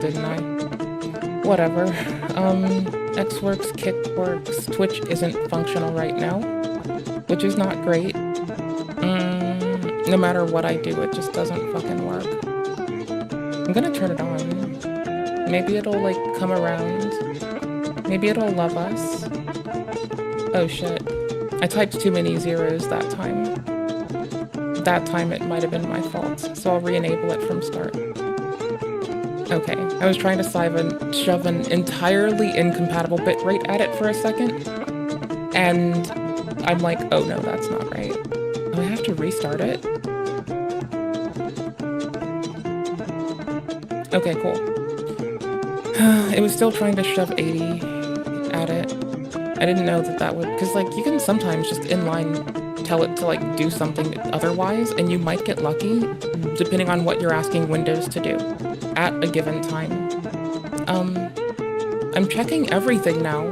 didn't I? Whatever. X works, kick works, Twitch isn't functional right now, which is not great. No matter what I do, it just doesn't fucking work. I'm gonna turn it on. Maybe it'll, like, come around. Maybe it'll love us. Oh shit. I typed too many zeros that time. That time it might have been my fault, so I'll re-enable it from start. Okay, I was trying to shove an entirely incompatible bitrate at it for a second, and I'm like, oh no, that's not right. Oh, I have to restart it? Okay, cool. It was still trying to shove 80 at it. I didn't know that would, because like you can sometimes just inline tell it to like do something otherwise, and you might get lucky depending on what you're asking Windows to do at a given time. I'm checking everything now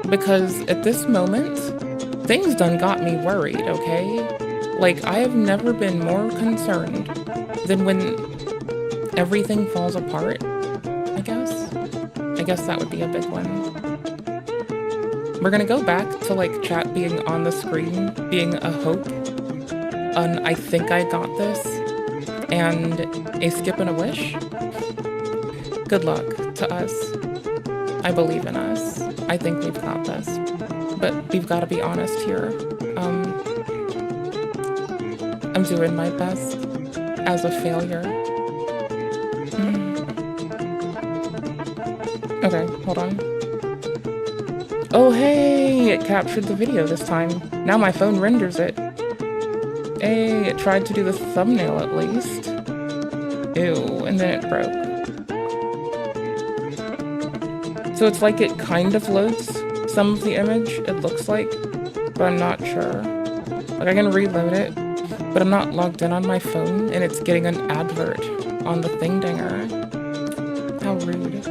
because at this moment, things done got me worried, okay? Like, I have never been more concerned than when everything falls apart, I guess. I guess that would be a big one. We're gonna go back to like chat being on the screen, being a hope, an I think I got this, and a skip and a wish. Good luck to us. I believe in us. I think we've got this. But we've got to be honest here. I'm doing my best as a failure. Okay, hold on. Oh hey, it captured the video this time. Now my phone renders it. Hey, it tried to do the thumbnail at least. Ew, and then it broke. So it's like it kind of loads some of the image, it looks like, but I'm not sure. Like I can reload it, but I'm not logged in on my phone and it's getting an advert on the thing dinger. How rude.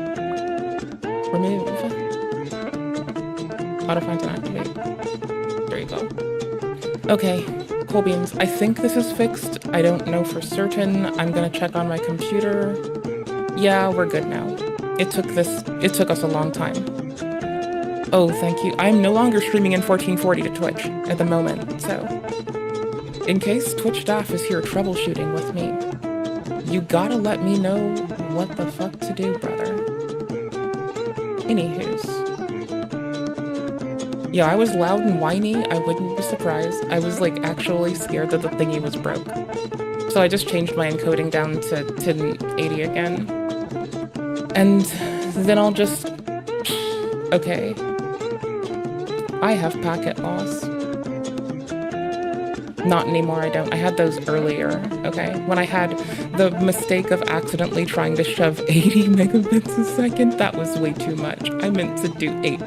Remove. Auto-find and activate. There you go. Okay, cool beans. I think this is fixed. I don't know for certain. I'm gonna check on my computer. Yeah, we're good now. It took us a long time. Oh, thank you. I'm no longer streaming in 1440 to Twitch at the moment, so in case Twitch staff is here troubleshooting with me, you gotta let me know what the fuck to do, brother. Anywho's. Yeah, I was loud and whiny. I wouldn't be surprised. I was like actually scared that the thingy was broke. So I just changed my encoding down to 1080 again. And then I'll just... Okay. I have packet loss. Not anymore, I don't. I had those earlier, okay? When I had the mistake of accidentally trying to shove 80 megabits a second, that was way too much. I meant to do 8.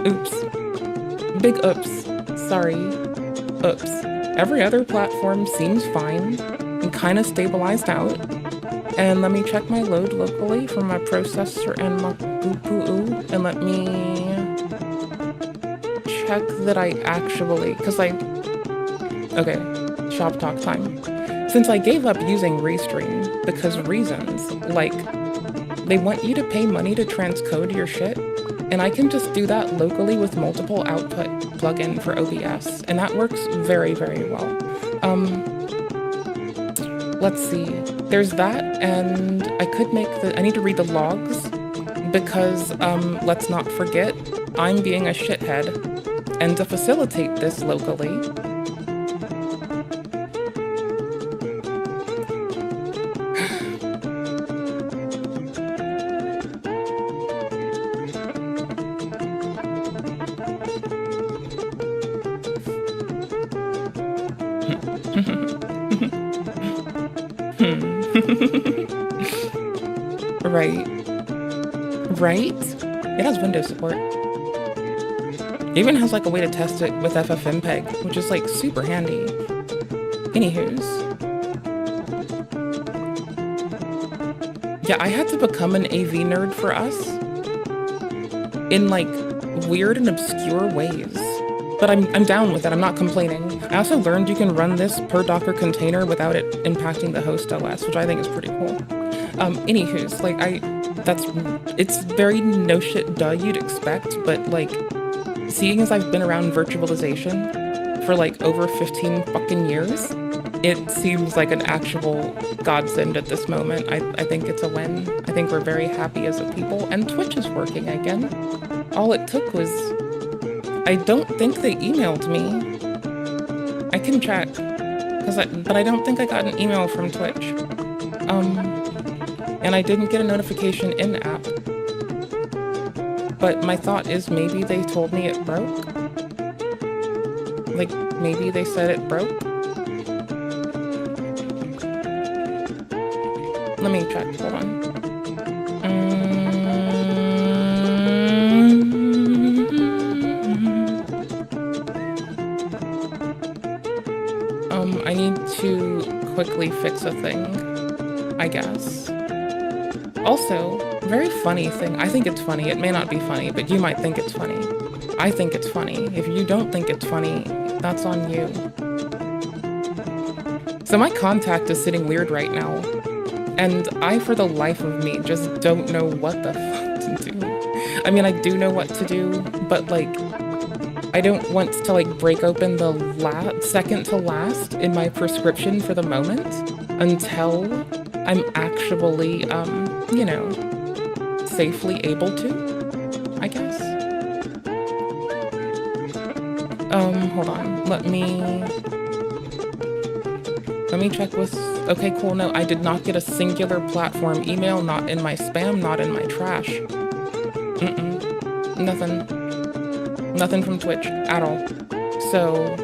Oops. Big oops. Sorry. Oops. Every other platform seems fine and kind of stabilized out. And let me check my load locally from my processor and my GPU, and let me check that I actually, okay, shop talk time. Since I gave up using Restream because reasons, like, they want you to pay money to transcode your shit, and I can just do that locally with multiple output plugin for OBS, and that works very, very well. Let's see. There's that, and I could make I need to read the logs, because, let's not forget, I'm being a shithead, and to facilitate this locally, Right? It has Windows support. It even has like a way to test it with FFmpeg, which is like super handy. Anywho's. Yeah, I had to become an AV nerd for us in like weird and obscure ways. But I'm down with it, I'm not complaining. I also learned you can run this per Docker container without it impacting the host OS, which I think is pretty cool. Anywho's, like, it's very no shit duh you'd expect, but, like, seeing as I've been around virtualization for, like, over 15 fucking years, it seems like an actual godsend at this moment. I think it's a win. I think we're very happy as a people, and Twitch is working again. All it took was... I don't think they emailed me. I can check, but I don't think I got an email from Twitch. And I didn't get a notification in-app. But my thought is maybe they told me it broke. Like, maybe they said it broke. Let me check, hold on. I need to quickly fix a thing, I guess. Also, very funny thing. I think it's funny. It may not be funny, but you might think it's funny. I think it's funny. If you don't think it's funny, that's on you. So my contact is sitting weird right now, and I, for the life of me, just don't know what the fuck to do. I mean, I do know what to do, but, like, I don't want to, like, break open the second to last in my prescription for the moment until I'm actually, you know, safely able to, I guess. Hold on. Let me check with... Okay, cool. No, I did not get a singular platform email, not in my spam, not in my trash. Nothing. Nothing from Twitch at all. So,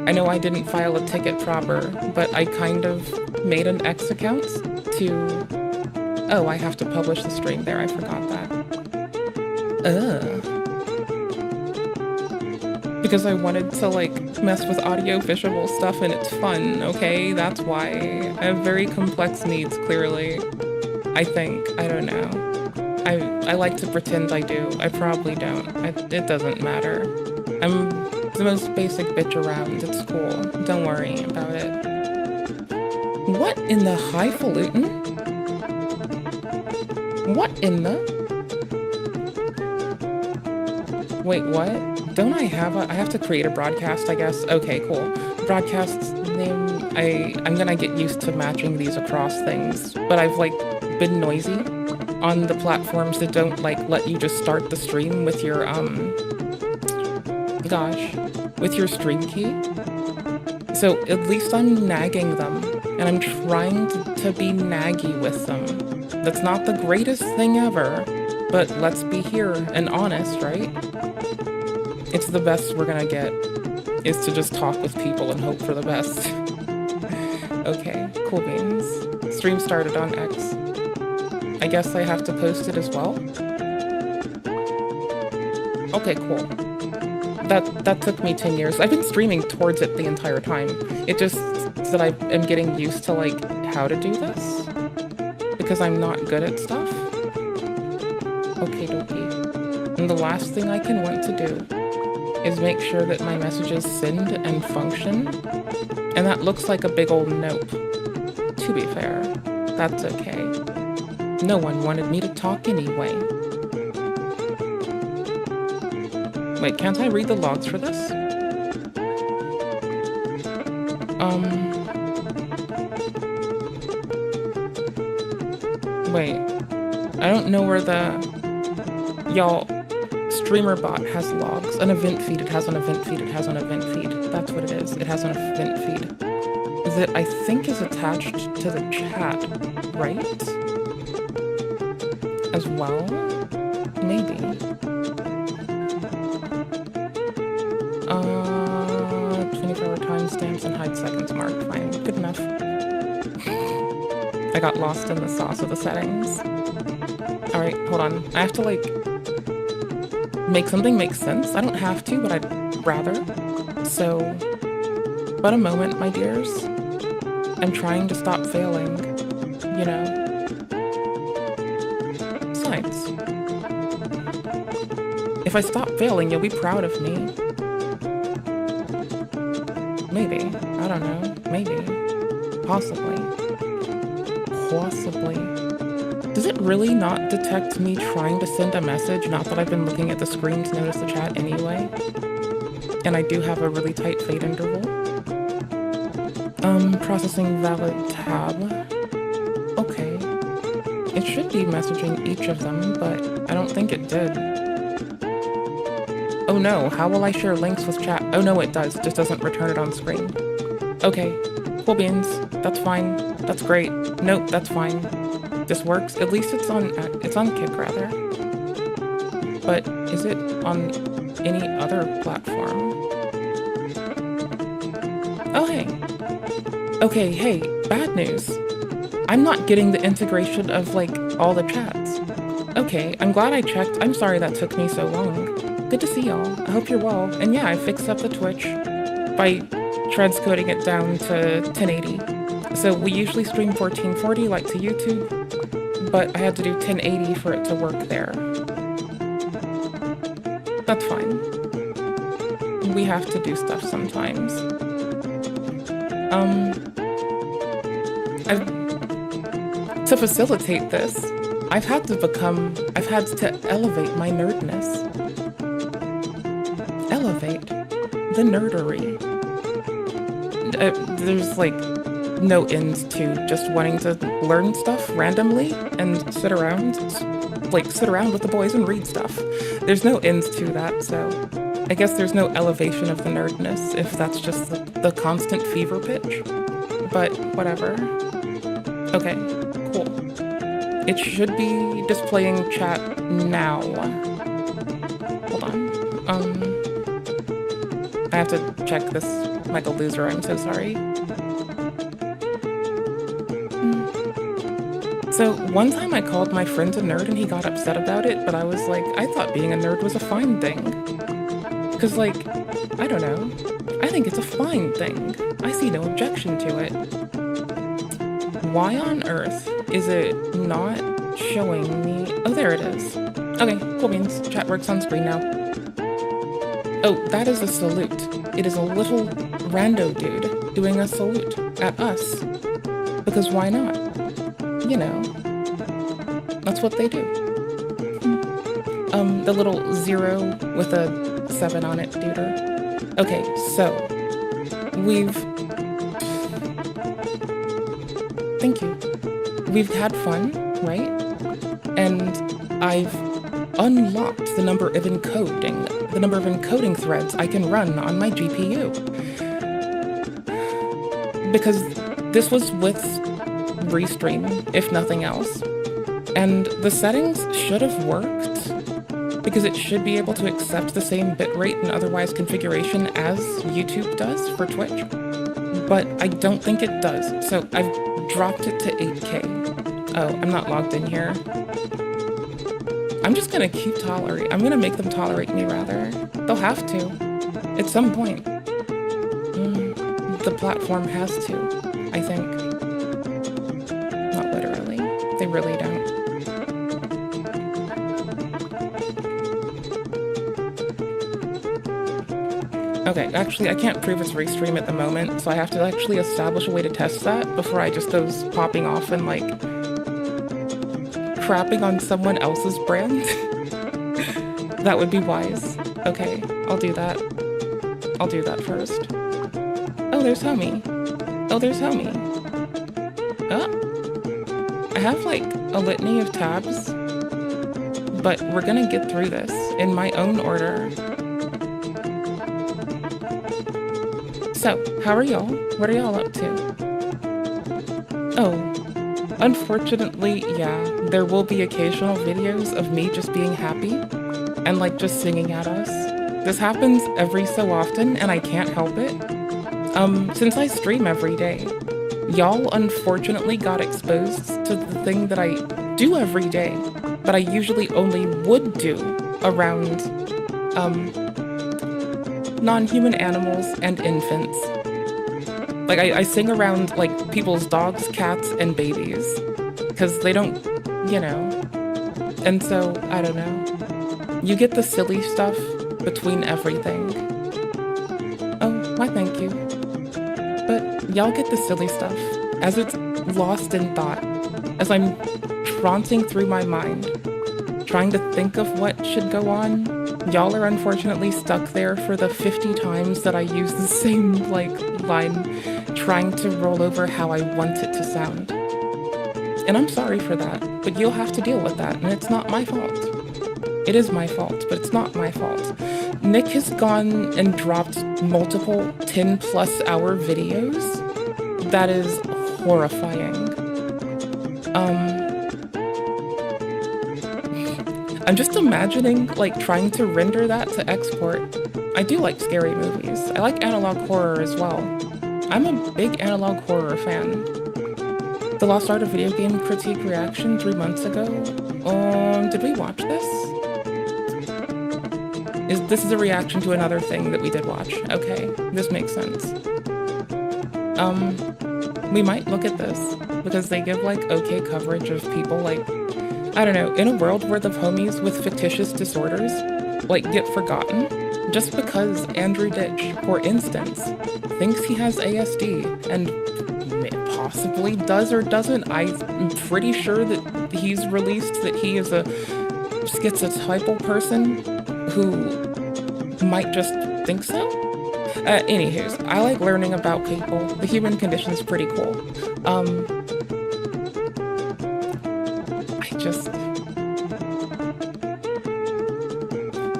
I know I didn't file a ticket proper, but I kind of made an X account to... Oh, I have to publish the stream there, I forgot that. Because I wanted to, like, mess with audio-visual stuff and it's fun, okay? That's why. I have very complex needs, clearly. I think. I don't know. I like to pretend I do. I probably don't. It doesn't matter. I'm the most basic bitch around. It's cool. Don't worry about it. What in the highfalutin? What in the... Wait, what? Don't I have a... I have to create a broadcast, I guess. Okay, cool. Broadcast name... I'm gonna get used to matching these across things. But I've, like, been noisy on the platforms that don't, like, let you just start the stream with your, with your stream key. So at least I'm nagging them, and I'm trying to be naggy with them. That's not the greatest thing ever, but let's be here and honest, right? It's the best we're gonna get, is to just talk with people and hope for the best. Okay, cool beans. Stream started on X. I guess I have to post it as well? Okay, cool. That took me 10 years. I've been streaming towards it the entire time. It just that I am getting used to, like, how to do this. Because I'm not good at stuff. Okay, dokie. And the last thing I can want to do is make sure that my messages send and function. And that looks like a big old nope. To be fair, that's okay. No one wanted me to talk anyway. Wait, can't I read the logs for this? Wait. I don't know where the... Y'all, streamer bot has logs. An event feed, it has an event feed, it has an event feed. That's what it is. It has an event feed. That I think is attached to the chat, right? As well? Maybe. 24-hour timestamps and hide seconds marked. Fine. Good enough. I got lost in the sauce of the settings. Alright, hold on. I have to, like, make something make sense. I don't have to, but I'd rather. So, but a moment, my dears. I'm trying to stop failing, you know. Besides, if I stop failing, you'll be proud of me. Maybe. I don't know. Maybe. Possibly. Possibly. Does it really not detect me trying to send a message? Not that I've been looking at the screen to notice the chat anyway. And I do have a really tight fade interval. Processing valid tab. Okay. It should be messaging each of them, but I don't think it did. Oh no, how will I share links with chat? Oh no, it does, just doesn't return it on screen. Okay, cool beans, that's fine, that's great. Nope, that's fine. This works, at least it's on Kick rather. But is it on any other platform? Oh hey. Okay, hey, bad news. I'm not getting the integration of like all the chats. Okay, I'm glad I checked. I'm sorry that took me so long. Good to see y'all. I hope you're well. And yeah, I fixed up the Twitch by transcoding it down to 1080. So we usually stream 1440 like to YouTube, but I had to do 1080 for it to work there. That's fine. We have to do stuff sometimes. To facilitate this, I've had to elevate my nerdness. Elevate the nerdery. There's like no end to just wanting to learn stuff randomly and sit around with the boys and read stuff. There's no end to that, so I guess there's no elevation of the nerdness if that's just the constant fever pitch. But whatever. Okay, cool. It should be displaying chat now. Hold on. I have to check this like a loser, I'm so sorry. So one time I called my friend a nerd and he got upset about it, but I was like, I thought being a nerd was a fine thing. Cause like, I don't know. I think it's a fine thing. I see no objection to it. Why on earth is it not showing me? Oh, there it is. Okay, cool beans. Chat works on screen now. Oh, that is a salute. It is a little rando dude doing a salute at us. Because why not? You know, that's what they do. The little 0 with a 7 on it, duder. Okay, so thank you. We've had fun, right? And I've unlocked the number of encoding threads I can run on my GPU. Because this was with Restream, if nothing else. And the settings should have worked, because it should be able to accept the same bitrate and otherwise configuration as YouTube does for Twitch. But I don't think it does, so I've dropped it to 8K. Oh, I'm not logged in here. I'm just gonna I'm gonna make them tolerate me, rather. They'll have to, at some point. The platform has to, I think. Not literally. They really don't. Okay, actually, I can't prove it's Restream at the moment, so I have to actually establish a way to test that before I just goes popping off and, like, crapping on someone else's brand. That would be wise. Okay, I'll do that. I'll do that first. Oh, there's Homie. Oh, there's Homie. Oh. I have, like, a litany of tabs, but we're gonna get through this in my own order. So, how are y'all? What are y'all up to? Oh, unfortunately, yeah, there will be occasional videos of me just being happy and like just singing at us. This happens every so often and I can't help it. Since I stream every day, y'all unfortunately got exposed to the thing that I do every day, but I usually only would do around, non-human animals and infants. Like, I sing around, like, people's dogs, cats, and babies. Because they don't, you know. And so, I don't know. You get the silly stuff between everything. Oh, why thank you. But y'all get the silly stuff as it's lost in thought. as I'm trancing through my mind, trying to think of what should go on, y'all are unfortunately stuck there for the 50 times that I use the same, like, line, trying to roll over how I want it to sound. And I'm sorry for that, but you'll have to deal with that, and it's not my fault. It is my fault, but it's not my fault. Nick has gone and dropped multiple 10+ hour videos. That is horrifying. I'm just imagining, like, trying to render that to export. I do like scary movies. I like analog horror as well. I'm a big analog horror fan. The Lost Art of Video Game critique reaction 3 months ago. Did we watch this? This is a reaction to another thing that we did watch. Okay, this makes sense. We might look at this, because they give, like, okay coverage of people, like, I don't know, in a world where the homies with fictitious disorders, like, get forgotten, just because Andrew Ditch, for instance, thinks he has ASD, and possibly does or doesn't. I'm pretty sure that he's released that he is a schizotypal person who might just think so. Anywho, I like learning about people. The human condition is pretty cool.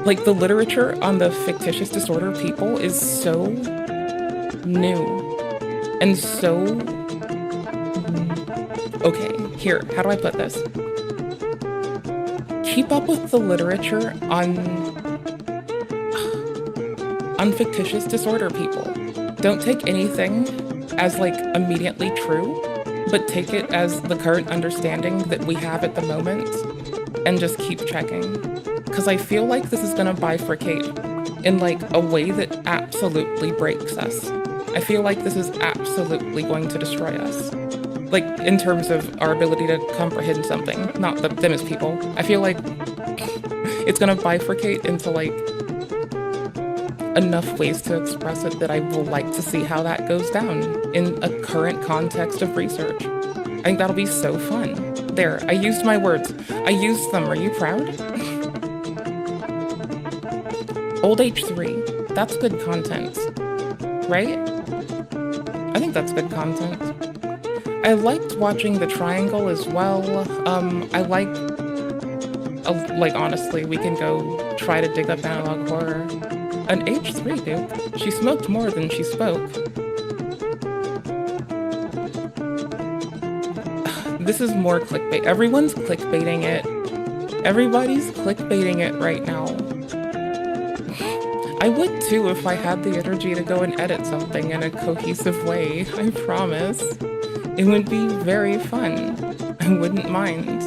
Like, the literature on the fictitious disorder people is so new and so... Okay, here, how do I put this? Keep up with the literature on fictitious disorder people. Don't take anything as, like, immediately true, but take it as the current understanding that we have at the moment, and just keep checking. Because I feel like this is gonna bifurcate in, like, a way that absolutely breaks us. I feel like this is absolutely going to destroy us. Like, in terms of our ability to comprehend something, not them as people. I feel like it's gonna bifurcate into, like, enough ways to express it that I will like to see how that goes down in a current context of research. I think that'll be so fun. There, I used my words. I used them. Are you proud? Old H3. That's good content. Right? I think that's good content. I liked watching The Triangle as well. I like, honestly, we can go try to dig up analog horror. An H3, dude. She smoked more than she spoke. This is more clickbait. Everyone's clickbaiting it. Everybody's clickbaiting it right now. I would too if I had the energy to go and edit something in a cohesive way, I promise. It would be very fun. I wouldn't mind.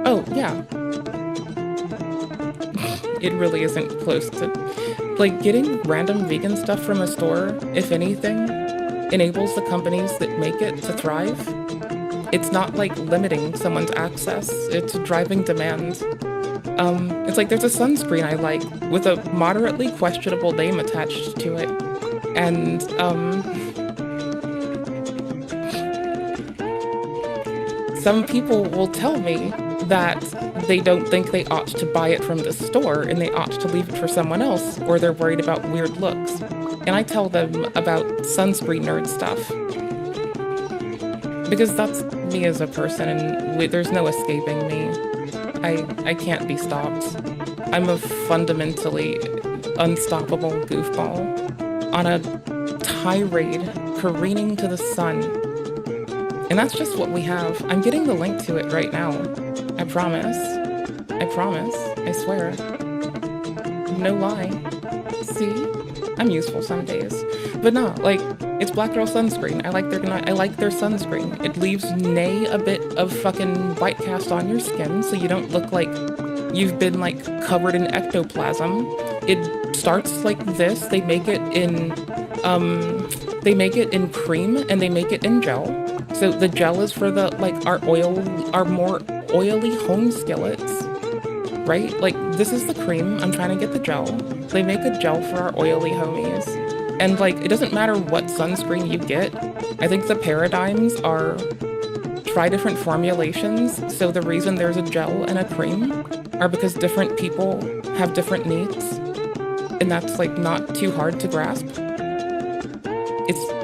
Oh, yeah. It really isn't close to... Like, getting random vegan stuff from a store, if anything, enables the companies that make it to thrive. It's not, like, limiting someone's access. It's driving demand. It's like there's a sunscreen I like with a moderately questionable name attached to it. And, some people will tell me that they don't think they ought to buy it from the store and they ought to leave it for someone else, or they're worried about weird looks. And I tell them about sunscreen nerd stuff. Because that's me as a person, and there's no escaping me. I can't be stopped. I'm a fundamentally unstoppable goofball on a tirade careening to the sun. And that's just what we have. I'm getting the link to it right now. I promise. I promise. I swear. No lie. See? I'm useful some days. But no, like, it's Black Girl Sunscreen. I like their sunscreen. It leaves nay a bit of fucking white cast on your skin so you don't look like you've been, like, covered in ectoplasm. It starts like this. They make it in cream and they make it in gel. So the gel is for the, like, our more oily home skillets, right? Like, this is the cream. I'm trying to get the gel. They make a gel for our oily homies. And, like, it doesn't matter what sunscreen you get. I think the paradigms are try different formulations. So the reason there's a gel and a cream are because different people have different needs. And that's, like, not too hard to grasp.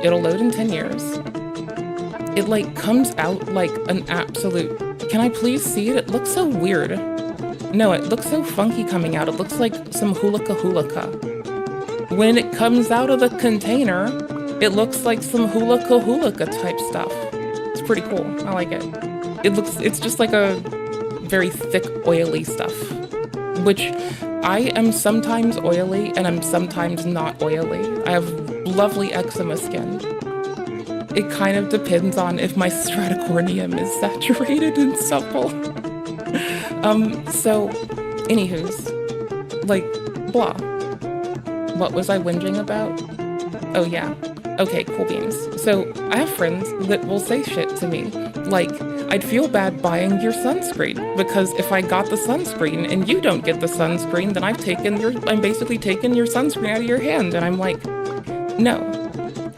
It'll load in 10 years. It, like, comes out like an absolute... Can I please see it? It looks so weird. No, it looks so funky coming out. It looks like some hoolaka. When it comes out of the container, it looks like some hoolaka type stuff. It's pretty cool. I like it. It's just like a very thick, oily stuff, which I am sometimes oily and I'm sometimes not oily. I have lovely eczema skin. It kind of depends on if my stratocorneum is saturated and supple. So, anywho's, like, blah. What was I whinging about? Oh yeah. Okay, cool beans. So, I have friends that will say shit to me, like, I'd feel bad buying your sunscreen, because if I got the sunscreen and you don't get the sunscreen, then I'm basically taking your sunscreen out of your hand, and I'm like, no.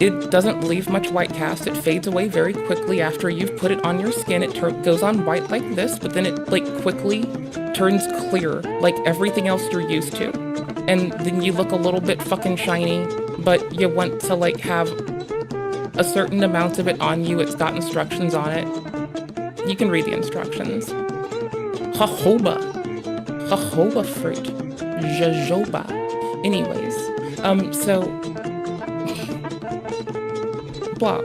It doesn't leave much white cast. It fades away very quickly after you've put it on your skin. It goes on white like this, but then it, like, quickly turns clear, like everything else you're used to. And then you look a little bit fucking shiny, but you want to, like, have a certain amount of it on you. It's got instructions on it. You can read the instructions. Jojoba fruit. Jojoba. Anyways, so... blah.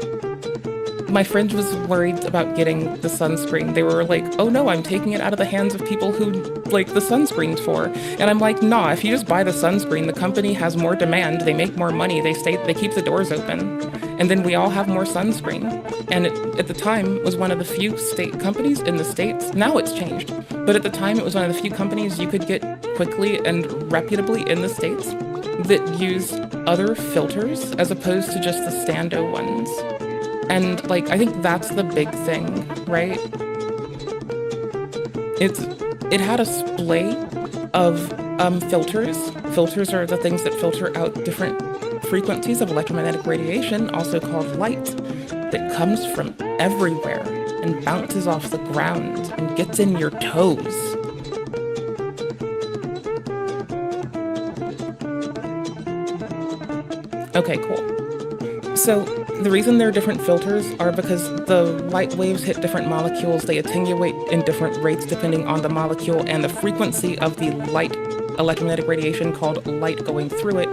My friend was worried about getting the sunscreen. They were like, oh no, I'm taking it out of the hands of people who, like, the sunscreen's for. And I'm like, nah, if you just buy the sunscreen, the company has more demand, they make more money, they keep the doors open. And then we all have more sunscreen. And at the time, it was one of the few state companies in the States. Now it's changed. But at the time, it was one of the few companies you could get quickly and reputably in the States that used other filters as opposed to just the stando ones. And, like, I think that's the big thing, right? It had a splay of filters. Filters are the things that filter out different frequencies of electromagnetic radiation, also called light, that comes from everywhere and bounces off the ground and gets in your toes. Okay, cool. So the reason there are different filters are because the light waves hit different molecules. They attenuate in different rates depending on the molecule and the frequency of the light electromagnetic radiation called light going through it.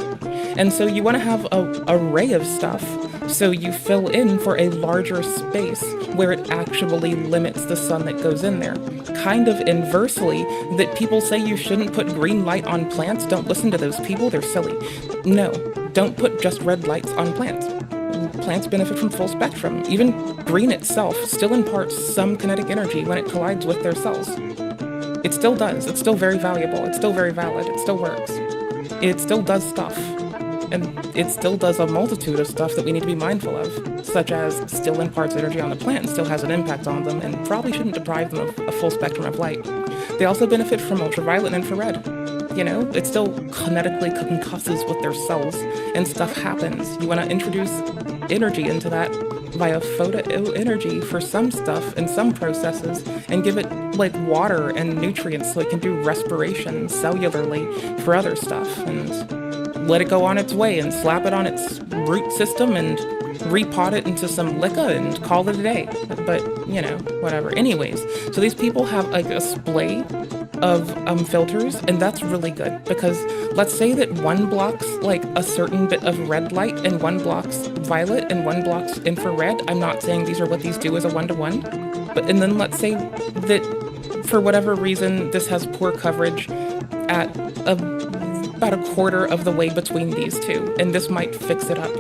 And so you want to have an array of stuff so you fill in for a larger space where it actually limits the sun that goes in there. Kind of inversely, that people say you shouldn't put green light on plants. Don't listen to those people, they're silly. No, don't put just red lights on plants. Plants benefit from full spectrum. Even green itself still imparts some kinetic energy when it collides with their cells. It still does. It's still very valuable. It's still very valid. It still works. It still does stuff. And it still does a multitude of stuff that we need to be mindful of, such as still imparts energy on the plant and still has an impact on them and probably shouldn't deprive them of a full spectrum of light. They also benefit from ultraviolet and infrared. You know, it still kinetically concusses with their cells and stuff happens. You want to introduce energy into that via photoenergy for some stuff and some processes and give it like water and nutrients so it can do respiration cellularly for other stuff and let it go on its way and slap it on its root system and repot it into some liquor and call it a day. But, you know, whatever. Anyways, so these people have like a splay of filters, and that's really good because let's say that one blocks like a certain bit of red light and one blocks violet and one blocks infrared. I'm not saying these are what these do as a one-to-one, but and then let's say that for whatever reason this has poor coverage at about a quarter of the way between these two, and this might fix it up.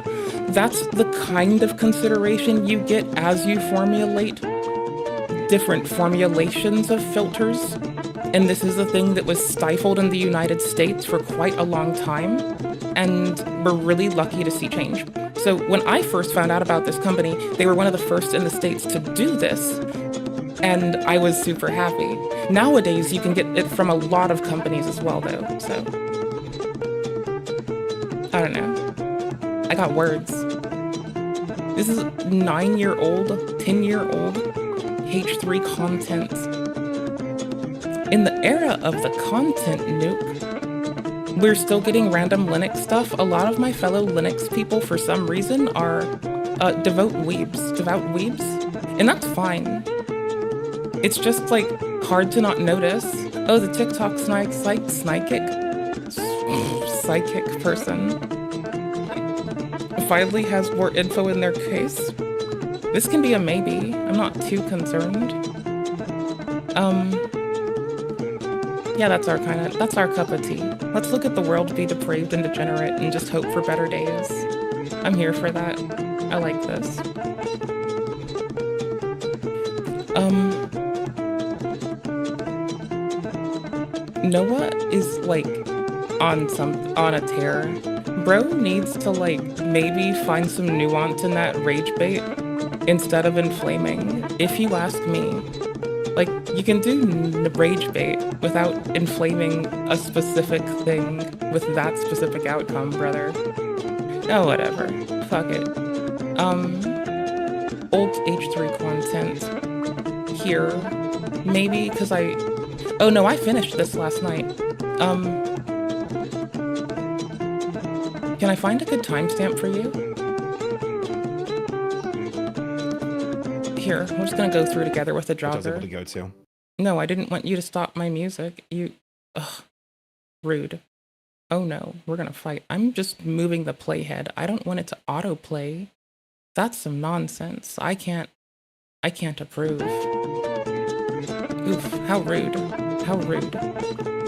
That's the kind of consideration you get as you formulate different formulations of filters. And this is a thing that was stifled in the United States for quite a long time, and we're really lucky to see change. So when I first found out about this company, they were one of the first in the States to do this, and I was super happy. Nowadays, you can get it from a lot of companies as well, though, so... I don't know. I got words. This is 9-year-old, 10-year-old H3 content. In the era of the content nuke, we're still getting random Linux stuff. A lot of my fellow Linux people, for some reason, are devout weebs, and that's fine. It's just, like, hard to not notice. Oh, the TikTok psychic person finally has more info in their case. This can be a maybe. I'm not too concerned. Yeah, that's our cup of tea. Let's look at the world be depraved and degenerate and just hope for better days. I'm here for that. I like this. Noah is like on a tear. Bro needs to like maybe find some nuance in that rage bait instead of inflaming, if you ask me. Like, you can do rage bait without inflaming a specific thing with that specific outcome, brother. Oh, whatever. Fuck it. Old H3 content here. Maybe because oh no, I finished this last night. Can I find a good timestamp for you? Here, we're just gonna go through together with the jogger. To go to. No, I didn't want you to stop my music. Ugh, rude. Oh no, we're gonna fight. I'm just moving the playhead. I don't want it to autoplay. That's some nonsense. I can't approve. Oof, how rude. How rude.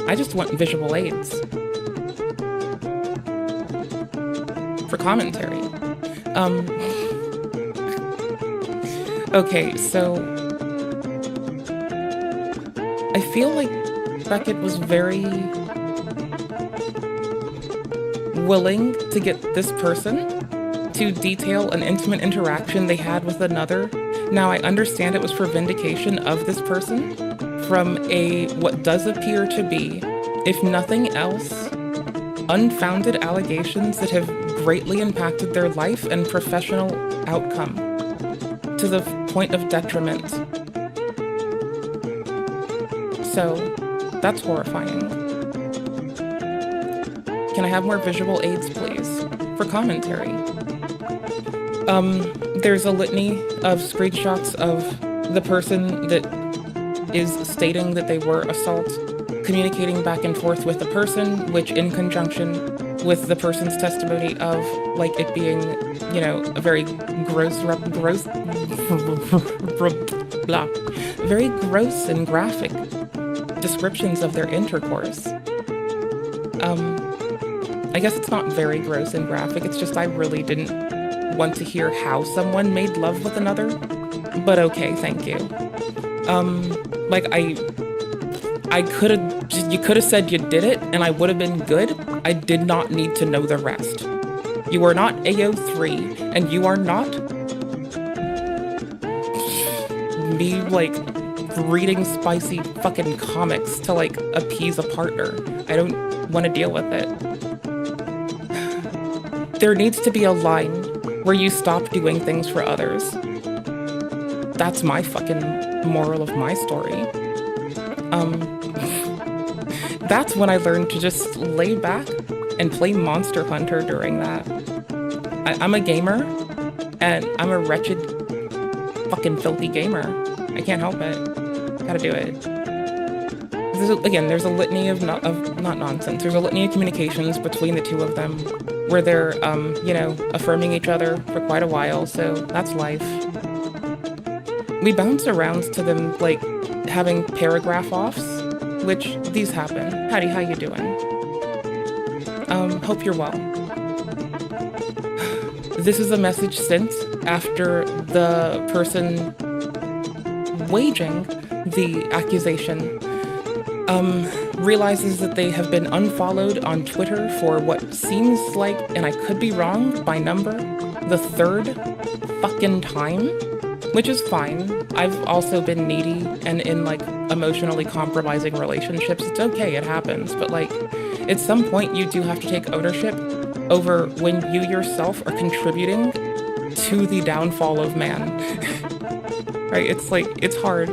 I just want visual aids. For commentary. Okay, so I feel like Beckett was very willing to get this person to detail an intimate interaction they had with another. Now, I understand it was for vindication of this person from what does appear to be, if nothing else, unfounded allegations that have greatly impacted their life and professional outcome to the point of detriment. So, that's horrifying. Can I have more visual aids, please? For commentary. There's a litany of screenshots of the person that is stating that they were assault, communicating back and forth with the person, which in conjunction with the person's testimony of, like, it being, you know, a very very gross and graphic descriptions of their intercourse. I guess it's not very gross and graphic, it's just I really didn't want to hear how someone made love with another, but okay, thank you. Like, you could have said you did it, and I would have been good. I did not need to know the rest. You are not AO3, and you are not me, like, reading spicy fucking comics to, like, appease a partner. I don't want to deal with it. There needs to be a line where you stop doing things for others. That's my fucking moral of my story. That's when I learned to just lay back and play Monster Hunter during that. I'm a gamer, and I'm a wretched, fucking filthy gamer. I can't help it. Gotta do it. There's a litany of not nonsense. There's a litany of communications between the two of them where they're, you know, affirming each other for quite a while, so that's life. We bounce around to them, like, having paragraph offs, which these happen. Howdy, how you doing? Hope you're well. This is a message sent after the person waging the accusation realizes that they have been unfollowed on Twitter for what seems like, and I could be wrong by number, the third fucking time, which is fine. I've also been needy and in like emotionally compromising relationships. It's okay, it happens. But like at some point you do have to take ownership over when you yourself are contributing to the downfall of man. Right? It's like, it's hard,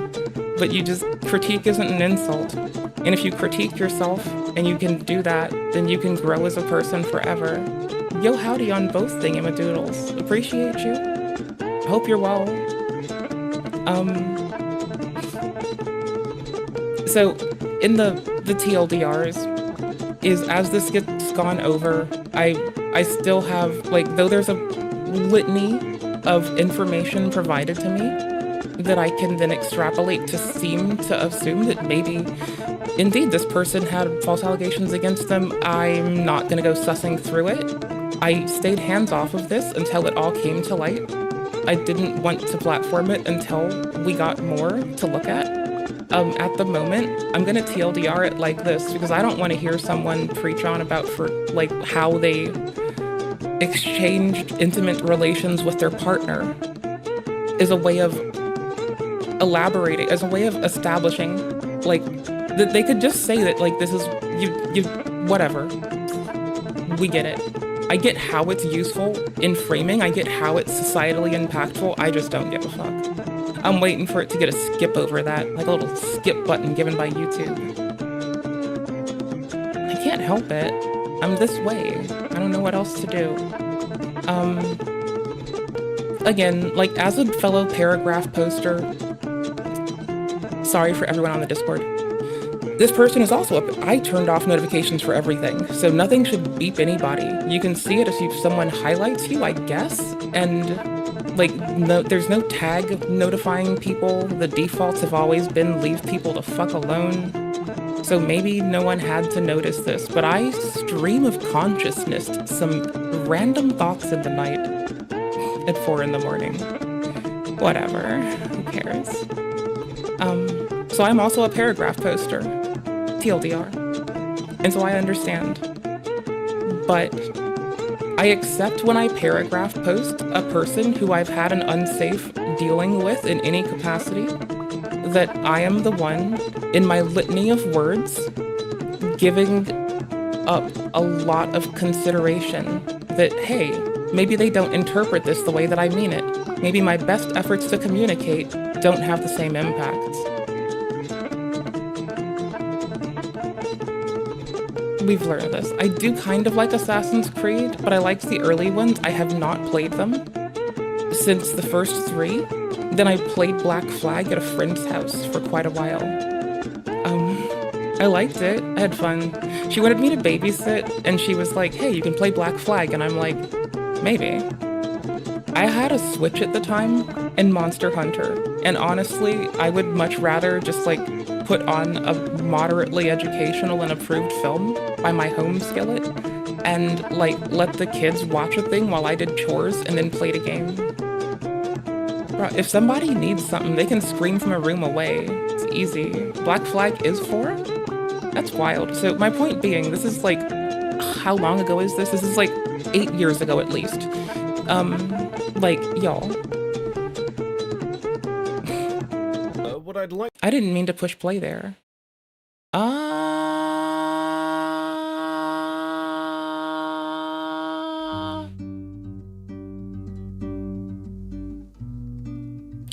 but you just, critique isn't an insult. And if you critique yourself and you can do that, then you can grow as a person forever. Yo, howdy on both thingamadoodles. Appreciate you. Hope you're well. So in the TLDRs is as this gets gone over, I still have, like, though there's a litany of information provided to me that I can then extrapolate to seem to assume that maybe indeed this person had false allegations against them, I'm not gonna go sussing through it. I stayed hands off of this until it all came to light. I didn't want to platform it until we got more to look at. At the moment, I'm gonna TLDR it like this because I don't want to hear someone preach on about for like how they exchanged intimate relations with their partner is a way of elaborating, as a way of establishing, like, that they could just say that, like, this is, you, whatever. We get it. I get how it's useful in framing, I get how it's societally impactful, I just don't give a fuck. I'm waiting for it to get a skip over that, like a little skip button given by YouTube. I can't help it. I'm this way. I don't know what else to do. Again, like, as a fellow paragraph poster, sorry for everyone on the Discord, this person is also I turned off notifications for everything, so nothing should beep anybody. You can see it if someone highlights you, I guess, and like, no, there's no tag notifying people. The defaults have always been leave people the fuck alone. So maybe no one had to notice this, but I stream of consciousness some random thoughts in the night at 4 in the morning. Whatever, who cares? So I'm also a paragraph poster, TLDR, and so I understand. But I accept when I paragraph post a person who I've had an unsafe dealing with in any capacity, that I am the one in my litany of words giving up a lot of consideration that, hey, maybe they don't interpret this the way that I mean it. Maybe my best efforts to communicate don't have the same impacts. We've learned this. I do kind of like Assassin's Creed, but I liked the early ones. I have not played them since the first 3. Then I played Black Flag at a friend's house for quite a while. I liked it. I had fun. She wanted me to babysit, and she was like, hey, you can play Black Flag, and I'm like, maybe. I had a Switch at the time and Monster Hunter, and honestly, I would much rather just like put on a moderately educational and approved film by my home skillet and like let the kids watch a thing while I did chores and then played a game. Bro, if somebody needs something, they can scream from a room away. It's easy. Black Flag is 4? That's wild. So my point being, this is like, how long ago is this? This is like 8 years ago at least. Like, y'all. What I'd like... I didn't mean to push play there.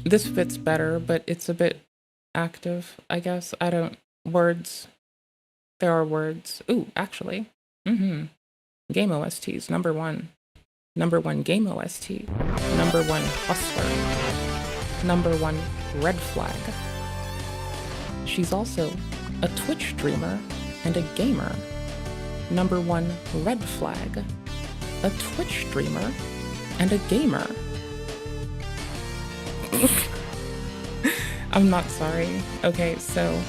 This fits better, but it's a bit active, I guess. I don't... Words. There are words. Ooh, actually. Game OSTs, number 1. Number 1 game OST. Number 1 Hustler. Number 1 Red Flag. She's also a Twitch streamer and a gamer. Number 1 Red Flag. A Twitch streamer and a gamer. I'm not sorry. Okay, so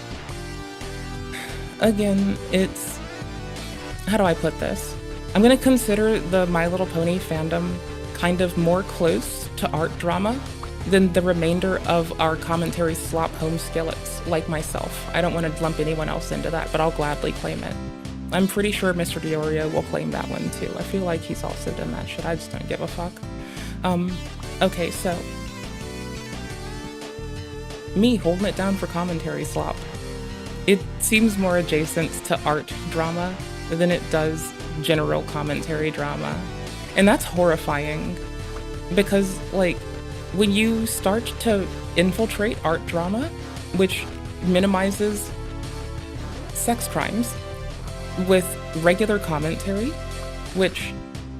again, it's, how do I put this? I'm gonna consider the My Little Pony fandom kind of more close to art drama than the remainder of our commentary slop home skillets, like myself. I don't want to lump anyone else into that, but I'll gladly claim it. I'm pretty sure Mr. Diorio will claim that one too. I feel like he's also done that shit. I just don't give a fuck. Okay, so me holding it down for commentary slop. It seems more adjacent to art drama than it does general commentary drama. And that's horrifying because, like, when you start to infiltrate art drama, which minimizes sex crimes, with regular commentary, which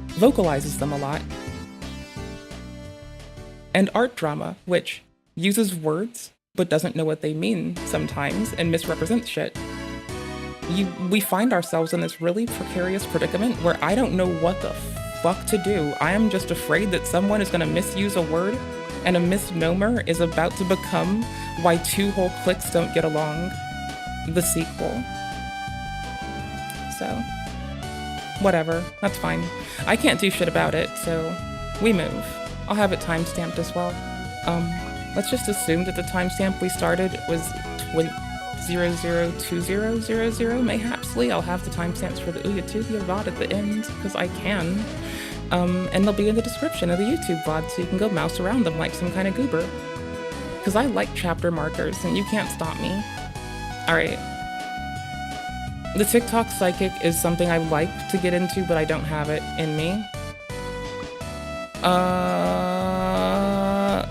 vocalizes them a lot, and art drama, which uses words but doesn't know what they mean sometimes and misrepresents shit, we find ourselves in this really precarious predicament where I don't know what the fuck to do. I am just afraid that someone is going to misuse a word, and a misnomer is about to become Why Two Whole Clicks Don't Get Along, the sequel. So, whatever, that's fine. I can't do shit about it, so we move. I'll have it timestamped as well. Let's just assume that the timestamp we started was 002000, mayhapsly. I'll have the timestamps for the Uyatubia VOD at the end, because I can. And they'll be in the description of the YouTube VOD, so you can go mouse around them like some kind of goober. Because I like chapter markers, and you can't stop me. Alright. The TikTok psychic is something I like to get into, but I don't have it in me.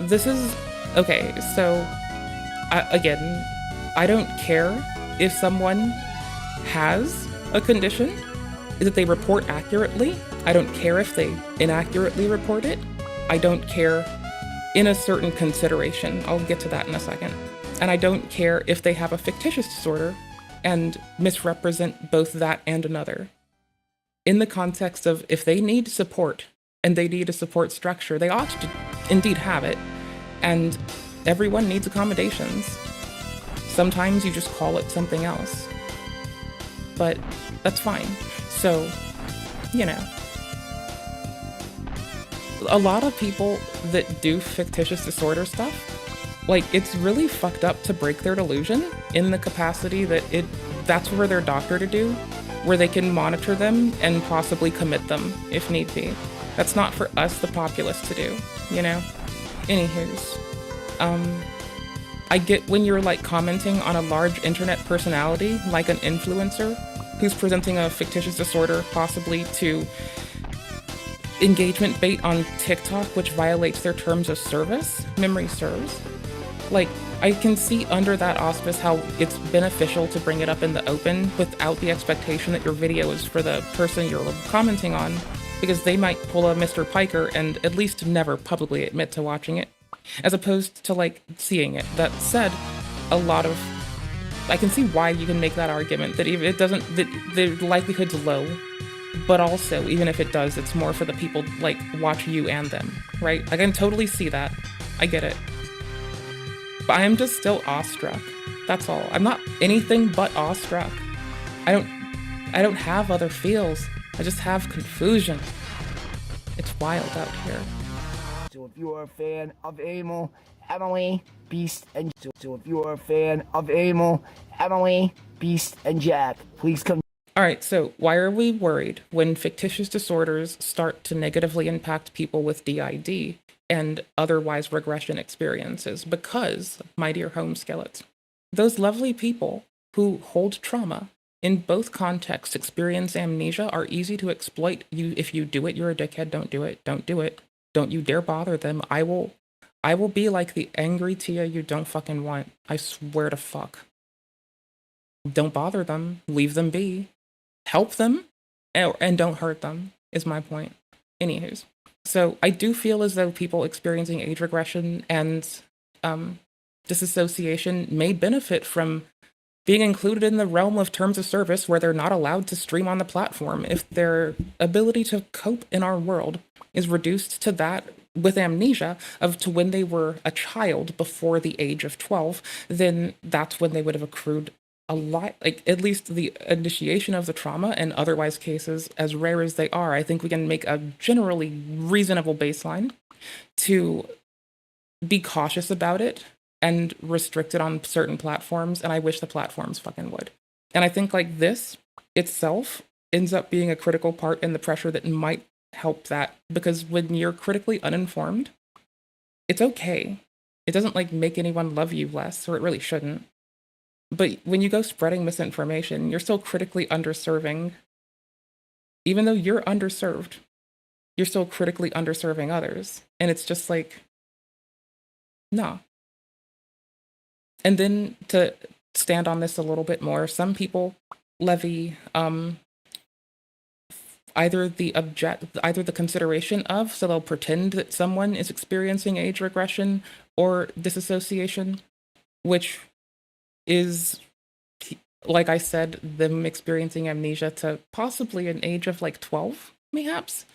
This is... Okay, so... Again, I don't care if someone has a condition that they report accurately. I don't care if they inaccurately report it. I don't care in a certain consideration. I'll get to that in a second. And I don't care if they have a fictitious disorder and misrepresent both that and another. In the context of if they need support and they need a support structure, they ought to indeed have it. And everyone needs accommodations. Sometimes you just call it something else. But that's fine. So, you know. A lot of people that do fictitious disorder stuff, like, it's really fucked up to break their delusion in the capacity that that's where they're doctored to do, where they can monitor them and possibly commit them if need be. That's not for us, the populace, to do, you know? Anywho's, I get when you're, like, commenting on a large internet personality, like an influencer, who's presenting a fictitious disorder, possibly to engagement bait on TikTok, which violates their terms of service, memory serves. Like, I can see under that auspice how it's beneficial to bring it up in the open without the expectation that your video is for the person you're commenting on, because they might pull a Mr. Piker and at least never publicly admit to watching it, as opposed to, like, seeing it. That said, I can see why you can make that argument, that even it doesn't, that the likelihood's low, but also, even if it does, it's more for the people, like, watch you and them, right? I can totally see that. I get it. But I am just still awestruck. That's all. I'm not anything but awestruck. I don't have other feels. I just have confusion. It's wild out here. So if you are a fan of Emil, Emily, Beast, and so if you are a fan of Emil, Emily, Beast, and Jack, please come. Alright, so why are we worried when fictitious disorders start to negatively impact people with DID and otherwise regression experiences? Because, my dear home skellets, those lovely people who hold trauma in both contexts experience amnesia are easy to exploit. If you do it, you're a dickhead. Don't do it. Don't do it. Don't you dare bother them. I will be like the angry Tia you don't fucking want. I swear to fuck. Don't bother them. Leave them be. Help them and don't hurt them, is my point. Anywho's. So I do feel as though people experiencing age regression and disassociation may benefit from being included in the realm of terms of service where they're not allowed to stream on the platform. If their ability to cope in our world is reduced to that with amnesia to when they were a child before the age of 12, then that's when they would have accrued a lot, like at least the initiation of the trauma, and otherwise cases, as rare as they are, I think we can make a generally reasonable baseline to be cautious about it and restrict it on certain platforms, and I wish the platforms fucking would. And I think like this itself ends up being a critical part in the pressure that might help that, because when you're critically uninformed, it's okay. It doesn't like make anyone love you less, or it really shouldn't. But when you go spreading misinformation, you're still critically underserving. Even though you're underserved, you're still critically underserving others. And it's just like, nah. And then to stand on this a little bit more, some people levy either the consideration of, so they'll pretend that someone is experiencing age regression or disassociation, which is, like I said, them experiencing amnesia to possibly an age of like 12, mayhaps.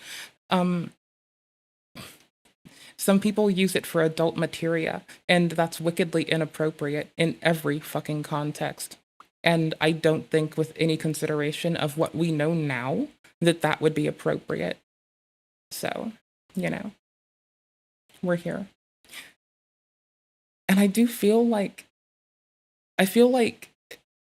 Some people use it for adult materia, and that's wickedly inappropriate in every fucking context. And I don't think, with any consideration of what we know now, that that would be appropriate. So, you know, we're here. And I feel like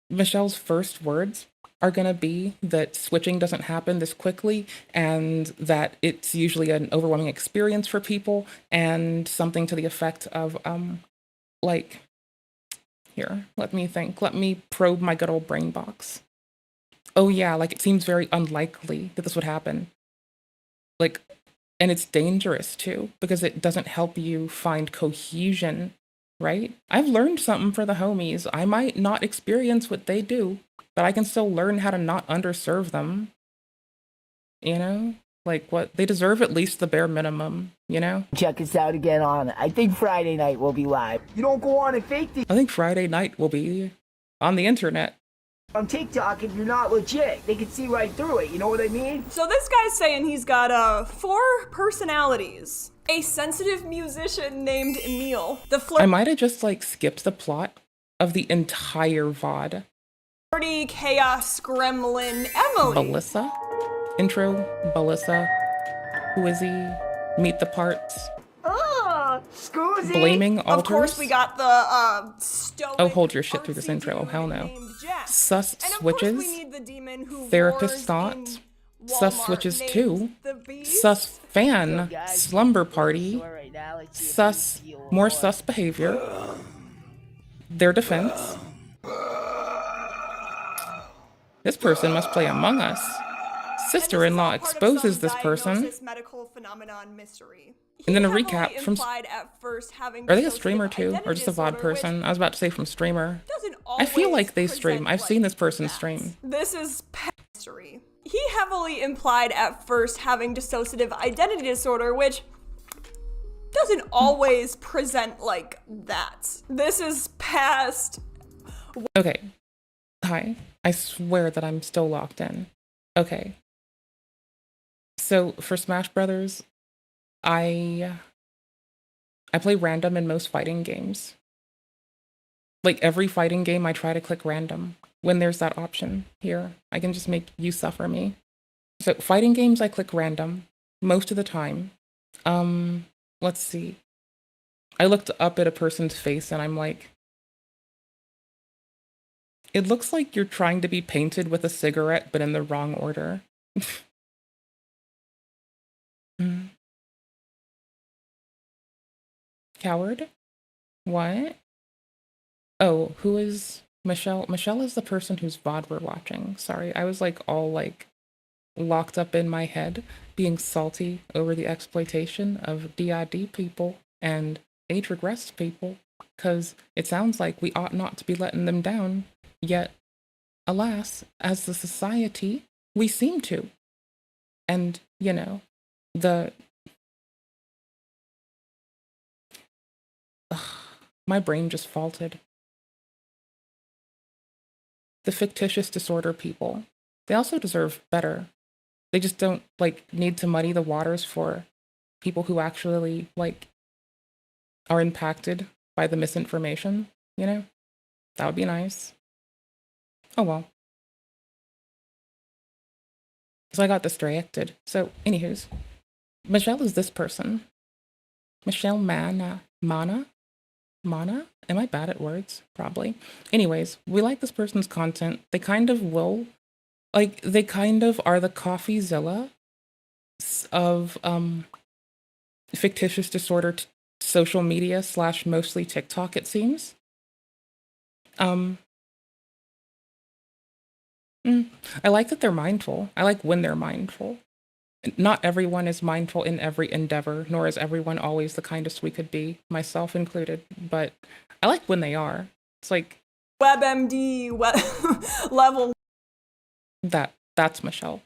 Michelle's first words are going to be that switching doesn't happen this quickly, and that it's usually an overwhelming experience for people, and something to the effect of, like, here, let me think. Let me probe my good old brain box. Oh yeah, like, it seems very unlikely that this would happen. Like, and it's dangerous too, because it doesn't help you find cohesion, right? I've learned something for the homies. I might not experience what they do, but I can still learn how to not underserve them. You know? Like, what? They deserve at least the bare minimum, you know? Check us out again on, I think Friday night we'll be live. You don't go on and fake this I think Friday night will be on the internet. on TikTok if you're not legit. They can see right through it, you know what I mean? So this guy's saying he's got 4 personalities. A sensitive musician named Emil. The I might have just, like, skipped the plot of the entire VOD. flirty chaos gremlin Emily. Melissa? Intro, Melissa. Who is he? Meet the parts. Scoozy! Blaming alters. Of course, we got the stoic. Oh, hold your shit through this artsy intro. Oh, hell dude no. named Jack. Sus And of switches. course we need the demon who Therapist roars thoughts. in Sus Walmart switches named too. the Beast. Sus fan. So, guys, Slumber party. right now, let's see if Sus. we feel More sus behavior. Their defense. This person must play Among Us. Sister-in-law And this is all part of exposes some this person. diagnosis medical phenomenon mystery. And then a He recap heavily from. implied at first having Are they a dissociative streamer too, or just a identity VOD disorder, which person? I was about to say from streamer. doesn't I feel always like they stream. present I've seen like this person that. stream. This is mystery. He heavily implied at first having dissociative identity disorder, which doesn't always present like that. This is past. Okay. Hi. I swear that I'm still locked in. Okay. So for Smash Brothers, I play random in most fighting games. Like every fighting game, I try to click random when there's that option here. I can just make you suffer me. So fighting games, I click random most of the time. Let's see. I looked up at a person's face and I'm like, it looks like you're trying to be painted with a cigarette, but in the wrong order. Coward? What? Oh, who is Michelle? Michelle is the person whose VOD we're watching. Sorry, I was like all like locked up in my head, being salty over the exploitation of DID people and age regressed people, because it sounds like we ought not to be letting them down, yet, alas, as the society, we seem to. And, you know, my brain just faulted. The fictitious disorder people, they also deserve better. They just don't, like, need to muddy the waters for people who actually, like, are impacted by the misinformation, you know? That would be nice. Oh, well. So I got distracted. So, anywho's, Michelle is this person. Michelle Mana? Am I bad at words? Probably. Anyways, we like this person's content. They kind of are the CoffeeZilla of fictitious disorder social media / mostly TikTok, it seems. I like that they're mindful. I like when they're mindful. Not everyone is mindful in every endeavor, nor is everyone always the kindest we could be, myself included. But I like when they are. It's like WebMD level that's Michelle.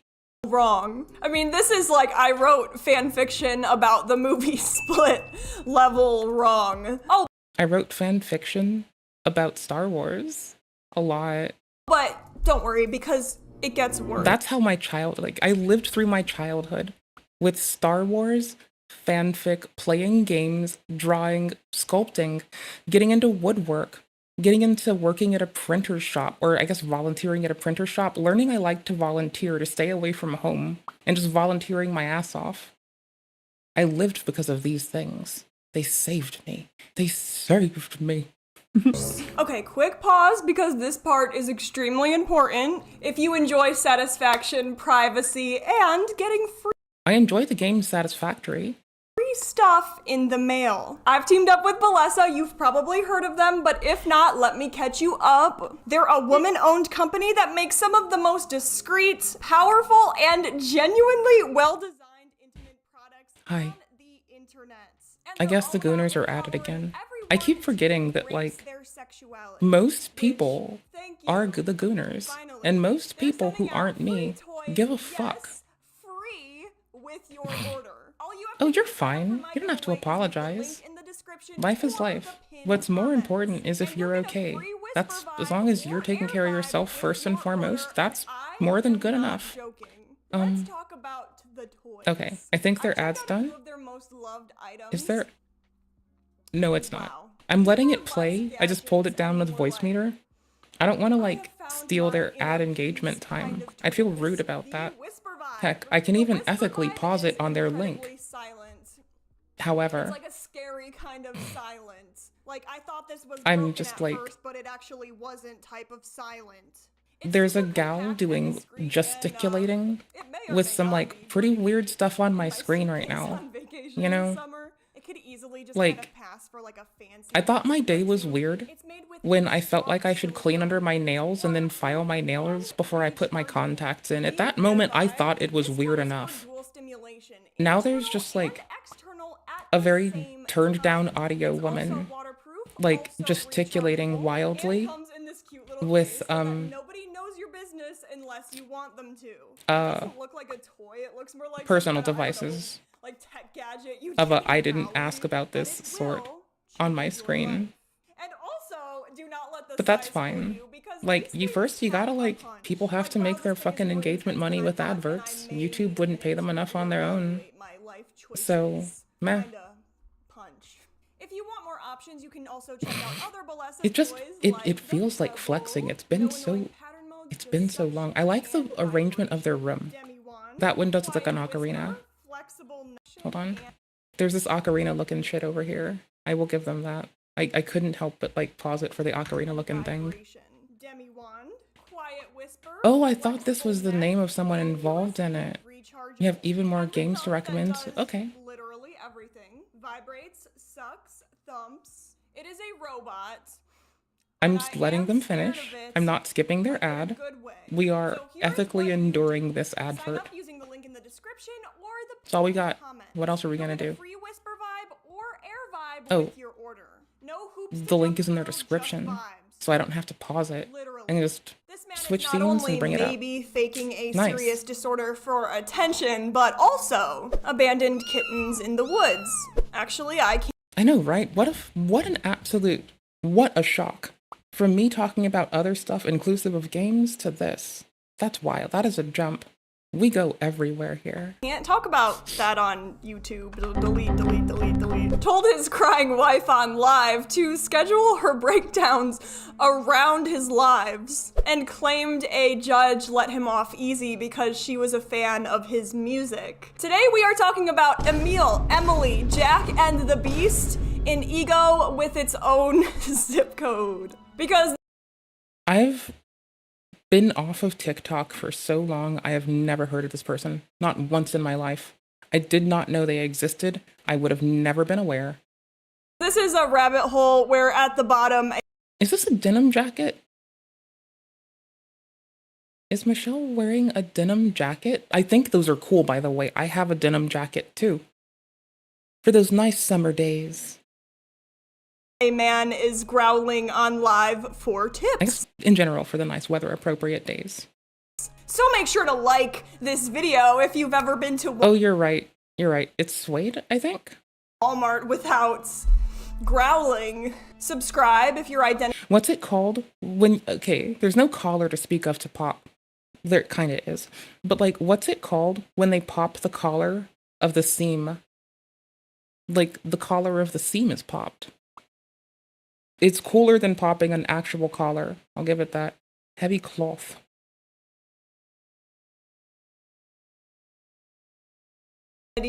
wrong. I mean, this is like I wrote fan fiction about the movie Split level wrong. Oh, I wrote fan fiction about Star Wars a lot. but don't worry because it gets worse. That's how I lived through my childhood with Star Wars, fanfic, playing games, drawing, sculpting, getting into woodwork, getting into working at a printer shop, or I guess volunteering at a printer shop, learning I like to volunteer to stay away from home, and just volunteering my ass off. I lived because of these things. They saved me. They saved me. Okay, quick pause because this part is extremely important. If you enjoy satisfaction, privacy, and getting I enjoy the game Satisfactory. free stuff in the mail. I've teamed up with Balesa, you've probably heard of them, but if not, let me catch you up. They're a woman-owned company that makes some of the most discreet, powerful, and genuinely well-designed intimate products Hi. on the internet. And I they're guess the all about Gooners are at it empowering again. everyone I keep to forgetting that, embrace like, their sexuality, most which, people thank you. are the Gooners. Finally, And most they're people who sending out aren't free me toys, give a yes, fuck. free with your order. All you have Oh, to you're do to sign up for fine. my You don't have to giveaway is hit the apologize. link in the description Life is or life. the pinned What's more comments. important is if And you're you'll get a okay. free Whisper That's as Vibe long as or you're taking Air care of Vibe yourself with first and your foremost. order, That's and I more than am good not enough. joking. Let's talk about the toys. Okay, I think their checked ad's out a done. few of their most loved items. Is there? No, it's not. Wow. I'm letting Even it play. less I just pulled it gadgets down and with more voice life. meter. I don't want to, I like, have found steal their my ad inner engagement peace kind time. of I'd feel toys, rude about the that. Whisper Vibe. Heck, I can The even Whisper ethically Vibe pause it is on their incredibly link. silent. However, It's like a scary kind of silent. Like I thought this was I'm broken just at like- first, but it actually wasn't type of silent. It's there's a super gal compact doing and discreet, gesticulating and, it may or with may some, not like, be pretty pretty. weird stuff on my My screen right suitcase now. on vacation You know? this summer, it could easily just Like, kind of pass for like a fancy I thought my day was tattoo. weird It's made with when I felt soft like I should clean under my nails and then file my nails before I put my contacts in. At that moment, I thought it was weird enough. Now there's just, like, a very turned down audio woman, like, gesticulating wildly with, nobody knows your business unless you want them to. It doesn't look like a toy. It looks more like personal some kind of, devices like tech gadget you of a take I in didn't Maui, ask about but this it sort will on my change your screen. life. And also, do not let the But that's size fool fine. you, because Like, these you things first, you gotta, pack a like, punch. people have Like, to wow, make this their thing is fucking more engagement money with expensive than I adverts. thought, and I YouTube wouldn't pay them enough on their own. reevaluate my life So, choices. meh. Kinda punch. If you want more options, you can also check out other Balesa It just, toys it like feels the like flexing. Bow. It's been No so, annoying pattern modes, it's just been so long. I like the suction arrangement of their and room. Demi wand, That one does look like an quiet ocarina. whisper, flexible nudge, Hold on. and There's this ocarina looking shit over here. I will give them that. I couldn't help but, like, pause it for the ocarina looking thing. vibration. Demi wand, quiet whisper. Oh, I thought this was the name of someone involved in it. Rechargeable. You have even more Every games to thump that recommend? does Okay. Literally everything. Vibrates, sucks, thumps. It is a robot. I'm but just I letting am them scared finish. of it, I'm not skipping their but in a ad. good way. We are So here's ethically what you enduring do. this Sign advert. up using the link in the description or the That's all we pinned got. comment. What else are we You'll gonna get a do? free Whisper Vibe or Air Vibe Oh. with your order. No hoops to The link jump is in their through, just description, vibes. so I don't have to pause it. Literally. I can just This man switch is not scenes only and bring it up. maybe faking a Nice. serious disorder for attention, but also abandoned kittens in the woods. Actually, I can't. I know, right? What a shock. From me talking about other stuff inclusive of games to this. That's wild. That is a jump. We go everywhere here. Can't talk about that on YouTube. Delete. Told his crying wife on live to schedule her breakdowns around his lives, and claimed a judge let him off easy because she was a fan of his music. Today we are talking about Emil, Emily, Jack, and the Beast, an ego with its own zip code. Because I've been off of TikTok for so long, I have never heard of this person. Not once in my life. I did not know they existed. I would have never been aware. This is a rabbit hole where at the bottom. Is this a denim jacket? Is Michelle wearing a denim jacket? I think those are cool, by the way. I have a denim jacket too. For those nice summer days. A man is growling on live for tips. I guess in general, for the nice weather appropriate days. So make sure to like this video if you've ever been to Oh, you're right. You're right. It's suede, I think. Walmart without growling. Subscribe if you're What's it called when, okay, there's no collar to speak of to pop. There kind of is. But like, what's it called when they pop the collar of the seam? Like, the collar of the seam is popped. It's cooler than popping an actual collar. I'll give it that. Heavy cloth.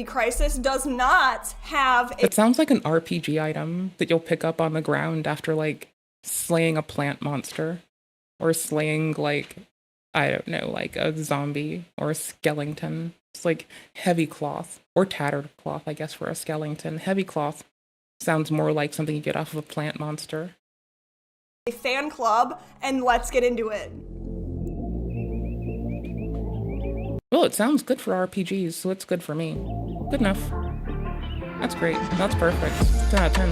crisis does not have a It sounds like an RPG item that you'll pick up on the ground after, like, slaying a plant monster. Or slaying, like, I don't know, like a zombie or a skeleton. It's like heavy cloth. Or tattered cloth, I guess, for a skeleton. Heavy cloth sounds more like something you get off of a plant monster. fan club, and let's get into it. Well, it sounds good for RPGs, so it's good for me. Good enough. That's great. That's perfect. 10 out of 10.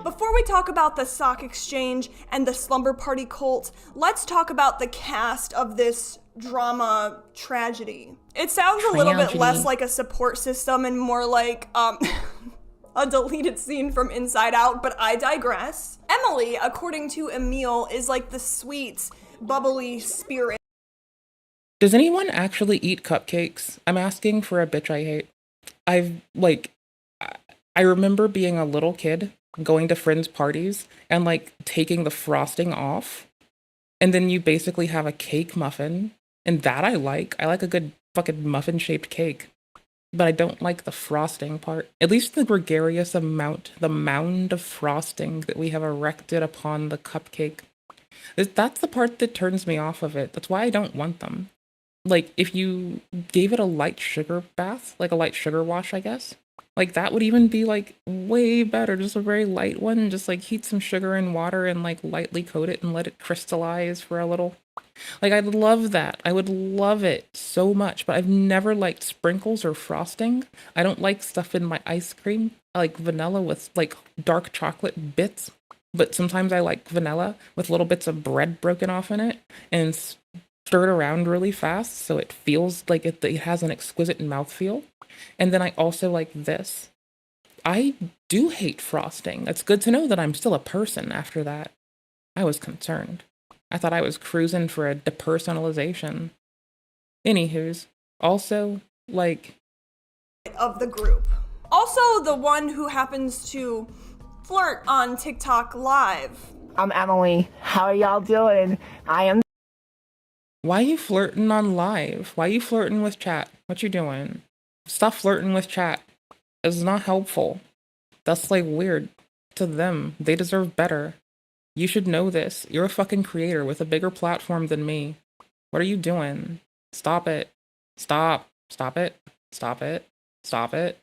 Before we talk about the sock exchange and the slumber party cult, let's talk about the cast of this drama tragedy. It sounds a little bit less like a support system and more like a deleted scene from Inside Out, but I digress. Emily, according to Emile, is like the sweet, bubbly spirit. Does anyone actually eat cupcakes? I'm asking for a bitch I hate. I remember being a little kid, going to friends' parties, and like taking the frosting off. And then you basically have a cake muffin. And that I like. I like a good fucking muffin-shaped cake. But I don't like the frosting part. At least the gregarious amount, the mound of frosting that we have erected upon the cupcake. That's the part that turns me off of it. That's why I don't want them. Like, if you gave it a light sugar bath, like a light sugar wash, I guess, like that would even be like way better. Just a very light one. Just like heat some sugar in water and like lightly coat it and let it crystallize for a little. Like, I'd love that. I would love it so much, but I've never liked sprinkles or frosting. I don't like stuff in my ice cream. I like vanilla with like dark chocolate bits, but sometimes I like vanilla with little bits of bread broken off in it and stir it around really fast so it feels like it has an exquisite mouthfeel. And then I also like this. I do hate frosting. It's good to know that I'm still a person after that. I was concerned. I thought I was cruising for a depersonalization. Anywho's, also, like... of the group. Also the one who happens to flirt on TikTok Live. I'm Emily. How are y'all doing? I am... Why you flirting on Live? Why you flirting with chat? What you doing? Stop flirting with chat. It's not helpful. That's like weird to them. They deserve better. You should know this. You're a fucking creator with a bigger platform than me. What are you doing? Stop it. Stop. Stop it. Stop it. Stop it.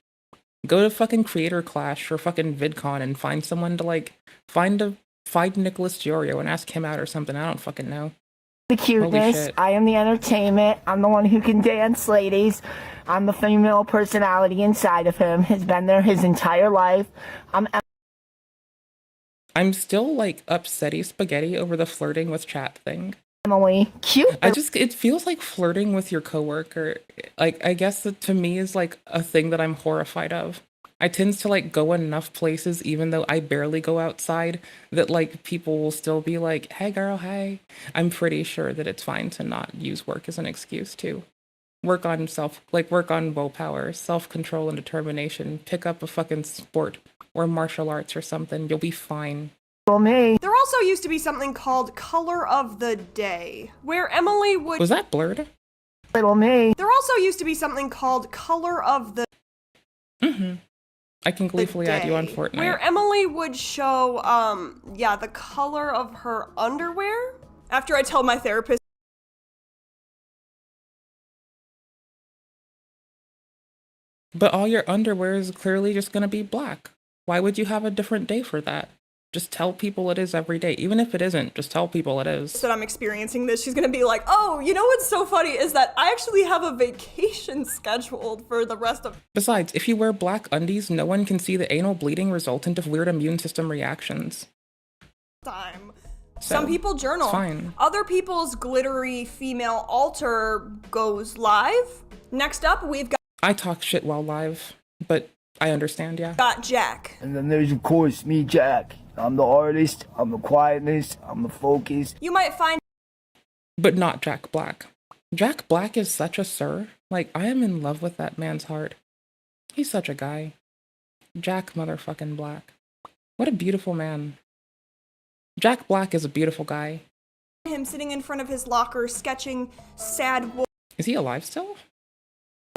Go to fucking creator clash or fucking VidCon and find someone to like, find Nicholas Giorio and ask him out or something. I don't fucking know. The cuteness. I am the entertainment. I'm the one who can dance, ladies. I'm the female personality inside of him. Has been there his entire life. I'm still like upsetty spaghetti over the flirting with chat thing. Emily, cute. It feels like flirting with your coworker. Like, I guess that to me is like a thing that I'm horrified of. I tend to like go enough places, even though I barely go outside, that like people will still be like, hey girl, hey. I'm pretty sure that it's fine to not use work as an excuse to work on willpower, self-control and determination, pick up a fucking sport or martial arts or something. You'll be fine. Me. There also used to be something called Color of the Day, where Emily would... Was that blurred? Little me. There also used to be something called Color of the... Mm-hmm. I can gleefully add you on Fortnite. Where Emily would show, the color of her underwear. After I tell my therapist But all your underwear is clearly just gonna be black. Why would you have a different day for that? Just tell people it is every day. Even if it isn't, just tell people it is. that I'm experiencing this, she's gonna be like, oh, you know what's so funny is that I actually have a vacation scheduled for the rest of Besides, if you wear black undies, no one can see the anal bleeding resultant of weird immune system reactions. time. So, Some people journal. it's fine. Other people's glittery female altar goes live. Next up, we've I talk shit while live, but I understand, yeah. got Jack. And then there's, of course, me, Jack. I'm the artist, I'm the quietness, I'm the focus. You might find But not Jack Black. Jack Black is such a sir. Like, I am in love with that man's heart. He's such a guy. Jack motherfucking Black. What a beautiful man. Jack Black is a beautiful guy. him sitting in front of his locker sketching sad Is he alive still?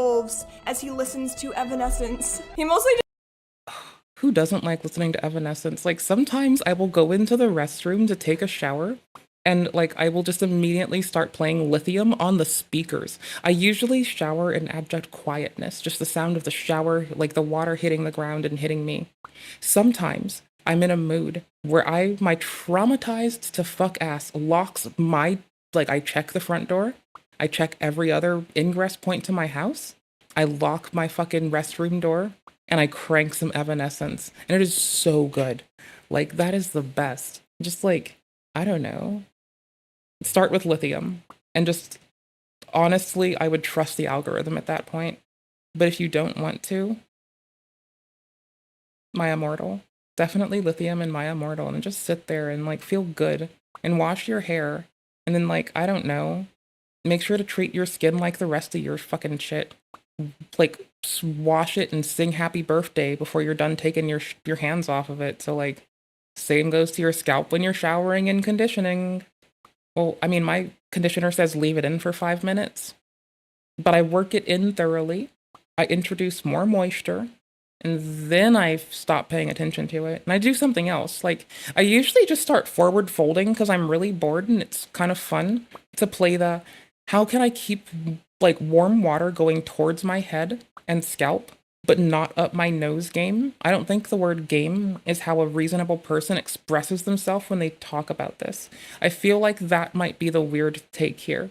wolves as he listens to Evanescence. He mostly Who doesn't like listening to Evanescence? Like, sometimes I will go into the restroom to take a shower, and like I will just immediately start playing Lithium on the speakers. I usually shower in abject quietness, just the sound of the shower, like the water hitting the ground and hitting me. Sometimes I'm in a mood where my traumatized to fuck ass locks my, like, I check the front door, I check every other ingress point to my house, I lock my fucking restroom door, and I crank some Evanescence, and it is so good. Like, that is the best. Just like, I don't know. Start with Lithium, and just, honestly, I would trust the algorithm at that point. But if you don't want to, My Immortal. Definitely Lithium and My Immortal, and just sit there and, like, feel good, and wash your hair, and then, like, I don't know, make sure to treat your skin like the rest of your fucking shit. Like, wash it and sing happy birthday before you're done taking your hands off of it. So, like, same goes to your scalp when you're showering and conditioning. Well, I mean, my conditioner says leave it in for 5 minutes, but I work it in thoroughly. I introduce more moisture, and then I stop paying attention to it. And I do something else. Like, I usually just start forward folding because I'm really bored, and it's kind of fun to play the how can I keep, like, warm water going towards my head and scalp, but not up my nose game. I don't think the word game is how a reasonable person expresses themselves when they talk about this. I feel like that might be the weird take here.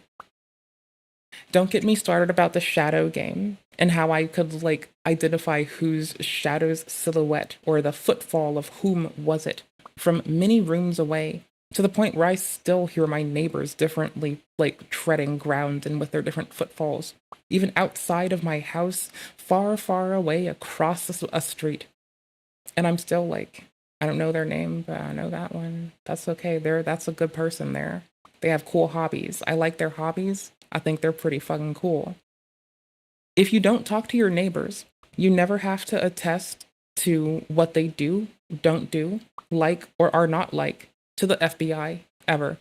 Don't get me started about the shadow game and how I could, like, identify whose shadow's silhouette or the footfall of whom was it from many rooms away, to the point where I still hear my neighbors differently, like, treading ground and with their different footfalls, even outside of my house, far, far away across a street. And I'm still like, I don't know their name, but I know that one. That's okay. That's a good person there. They have cool hobbies. I like their hobbies. I think they're pretty fucking cool. If you don't talk to your neighbors, you never have to attest to what they do, don't do, like, or are not like to the FBI, ever.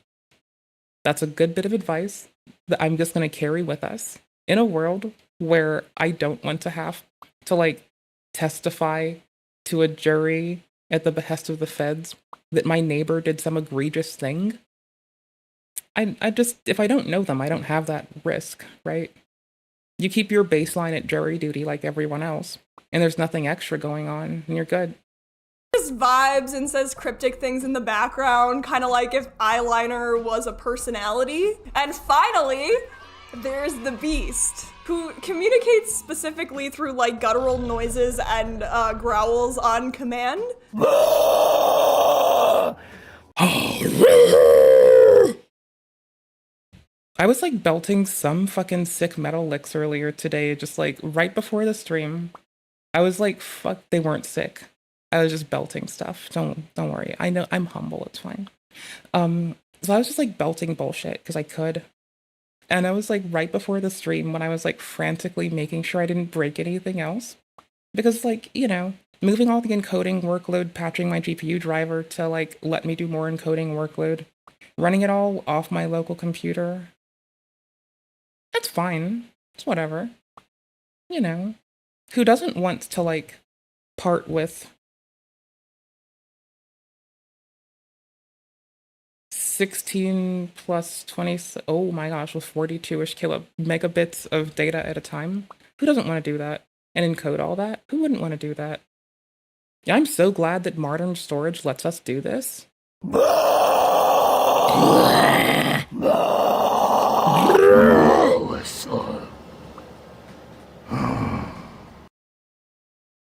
That's a good bit of advice that I'm just going to carry with us in a world where I don't want to have to, like, testify to a jury at the behest of the feds that my neighbor did some egregious thing. I just, if I don't know them, I don't have that risk, right? You keep your baseline at jury duty like everyone else, and there's nothing extra going on, and you're good. just vibes and says cryptic things in the background, kind of like if eyeliner was a personality. And finally, there's the Beast, who communicates specifically through, like, guttural noises and growls on command. I was, like, belting some fucking sick metal licks earlier today, just, like, right before the stream. I was like, fuck, they weren't sick. I was just belting stuff. Don't worry. I know, I'm humble, it's fine. So I was just, like, belting bullshit because I could. And I was, like, right before the stream when I was, like, frantically making sure I didn't break anything else. Because, like, you know, moving all the encoding workload, patching my GPU driver to, like, let me do more encoding workload, running it all off my local computer. That's fine. It's whatever. You know, who doesn't want to, like, part with 16 plus 20, oh my gosh, with 42-ish megabits of data at a time? Who doesn't want to do that? and encode all that. Who wouldn't want to do that? Yeah, I'm so glad that modern storage lets us do this.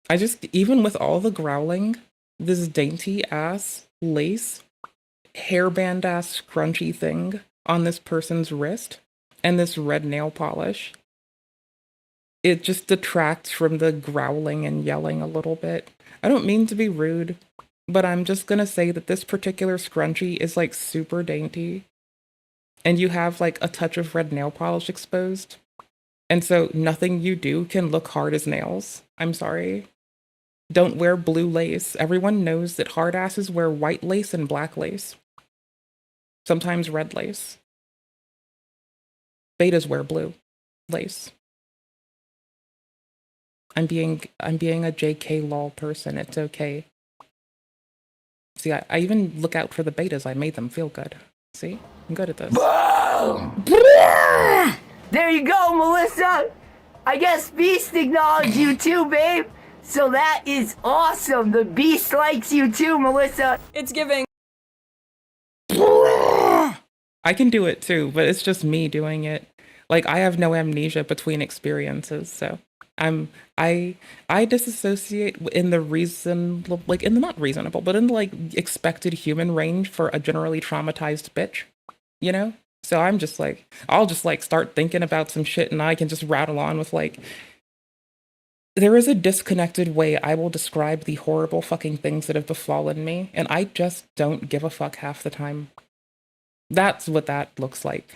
I just, even with all the growling, this dainty ass lace, hairband ass scrunchy thing on this person's wrist, and this red nail polish, it just detracts from the growling and yelling a little bit. I don't mean to be rude, but I'm just gonna say that this particular scrunchie is like super dainty, and you have like a touch of red nail polish exposed, and so nothing you do can look hard as nails. I'm sorry. Don't wear blue lace. Everyone knows that hard asses wear white lace and black lace. Sometimes red lace. Betas wear blue lace. I'm being a JK lol person. It's okay. See, I even look out for the betas. I made them feel good. See? I'm good at this. There you go, Melissa. I guess Beast acknowledged you too, babe. So that is awesome. The Beast likes you too, Melissa. It's giving. I can do it too, but it's just me doing it. Like, I have no amnesia between experiences, so I disassociate in the not reasonable, but in the like expected human range for a generally traumatized bitch, you know? So I'm just like, I'll just like start thinking about some shit and I can just rattle on with like, there is a disconnected way I will describe the horrible fucking things that have befallen me, and I just don't give a fuck half the time. That's what that looks like.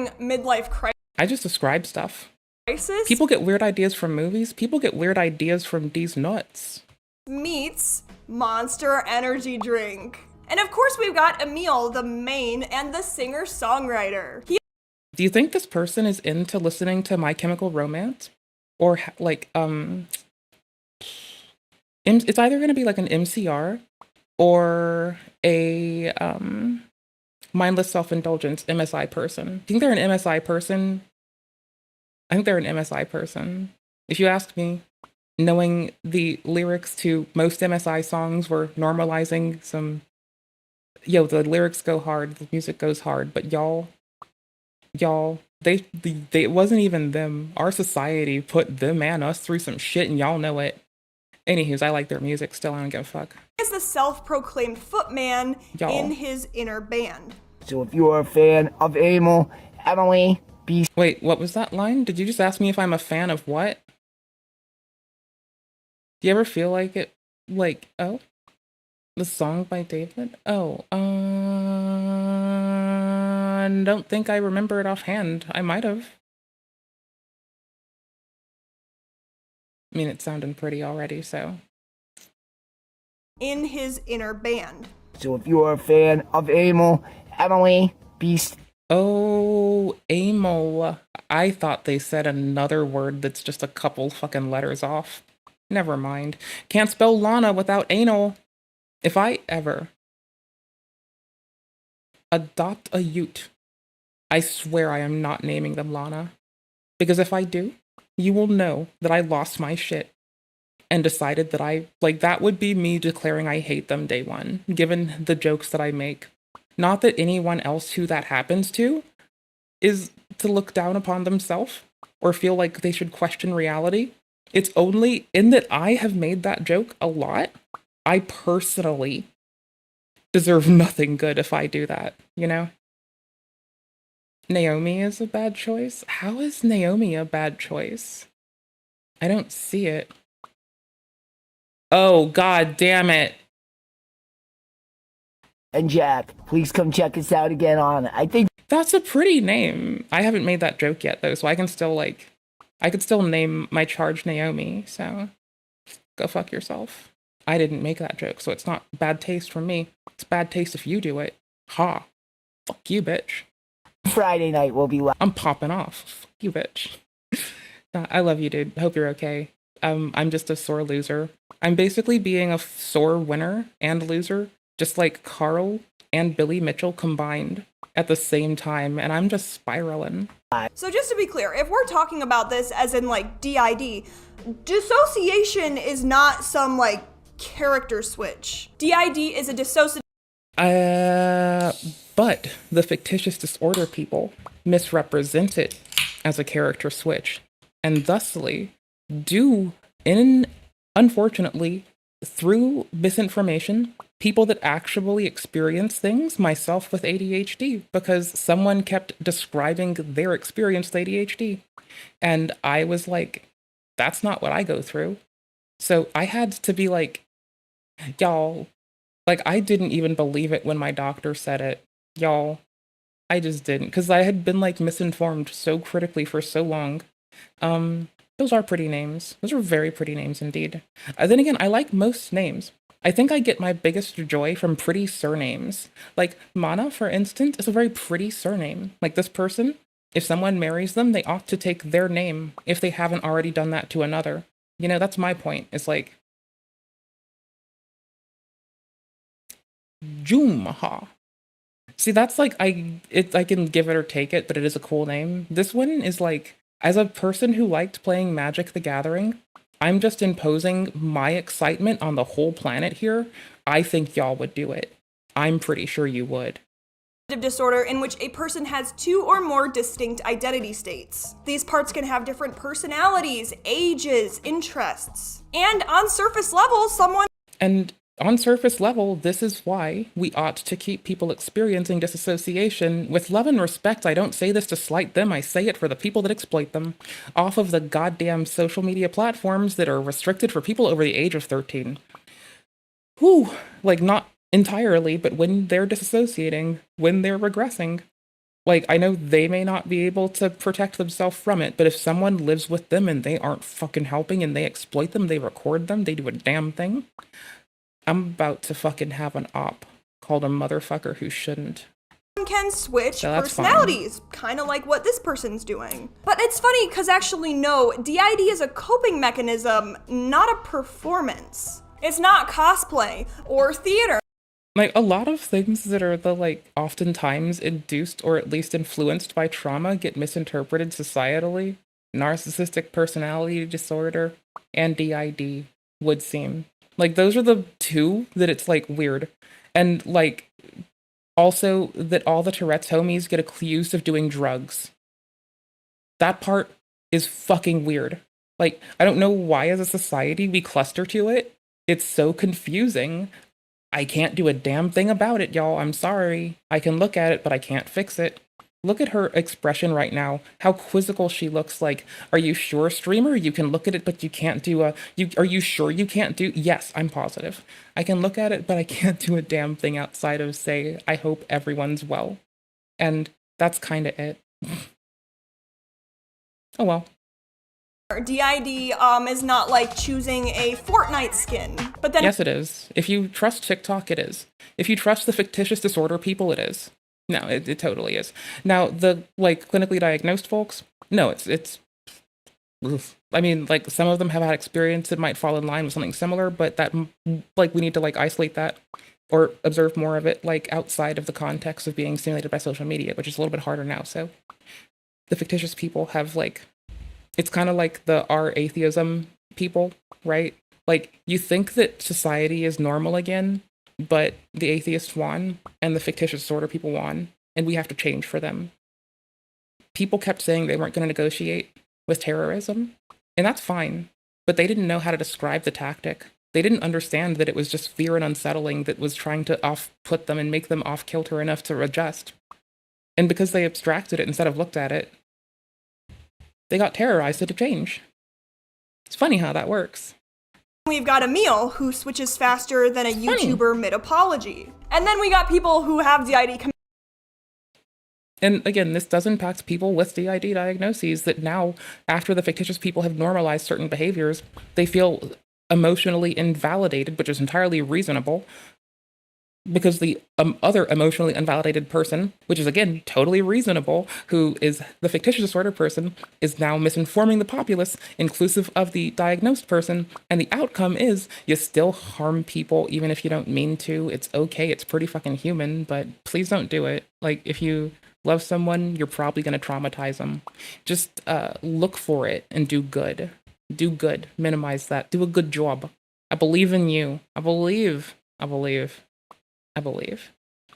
Midlife I just describe stuff. crisis People get weird ideas from movies. People get weird ideas from these nuts. meets Monster Energy drink. And of course we've got Emil, the main and the singer-songwriter. Do you think this person is into listening to My Chemical Romance? Or like, it's either going to be like an MCR or a mindless self-indulgence MSI person. I think they're an MSI person. I think they're an MSI person. If you ask me, knowing the lyrics to most MSI songs were normalizing some, the lyrics go hard, the music goes hard, but y'all, they it wasn't even them. Our society put them and us through some shit, and y'all know it. Anywho's, I like their music still. I don't give a fuck. He is the self-proclaimed footman Y'all. in his inner band. So if you are a fan of Emily, Beast. Wait, what was that line? Did you just ask me if I'm a fan of what? Do you ever feel like it, like, oh, the song by David? Oh, don't think I remember it offhand. I might have. I mean, it's sounding pretty already, so. In his inner band. So if you are a fan of Emily, Beast. Oh, amol. I thought they said another word that's just a couple fucking letters off. Never mind. Can't spell Lana without anal. If I ever adopt a ute, I swear I am not naming them Lana. Because if I do, you will know that I lost my shit and decided that that would be me declaring I hate them day one, given the jokes that I make. Not that anyone else who that happens to is to look down upon themselves or feel like they should question reality. It's only in that I have made that joke a lot. I personally deserve nothing good if I do that, you know? Naomi is a bad choice? How is Naomi a bad choice? I don't see it. Oh, god damn it. And Jack, please come check us out again on, I think. That's a pretty name. I haven't made that joke yet, though, so I can still, I could still name my charge Naomi, so go fuck yourself. I didn't make that joke, so it's not bad taste from me. It's bad taste if you do it. Ha. Fuck you, bitch. Friday night will be live. I'm popping off. Fuck you, bitch. I love you, dude. Hope you're okay. I'm just a sore loser. I'm basically being a sore winner and loser, just like Carl and Billy Mitchell combined at the same time, and I'm just spiraling. So just to be clear, if we're talking about this as in like DID, dissociation is not some like character switch. DID is a dissociative. But the fictitious disorder people misrepresent it as a character switch, and thusly unfortunately, through misinformation, people that actually experience things, myself with ADHD, because someone kept describing their experience with ADHD. And I was like, that's not what I go through. So I had to be like, y'all, like, I didn't even believe it when my doctor said it. Y'all, I just didn't, because I had been like misinformed so critically for so long. Those are pretty names. Those are very pretty names indeed. Then again, I like most names. I think I get my biggest joy from pretty surnames. Like Mana, for instance, is a very pretty surname. Like this person, if someone marries them, they ought to take their name if they haven't already done that to another. You know, that's my point. It's like Jumha. See, that's like I can give it or take it, but it is a cool name. This one is like, as a person who liked playing Magic the Gathering, I'm just imposing my excitement on the whole planet here. I think y'all would do it. I'm pretty sure you would. Disorder in which a person has two or more distinct identity states. These parts can have different personalities, ages, interests, and on surface level, On surface level, this is why we ought to keep people experiencing disassociation with love and respect. I don't say this to slight them, I say it for the people that exploit them, off of the goddamn social media platforms that are restricted for people over the age of 13. Whew, like not entirely, but when they're disassociating, when they're regressing. Like, I know they may not be able to protect themselves from it, but if someone lives with them and they aren't fucking helping and they exploit them, they record them, they do a damn thing, I'm about to fucking have an op called a motherfucker who shouldn't. Can switch So personalities, kind of like what this person's doing. But it's funny because actually no, DID is a coping mechanism, not a performance. It's not cosplay or theater. Like, a lot of things that are the, like, oftentimes induced or at least influenced by trauma get misinterpreted societally. Narcissistic personality disorder and DID would seem. Like, those are the two that it's, like, weird. And, like, also that all the Tourette's homies get accused of doing drugs. That part is fucking weird. Like, I don't know why as a society we cluster to it. It's so confusing. I can't do a damn thing about it, y'all. I'm sorry. I can look at it, but I can't fix it. Look at her expression right now. How quizzical she looks. Like, are you sure, streamer? You can look at it, but you can't do are you sure you can't do? Yes, I'm positive. I can look at it, but I can't do a damn thing outside of say, I hope everyone's well. And that's kind of it. Oh well. DID is not like choosing a Fortnite skin. But then Yes, it is. If you trust TikTok, it is. If you trust the fictitious disorder people, it is. No, it totally is. Now, the, like, clinically diagnosed folks, no, it's oof. I mean, like, some of them have had experience that might fall in line with something similar, but that, like, we need to, like, isolate that or observe more of it, like, outside of the context of being stimulated by social media, which is a little bit harder now. So the fictitious people have, like, it's kind of like the our atheism people, right? Like, you think that society is normal again, but the atheists won and the fictitious disorder people won, and we have to change for them. People kept saying they weren't going to negotiate with terrorism, and that's fine, but they didn't know how to describe the tactic. They didn't understand that it was just fear and unsettling that was trying to off-put them and make them off-kilter enough to adjust. And because they abstracted it instead of looked at it, they got terrorized into change. It's funny how that works. we've got Emil, who switches faster than a YouTuber mid-apology. And then we got people who have DID. And again, this does impact people with DID diagnoses that now, after the fictitious people have normalized certain behaviors, they feel emotionally invalidated, which is entirely reasonable, because the other emotionally unvalidated person, which is again totally reasonable, who is the fictitious disorder person, is now misinforming the populace, inclusive of the diagnosed person, and the outcome is you still harm people even if you don't mean to. It's okay, it's pretty fucking human, but please don't do it. Like, if you love someone, you're probably going to traumatize them. Just look for it and do good. Do good. Minimize that. Do a good job. I believe in you. I believe.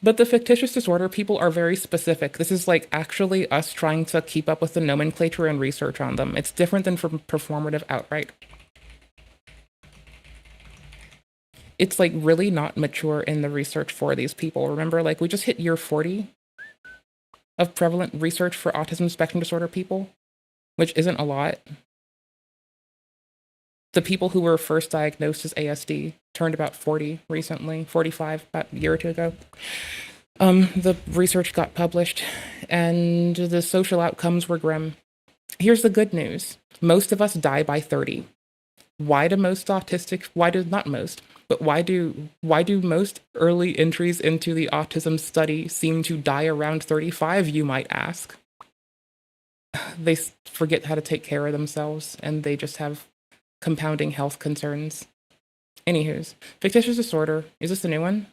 But the fictitious disorder people are very specific. This is like actually us trying to keep up with the nomenclature and research on them. It's different than from performative outright. It's like really not mature in the research for these people. Remember, like, we just hit year 40 of prevalent research for autism spectrum disorder people, which isn't a lot. The people who were first diagnosed as ASD turned about 40 recently, 45, about a year or two ago. The research got published, and the social outcomes were grim. Here's the good news. Most of us die by 30. Why do most early entries into the autism study seem to die around 35, you might ask? They forget how to take care of themselves, and they just have compounding health concerns. Anywho's, fictitious disorder. Is this the new one?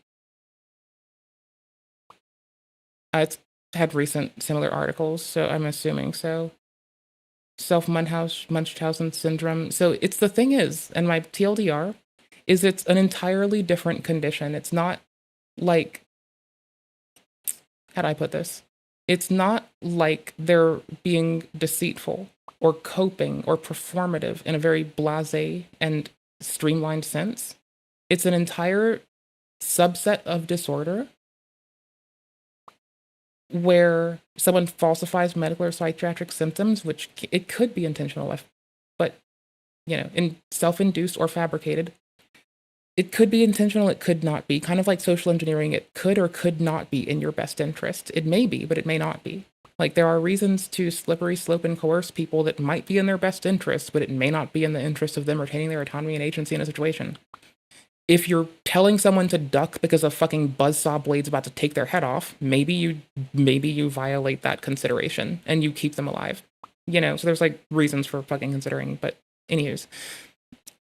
It's had recent similar articles, so I'm assuming so. Self-Munchausen syndrome. So it's the thing is, and my TLDR, is it's an entirely different condition. It's not like, how do I put this? It's not like they're being deceitful or coping or performative in a very blasé and streamlined sense. It's an entire subset of disorder where someone falsifies medical or psychiatric symptoms, which it could be intentional, but, you know, in self-induced or fabricated. It could be intentional, it could not be. Kind of like social engineering, it could or could not be in your best interest. It may be, but it may not be. Like, there are reasons to slippery slope and coerce people that might be in their best interest, but it may not be in the interest of them retaining their autonomy and agency in a situation. If you're telling someone to duck because a fucking buzzsaw blade's about to take their head off, maybe you violate that consideration and you keep them alive. You know, so there's like reasons for fucking considering, but anyways.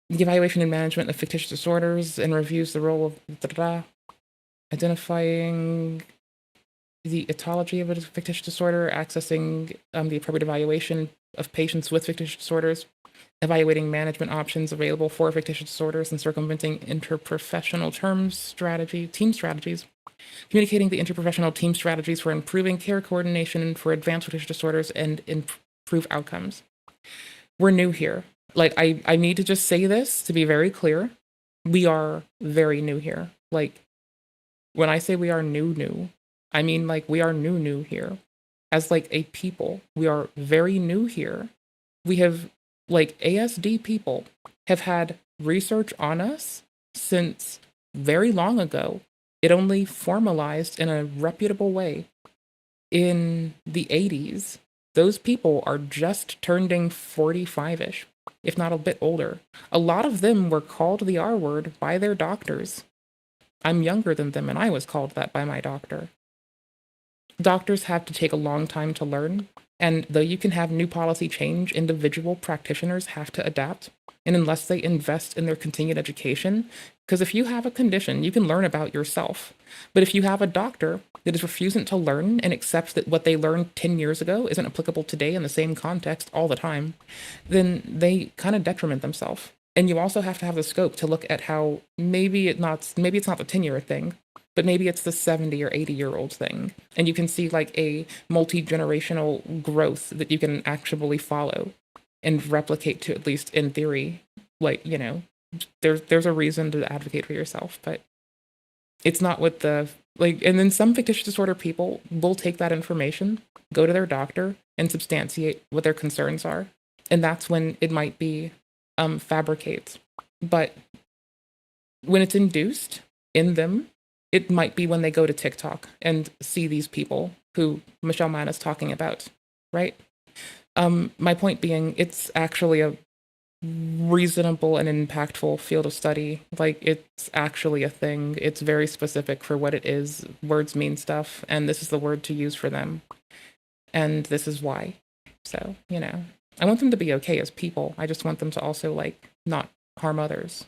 The evaluation and management of fictitious disorders and reviews the role of identifying the etiology of a fictitious disorder, accessing the appropriate evaluation of patients with fictitious disorders, evaluating management options available for fictitious disorders, and circumventing interprofessional team strategies, communicating the interprofessional team strategies for improving care coordination for advanced fictitious disorders and improve outcomes. We're new here. Like, I need to just say this to be very clear. We are very new here. Like, when I say we are new, I mean, like, we are new here. As, like, a people, we are very new here. We have, like, ASD people have had research on us since very long ago. It only formalized in a reputable way in the 80s. Those people are just turning 45-ish. If not a bit older. A lot of them were called the R word by their doctors. I'm younger than them, and I was called that by my doctor. Doctors have to take a long time to learn, and though you can have new policy change, individual practitioners have to adapt, and unless they invest in their continued education, because if you have a condition, you can learn about yourself. But if you have a doctor that is refusing to learn and accepts that what they learned 10 years ago isn't applicable today in the same context all the time, then they kind of detriment themselves. And you also have to have the scope to look at how maybe it's not the 10-year thing, but maybe it's the 70 or 80-year-old thing. And you can see like a multi-generational growth that you can actually follow and replicate to, at least in theory. Like, you know, there's a reason to advocate for yourself, but it's not what the, like, and then some fictitious disorder people will take that information, go to their doctor, and substantiate what their concerns are. And that's when it might be fabricates. But when it's induced in them, it might be when they go to TikTok and see these people who Michelle Mann is talking about, right? My point being, it's actually a reasonable and impactful field of study. Like, it's actually a thing. It's very specific for what it is. Words mean stuff, and this is the word to use for them. And this is why. So, you know, I want them to be okay as people. I just want them to also, like, not harm others.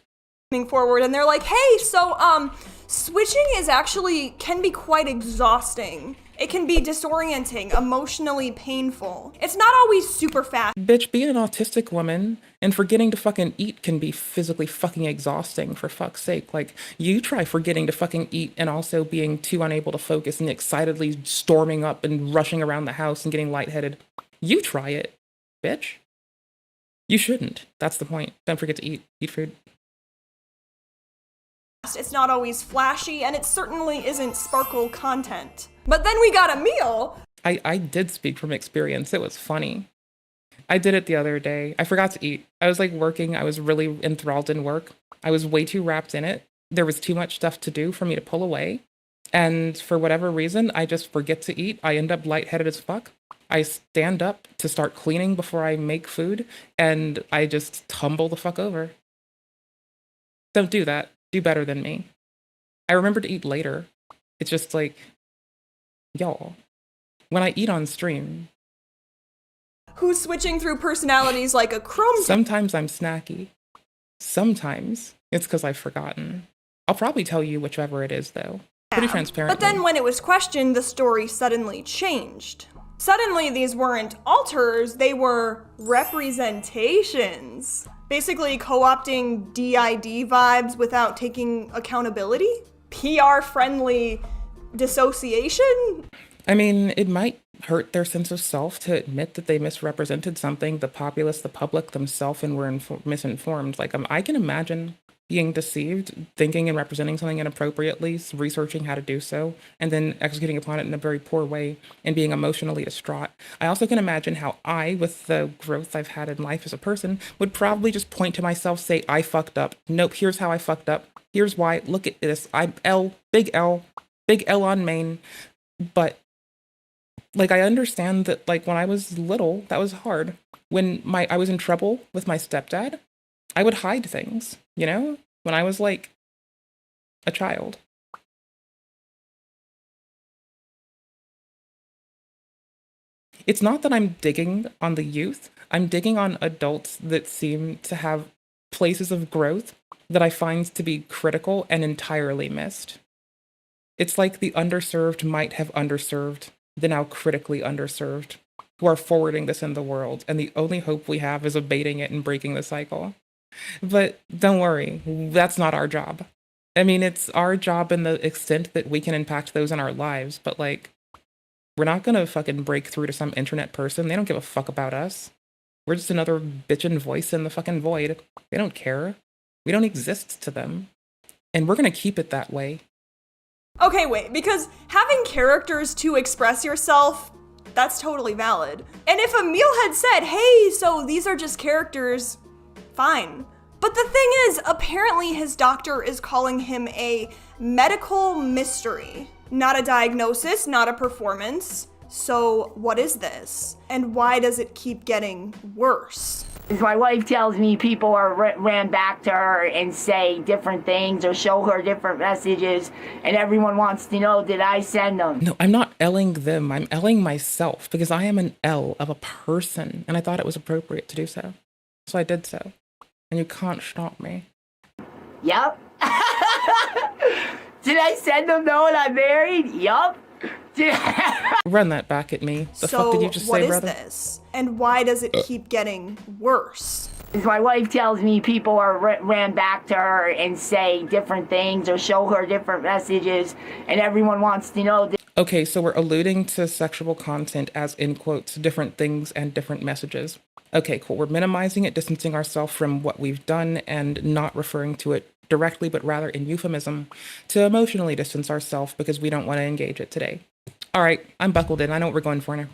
Forward, and they're like, hey, so switching is actually can be quite exhausting. It can be disorienting, emotionally painful. It's not always super fast. Bitch, being an autistic woman and forgetting to fucking eat can be physically fucking exhausting, for fuck's sake. Like, you try forgetting to fucking eat and also being too unable to focus and excitedly storming up and rushing around the house and getting lightheaded. You try it, bitch. You shouldn't. That's the point. Don't forget to eat. Eat food. It's not always flashy, and it certainly isn't sparkle content. But then we got a meal. I did speak from experience. It was funny. I did it the other day. I forgot to eat. I was like working. I was really enthralled in work. I was way too wrapped in it. There was too much stuff to do for me to pull away. And for whatever reason, I just forget to eat. I end up lightheaded as fuck. I stand up to start cleaning before I make food, and I just tumble the fuck over. Don't do that. Do better than me. I remember to eat later. It's just like, y'all, when I eat on stream, Who's switching through personalities like a chrome. sometimes I'm snacky. Sometimes it's because I've forgotten. I'll probably tell you whichever it is, though. Pretty transparent. But then when it was questioned, the story suddenly changed. Suddenly, these weren't alters, they were representations. Basically co-opting DID vibes without taking accountability? PR-friendly dissociation? I mean, it might hurt their sense of self to admit that they misrepresented something, the populace, the public themselves, and were misinformed. Like, I can imagine being deceived, thinking and representing something inappropriately, researching how to do so, and then executing upon it in a very poor way and being emotionally distraught. I also can imagine how I, with the growth I've had in life as a person, would probably just point to myself, say, I fucked up. Nope, here's how I fucked up. Here's why. Look at this. I'm big L on Maine. But, like, I understand that, like, when I was little, that was hard. When I was in trouble with my stepdad, I would hide things, you know, when I was like a child. It's not that I'm digging on the youth. I'm digging on adults that seem to have places of growth that I find to be critical and entirely missed. It's like the underserved might have underserved the now critically underserved who are forwarding this in the world. And the only hope we have is abating it and breaking the cycle. But don't worry, that's not our job. I mean, it's our job in the extent that we can impact those in our lives, but like, we're not gonna fucking break through to some internet person. They don't give a fuck about us. We're just another bitchin' voice in the fucking void. They don't care. We don't exist to them. And we're gonna keep it that way. Okay, wait, because having characters to express yourself, that's totally valid. And if Emil had said, hey, so these are just characters, fine. But the thing is, apparently his doctor is calling him a medical mystery. Not a diagnosis, not a performance. So what is this? And why does it keep getting worse? My wife tells me people ran back to her and say different things or show her different messages, and everyone wants to know, did I send them? No, I'm not L-ing them. I'm L-ing myself because I am an L of a person, and I thought it was appropriate to do so. So I did so. And you can't stop me. Yup. Did I send them though when I'm married? Yup. Run that back at me. The fuck did you just say, brother? What is this? And why does it keep getting worse? My wife tells me people ran back to her and say different things or show her different messages, and everyone wants to know. Okay, so we're alluding to sexual content as, in quotes, different things and different messages. Okay, cool. We're minimizing it, distancing ourselves from what we've done, and not referring to it directly, but rather in euphemism, to emotionally distance ourselves because we don't want to engage it today. All right, I'm buckled in. I know what we're going for now.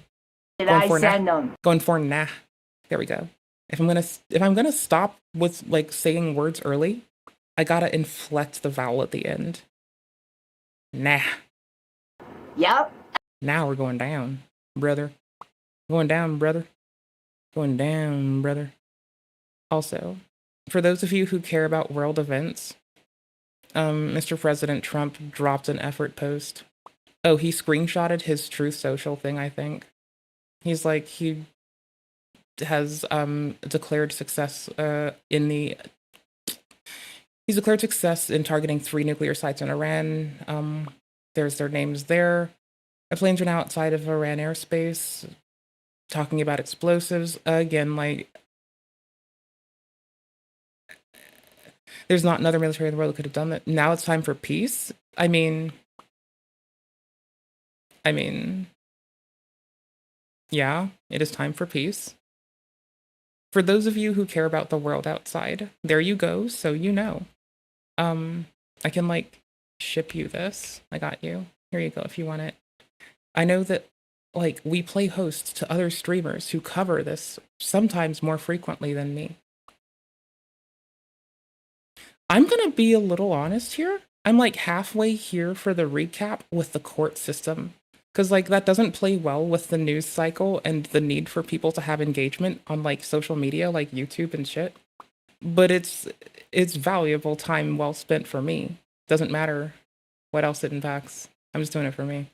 Did I send them? Going for nah. There we go. If I'm gonna stop with like saying words early, I gotta inflect the vowel at the end. Nah. Yep. Now we're going down, brother. Going down, brother. Going down, brother. Also, for those of you who care about world events, Mr. President Trump dropped an effort post. Oh, he screenshotted his Truth Social thing, I think. He's like, he has declared success he's declared success in targeting 3 nuclear sites in Iran. There's their names there. The planes are now outside of Iran airspace, talking about explosives. Again, like, there's not another military in the world that could have done that. Now it's time for peace. I mean, yeah, it is time for peace. For those of you who care about the world outside, there you go, so you know. I can, like, ship you this. I got you. Here you go if you want it. I know that, like, we play host to other streamers who cover this sometimes more frequently than me. I'm gonna be a little honest here. I'm, like, halfway here for the recap with the court system. Because, like, that doesn't play well with the news cycle and the need for people to have engagement on, like, social media, like YouTube and shit. But it's valuable time well spent for me. Doesn't matter what else it impacts. I'm just doing it for me.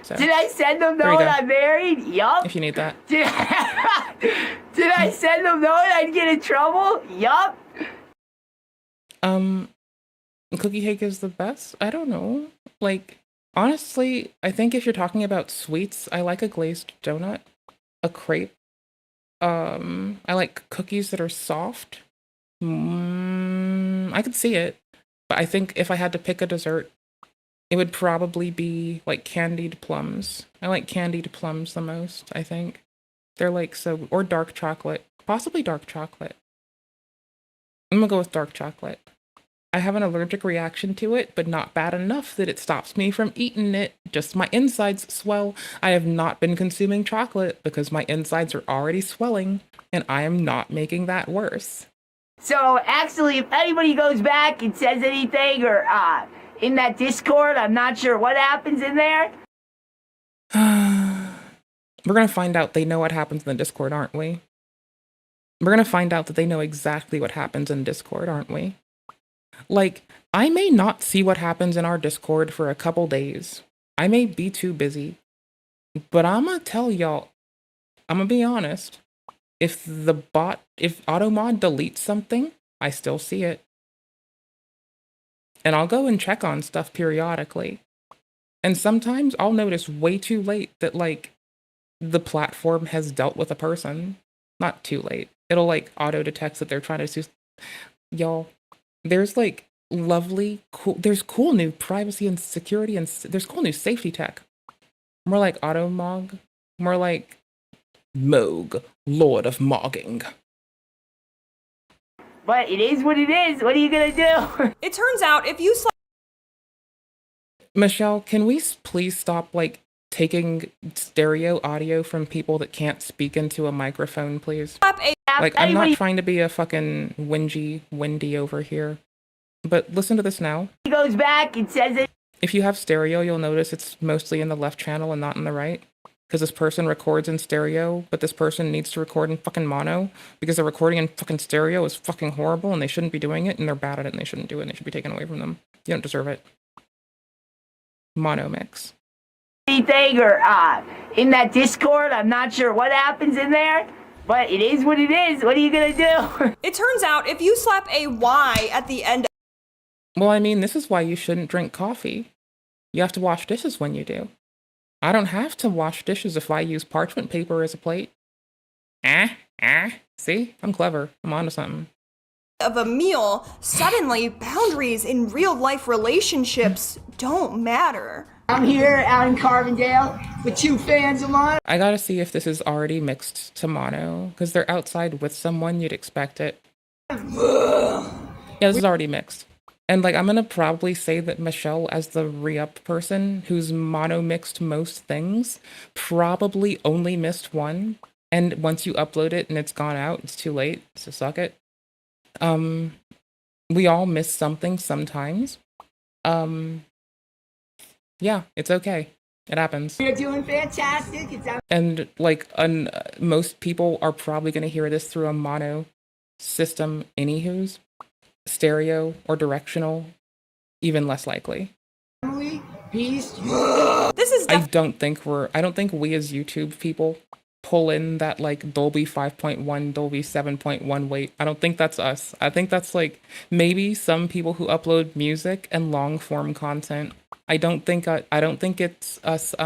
So, Did I send them there you knowing go. I'm married? Yup. If you need that. Did I send them knowing I'd get in trouble? Yup. Cookie cake is the best? I don't know. Like, honestly, I think if you're talking about sweets, I like a glazed donut, a crepe. I like cookies that are soft. I could see it, but I think if I had to pick a dessert, it would probably be like candied plums. I like candied plums the most, I think. They're like so, or dark chocolate, possibly dark chocolate. I'm gonna go with dark chocolate. I have an allergic reaction to it, but not bad enough that it stops me from eating it. Just my insides swell. I have not been consuming chocolate because my insides are already swelling, and I am not making that worse. So actually, if anybody goes back and says anything or in that Discord, I'm not sure what happens in there. We're gonna find out they know what happens in the Discord, aren't we? We're gonna find out that they know exactly what happens in Discord, aren't we? Like, I may not see what happens in our Discord for a couple days. I may be too busy. But I'm gonna tell y'all, I'm gonna be honest. If AutoMod deletes something, I still see it. And I'll go and check on stuff periodically. And sometimes I'll notice way too late that, like, the platform has dealt with a person. Not too late. It'll, like, auto-detect that they're trying to sue. Y'all, there's, like, lovely, cool, there's cool new privacy and security, and there's cool new safety tech. More like AutoMog. More like Moog, Lord of Mogging. But it is what it is. What are you gonna do? It turns out if you Michelle, can we please stop, like, taking stereo audio from people that can't speak into a microphone, please? slap a Like, I'm not trying to be a fucking windy over here. But listen to this now. He goes back and says it. If you have stereo, you'll notice it's mostly in the left channel and not in the right. Because this person records in stereo, but this person needs to record in fucking mono. Because the recording in fucking stereo is fucking horrible and they shouldn't be doing it, and they're bad at it and they shouldn't do it and they should be taken away from them. You don't deserve it. Mono mix. Anything or in that Discord, I'm not sure what happens in there. But it is what it is. What are you gonna do? It turns out if you slap a Y at the end Well, I mean, this is why you shouldn't drink coffee. You have to wash dishes when you do. I don't have to wash dishes if I use parchment paper as a plate. See? I'm clever. I'm onto something. of a meal, suddenly boundaries in real life relationships don't matter. I'm here out in Carbondale with 2 fans of mine. I gotta see if this is already mixed to mono, because they're outside with someone, you'd expect it. Yeah, this is already mixed. And, like, I'm gonna probably say that Michelle, as the re-up person who's mono-mixed most things, probably only missed one. And once you upload it and it's gone out, it's too late, so suck it. We all miss something sometimes. Yeah, it's okay. It happens. You're doing fantastic. It's And like most people are probably going to hear this through a mono system anywho's. Stereo or directional, even less likely. Emily, Beast. This is I don't think we as YouTube people pull in that like Dolby 5.1, Dolby 7.1 weight. I don't think that's us. I think that's like maybe some people who upload music and long form content. I don't think it's us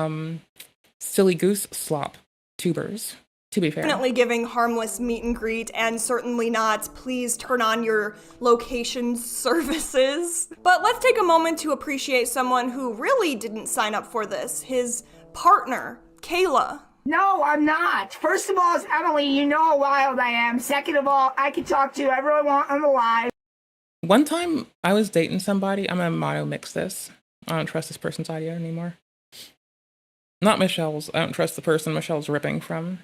silly goose slop tubers, to be fair. definitely giving harmless meet and greet, and certainly not please turn on your location services. But let's take a moment to appreciate someone who really didn't sign up for this. His partner, Kayla. No, I'm not. First of all, it's Emily. You know how wild I am. Second of all, I can talk to whoever I want on the live. One time I was dating somebody. I'm gonna mono mix this. I don't trust this person's audio anymore. Not Michelle's. I don't trust the person Michelle's ripping from.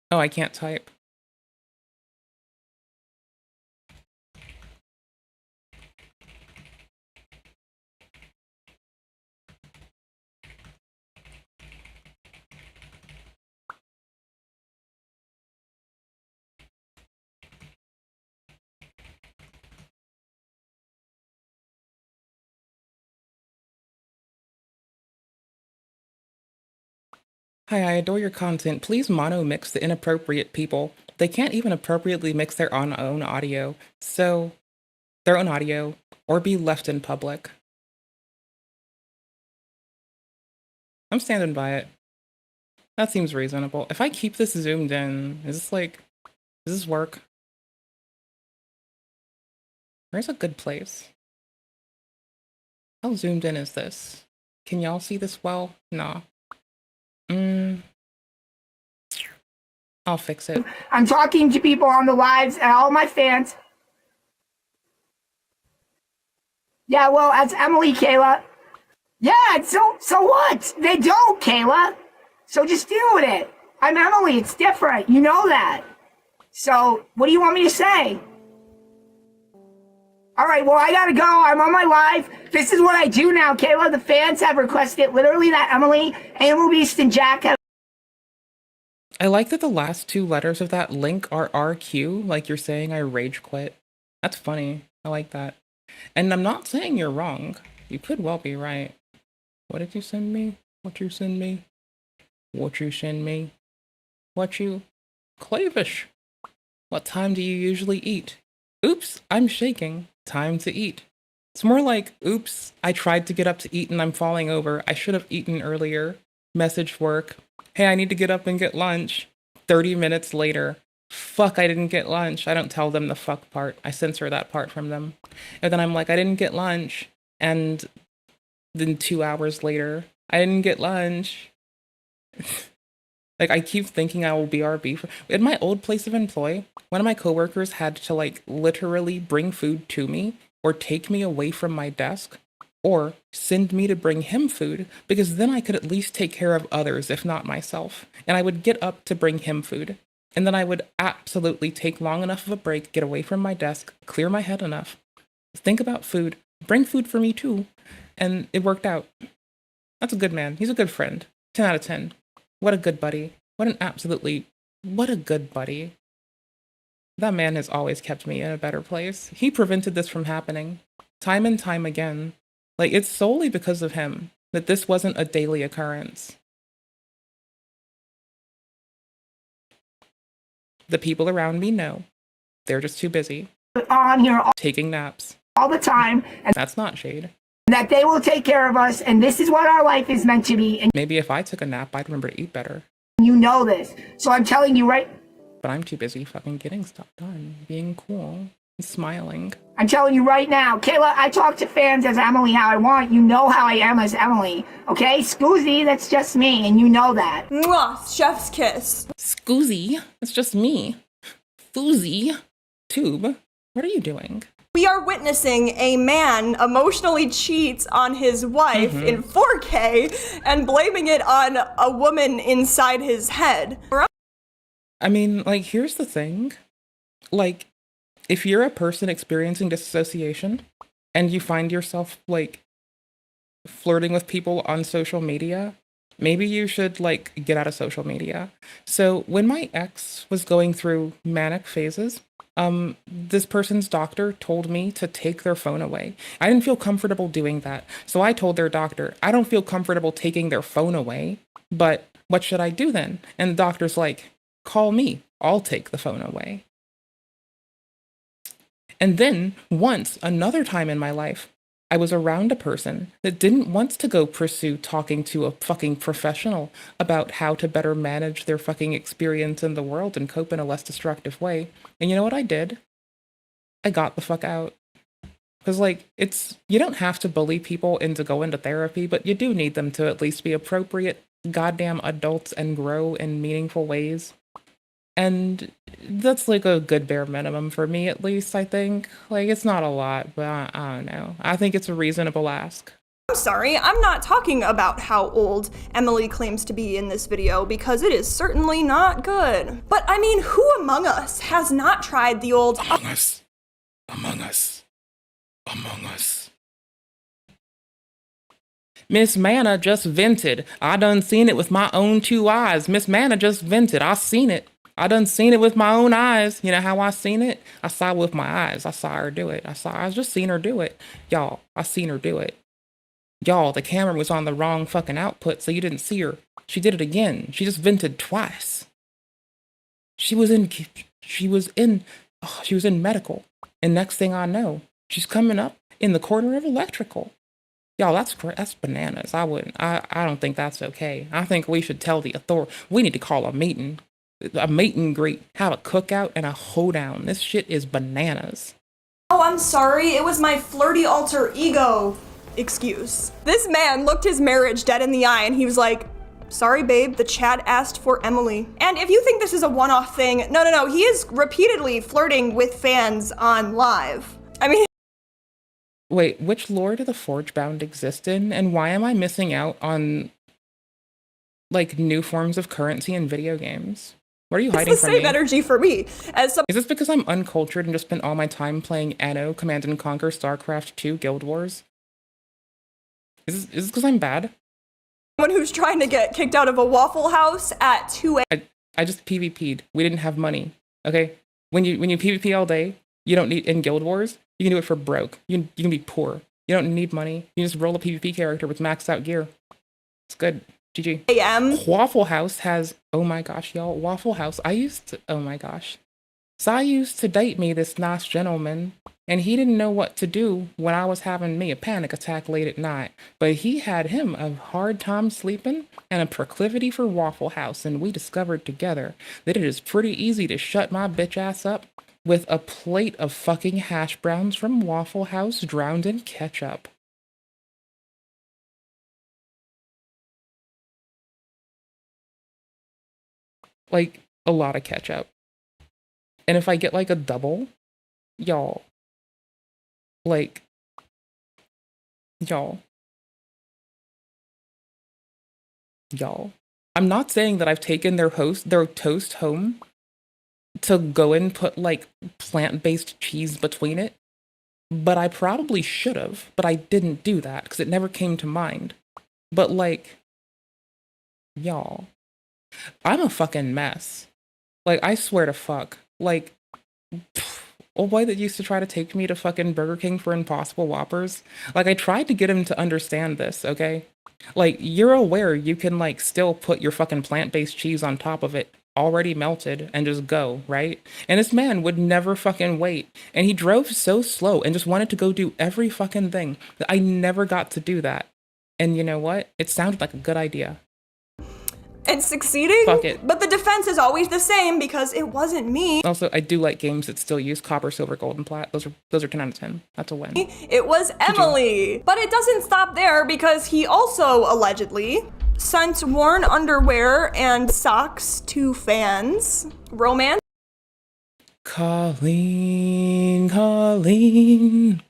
Oh, I can't type. Hi, I adore your content. Please mono mix the inappropriate people. They can't even appropriately mix their own audio, so their own audio, or be left in public. I'm standing by it. That seems reasonable. If I keep this zoomed in, does this work? Where's a good place? How zoomed in is this? Can y'all see this well? Nah. I'll fix it. I'm talking to people on the lives and all my fans. Yeah, well, that's Emily, Kayla. Yeah, so what? They don't, Kayla. So just deal with it. I'm Emily. It's different. You know that. So what do you want me to say? All right, well, I gotta go. I'm on my live. This is what I do now, Kayla. The fans have requested literally that Emily, Animal Beast, and Jack have. I like that the last two letters of that link are RQ, like you're saying I rage quit. That's funny. I like that. And I'm not saying you're wrong. You could well be right. What did you send me? What you send me? What you send me? What you? Clavish. What time do you usually eat? Oops, I'm shaking. Time to eat. It's more like, oops, I tried to get up to eat and I'm falling over. I should have eaten earlier. Message work. Hey, I need to get up and get lunch. 30 minutes later. Fuck, I didn't get lunch. I don't tell them the fuck part. I censor that part from them. And then I'm like, I didn't get lunch. And then 2 hours later, I didn't get lunch. Like, I keep thinking I will BRB. In my old place of employ, one of my coworkers had to, like, literally bring food to me or take me away from my desk or send me to bring him food, because then I could at least take care of others, if not myself. And I would get up to bring him food. And then I would absolutely take long enough of a break, get away from my desk, clear my head enough, think about food, bring food for me too. And it worked out. That's a good man. He's a good friend. 10 out of 10. What a good buddy. What a good buddy. That man has always kept me in a better place. He prevented this from happening. Time and time again. Like, it's solely because of him that this wasn't a daily occurrence. The people around me know. They're just too busy. On here taking naps. all the time. And that's not shade. That they will take care of us, and this is what our life is meant to be. And maybe if I took a nap, I'd remember to eat better. You know this. So I'm telling you right. But I'm too busy fucking getting stuff done, being cool, and smiling. I'm telling you right now, Kayla, I talk to fans as Emily how I want. You know how I am as Emily. Okay? Scoozy, that's just me, and you know that. Mwah, chef's kiss. Scoozy, that's just me. Foozy. Tube, what are you doing? We are witnessing a man emotionally cheat on his wife in 4K and blaming it on a woman inside his head. I mean, like, here's the thing. Like, if you're a person experiencing dissociation and you find yourself, like, flirting with people on social media, maybe you should, like, get out of social media. So when my ex was going through manic phases, this person's doctor told me to take their phone away. I didn't feel comfortable doing that. So I told their doctor, I don't feel comfortable taking their phone away, but what should I do then? And the doctor's like, call me, I'll take the phone away. And then once, another time in my life, I was around a person that didn't want to go pursue talking to a fucking professional about how to better manage their fucking experience in the world and cope in a less destructive way. And you know what I did? I got the fuck out. Because, like, you don't have to bully people into going to therapy, but you do need them to at least be appropriate goddamn adults and grow in meaningful ways. And that's like a good bare minimum for me, at least, I think. Like, it's not a lot, but I don't know. I think it's a reasonable ask. I'm sorry, I'm not talking about how old Emily claims to be in this video because it is certainly not good. But I mean, who among us has not tried the old Among Us. Among Us. Among Us. Miss Manna just vented. I done seen it with my own 2 eyes. Miss Manna just vented. I seen it. I done seen it with my own eyes. You know how I seen it? I saw it with my eyes. I saw her do it. I just seen her do it. Y'all, I seen her do it. Y'all, the camera was on the wrong fucking output, so you didn't see her. She did it again. She just vented twice. She was in medical. And next thing I know, she's coming up in the corner of electrical. Y'all, that's bananas. I don't think that's okay. I think we should tell the authority. We need to call a meeting and greet, have a cookout and a hoedown. This shit is bananas. Oh, I'm sorry, it was my flirty alter ego excuse. This man looked his marriage dead in the eye and he was like, sorry babe, the chat asked for Emily. And if you think this is a one-off thing, no, he is repeatedly flirting with fans on live. I mean, wait, which lore do the Forgebound exist in? And why am I missing out on, like, new forms of currency in video games? What are you hiding from me? It's the same energy for me as some— Is this because I'm uncultured and just spent all my time playing Anno, Command & Conquer, StarCraft 2, Guild Wars? Is this because I'm bad? someone who's trying to get kicked out of a Waffle House at 2 a.m. I just PvP'd. We didn't have money, okay? When you PvP all day, you don't need, in Guild Wars, you can do it for broke. You can be poor. You don't need money. You just roll a PvP character with maxed out gear. It's good. GG. Waffle House has, oh my gosh, y'all, Waffle House, oh my gosh. So I used to date me, this nice gentleman, and he didn't know what to do when I was having me a panic attack late at night. But he had him a hard time sleeping and a proclivity for Waffle House, and we discovered together that it is pretty easy to shut my bitch ass up with a plate of fucking hash browns from Waffle House drowned in ketchup. Like, a lot of ketchup. And if I get, like, a double, y'all, like, y'all, I'm not saying that I've taken their toast home to go and put, like, plant-based cheese between it, but I probably should have, but I didn't do that, because it never came to mind. But, like, y'all, I'm a fucking mess. Like, I swear to fuck. Like, old boy that used to try to take me to fucking Burger King for Impossible Whoppers. Like, I tried to get him to understand this, okay? Like, you're aware you can, like, still put your fucking plant-based cheese on top of it, already melted, and just go, right? And this man would never fucking wait. And he drove so slow and just wanted to go do every fucking thing that I never got to do that. And you know what? It sounded like a good idea. And succeeding? Fuck it. But the defense is always the same because it wasn't me. Also, I do like games that still use copper, silver, gold, and plat. Those are 10 out of 10. That's a win. It was Emily. But it doesn't stop there because he also allegedly sent worn underwear and socks to fans. Romance? Colleen, Colleen,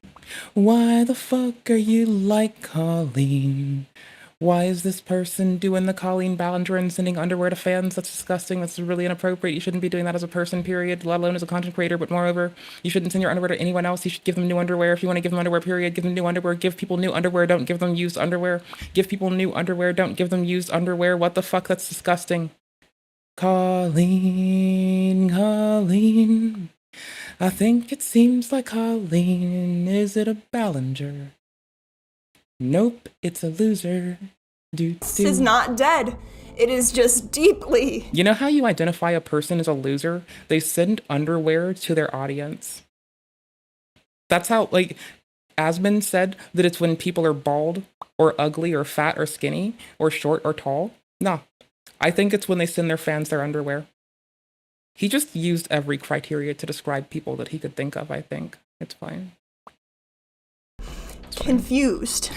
why the fuck are you like Colleen? Why is this person doing the Colleen Ballinger and sending underwear to fans? That's disgusting. That's really inappropriate. You shouldn't be doing that as a person, period, let alone as a content creator. But moreover, you shouldn't send your underwear to anyone else. You should give them new underwear. If you want to give them underwear, period, give them new underwear. Give people new underwear. Don't give them used underwear. Give people new underwear. Don't give them used underwear. What the fuck? That's disgusting. Colleen, Colleen. I think it seems like Colleen. Is it a Ballinger? Nope, it's a loser. This is not dead. It is just deeply. You know how you identify a person as a loser? They send underwear to their audience. That's how, like, Asmund said that it's when people are bald or ugly or fat or skinny or short or tall. No, I think it's when they send their fans their underwear. He just used every criteria to describe people that he could think of, I think. It's fine. Confused.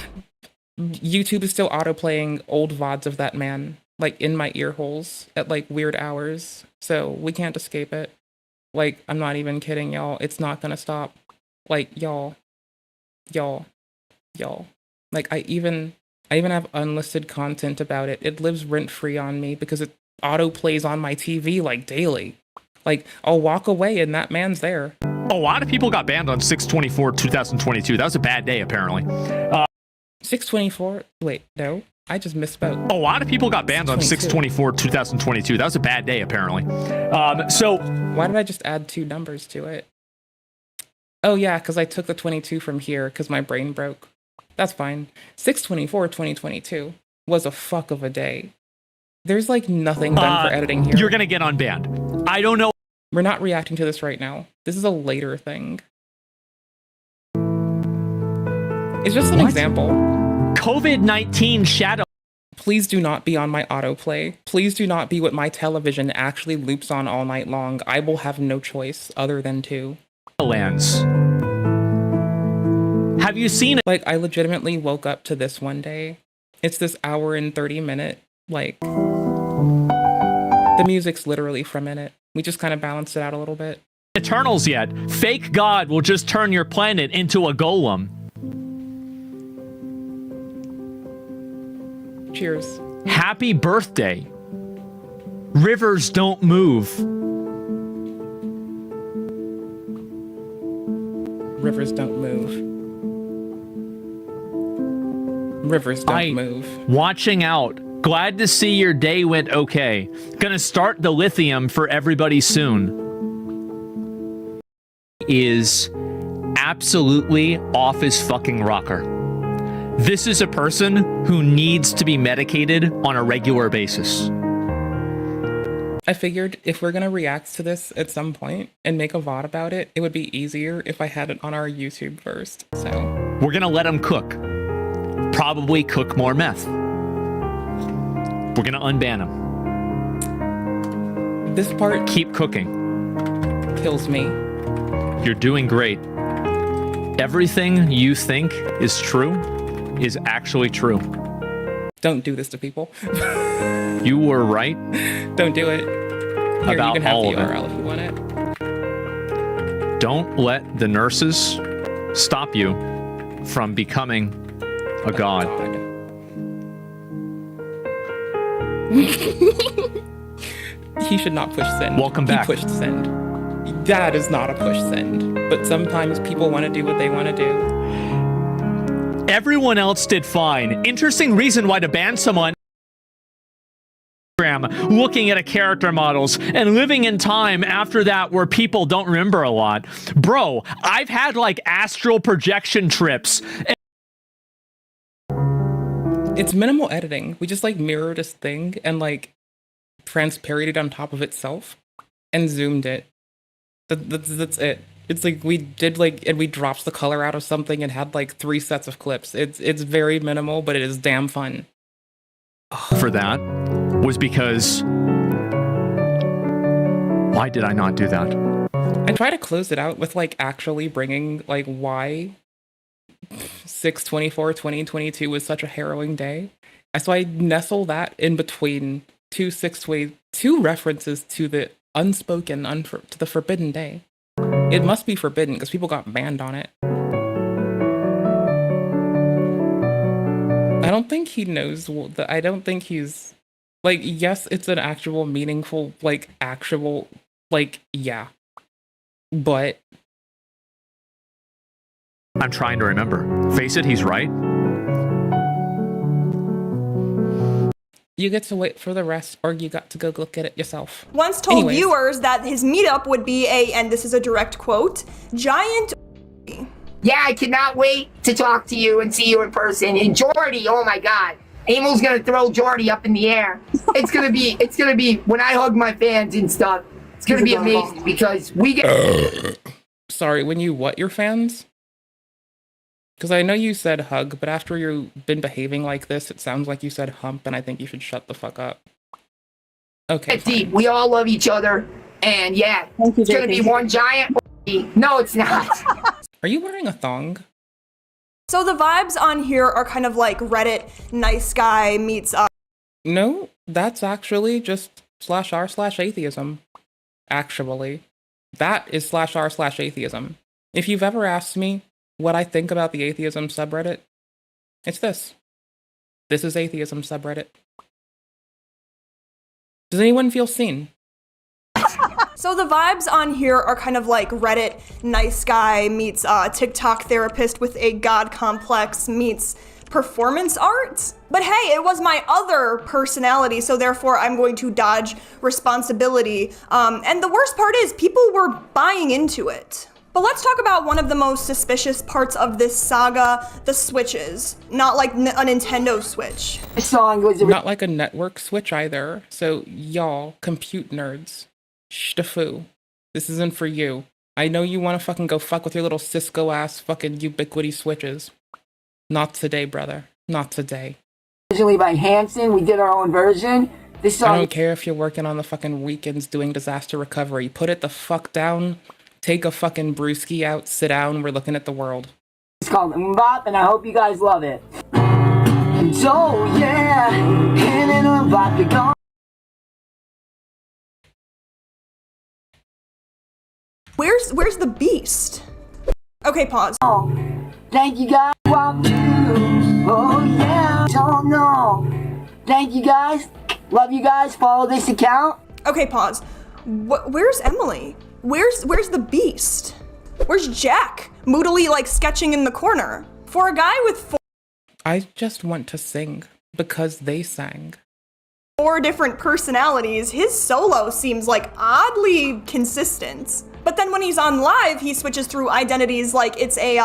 YouTube is still auto-playing old VODs of that man, like, in my ear holes at, like, weird hours. So we can't escape it. Like, I'm not even kidding, y'all. It's not gonna stop. Like, y'all. Like, I even have unlisted content about it. It lives rent-free on me because it auto-plays on my TV, like, daily. Like, I'll walk away and that man's there. A lot of people got banned on 6/24/2022. That was a bad day, apparently. 6/24? Wait, no. I just misspoke. A lot of people got banned on 6/24/2022. That was a bad day, apparently. So why did I just add 2 numbers to it? Oh yeah, because I took the 22 from here because my brain broke. That's fine. 6/24/2022 was a fuck of a day. There's like nothing done for editing here. You're gonna get unbanned. I don't know. We're not reacting to this right now. This is a later thing. It's just an example. COVID-19 shadow. Please do not be on my autoplay. Please do not be what my television actually loops on all night long. I will have no choice other than to. Lands. Have you seen it? Like, I legitimately woke up to this one day. It's this hour and 30-minute, like, the music's literally from it. We just kind of balanced it out a little bit. Eternals yet. Fake God will just turn your planet into a golem. Cheers. Happy birthday. Rivers don't move. Rivers don't move. Rivers don't move. Watching out. Glad to see your day went okay. Gonna start the lithium for everybody soon. Is absolutely off his fucking rocker. This is a person who needs to be medicated on a regular basis. I figured if we're gonna react to this at some point and make a VOD about it, it would be easier if I had it on our YouTube first, so. We're gonna let him cook. Probably cook more meth. We're gonna unban him. This part Keep cooking. kills me. You're doing great. Everything you think is true is actually true. Don't do this to people. You were right. Don't do it. Here, About you can have all the of it. URL if you want it. Don't let the nurses stop you from becoming a god. He should not push send. Welcome back. He pushed send. That is not a push send. But sometimes people want to do what they want to do. Everyone else did fine. Interesting reason why to ban someone. Looking at a character models and living in time after that where people don't remember a lot. Bro, I've had like astral projection trips. It's minimal editing. We just like mirrored this thing and like transparented on top of itself and zoomed it. That's it. It's like we did like, and we dropped the color out of something and had like 3 sets of clips. It's very minimal, but it is damn fun. For that was because why did I not do that? I try to close it out with like actually bringing like why 6/24/2022 was such a harrowing day. So I nestle that in between two references to the unspoken, to the forbidden day. It must be forbidden because people got banned on it. I don't think he knows I don't think he's like, yes, it's an actual meaningful, yeah. But I'm trying to remember. Face it, he's right. you get to wait for the rest, or you got to go look at it yourself. Once told Anyways. viewers that his meetup would be and this is a direct quote, giant. Yeah, I cannot wait to talk to you and see you in person. And Jordy, oh my God. Amel's gonna throw Jordy up in the air. It's gonna be when I hug my fans and stuff, it's gonna be amazing because we get Sorry, when you what your fans? Because I know you said hug, but after you've been behaving like this, it sounds like you said hump, and I think you should shut the fuck up. Okay. deep. We all love each other. And yeah, it's gonna be one giant. No, it's not. Are you wearing a thong? So the vibes on here are kind of like Reddit nice guy meets No, that's actually just /r/atheism. Actually. That is /r/atheism. If you've ever asked me what I think about the atheism subreddit, it's this. This is atheism subreddit. Does anyone feel seen? So the vibes on here are kind of like Reddit nice guy meets TikTok therapist with a god complex meets performance art. But hey, it was my other personality, so therefore I'm going to dodge responsibility. And the worst part is people were buying into it. But let's talk about one of the most suspicious parts of this saga, the switches. Not like a Nintendo Switch. This song was Not like a network switch either. So y'all, compute nerds, shtafu. This isn't for you. I know you want to fucking go fuck with your little Cisco ass fucking ubiquity switches. Not today, brother. Not today. originally by Hanson. We did our own version. This song I don't care if you're working on the fucking weekends doing disaster recovery. Put it the fuck down. Take a fucking brewski out. Sit down. We're looking at the world. is called Mbop, and I hope you guys love it. And so yeah, in and Mbop, you're gone. Where's the beast? Okay, pause. Thank you guys. Oh yeah, don't know. Thank you guys. Love you guys. Follow this account. Okay, pause. Where's Emily? Where's the beast? Where's Jack? Moodily like sketching in the corner. For a guy with I just want to sing because they sang. 4 different personalities, his solo seems like oddly consistent. But then when he's on live, he switches through identities like it's a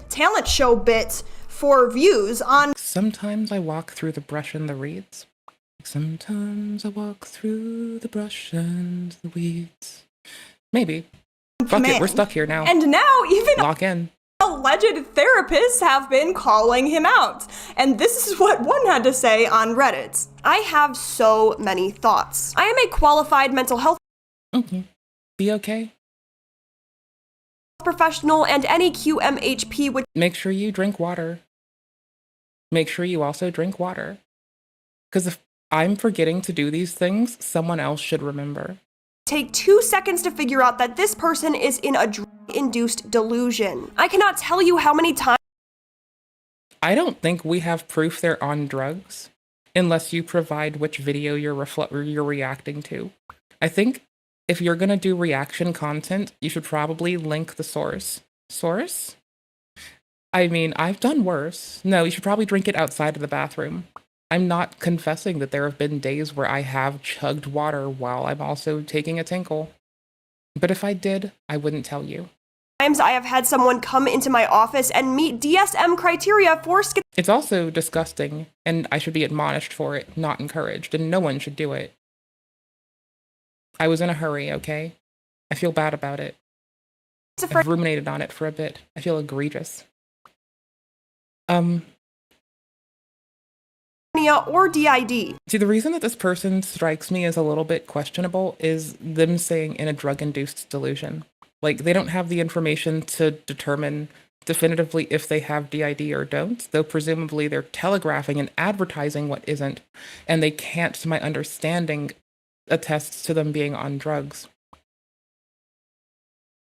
talent show bit for views on. Sometimes I walk through the brush and the reeds. Sometimes I walk through the brush and the weeds. Maybe. Fuck it, we're stuck here now. And now even Lock in. alleged therapists have been calling him out. And this is what one had to say on Reddit. I have so many thoughts. I am a qualified mental health Be okay. professional and any QMHP would Make sure you drink water. Make sure you also drink water. Because if I'm forgetting to do these things, someone else should remember. take 2 seconds to figure out that this person is in a drug-induced delusion. I cannot tell you how many times I don't think we have proof they're on drugs unless you provide which video you're reacting to. I think if you're gonna do reaction content, you should probably link the source. Source? I mean, I've done worse. No, you should probably drink it outside of the bathroom. I'm not confessing that there have been days where I have chugged water while I'm also taking a tinkle. But if I did, I wouldn't tell you. I have had someone come into my office and meet DSM criteria for It's also disgusting, and I should be admonished for it, not encouraged, and no one should do it. I was in a hurry, okay? I feel bad about it. I've ruminated on it for a bit. I feel egregious. or DID. See, the reason that this person strikes me as a little bit questionable is them saying in a drug-induced delusion. Like, they don't have the information to determine definitively if they have DID or don't, though presumably they're telegraphing and advertising what isn't, and they can't, to my understanding, attest to them being on drugs.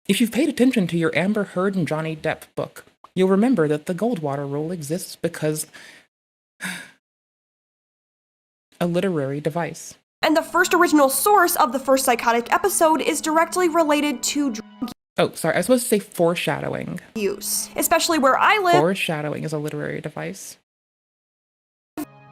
If you've paid attention to your Amber Heard and Johnny Depp book, you'll remember that the Goldwater rule exists because a literary device. And the first original source of the first psychotic episode is directly related to drug Oh, sorry, I was supposed to say foreshadowing. use, especially where I live. Foreshadowing is a literary device.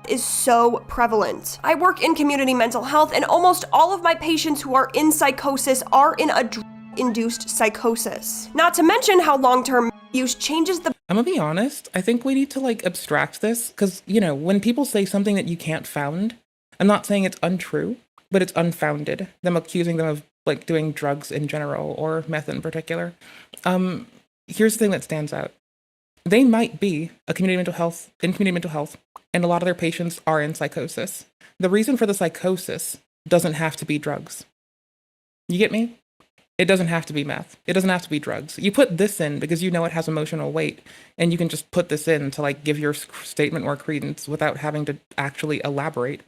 Is so prevalent. I work in community mental health, and almost all of my patients who are in psychosis are in a drug-induced psychosis. Not to mention how long-term use changes the I'm gonna be honest, I think we need to like abstract this, because, you know, when people say something that you can't found, I'm not saying it's untrue, but it's unfounded. Them accusing them of like doing drugs in general or meth in particular. Here's the thing that stands out. They might be in community mental health, and a lot of their patients are in psychosis. The reason for the psychosis doesn't have to be drugs. You get me? It doesn't have to be meth. It doesn't have to be drugs. You put this in because you know it has emotional weight, and you can just put this in to like give your statement more credence without having to actually elaborate.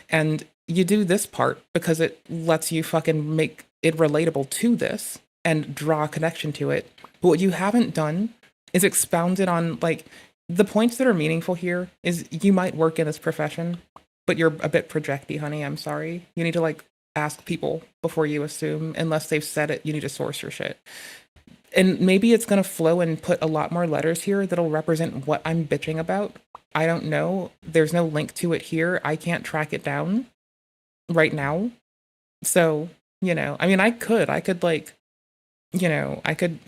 And you do this part because it lets you fucking make it relatable to this and draw a connection to it. But what you haven't done is expounded on, like, the points that are meaningful here is you might work in this profession, but you're a bit projecty, honey. I'm sorry. You need to like ask people before you assume. Unless they've said it, you need to source your shit. And maybe it's going to flow and put a lot more letters here that'll represent what I'm bitching about. I don't know. There's no link to it here. I can't track it down right now. So, you know, I mean, I could like, you know, I could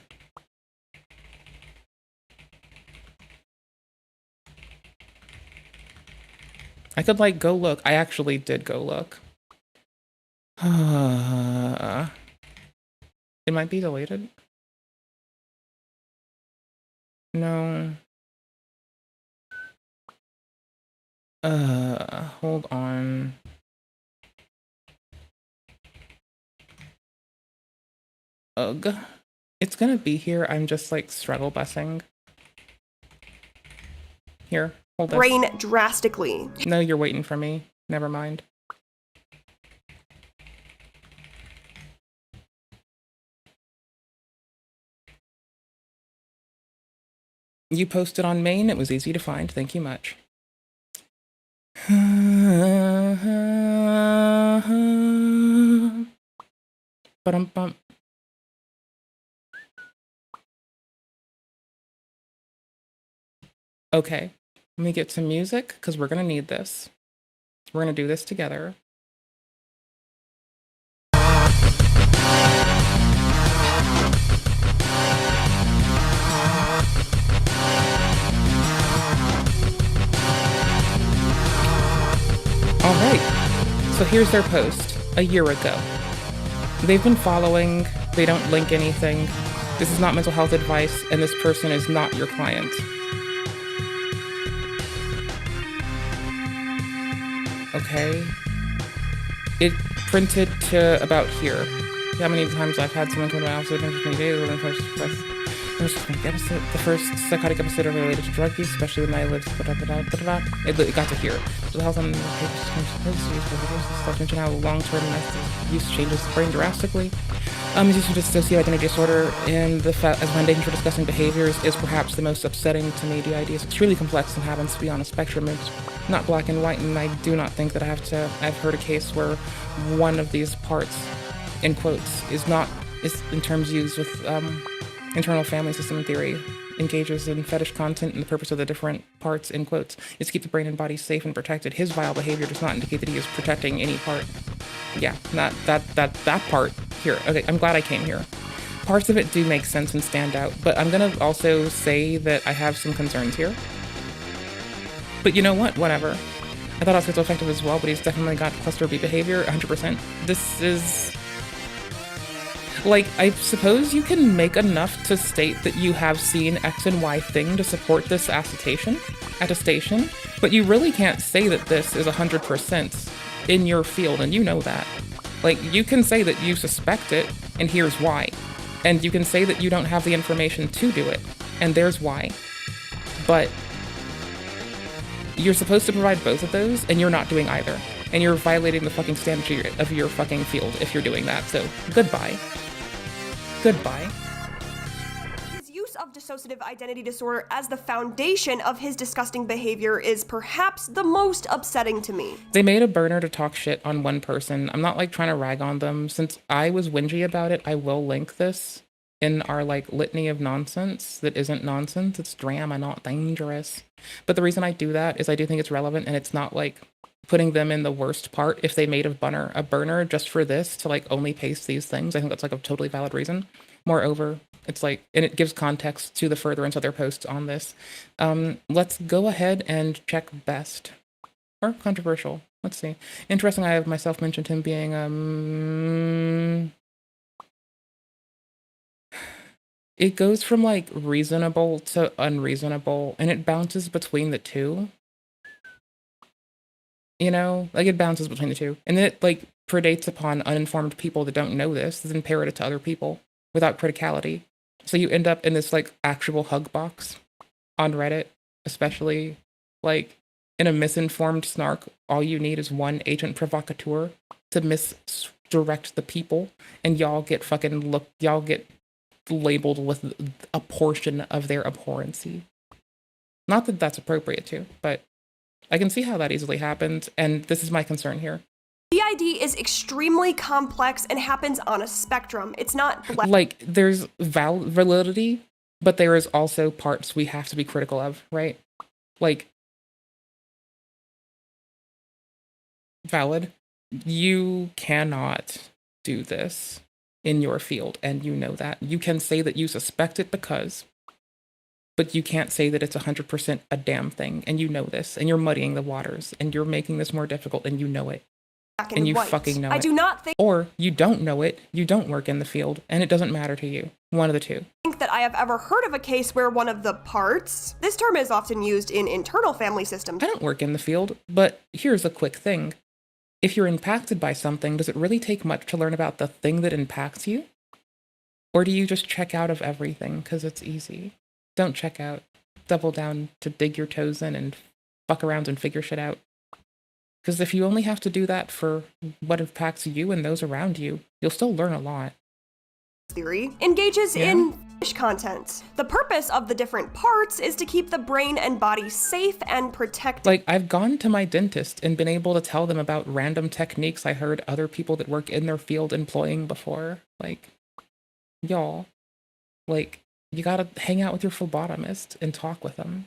like go look. I actually did go look. It might be deleted. No. Hold on. Ugh. It's gonna be here. I'm just like struggle busing. Here, hold this. brain drastically. No, you're waiting for me. Never mind. You posted on Maine. It was easy to find. Thank you much. Ba-dum-bum. Okay, let me get some music because we're gonna need this. We're gonna do this together. All right, so here's their post a year ago. They've been following, they don't link anything. This is not mental health advice, and this person is not your client. Okay. It printed to about here. How many times I've had someone come to my office within 15 days within the first psychotic episode related to drug use, especially when I lived. It got to here. So the health and mention how long-term use changes the brain drastically. Is used to dissociative identity disorder, and the as foundation for discussing behaviors is perhaps the most upsetting to me. The idea is extremely complex and happens to be on a spectrum. It's not black and white, and I do not think that I've heard a case where one of these parts, in quotes, is in terms used with internal family system theory, engages in fetish content, and the purpose of the different parts, in quotes, is to keep the brain and body safe and protected. His vile behavior does not indicate that he is protecting any part. Yeah, that part here. Okay, I'm glad I came here. Parts of it do make sense and stand out, but I'm gonna also say that I have some concerns here. But you know what? Whatever. I thought I was effective as well, but he's definitely got cluster B behavior, 100%. This is... like, I suppose you can make enough to state that you have seen X and Y thing to support this attestation, but you really can't say that this is 100% in your field, and you know that. Like, you can say that you suspect it, and here's why. And you can say that you don't have the information to do it, and there's why. But you're supposed to provide both of those, and you're not doing either. And you're violating the fucking standard of your fucking field if you're doing that, so goodbye. Goodbye. His use of dissociative identity disorder as the foundation of his disgusting behavior is perhaps the most upsetting to me. They made a burner to talk shit on one person. I'm not like trying to rag on them. Since I was whingy about it, I will link this in our like litany of nonsense that isn't nonsense. It's drama, not dangerous. But the reason I do that is I do think it's relevant, and it's not like putting them in the worst part if they made a burner just for this to like only paste these things. I think that's like a totally valid reason. Moreover, it's like, and it gives context to the furtherance of their posts on this. Let's go ahead and check best or controversial. Let's see. Interesting. I have myself mentioned him being it goes from like reasonable to unreasonable, and it bounces between the two. You know, like it bounces between the two, and then it like predates upon uninformed people that don't know this, then parrot it to other people without criticality. So you end up in this like actual hug box on Reddit, especially like in a misinformed snark. All you need is one agent provocateur to misdirect the people, and y'all get labeled with a portion of their abhorrency. Not that that's appropriate to, but I can see how that easily happens, and this is my concern here. DID is extremely complex and happens on a spectrum. It's not like there's validity, but there is also parts we have to be critical of, right? Like valid, you cannot do this in your field, and you know that. You can say that you suspect it because, but you can't say that it's 100% a damn thing, and you know this, and you're muddying the waters, and you're making this more difficult, and you know it. And you white. fucking know it. I do not think Or you don't know it, you don't work in the field, and it doesn't matter to you. One of the two. that I have ever heard of a case where one of the parts, this term is often used in internal family systems. I don't work in the field, but here's a quick thing. If you're impacted by something, does it really take much to learn about the thing that impacts you? Or do you just check out of everything because it's easy? Don't check out. Double down to dig your toes in and fuck around and figure shit out. Because if you only have to do that for what impacts you and those around you, you'll still learn a lot. Theory engages in fish content. The purpose of the different parts is to keep the brain and body safe and protected. Like, I've gone to my dentist and been able to tell them about random techniques I heard other people that work in their field employing before. Like, y'all, like, you gotta hang out with your phlebotomist and talk with them.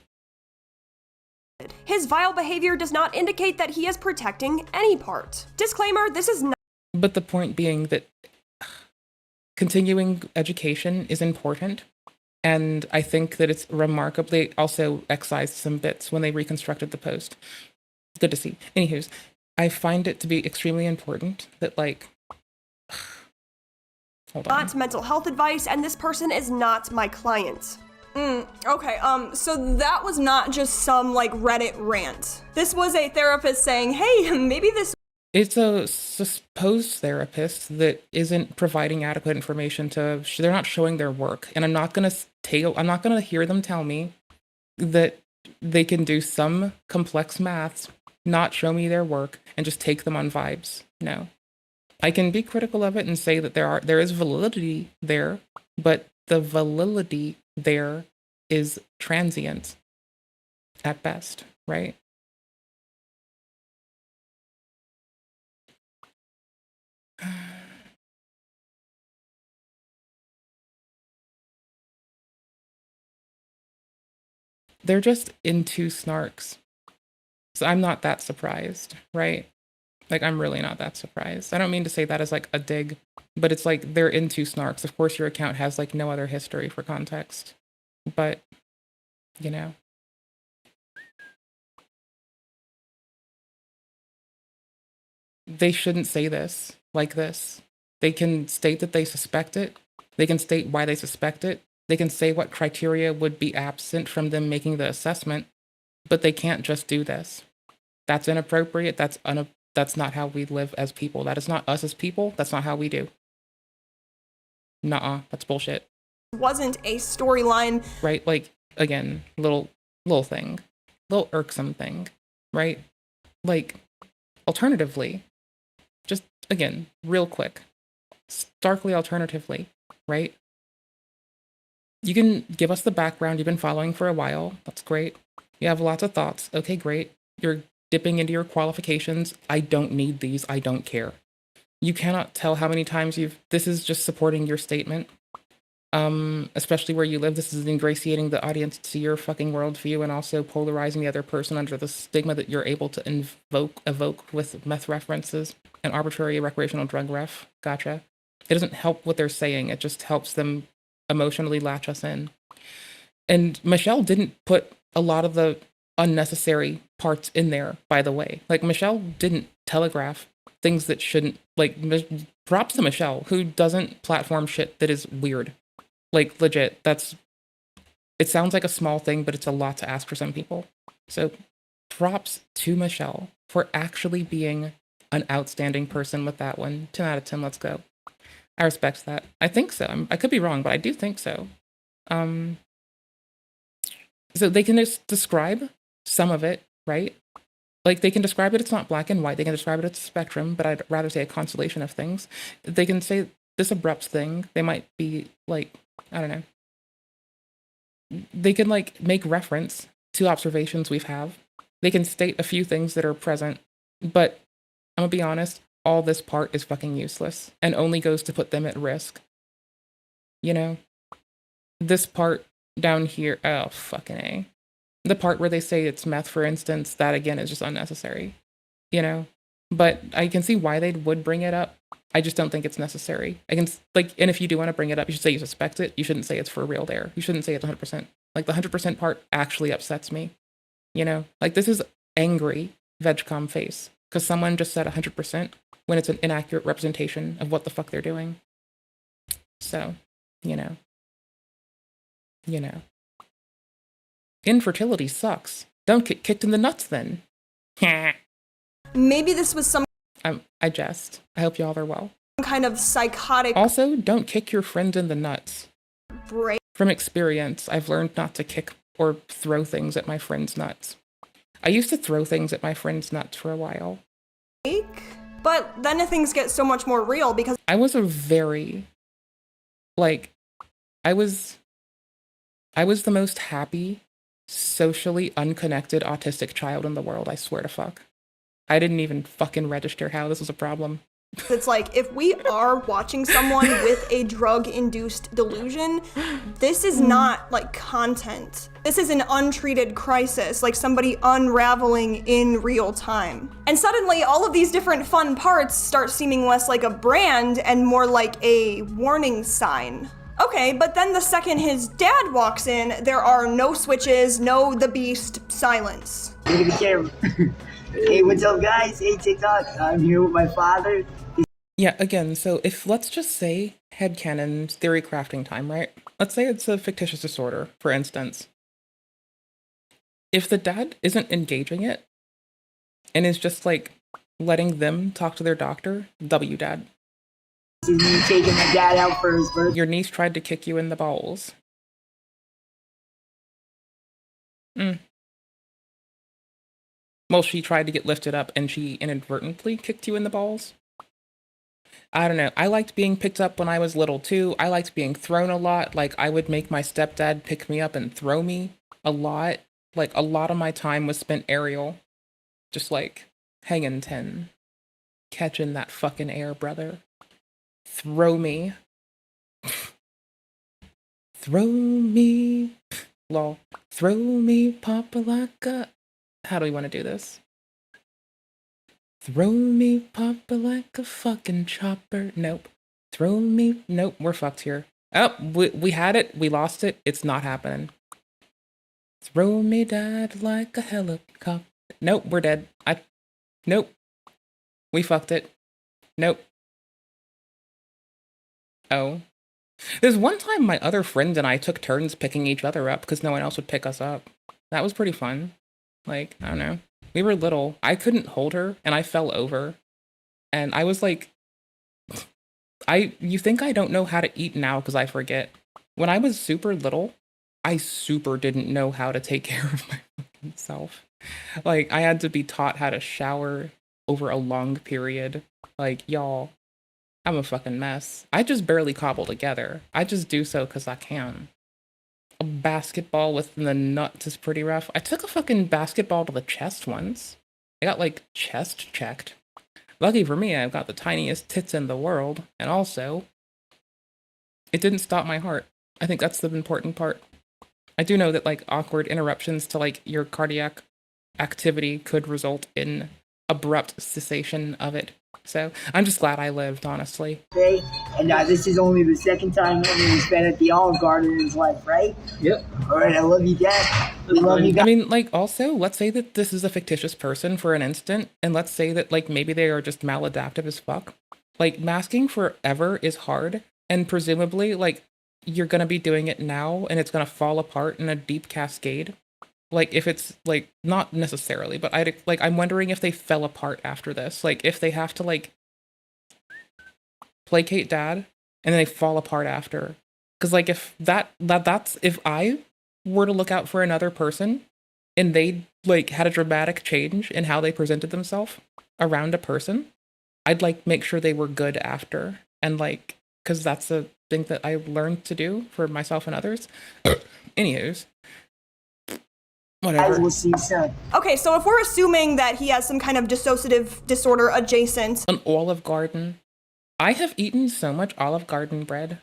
His vile behavior does not indicate that he is protecting any part. Disclaimer, this is not. But the point being that continuing education is important, and I think that it's remarkably also excised some bits when they reconstructed the post. Good to see. Anywho's, I find it to be extremely important that, like, hold on. Not mental health advice, and this person is not my client. Okay, so that was not just some, like, Reddit rant. This was a therapist saying, hey, maybe this. It's a supposed therapist that isn't providing adequate information to, they're not showing their work. And I'm not gonna hear them tell me that they can do some complex maths, not show me their work, and just take them on vibes. No. I can be critical of it and say that there is validity there, but the validity there is transient at best, right? They're just into snarks. So I'm not that surprised, right? Like, I'm really not that surprised. I don't mean to say that as like a dig, but it's like they're into snarks. Of course, your account has like no other history for context, but you know. They shouldn't say this like this. They can state that they suspect it. They can state why they suspect it. They can say what criteria would be absent from them making the assessment, but they can't just do this. That's inappropriate. That's not how we live as people. That is not us as people. That's not how we do. Nuh-uh. That's bullshit. Wasn't a storyline. Right? Like, again, little thing. Little irksome thing. Right? Like, alternatively, just, again, real quick. Starkly alternatively, right? You can give us the background you've been following for a while. That's great. You have lots of thoughts. Okay, great. You're dipping into your qualifications. I don't need these. I don't care. You cannot tell how many times this is just supporting your statement. Especially where you live, this is ingratiating the audience to your fucking worldview and also polarizing the other person under the stigma that you're able to evoke with meth references and arbitrary recreational drug ref. Gotcha. It doesn't help what they're saying. It just helps them emotionally latch us in. And Michelle didn't put a lot of the unnecessary parts in there, by the way. Like, Michelle didn't telegraph things that shouldn't, like, props to Michelle, who doesn't platform shit that is weird. Like, legit, it sounds like a small thing, but it's a lot to ask for some people. So props to Michelle for actually being an outstanding person with that one. 10 out of 10, let's go. I respect that. I think so. I could be wrong, but I do think so. So they can just describe some of it, right? Like, they can describe it, it's not black and white. They can describe it, it's a spectrum, but I'd rather say a constellation of things. They can say this abrupt thing. They might be like, I don't know. They can, like, make reference to observations we've have. They can state a few things that are present, but I'm gonna be honest, all this part is fucking useless and only goes to put them at risk. You know? This part down here, oh, fucking A. The part where they say it's meth, for instance, that again is just unnecessary. You know? But I can see why they would bring it up. I just don't think it's necessary. And if you do want to bring it up, you should say you suspect it. You shouldn't say it's for real there. You shouldn't say it's 100%. Like, the 100% part actually upsets me. You know? Like, this is angry vegcom face. Because someone just said 100% when it's an inaccurate representation of what the fuck they're doing. So, you know. You know. Infertility sucks. Don't get kicked in the nuts then. Maybe this was some I jest. I hope y'all are well. kind of psychotic Also, don't kick your friend in the nuts. break. From experience, I've learned not to kick or throw things at my friend's nuts. I used to throw things at my friend's nuts for a while. But then things get so much more real because I was a very, like, I was the most happy, socially unconnected autistic child in the world, I swear to fuck. I didn't even fucking register how this was a problem. it's like, if we are watching someone with a drug-induced delusion, this is not like content. This is an untreated crisis, like somebody unraveling in real time. And suddenly all of these different fun parts start seeming less like a brand and more like a warning sign. Okay, but then the second his dad walks in, there are no switches, no the beast, silence. You gotta be careful. Hey, what's up, guys? Hey, TikTok. I'm here with my father. Yeah, again, so if, let's just say, headcanon theory crafting time, right? Let's say it's a fictitious disorder, for instance. If the dad isn't engaging it, and is just, like, letting them talk to their doctor, W dad. You taking my dad out for his birthday. Your niece tried to kick you in the balls. Well, she tried to get lifted up and she inadvertently kicked you in the balls. I don't know. I liked being picked up when I was little too. I liked being thrown a lot. Like, I would make my stepdad pick me up and throw me a lot. Like, a lot of my time was spent aerial. Just like, hanging 10. Catching that fucking air, brother. Throw me. Throw me. Lol. Throw me, Papa, like a... How do we want to do this? Throw me, Papa, like a fucking chopper. Nope. Throw me. Nope, we're fucked here. Oh, we had it. We lost it. It's not happening. Throw me, Dad, like a helicopter. Nope, we're dead. Nope. We fucked it. Nope. Oh. There's one time my other friend and I took turns picking each other up because no one else would pick us up. That was pretty fun. Like, I don't know. We were little. I couldn't hold her, and I fell over. And I was like... You think I don't know how to eat now because I forget. When I was super little, I super didn't know how to take care of my fucking self. Like, I had to be taught how to shower over a long period. Like, y'all, I'm a fucking mess. I just barely cobble together. I just do so because I can. basketball with the nuts is pretty rough. I took a fucking basketball to the chest once. I got like chest checked. Lucky for me, I've got the tiniest tits in the world, and also, it didn't stop my heart. I think that's the important part. I do know that like awkward interruptions to like your cardiac activity could result in abrupt cessation of it. So I'm just glad I lived, honestly. Okay, and this is only the second time Emily's been at the Olive Garden in his life, right? Yep. All right, I love you, Dad. We love you I guys. mean, like, also, let's say that this is a fictitious person for an instant, and let's say that, like, maybe they are just maladaptive as fuck. Like, masking forever is hard, and presumably, like, you're gonna be doing it now, and it's gonna fall apart in a deep cascade. Like, if it's, like, not necessarily, but I'm wondering if they fell apart after this. Like, if they have to, like, placate dad, and then they fall apart after. Because, like, if if I were to look out for another person, and they, like, had a dramatic change in how they presented themselves around a person, I'd, like, make sure they were good after. And, like, because that's a thing that I learned to do for myself and others. Anywho's. Whatever. We'll see you soon. Okay, so if we're assuming that he has some kind of dissociative disorder adjacent, An Olive Garden. I have eaten so much Olive Garden bread.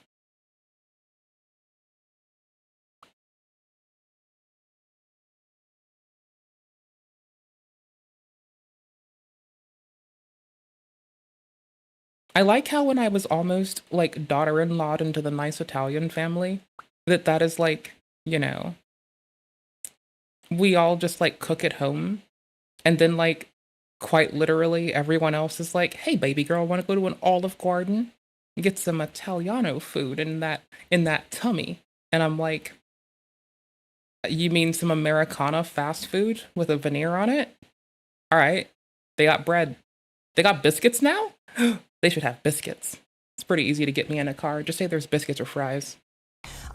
I like how when I was almost, like, daughter-in-lawed into the nice Italian family, that is, like, you know, we all just, like, cook at home, and then, like, quite literally, everyone else is like, hey, baby girl, want to go to an Olive Garden? Get some Italiano food in that tummy. And I'm like, you mean some Americana fast food with a veneer on it? All right, they got bread. They got biscuits now? They should have biscuits. It's pretty easy to get me in a car. Just say there's biscuits or fries.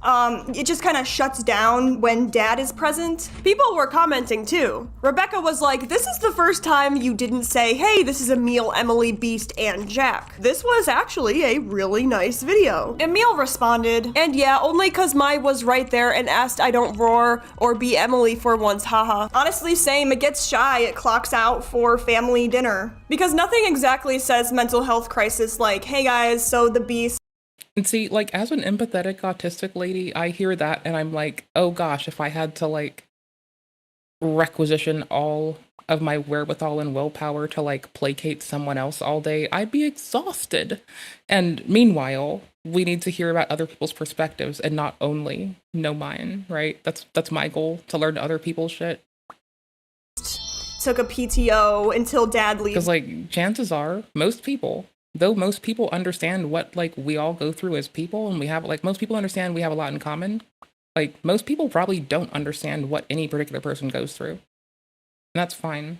it just kind of shuts down when dad is present. People were commenting too. Rebecca was like, this is the first time you didn't say, hey, this is Emil, Emily, Beast, and Jack. This was actually a really nice video. Emil responded, and yeah, only cause Mai was right there and asked I don't roar or be Emily for once, haha. Honestly, same, it gets shy, it clocks out for family dinner. Because nothing exactly says mental health crisis like, hey guys, so the Beast. And see, like, as an empathetic autistic lady, I hear that and I'm like, oh gosh, if I had to, like, requisition all of my wherewithal and willpower to, like, placate someone else all day, I'd be exhausted. And meanwhile, we need to hear about other people's perspectives and not only know mine, right? That's my goal, to learn other people's shit. Took a PTO until dad leaves. Because, like, chances are, most people, though most people understand what, like, we all go through as people, and we have, like, most people understand we have a lot in common, like, most people probably don't understand what any particular person goes through. And that's fine.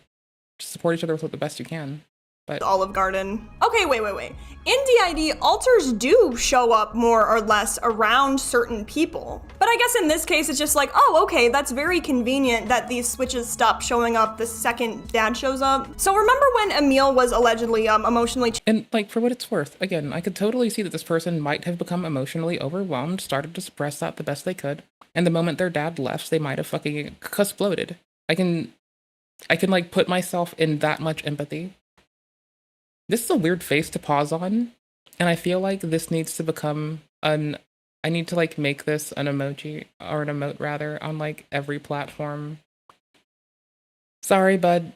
Just support each other with the best you can. But Olive Garden. Okay, wait. In DID, alters do show up more or less around certain people. But I guess in this case, it's just like, oh, okay, that's very convenient that these switches stop showing up the second dad shows up. So remember when Emil was allegedly emotionally and, like, for what it's worth, again, I could totally see that this person might have become emotionally overwhelmed, started to suppress that the best they could, and the moment their dad left, they might have fucking exploded. I can, like, put myself in that much empathy. This is a weird face to pause on, and I feel like this needs to become I need to, like, make this an emoji, or an emote rather, on, like, every platform. Sorry, bud.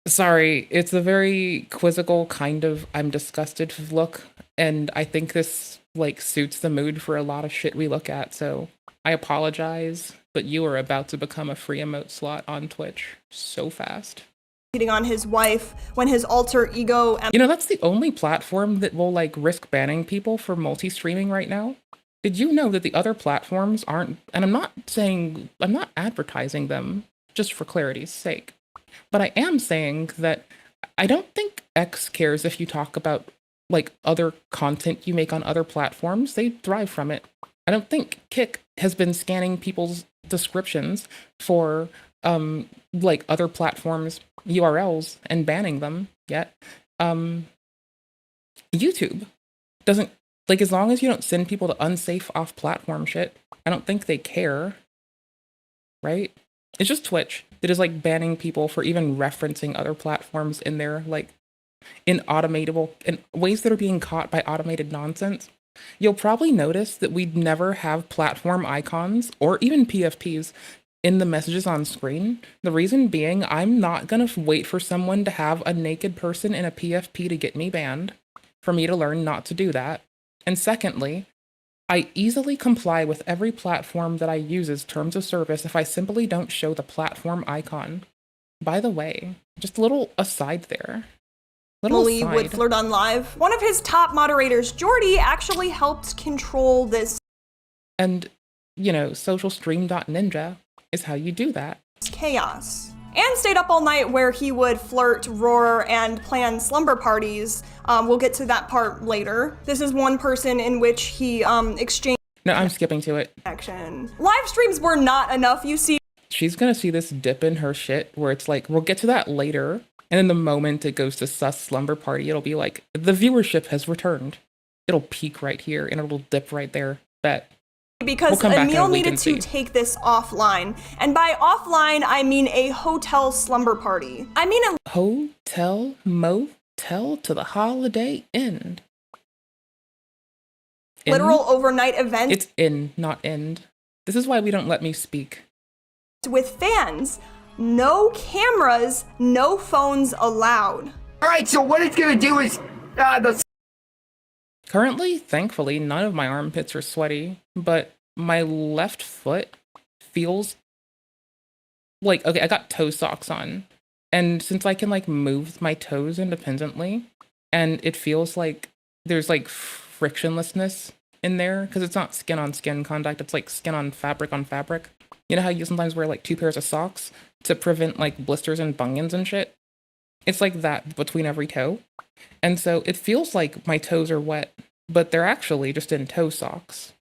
Sorry, it's a very quizzical kind of I'm disgusted look, and I think this, like, suits the mood for a lot of shit we look at, so I apologize, but you are about to become a free emote slot on Twitch so fast. cheating on his wife when his alter ego. You know, that's the only platform that will, like, risk banning people for multi-streaming right now. Did you know that the other platforms aren't, and I'm not advertising them just for clarity's sake, but I am saying that I don't think X cares if you talk about, like, other content you make on other platforms. They thrive from it. I don't think Kick has been scanning people's descriptions for, like, other platforms' URLs and banning them yet. YouTube doesn't Like, as long as you don't send people to unsafe off-platform shit, I don't think they care, right? It's just Twitch that is, like, banning people for even referencing other platforms in their, like, in ways that are being caught by automated nonsense. You'll probably notice that we'd never have platform icons or even PFPs in the messages on screen. The reason being, I'm not gonna wait for someone to have a naked person in a PFP to get me banned, for me to learn not to do that. And secondly, I easily comply with every platform that I use's terms of service if I simply don't show the platform icon. By the way, just a little aside there. Emily would flirt on live. One of his top moderators, Jordy, actually helped control this. And, you know, socialstream.ninja is how you do that. Chaos. And stayed up all night where he would flirt, roar, and plan slumber parties. We'll get to that part later. This is one person in which he exchanged. No, I'm skipping to it. Action. Live streams were not enough, you see. She's gonna see this dip in her shit where it's like, we'll get to that later. And in the moment it goes to sus slumber party, it'll be like, the viewership has returned. It'll peak right here and it'll dip right there. Bet. Because Emil needed to take this offline. And by offline, I mean a hotel slumber party. I mean a hotel, motel to the Holiday Inn. Literal overnight event. It's in, not end. This is why we don't let me speak. With fans. No cameras, no phones allowed. All right, so what it's gonna do is Currently, thankfully, none of my armpits are sweaty, but my left foot feels like, okay, I got toe socks on, and since I can like move my toes independently, and it feels like there's like frictionlessness in there, because it's not skin on skin contact, it's like skin on fabric on fabric. You know how you sometimes wear like 2 pairs of socks to prevent like blisters and bunions and shit? It's like that between every toe. And so it feels like my toes are wet, but they're actually just in toe socks.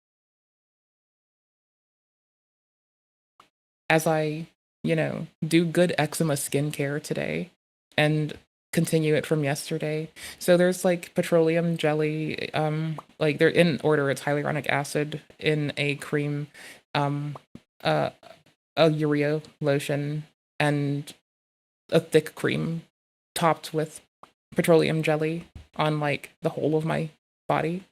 As I, you know, do good eczema skincare today and continue it from yesterday. So there's like petroleum jelly, like they're in order, it's hyaluronic acid in a cream, a urea lotion, and a thick cream topped with petroleum jelly on like the whole of my body.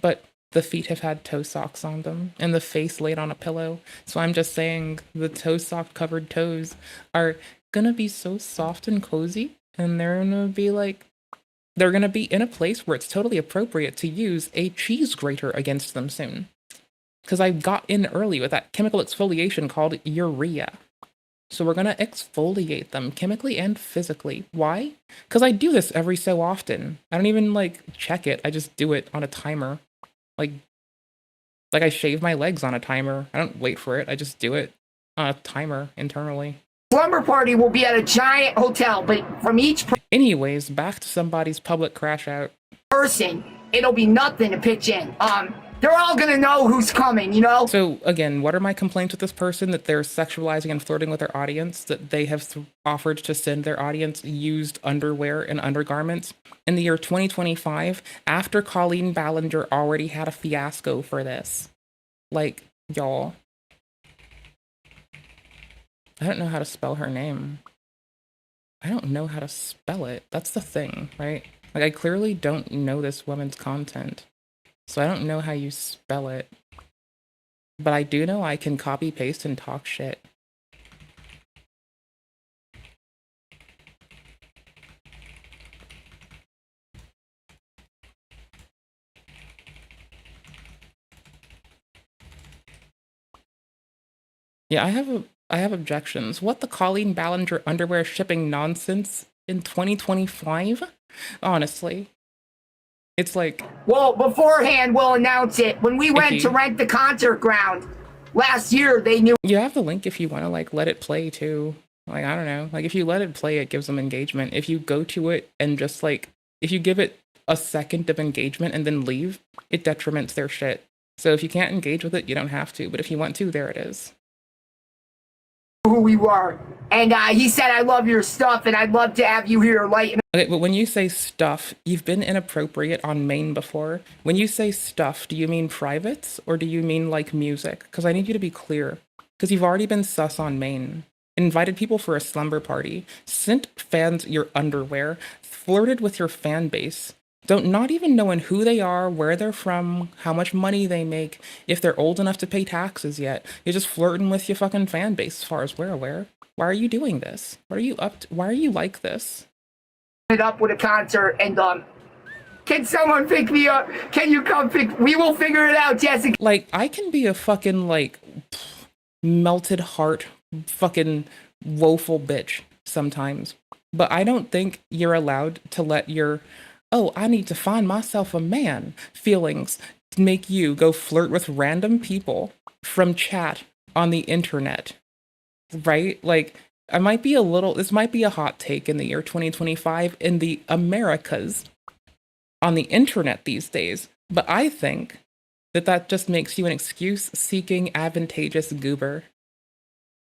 But the feet have had toe socks on them and the face laid on a pillow. So I'm just saying the toe sock covered toes are gonna be so soft and cozy, and they're gonna be like, they're gonna be in a place where it's totally appropriate to use a cheese grater against them soon. Because I got in early with that chemical exfoliation called urea. So we're gonna exfoliate them chemically and physically. Why? Because I do this every so often. I don't even like check it. I just do it on a timer. Like I shave my legs on a timer. I don't wait for it. I just do it on a timer internally. Slumber party will be at a giant hotel, but from each Anyways, back to somebody's public crash out. person, it'll be nothing to pitch in. They're all gonna know who's coming, you know? So again, what are my complaints with this person? That they're sexualizing and flirting with their audience, that they have offered to send their audience used underwear and undergarments in the year 2025, after Colleen Ballinger already had a fiasco for this. Like, y'all. I don't know how to spell her name. I don't know how to spell it. That's the thing, right? Like, I clearly don't know this woman's content. So I don't know how you spell it. But I do know I can copy, paste, and talk shit. Yeah, I have objections. What the Colleen Ballinger underwear shipping nonsense in 2025? Honestly. It's like... Well, beforehand, we'll announce it. When we went to rent the concert ground last year, they knew... You have the link if you want to, like, let it play, too. Like, I don't know. Like, if you let it play, it gives them engagement. If you go to it and just, like... If you give it a second of engagement and then leave, it detriments their shit. So if you can't engage with it, you don't have to. But if you want to, there it is. who we were. And he said, I love your stuff and I'd love to have you here lighten. Okay, but when you say stuff, you've been inappropriate on main before. When you say stuff, do you mean privates or do you mean like music? Because I need you to be clear. Because you've already been sus on main. Invited people for a slumber party, sent fans your underwear, flirted with your fan base. Don't not even knowing who they are, where they're from, how much money they make, if they're old enough to pay taxes yet. You're just flirting with your fucking fan base as far as we're aware. Why are you doing this? What are you up to? Why are you like this? It up with a concert and can someone pick me up? Can you come pick? We will figure it out, Jessica. Like, I can be a fucking like melted heart fucking woeful bitch sometimes, but I don't think you're allowed to let your oh, I need to find myself a man feelings make you go flirt with random people from chat on the internet, right? Like, I might be this might be a hot take in the year 2025 in the Americas on the internet these days, but I think that just makes you an excuse-seeking, advantageous goober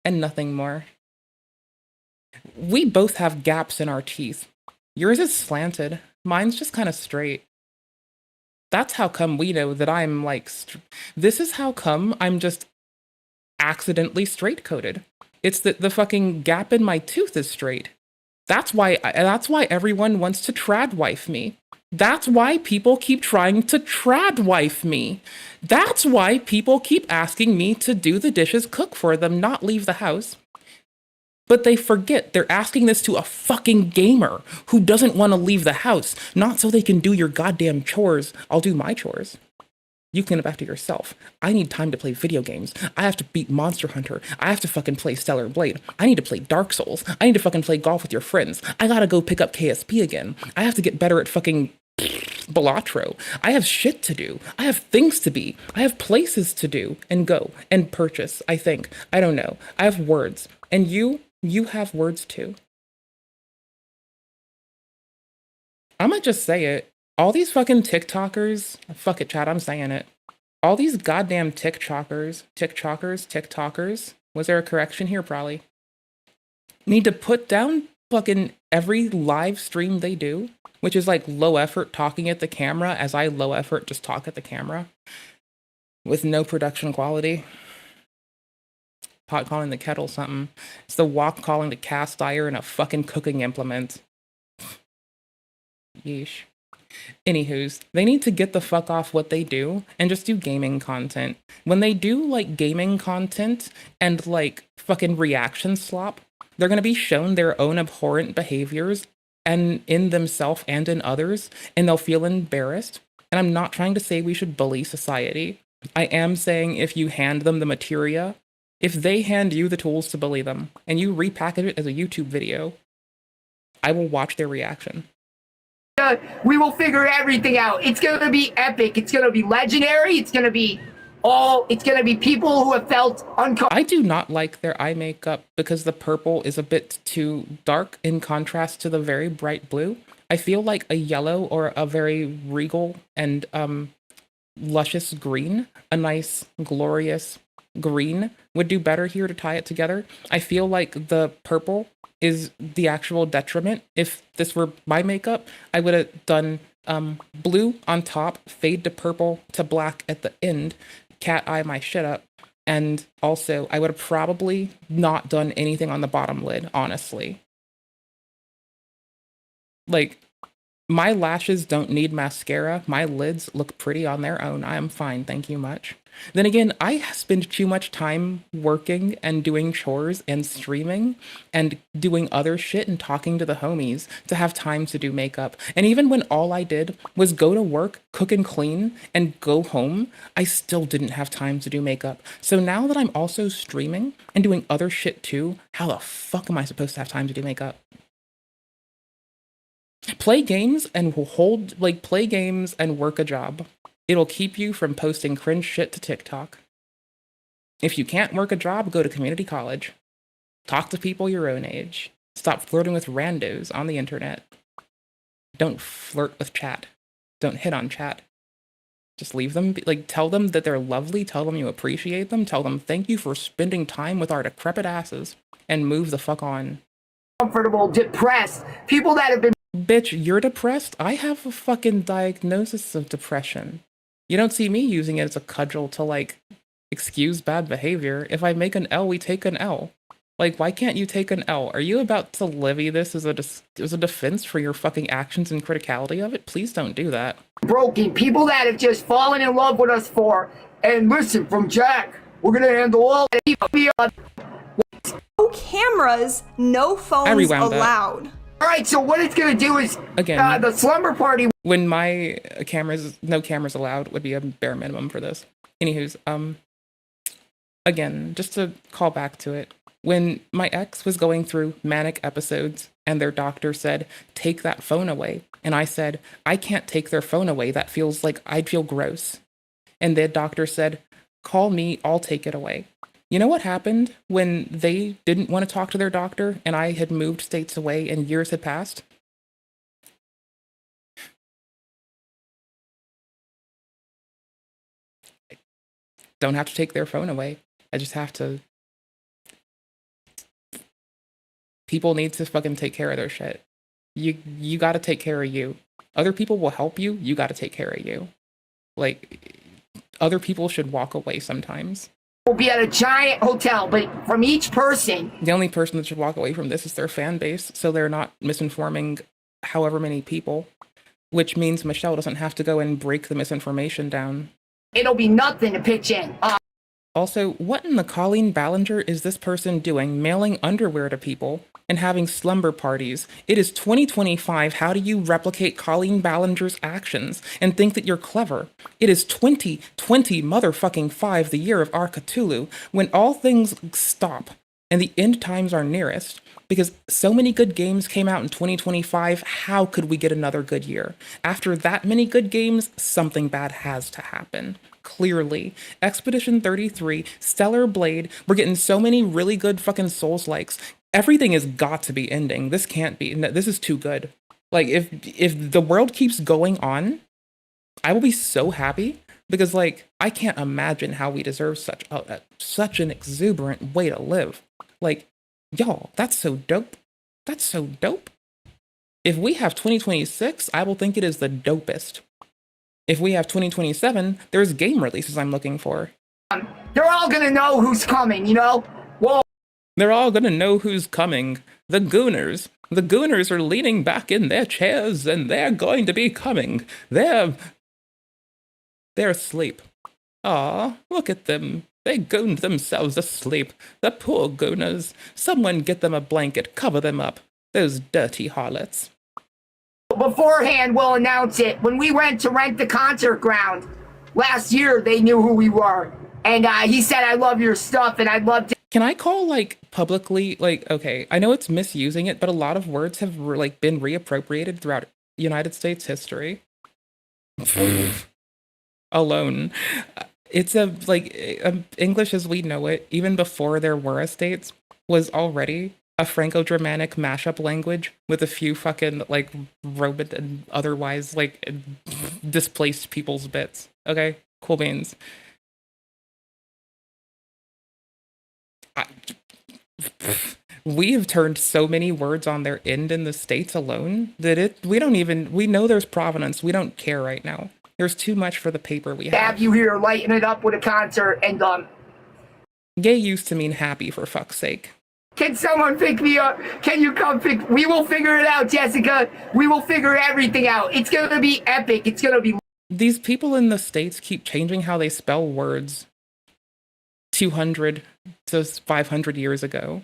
and nothing more. We both have gaps in our teeth. Yours is slanted. Mine's just kind of straight. That's how come we know that I'm like, this is how come I'm just accidentally straight-coded. It's that the fucking gap in my tooth is straight. That's why everyone wants to tradwife me. That's why people keep trying to tradwife me. That's why people keep asking me to do the dishes, cook for them, not leave the house. But they forget they're asking this to a fucking gamer who doesn't want to leave the house, not so they can do your goddamn chores. I'll do my chores. You clean up after yourself. I need time to play video games. I have to beat Monster Hunter. I have to fucking play Stellar Blade. I need to play Dark Souls. I need to fucking play golf with your friends. I gotta go pick up KSP again. I have to get better at fucking Balatro. I have shit to do. I have things to be. I have places to do and go and purchase, I think. I don't know. I have words. And you have words too. I'm gonna just say it. All these fucking TikTokers, fuck it, chat, I'm saying it. All these goddamn TikTokers, was there a correction here? Probably. Need to put down fucking every live stream they do, which is like low effort talking at the camera as I low effort just talk at the camera with no production quality. Pot calling the kettle something. It's the wok calling the cast iron a fucking cooking implement. Yeesh. Anywho's, they need to get the fuck off what they do and just do gaming content. When they do like gaming content and like fucking reaction slop, they're gonna be shown their own abhorrent behaviors and in themselves and in others, and they'll feel embarrassed. And I'm not trying to say we should bully society. I am saying if you hand them the materia, if they hand you the tools to bully them and you repackage it as a YouTube video, I will watch their reaction. We will figure everything out. It's going to be epic. It's going to be legendary. It's going to be people who have felt uncomfortable. I do not like their eye makeup because the purple is a bit too dark in contrast to the very bright blue. I feel like a yellow or a very regal and luscious green, a nice, glorious green would do better here to tie it together. I feel like the purple is the actual detriment. If this were my makeup, I would have done blue on top, fade to purple to black at the end, cat eye my shit up, and also I would have probably not done anything on the bottom lid, honestly. Like, my lashes don't need mascara. My lids look pretty on their own. I am fine, thank you much. Then again, I spend too much time working and doing chores and streaming and doing other shit and talking to the homies to have time to do makeup. And even when all I did was go to work, cook and clean, and go home, I still didn't have time to do makeup. So now that I'm also streaming and doing other shit too, how the fuck am I supposed to have time to do makeup? Play games and play games and work a job. It'll keep you from posting cringe shit to TikTok. If you can't work a job, go to community college. Talk to people your own age. Stop flirting with randos on the internet. Don't flirt with chat. Don't hit on chat. Just leave them. Like, tell them that they're lovely. Tell them you appreciate them. Tell them thank you for spending time with our decrepit asses. And move the fuck on. Comfortable, depressed, people that have been... Bitch, you're depressed? I have a fucking diagnosis of depression. You don't see me using it as a cudgel to, like, excuse bad behavior. If I make an L, we take an L. Like, why can't you take an L? Are you about to levy this as a defense for your fucking actions and criticality of it? Please don't do that. Broken, people that have just fallen in love with us for... And listen, from Jack, we're gonna handle all... No cameras, no phones allowed. All right, so what it's gonna do is... Again, the slumber party... When my no cameras allowed would be a bare minimum for this. Anywho's, again, just to call back to it. When my ex was going through manic episodes and their doctor said, take that phone away. And I said, I can't take their phone away. That feels like I'd feel gross. And the doctor said, call me, I'll take it away. You know what happened when they didn't want to talk to their doctor and I had moved states away and years had passed? I don't have to take their phone away. I just have to... People need to fucking take care of their shit. You gotta take care of you. Other people will help you. You gotta take care of you. Like, other people should walk away sometimes. We'll be at a giant hotel, but from each person... The only person that should walk away from this is their fan base, so they're not misinforming however many people, which means Michelle doesn't have to go and break the misinformation down. It'll be nothing to pitch in. Also, what in the Colleen Ballinger is this person doing, mailing underwear to people and having slumber parties? It is 2025. How do you replicate Colleen Ballinger's actions and think that you're clever? It is 2020 motherfucking 5, the year of our Cthulhu, when all things stop and the end times are nearest. Because so many good games came out in 2025, how could we get another good year? After that many good games, something bad has to happen. Clearly. Expedition 33, Stellar Blade, we're getting so many really good fucking Souls-likes. Everything has got to be ending. This can't be. This is too good. Like, if the world keeps going on, I will be so happy. Because, like, I can't imagine how we deserve such an exuberant way to live. Like, y'all, that's so dope. That's so dope. If we have 2026, I will think it is the dopest. If we have 2027, there's game releases I'm looking for. They're all gonna know who's coming, you know? Whoa. They're all gonna know who's coming. The Gooners. The Gooners are leaning back in their chairs, and they're going to be coming. They're asleep. Aw, look at them. They gooned themselves asleep. The poor Gooners. Someone get them a blanket, cover them up. Those dirty harlots. Beforehand, we'll announce it. When we went to rent the concert ground last year, they knew who we were. And he said, I love your stuff, and I'd love to... Can I call, like, publicly, like, okay, I know it's misusing it, but a lot of words have, like, been reappropriated throughout United States history. Alone. It's English as we know it, even before there were estates, was already a Franco-Germanic mashup language with a few fucking, like, Roman and otherwise, like, displaced people's bits. Okay? Cool beans. We have turned so many words on their end in the States alone that we know there's provenance. We don't care right now. There's too much for the paper we have. Have you here lighting it up with a concert, and Gay used to mean happy, for fuck's sake. Can someone pick me up? Can you come pick? We will figure it out, Jessica. We will figure everything out. It's gonna be epic. It's gonna be... These people in the States keep changing how they spell words 200 to 500 years ago.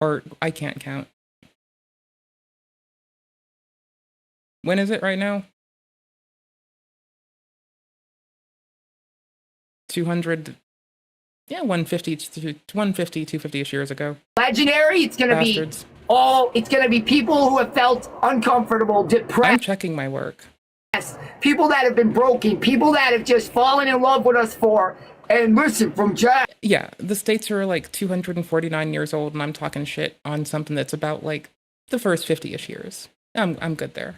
Or, I can't count. When is it right now? 200... Yeah, 150, 250-ish years ago. Legendary, it's gonna Bastards. be all, it's gonna be people who have felt uncomfortable, I'm depressed, checking my work. people that have been broken, people that have just fallen in love with us for, and listen, from Jack. Yeah, the States are like 249 years old, and I'm talking shit on something that's about like the first 50-ish years. I'm good there.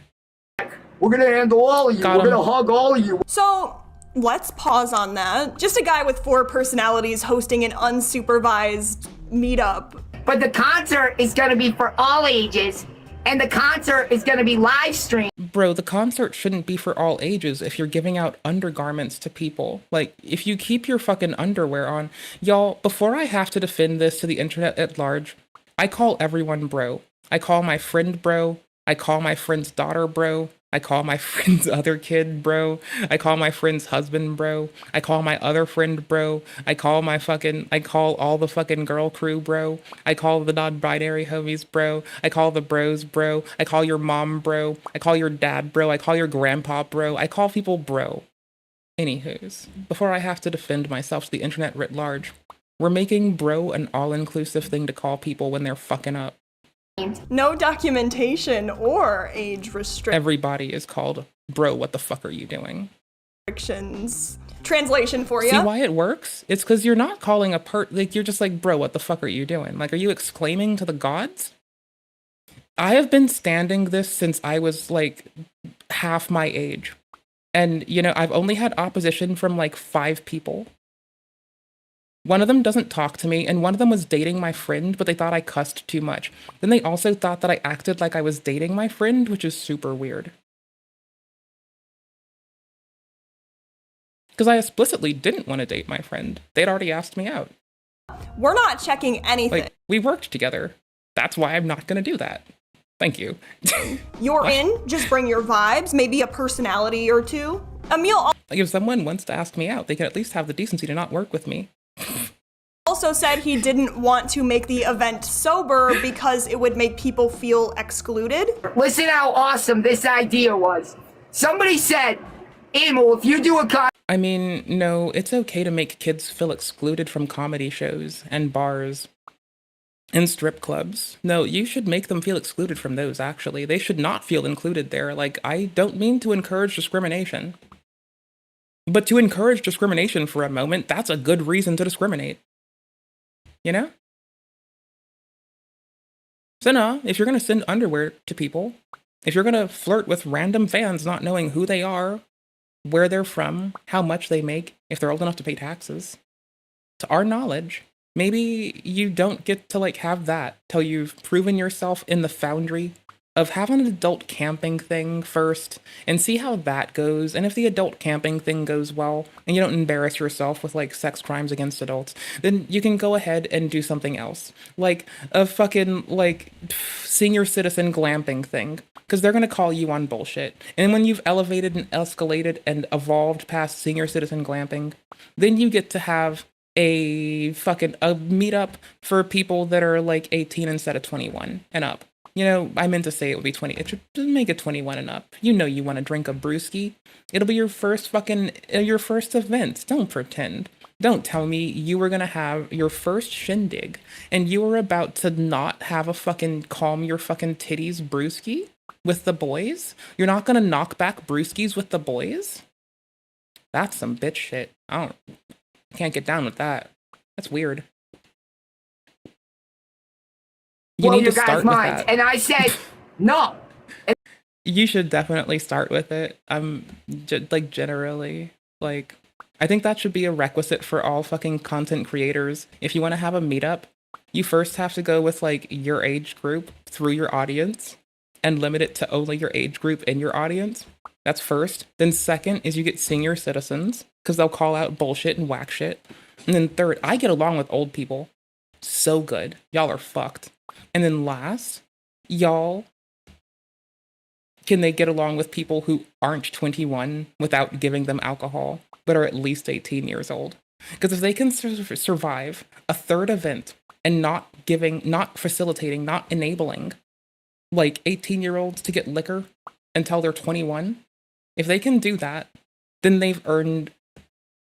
We're gonna handle all of you. Got We're 'em. gonna hug all of you. So Let's pause on that. Just a guy with 4 personalities hosting an unsupervised meetup. But the concert is going to be for all ages, and the concert is going to be live streamed. Bro, the concert shouldn't be for all ages if you're giving out undergarments to people. Like, if you keep your fucking underwear on. Y'all, before I have to defend this to the internet at large, I call everyone bro. I call my friend bro. I call my friend's daughter bro. I call my friend's other kid bro. I call my friend's husband bro. I call my other friend bro. I call all the fucking girl crew bro. I call the non-binary homies bro. I call the bros bro. I call your mom bro. I call your dad bro. I call your grandpa bro. I call people bro. Anywho's, before I have to defend myself to the internet writ large, we're making bro an all-inclusive thing to call people when they're fucking up. No documentation or age Everybody is called bro, what the fuck are you doing? restrictions. Translation for you. See why it works? It's because you're not calling you're just like, bro, what the fuck are you doing? Like, are you exclaiming to the gods? I have been standing this since I was like half my age. And, you know, I've only had opposition from like 5 people. One of them doesn't talk to me, and one of them was dating my friend, but they thought I cussed too much. Then they also thought that I acted like I was dating my friend, which is super weird. Because I explicitly didn't want to date my friend. They'd already asked me out. We're not checking anything. Like, we worked together. That's why I'm not going to do that. Thank you. You're in, just bring your vibes, maybe a personality or 2. Emil Like, if someone wants to ask me out, they can at least have the decency to not work with me. also said he didn't want to make the event sober because it would make people feel excluded. Listen how awesome this idea was. Somebody said, Emil, if you do a I mean, no, it's okay to make kids feel excluded from comedy shows and bars and strip clubs. No, you should make them feel excluded from those, actually. They should not feel included there. Like, I don't mean to encourage discrimination. But to encourage discrimination for a moment, that's a good reason to discriminate. You know? So no, if you're going to send underwear to people, if you're going to flirt with random fans not knowing who they are, where they're from, how much they make, if they're old enough to pay taxes, to our knowledge, maybe you don't get to like have that till you've proven yourself in the foundry of having an adult camping thing first and see how that goes. And if the adult camping thing goes well and you don't embarrass yourself with like sex crimes against adults, then you can go ahead and do something else. Like a fucking like senior citizen glamping thing. Because they're going to call you on bullshit. And when you've elevated and escalated and evolved past senior citizen glamping, then you get to have a meetup for people that are like 18 instead of 21 and up. You know, I meant to say it would be 20. It should make it 21 and up. You know you want to drink a brewski. It'll be your first event. Don't pretend. Don't tell me you were going to have your first shindig and you were about to not have a fucking calm your fucking titties brewski with the boys. You're not going to knock back brewskis with the boys? That's some bitch shit. I can't get down with that. That's weird. You need to start with that. And I said, no. You should definitely start with it. Generally, like, I think that should be a requisite for all fucking content creators. If you want to have a meetup, you first have to go with, like, your age group through your audience and limit it to only your age group in your audience. That's first. Then second is you get senior citizens, because they'll call out bullshit and whack shit. And then third, I get along with old people. So good. Y'all are fucked. And then last, y'all, can they get along with people who aren't 21 without giving them alcohol, but are at least 18 years old? Because if they can survive a third event and not facilitating, not enabling, like 18-year-olds to get liquor until they're 21, if they can do that, then they've earned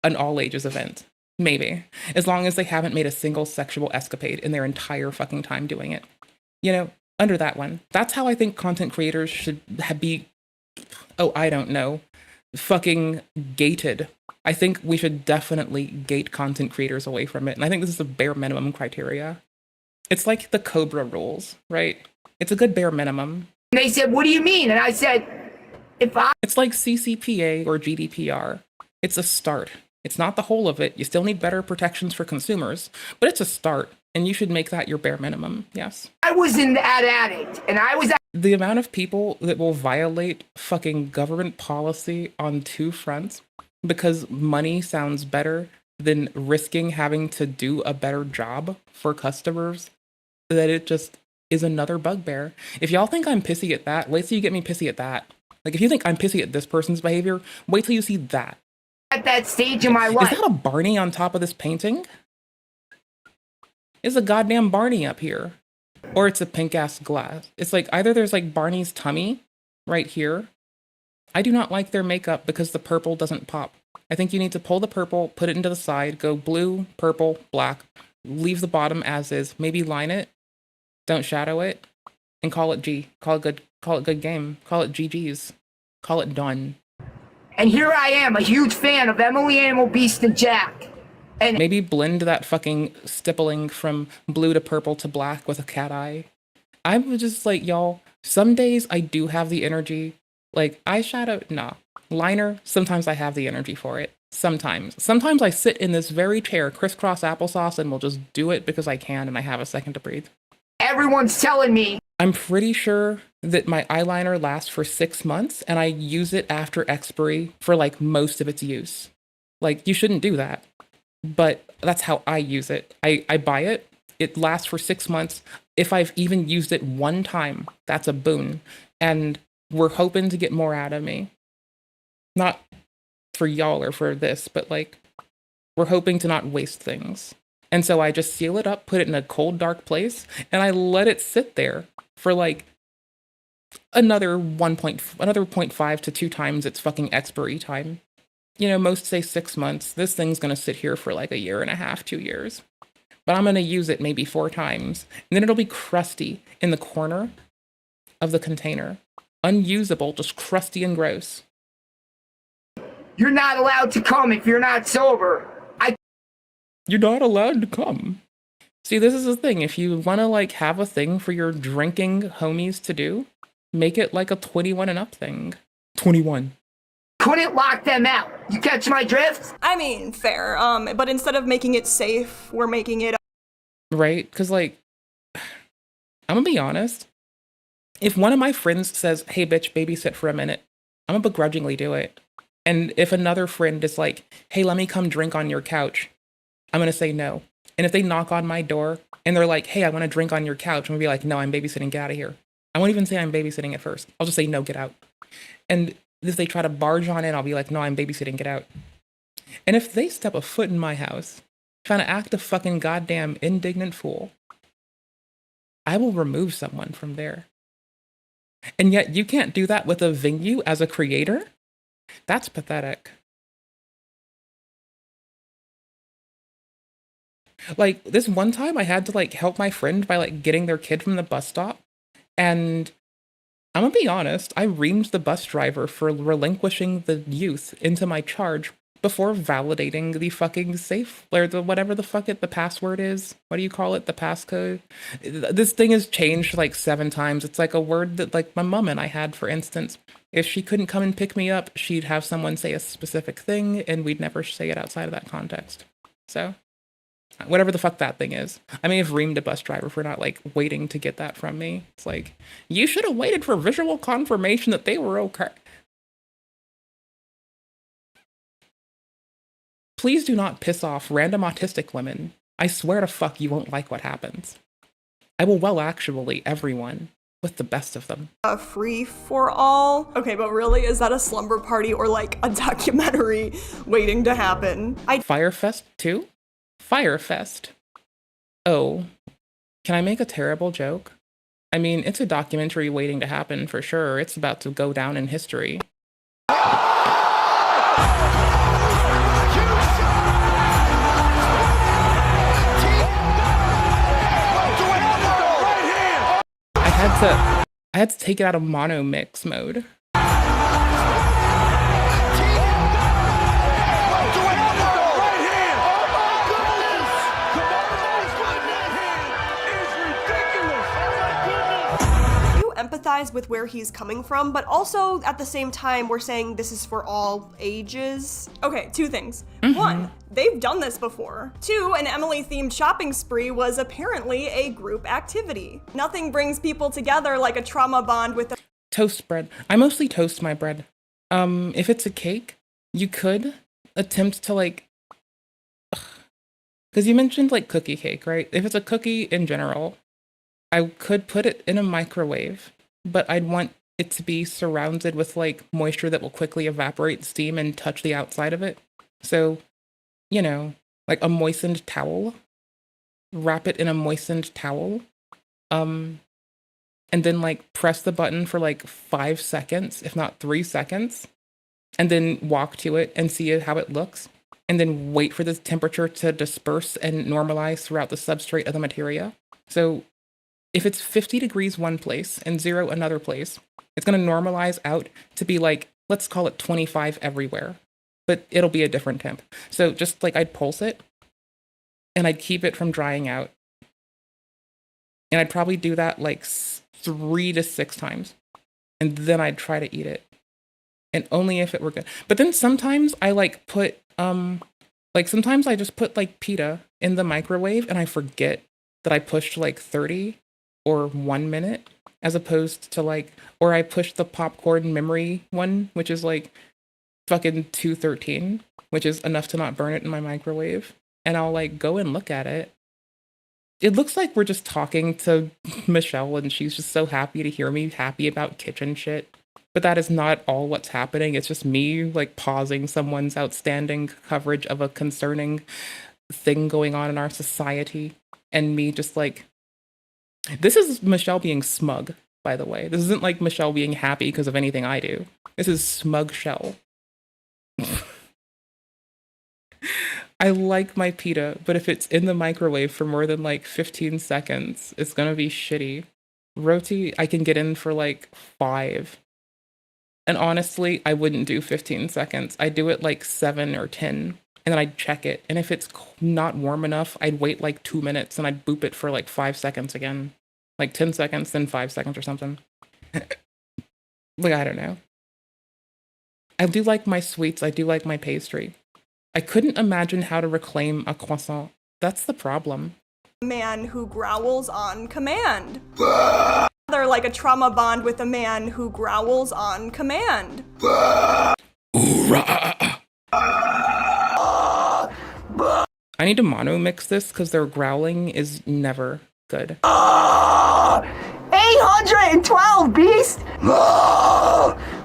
an all-ages event. Maybe. As long as they haven't made a single sexual escapade in their entire fucking time doing it. You know, under that one. That's how I think content creators should be, I don't know, fucking gated. I think we should definitely gate content creators away from it. And I think this is a bare minimum criteria. It's like the Cobra rules, right? It's a good bare minimum. And they said, what do you mean? And I said, It's like CCPA or GDPR. It's a start. It's not the whole of it. You still need better protections for consumers, but it's a start, and you should make that your bare minimum. Yes. I was an addict, and I was The amount of people that will violate fucking government policy on two fronts because money sounds better than risking having to do a better job for customers, that it just is another bugbear. If y'all think I'm pissy at that, wait till you get me pissy at that. Like, if you think I'm pissy at this person's behavior, wait till you see that. at that stage in my Is life. that a Barney on top of this painting? It's a goddamn Barney up here. Or it's a pink ass glass. It's like either there's like Barney's tummy right here. I do not like their makeup because the purple doesn't pop. I think you need to pull the purple, put it into the side, go blue, purple, black, leave the bottom as is, maybe line it, don't shadow it, and call it G. Call it good game. Call it GG's. Call it done. And here I am, a huge fan of Emily Animal Beast and Jack. And Maybe blend that fucking stippling from blue to purple to black with a cat eye. I'm just like, y'all, some days I do have the energy. Like, eyeshadow, nah. Liner, sometimes I have the energy for it. Sometimes. Sometimes I sit in this very chair, crisscross applesauce, and will just do it because I can and I have a second to breathe. everyone's telling me, I'm pretty sure that my eyeliner lasts for 6 months and I use it after expiry for like most of its use. Like, you shouldn't do that. But that's how I use it. I buy it. It lasts for 6 months. If I've even used it one time, that's a boon. And we're hoping to get more out of me. Not for y'all or for this, but like, we're hoping to not waste things. And so I just seal it up, put it in a cold, dark place, and I let it sit there for like another 0.5 to 2 times its fucking expiry time. You know, most say 6 months. This thing's gonna sit here for like 1.5 years, 2 years. But I'm gonna use it maybe 4 times. And then it'll be crusty in the corner of the container. Unusable, just crusty and gross. you're not allowed to come if you're not sober. You're not allowed to come. See, this is the thing. If you want to like have a thing for your drinking homies to do, make it like a 21 and up thing. 21. Couldn't lock them out. You catch my drift? I mean, fair. But instead of making it safe, we're making it. Right? Because like, I'm gonna be honest. If one of my friends says, "Hey, bitch, babysit for a minute," I'm gonna begrudgingly do it. And if another friend is like, "Hey, let me come drink on your couch," I'm gonna say no. And if they knock on my door and they're like, "Hey, I want to drink on your couch," I'm gonna be like, "No, I'm babysitting. Get out of here." I won't even say I'm babysitting at first. I'll just say, "No, get out." And if they try to barge on in, I'll be like, "No, I'm babysitting. Get out." And if they step a foot in my house, trying to act a fucking goddamn indignant fool, I will remove someone from there. And yet you can't do that with a venue as a creator? That's pathetic. Like, this one time I had to like help my friend by like getting their kid from the bus stop. And I'm gonna be honest, I reamed the bus driver for relinquishing the youth into my charge before validating the fucking safe, or the whatever the fuck the password is. What do you call it? The passcode? This thing has changed like 7 times. It's like a word that like my mom and I had, for instance. If she couldn't come and pick me up, she'd have someone say a specific thing and we'd never say it outside of that context. So, whatever the fuck that thing is. I may have reamed a bus driver for not like waiting to get that from me. It's like, you should have waited for visual confirmation that they were okay. Please do not piss off random autistic women. I swear to fuck you won't like what happens. I will well actually everyone with the best of them. A free for all. Okay, but really, is that a slumber party or like a documentary waiting to happen? Firefest 2? Firefest. Oh, can I make a terrible joke? I mean, it's a documentary waiting to happen for sure. It's about to go down in history. I had to take it out of mono mix mode. empathize with where he's coming from, but also at the same time, we're saying this is for all ages. Okay, 2 things. 1, they've done this before. 2, an Emily-themed shopping spree was apparently a group activity. Nothing brings people together like a trauma bond with a Toast bread. I mostly toast my bread. If it's a cake, you could attempt to like, because you mentioned like cookie cake, right? If it's a cookie in general, I could put it in a microwave, but I'd want it to be surrounded with like moisture that will quickly evaporate steam and touch the outside of it. So, you know, like a moistened towel, wrap it in a moistened towel, and then like press the button for like 5 seconds, if not 3 seconds, and then walk to it and see how it looks, and then wait for the temperature to disperse and normalize throughout the substrate of the materia. So if it's 50 degrees one place and 0 another place, it's going to normalize out to be like, let's call it 25 everywhere, but it'll be a different temp. So just like I'd pulse it and I'd keep it from drying out. And I'd probably do that like 3 to 6 times. And then I'd try to eat it. And only if it were good. But then sometimes I like put, sometimes I just put like pita in the microwave and I forget that I pushed like 30 or 1 minute, as opposed to like, or I pushed the popcorn memory one, which is like fucking 213, which is enough to not burn it in my microwave. And I'll like go and look at it. It looks like we're just talking to Michelle and she's just so happy to hear me happy about kitchen shit. But that is not all what's happening. It's just me like pausing someone's outstanding coverage of a concerning thing going on in our society. And me just like, this is Michelle being smug, by the way. This isn't like Michelle being happy because of anything I do. This is smug Shell. I like my pita, but if it's in the microwave for more than like 15 seconds, it's gonna be shitty. Roti, I can get in for like 5. And honestly, I wouldn't do 15 seconds. I'd do it like 7 or 10. And then I'd check it. And if it's not warm enough, I'd wait like 2 minutes and I'd boop it for like 5 seconds again. Like 10 seconds, then 5 seconds or something. Like, I don't know. I do like my sweets. I do like my pastry. I couldn't imagine how to reclaim a croissant. That's the problem. man who growls on command. They're like a trauma bond with a man who growls on command. I need to mono mix this because their growling is never good. 812 beast!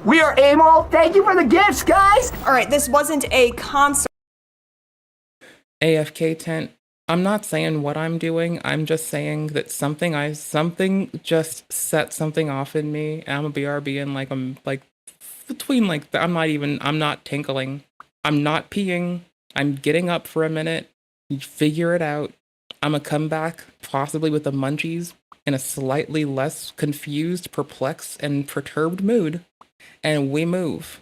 We are Amol. Thank you for the gifts, guys! Alright, this wasn't a concert. AFK tent. I'm not saying what I'm doing. I'm just saying that something just set something off in me. And I'm a BRB and like I'm like between like I'm not tinkling. I'm not peeing. I'm getting up for a minute. You figure it out. I'm gonna come back possibly with the munchies in a slightly less confused, perplexed, and perturbed mood. And we move.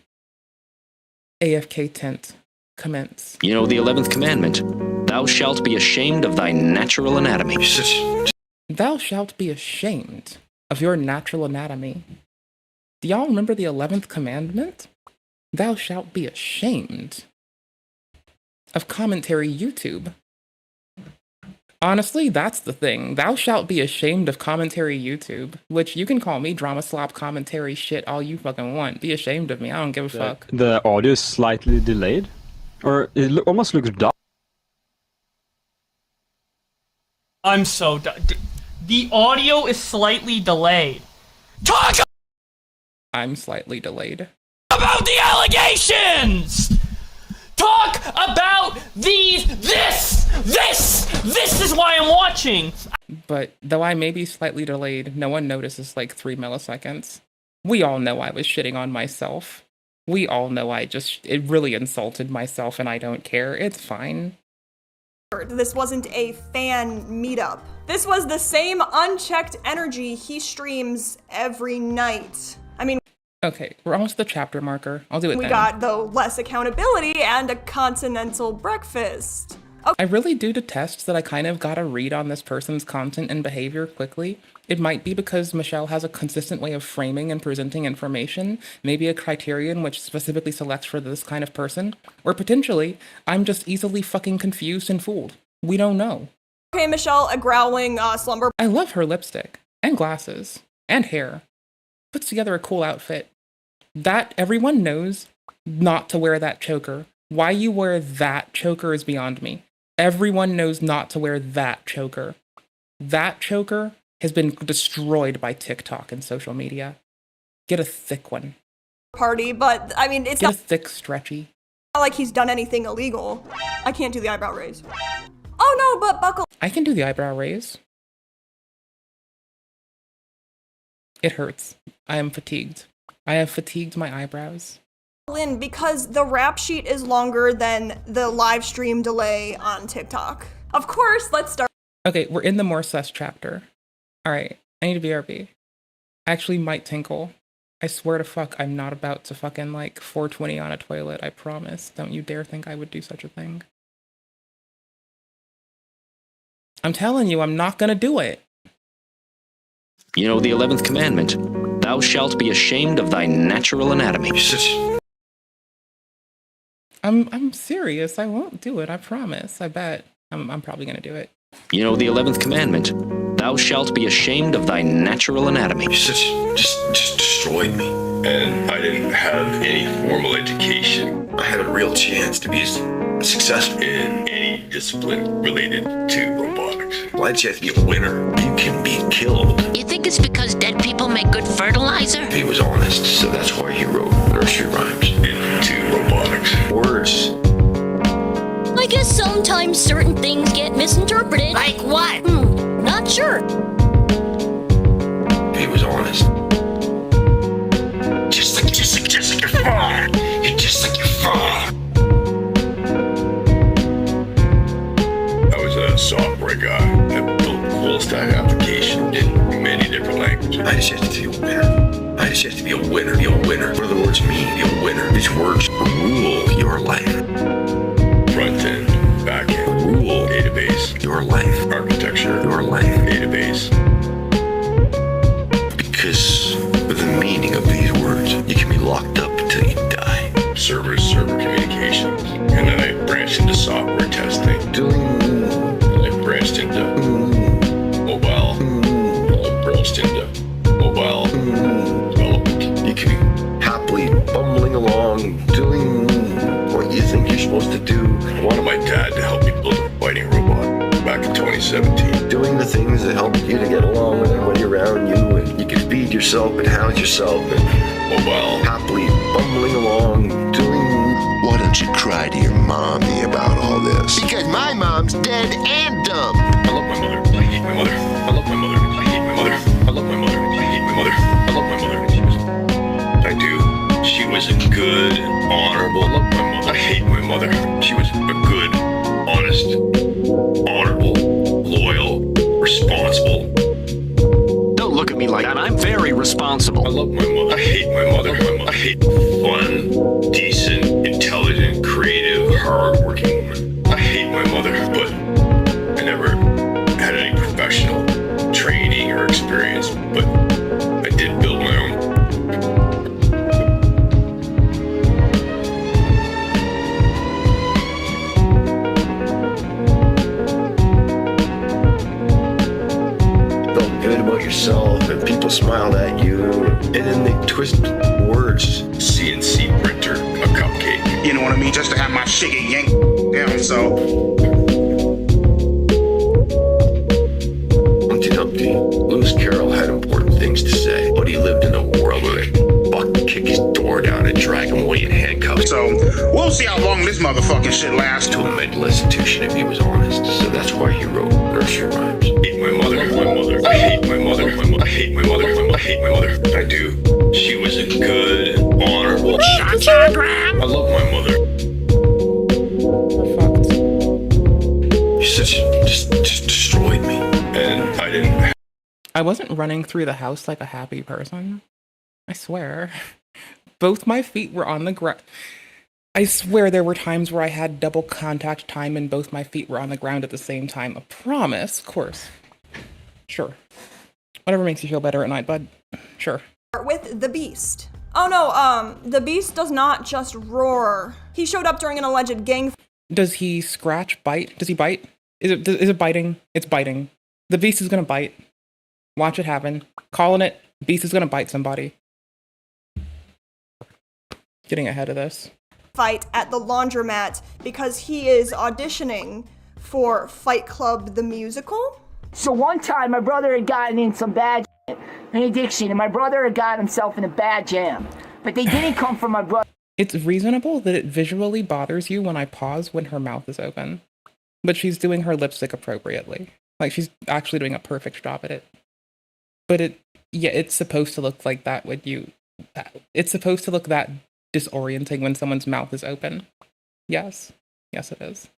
AFK tent. Commence. You know the 11th commandment. Thou shalt be ashamed of thy natural anatomy. Thou shalt be ashamed of your natural anatomy. Do y'all remember the 11th commandment? Thou shalt be ashamed of commentary YouTube. Honestly, that's the thing. Thou shalt be ashamed of commentary YouTube, which you can call me drama slop commentary shit all you fucking want. Be ashamed of me. I don't give a fuck. The audio is slightly delayed. Or it almost looks dark. I'm so done. The audio is slightly delayed. Talk I'm slightly delayed. about the allegations! Talk about this is why I'm watching! But though I may be slightly delayed, no one notices like 3 milliseconds. We all know I was shitting on myself. We all know it really insulted myself and I don't care. It's fine. This wasn't a fan meetup. This was the same unchecked energy he streams every night. I mean, Okay, we're almost at the chapter marker. I'll do it we then. got, though, less accountability and a continental breakfast. I really do detest that I kind of gotta read on this person's content and behavior quickly. It might be because Michelle has a consistent way of framing and presenting information, maybe a criterion which specifically selects for this kind of person, or potentially, I'm just easily fucking confused and fooled. We don't know. Okay, Michelle, a growling slumber. I love her lipstick, and glasses, and hair. Puts together a cool outfit. That everyone knows not to wear that choker. Why you wear that choker is beyond me. Everyone knows not to wear that choker. That choker has been destroyed by TikTok and social media. Get a thick one. Party, but I mean, it's Get not a thick, stretchy. like he's done anything illegal. I can't do the eyebrow raise. Oh no, but buckle. I can do the eyebrow raise. It hurts. I am fatigued. I have fatigued my eyebrows. In because the rap sheet is longer than the live stream delay on TikTok. Of course, let's start. Okay, we're in the more sus chapter. Alright, I need a BRB. I actually might tinkle. I swear to fuck, I'm not about to fucking like 420 on a toilet, I promise. Don't you dare think I would do such a thing. I'm telling you, I'm not gonna do it. You know the 11th commandment. Thou shalt be ashamed of thy natural anatomy. I'm serious, I won't do it, I promise. I bet. I'm probably gonna do it. You know the 11th commandment. Thou shalt be ashamed of thy natural anatomy. Just destroyed me. And I didn't have any formal education. I had a real chance to be successful in any discipline related to robotics. Well, I had a chance to be a winner. You can be killed. You think it's because dead people make good fertilizer? He was honest, so that's why he wrote nursery rhymes into robotics. Words. I guess sometimes certain things get misinterpreted. Like what? Not sure. He was honest. Just like your father. You're just like your father. I was a software guy that built full stack applications in many different languages. I just had to be a winner. I just had to be a winner. Be a winner. What do the words mean? Be a winner. These words rule your life. Front end, back end, rule, database, your life, architecture, your life, database. Because with the meaning of these words, you can be locked up until you die. Server communications. And then I branched into software testing. And I branched into mobile. And I branched into mobile development. You can be happily bumbling along, doing what you think you're supposed to do. I wanted my dad to help me build a fighting robot back in 2017. Doing the things that help you to get along with everybody around you, and you can feed yourself and house yourself, and mobile, happily bumbling along, doing... Why don't you cry to your mommy about all this? Because my mom's dead and dumb. I love my mother. I hate my mother. I love my mother. I hate my mother. I love my mother. I hate my mother. I love my mother. I do. She was a good, honorable... I love my mother. I hate my mother. She was a good, honest, honorable, loyal, responsible. Don't look at me like that. I'm very responsible. I love my mother. I hate my mother. I hate fun, decent, intelligent, creative, hardworking woman. I hate my mother, but I never had any professional training or experience, but I did build my own. Felt good about yourself, and people smiled at you, and then they twist words. CNC printer, a cupcake. You know what I mean? Just to have my shit get yanked down, so. Humpty Dumpty. Lewis Carroll had important things to say, but he lived in a world where they fucking kick his door down and drag him away in handcuffs. So, we'll see how long this motherfucking shit lasts. To a mental institution if he was honest. So that's why he wrote nursery rhymes. I hate my mother. My mother. I hate my mother. I hate my mother. I hate my mother. I do. She was a good, honorable. I love my mother. We're fucked. You just destroyed me, and I didn't. I wasn't running through the house like a happy person. I swear. Both my feet were on the ground. I swear there were times where I had double contact time and both my feet were on the ground at the same time. A promise, of course. Sure. Whatever makes you feel better at night, bud. Sure. With the Beast. Oh no, the Beast does not just roar. He showed up during an alleged gang. Does he scratch, bite? Does he bite? Is it biting? It's biting. The Beast is gonna bite. Watch it happen. Calling it. Beast is gonna bite somebody. Getting ahead of this. Fight at the laundromat because he is auditioning for Fight Club the musical. So one time, my brother had gotten in some bad shit, an addiction, and my brother had gotten himself in a bad jam. But they didn't come from my brother. It's reasonable that it visually bothers you when I pause when her mouth is open. But she's doing her lipstick appropriately. Like, she's actually doing a perfect job at it. But it's supposed to look like that when it's supposed to look that disorienting when someone's mouth is open. Yes. Yes, it is.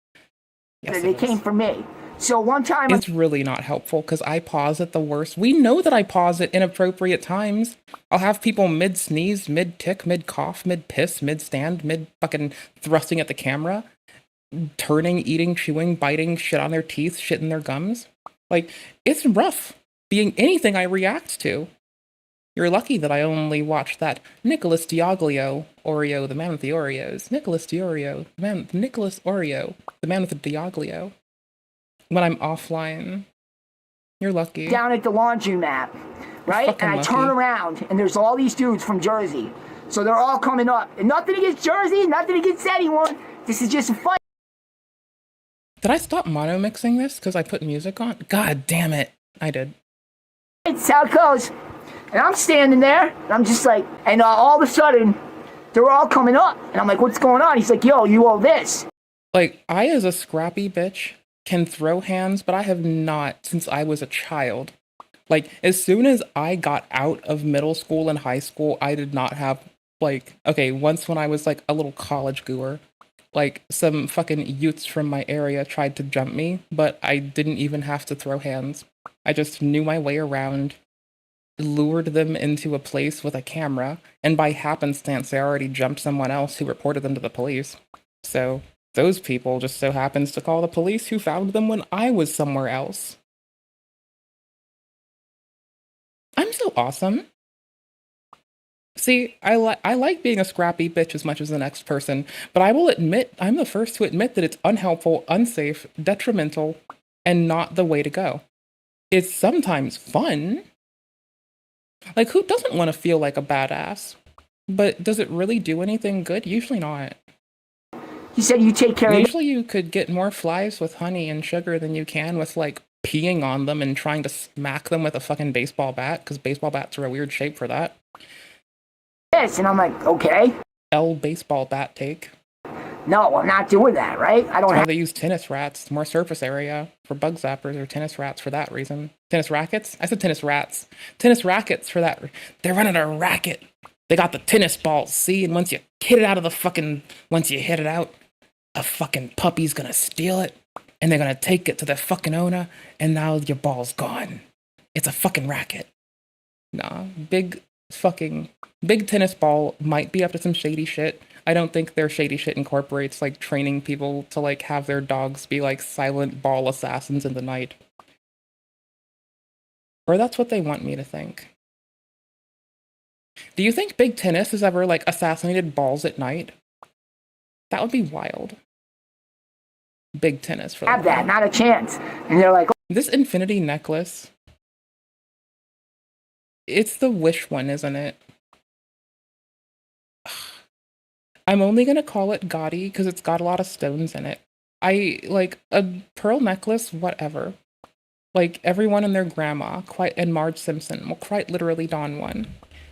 Yes, They came from me. So one time... It's really not helpful because I pause at the worst. We know that I pause at inappropriate times. I'll have people mid-sneeze, mid-tick, mid-cough, mid-piss, mid-stand, mid-fucking thrusting at the camera, turning, eating, chewing, biting, shit on their teeth, shit in their gums. Like, it's rough being anything I react to. You're lucky that I only watched that Nicholas Dioglio Oreo, the man with the Oreos. Nicholas Oreo, the man with the Dioglio. When I'm offline. You're lucky. Down at the laundromat, right? And I turn around, and there's all these dudes from Jersey. So they're all coming up. And nothing against Jersey, nothing against anyone. This is just a fight. Did I stop mono mixing this because I put music on? God damn it. I did. That's how it goes. And I'm standing there, and I'm just like, and all of a sudden, they're all coming up. And I'm like, what's going on? He's like, yo, you owe this. Like, I, as a scrappy bitch, can throw hands, but I have not since I was a child. Like, as soon as I got out of middle school and high school, I did not have, like, okay, once when I was, like, a little college gooer, like, some fucking youths from my area tried to jump me, but I didn't even have to throw hands. I just knew my way around, lured them into a place with a camera, and by happenstance, I already jumped someone else who reported them to the police. So those people just so happens to call the police who found them when I was somewhere else. I'm so awesome. See, I like being a scrappy bitch as much as the next person, but I will admit, I'm the first to admit that it's unhelpful, unsafe, detrimental, and not the way to go. It's sometimes fun. Like, who doesn't want to feel like a badass? But does it really do anything good? Usually not. He said you take care of... Usually you could get more flies with honey and sugar than you can with, like, peeing on them and trying to smack them with a fucking baseball bat, because baseball bats are a weird shape for that. Yes, and I'm like, okay. Baseball bat take. No, I'm not doing that, right? I don't That's have... why they use tennis rats, more surface area for bug zappers, or tennis rats for that reason. Tennis rackets? I said tennis rats. Tennis rackets for that. They're running a racket. They got the tennis balls, see? And once you hit it out of the fucking... Once you hit it out, a fucking puppy's gonna steal it, and they're gonna take it to their fucking owner, and now your ball's gone. It's a fucking racket. Nah, big tennis ball might be up to some shady shit. I don't think their shady shit incorporates, like, training people to, like, have their dogs be, like, silent ball assassins in the night. Or that's what they want me to think. Do you think Big Tennis has ever, like, assassinated balls at night? That would be wild. Big Tennis for have that, not a chance. And they're like... This infinity necklace, it's the wish one, isn't it? I'm only going to call it gaudy because it's got a lot of stones in it. I, like, a pearl necklace, whatever. Like, everyone and their grandma, and Marge Simpson will quite literally don one.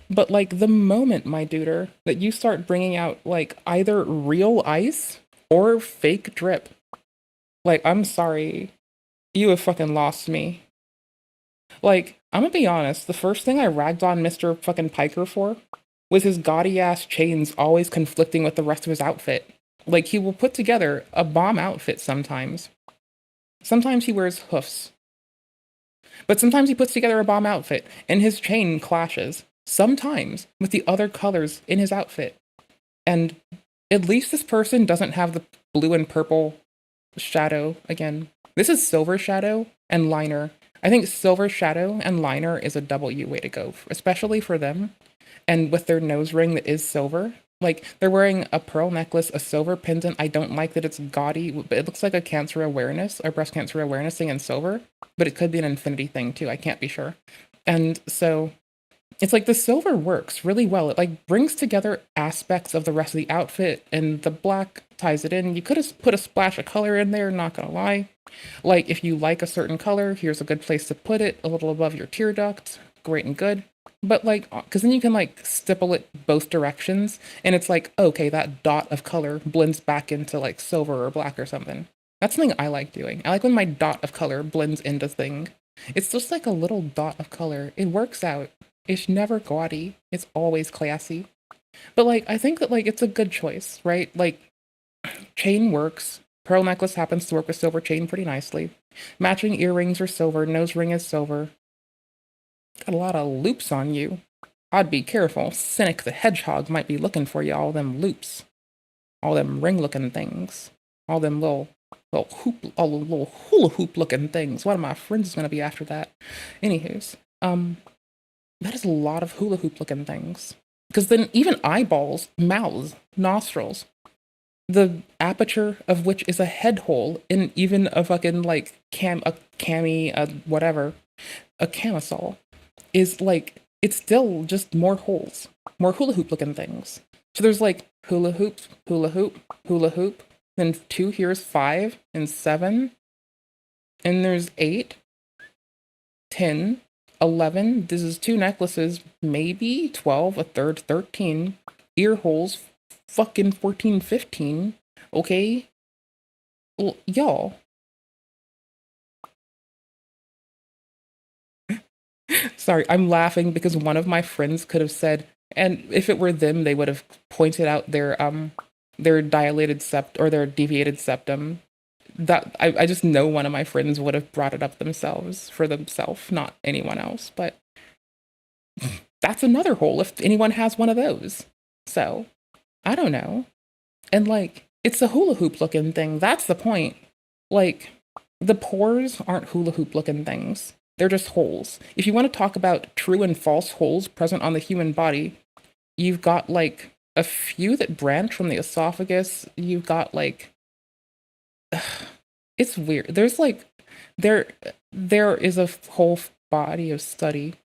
But, like, the moment, my duder, that you start bringing out, like, either real ice or fake drip, like, I'm sorry, you have fucking lost me. Like, I'm gonna be honest, the first thing I ragged on Mr. fucking Piker for was his gaudy-ass chains always conflicting with the rest of his outfit. Like, he will put together a bomb outfit sometimes. Sometimes he wears hoofs. But sometimes he puts together a bomb outfit, and his chain clashes, sometimes, with the other colors in his outfit. And At least this person doesn't have the blue and purple shadow again. This is silver shadow and liner. I think silver shadow and liner is a W way to go, especially for them. And with their nose ring that is silver. Like, they're wearing a pearl necklace, a silver pendant. I don't like that it's gaudy, but it looks like a cancer awareness, or breast cancer awareness thing in silver. But it could be an infinity thing too, I can't be sure. And so, it's like the silver works really well. It like brings together aspects of the rest of the outfit, and the black ties it in. You could have put a splash of color in there, not gonna lie. Like, if you like a certain color, here's a good place to put it, a little above your tear duct, great and good. But like, because then you can like stipple it both directions, and it's like, okay, that dot of color blends back into like silver or black or something. That's something I like doing. I like when my dot of color blends into thing. It's just like a little dot of color. It works out. It's never gaudy. It's always classy. But like, I think that like it's a good choice, right? Like, chain works. Pearl necklace happens to work with silver chain pretty nicely. Matching earrings are silver. Nose ring is silver. Got a lot of loops on you. I'd be careful. Cynic the Hedgehog might be looking for you, all them loops. All them ring-looking things. All them little hula hoop-looking things. One of my friends is going to be after that. Anywho's, that is a lot of hula hoop-looking things. Because then even eyeballs, mouths, nostrils, the aperture of which is a head hole in even a fucking, like, a camisole, is like, it's still just more holes, more hula hoop looking things. So there's like hula hoop, hula hoop, hula hoop, then 2 here is 5 and 7, and there's 8, 10, 11, this is 2 necklaces, maybe 12, a third, 13, ear holes, fucking 14, 15, okay? Well, y'all. Sorry, I'm laughing because one of my friends could have said, and if it were them, they would have pointed out their dilated sept or their deviated septum. That I just know one of my friends would have brought it up themselves for themselves, not anyone else. But that's another hole if anyone has one of those. So I don't know. And like, it's a hula hoop looking thing. That's the point. Like, the pores aren't hula hoop looking things. They're just holes. If you want to talk about true and false holes present on the human body, you've got like a few that branch from the esophagus. You've got like, it's weird. There's like, there is a whole body of study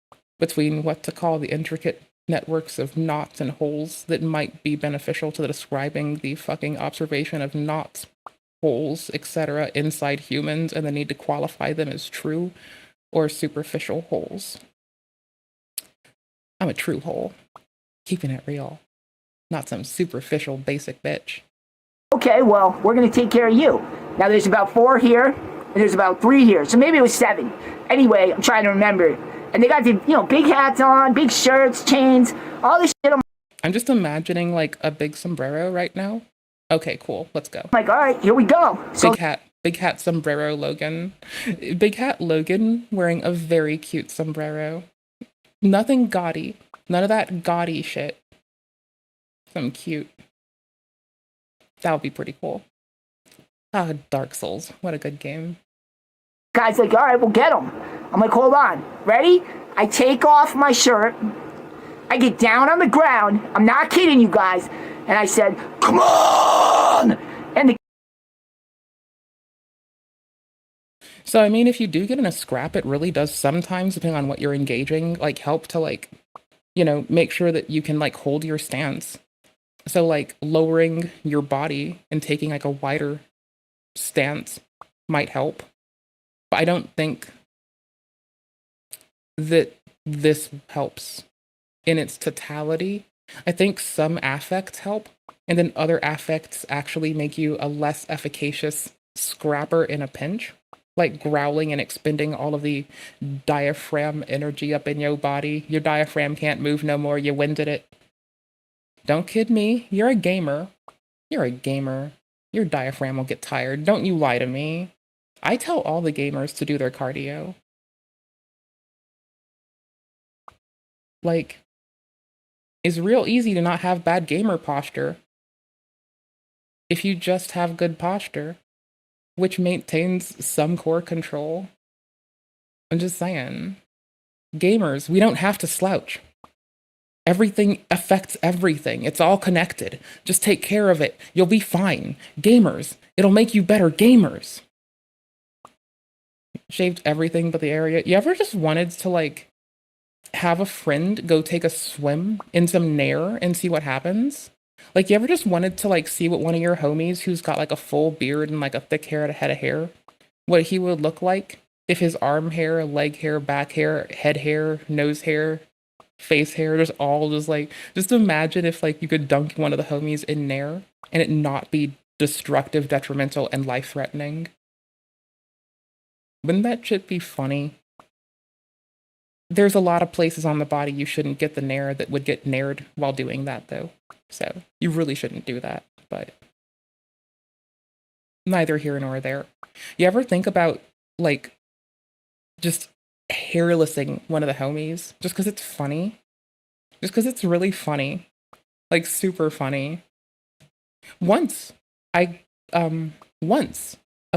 between what to call the intricate networks of knots and holes that might be beneficial to describing the fucking observation of knots, holes, etc. inside humans, and the need to qualify them as true or superficial holes. I'm a true hole, keeping it real, not some superficial basic bitch. Okay, well, we're gonna take care of you. Now there's about 4 here, and there's about 3 here, so maybe it was 7. Anyway, I'm trying to remember. And they got the, big hats on, big shirts, chains, all this shit. I'm just imagining like a big sombrero right now. Okay, cool, let's go. I'm like, all right, here we go. So Big hat sombrero Logan. Big hat Logan wearing a very cute sombrero. Nothing gaudy. None of that gaudy shit. Some cute. That would be pretty cool. Ah, Dark Souls. What a good game. guy's like, all right, we'll get him. I'm like, hold on. Ready? I take off my shirt. I get down on the ground. I'm not kidding you guys. And I said, come on! And the So, I mean, if you do get in a scrap, it really does sometimes, depending on what you're engaging, like, help to, like, make sure that you can, like, hold your stance. So, like, lowering your body and taking, like, a wider stance might help. But I don't think that this helps in its totality. I think some affects help, and then other affects actually make you a less efficacious scrapper in a pinch. Like growling and expending all of the diaphragm energy up in your body. Your diaphragm can't move no more. You winded it. Don't kid me. You're a gamer. You're a gamer. Your diaphragm will get tired. Don't you lie to me. I tell all the gamers to do their cardio. Like, it's real easy to not have bad gamer posture. if you just have good posture, which maintains some core control. I'm just saying. Gamers, we don't have to slouch. Everything affects everything. It's all connected. Just take care of it. You'll be fine. Gamers, it'll make you better gamers. Shaved everything but the area. You ever just wanted to, like, have a friend go take a swim in some Nair and see what happens? Like, you ever just wanted to, like, see what one of your homies who's got, like, a full beard and, like, a thick hair and a head of hair, what he would look like if his arm hair, leg hair, back hair, head hair, nose hair, face hair, just all just, like, just imagine if, like, you could dunk one of the homies in Nair and it not be destructive, detrimental, and life-threatening. Wouldn't that shit be funny? There's a lot of places on the body you shouldn't get the Nair that would get Naired while doing that, though. So, you really shouldn't do that, but neither here nor there. You ever think about, like, just hairlessing one of the homies? Just because it's funny? Just because it's really funny. Like, super funny. Once, a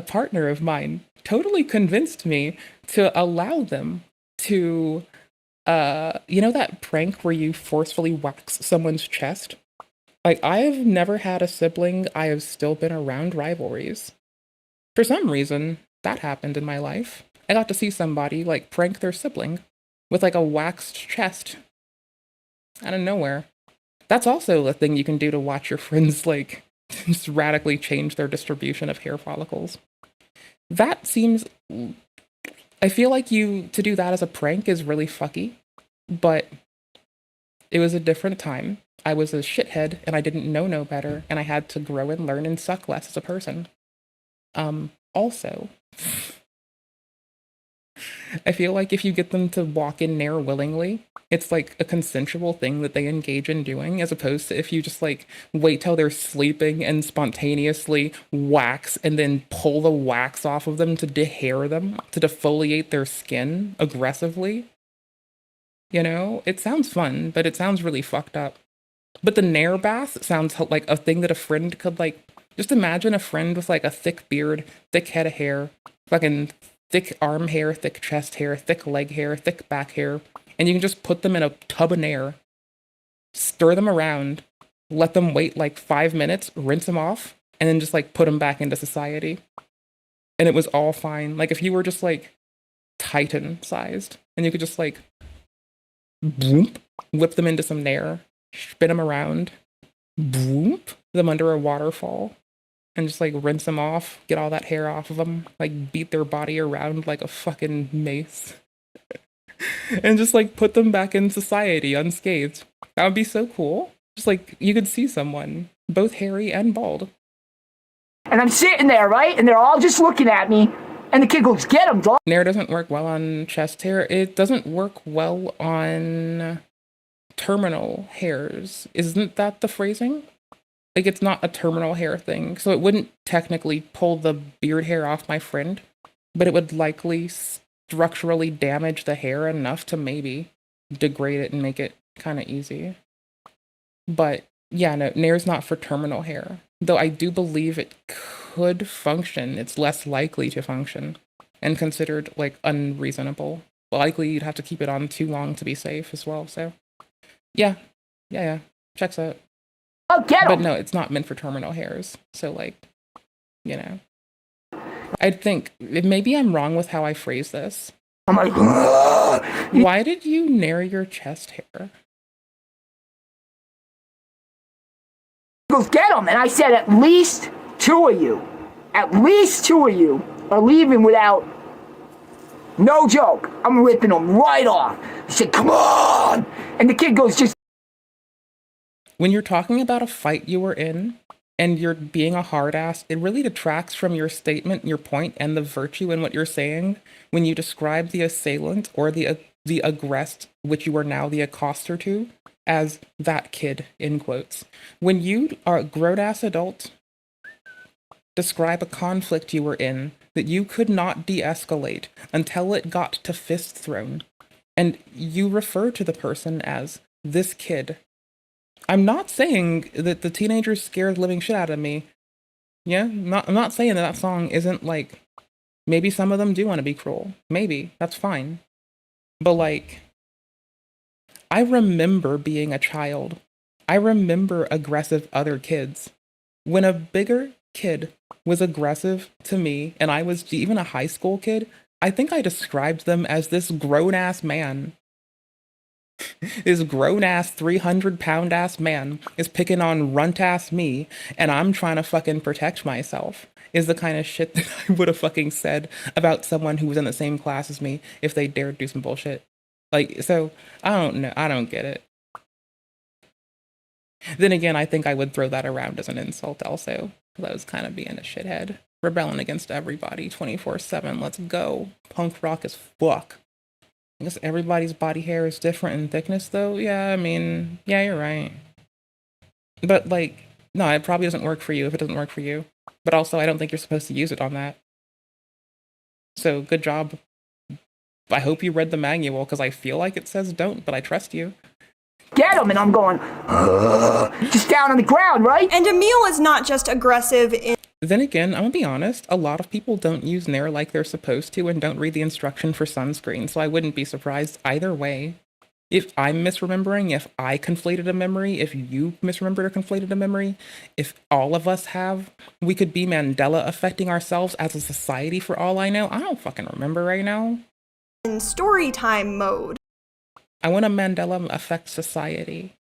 partner of mine totally convinced me to allow them to, you know that prank where you forcefully wax someone's chest? Like, I have never had a sibling I have still been around rivalries. For some reason, that happened in my life. I got to see somebody, like, prank their sibling with, like, a waxed chest out of nowhere. That's also a thing you can do to watch your friends, like, just radically change their distribution of hair follicles. That seems... I feel like to do that as a prank is really fucky, but it was a different time. I was a shithead, and I didn't know no better, and I had to grow and learn and suck less as a person. Also, I feel like if you get them to walk in Nair willingly, it's like a consensual thing that they engage in doing, as opposed to if you just, like, wait till they're sleeping and spontaneously wax and then pull the wax off of them to dehair them, to defoliate their skin aggressively. You know? It sounds fun, but it sounds really fucked up. But the Nair bath sounds like a thing that a friend could, like... Just imagine a friend with, like, a thick beard, thick head of hair, fucking thick arm hair, thick chest hair, thick leg hair, thick back hair, and you can just put them in a tub of Nair, stir them around, let them wait, like, 5 minutes, rinse them off, and then just, like, put them back into society. And it was all fine. Like, if you were just, like, Titan-sized, and you could just, like, boom, whip them into some Nair, spin them around, boom, them under a waterfall, and just, like, rinse them off, get all that hair off of them, like, beat their body around like a fucking mace, and just, like, put them back in society unscathed. That would be so cool. Just, like, you could see someone, both hairy and bald. And I'm sitting there, right? And they're all just looking at me. And the kid goes, get him, dog. Nair doesn't work well on chest hair. It doesn't work well on terminal hairs. Isn't that the phrasing? Like, it's not a terminal hair thing. So it wouldn't technically pull the beard hair off my friend, but it would likely structurally damage the hair enough to maybe degrade it and make it kind of easy. But yeah, no, Nair's not for terminal hair. Though I do believe it could function. It's less likely to function and considered, like, unreasonable. Likely you'd have to keep it on too long to be safe as well, so yeah. Checks out. Oh, get him! But no, it's not meant for terminal hairs. So, like, you know. I'd think, maybe I'm wrong with how I phrase this. I'm like, ugh. Why did you Nair your chest hair? He goes, get him! And I said, at least 2 of you are leaving without, no joke, I'm ripping them right off. I said, come on! And the kid goes, just... When you're talking about a fight you were in, and you're being a hard ass, it really detracts from your statement, your point, and the virtue in what you're saying when you describe the assailant or the aggressed, which you are now the accoster to, as that kid, in quotes. When you are a grown-ass adult, describe a conflict you were in that you could not de-escalate until it got to fist thrown, and you refer to the person as this kid. I'm not saying that the teenager scared the living shit out of me. Yeah, I'm not saying that song isn't like, maybe some of them do want to be cruel. Maybe, that's fine. But like, I remember being a child. I remember aggressive other kids. When a bigger kid was aggressive to me, and I was even a high school kid, I think I described them as this grown-ass man. This grown-ass 300-pound ass man is picking on runt-ass me, and I'm trying to fucking protect myself, is the kind of shit that I would have fucking said about someone who was in the same class as me if they dared do some bullshit. Like, so, I don't know. I don't get it. Then again, I think I would throw that around as an insult also. I was kind of being a shithead. Rebelling against everybody 24/7. Let's go. Punk rock as fuck. I guess everybody's body hair is different in thickness though. Yeah, I mean, yeah, you're right. But like, no, it probably doesn't work for you if it doesn't work for you. But also, I don't think you're supposed to use it on that. So, good job. I hope you read the manual, because I feel like it says don't, but I trust you. Get him, and I'm going, just down on the ground, right? And Emil is not just aggressive in. Then again, I'm gonna be honest, a lot of people don't use Nair like they're supposed to and don't read the instruction for sunscreen, so I wouldn't be surprised either way. If I'm misremembering, if I conflated a memory, if you misremembered or conflated a memory, if all of us have, we could be Mandela affecting ourselves as a society for all I know. I don't fucking remember right now. In story time mode. I want a Mandela affect society.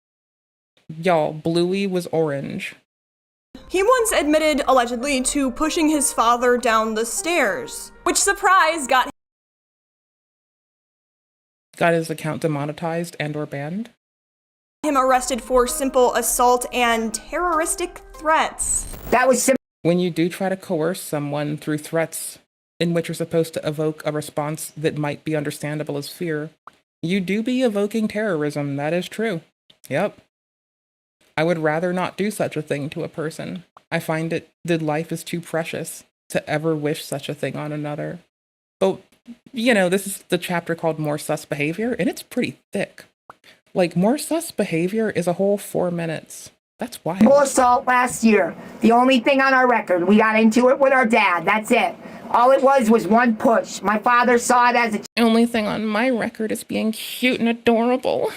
Y'all, Bluey was orange. He once admitted, allegedly, to pushing his father down the stairs, which, surprise, got His account demonetized and or banned. him arrested for simple assault and terroristic threats. That was simple. When you do try to coerce someone through threats in which you're supposed to evoke a response that might be understandable as fear, you do be evoking terrorism. That is true. Yep. I would rather not do such a thing to a person. I find that life is too precious to ever wish such a thing on another. But, you know, this is the chapter called More Sus Behavior, and it's pretty thick. Like, More Sus Behavior is a whole 4 minutes. That's wild. Assault last year. The only thing on our record. We got into it with our dad. That's it. All it was one push. My father saw it as a only thing on my record is being cute and adorable.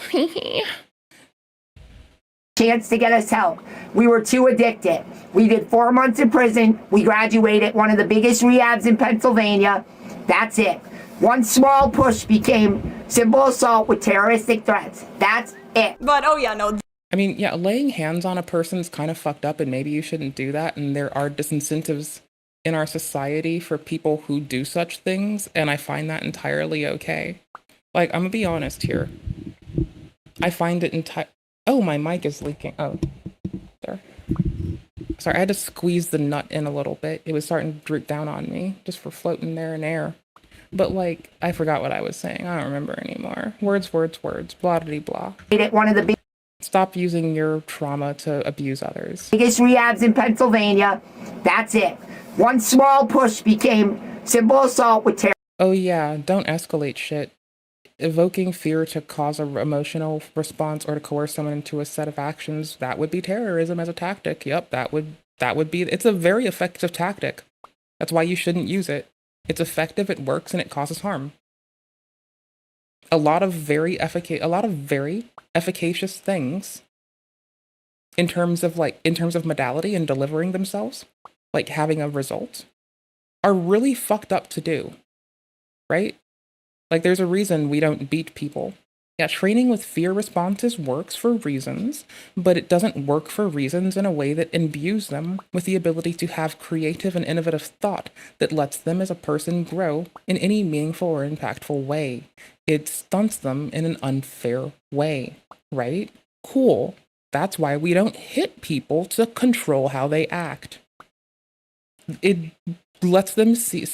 chance to get us help. We were too addicted. We did 4 months in prison. We graduated one of the biggest rehabs in Pennsylvania. That's it. One small push became simple assault with terroristic threats. That's it. But, oh yeah, no. I mean, yeah, laying hands on a person's kind of fucked up, and maybe you shouldn't do that, and there are disincentives in our society for people who do such things, and I find that entirely okay. Like, I'm gonna be honest here. I find it oh, my mic is leaking. Oh, there. Sorry, I had to squeeze the nut in a little bit. It was starting to droop down on me just for floating there in air. But like, I forgot what I was saying. I don't remember anymore. Words, blah-de-blah. One of the Stop using your trauma to abuse others. biggest rehabs in Pennsylvania. That's it. One small push became simple assault with terror. Oh yeah, don't escalate shit. Evoking fear to cause an emotional response or to coerce someone into a set of actions, that would be terrorism as a tactic. Yep, that would be, it's a very effective tactic. That's why you shouldn't use it. It's effective, it works, and it causes harm. A lot of very efficacious things in terms of modality and delivering themselves, like having a result, are really fucked up to do, right? Like, there's a reason we don't beat people. Yeah, training with fear responses works for reasons, but it doesn't work for reasons in a way that imbues them with the ability to have creative and innovative thought that lets them as a person grow in any meaningful or impactful way. It stunts them in an unfair way, right? Cool. That's why we don't hit people to control how they act. It lets them see,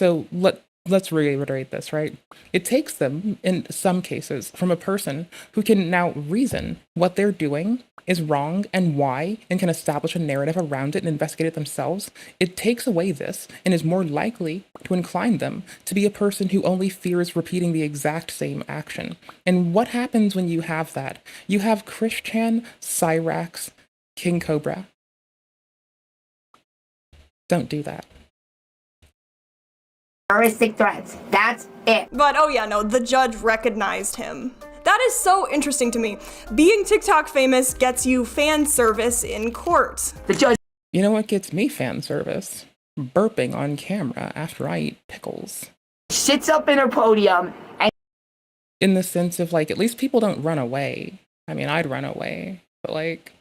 let's reiterate this, right? It takes them, in some cases, from a person who can now reason what they're doing is wrong and why, and can establish a narrative around it and investigate it themselves. It takes away this and is more likely to incline them to be a person who only fears repeating the exact same action. And what happens when you have that? You have Christian, Cyrax, King Cobra. Don't do that. Terroristic threats. That's it. But oh yeah, no, the judge recognized him. That is so interesting to me. Being TikTok famous gets you fan service in court. The judge. You know what gets me fan service? Burping on camera after I eat pickles. Sits up in her podium and. In the sense of like, at least people don't run away. I mean, I'd run away. But like,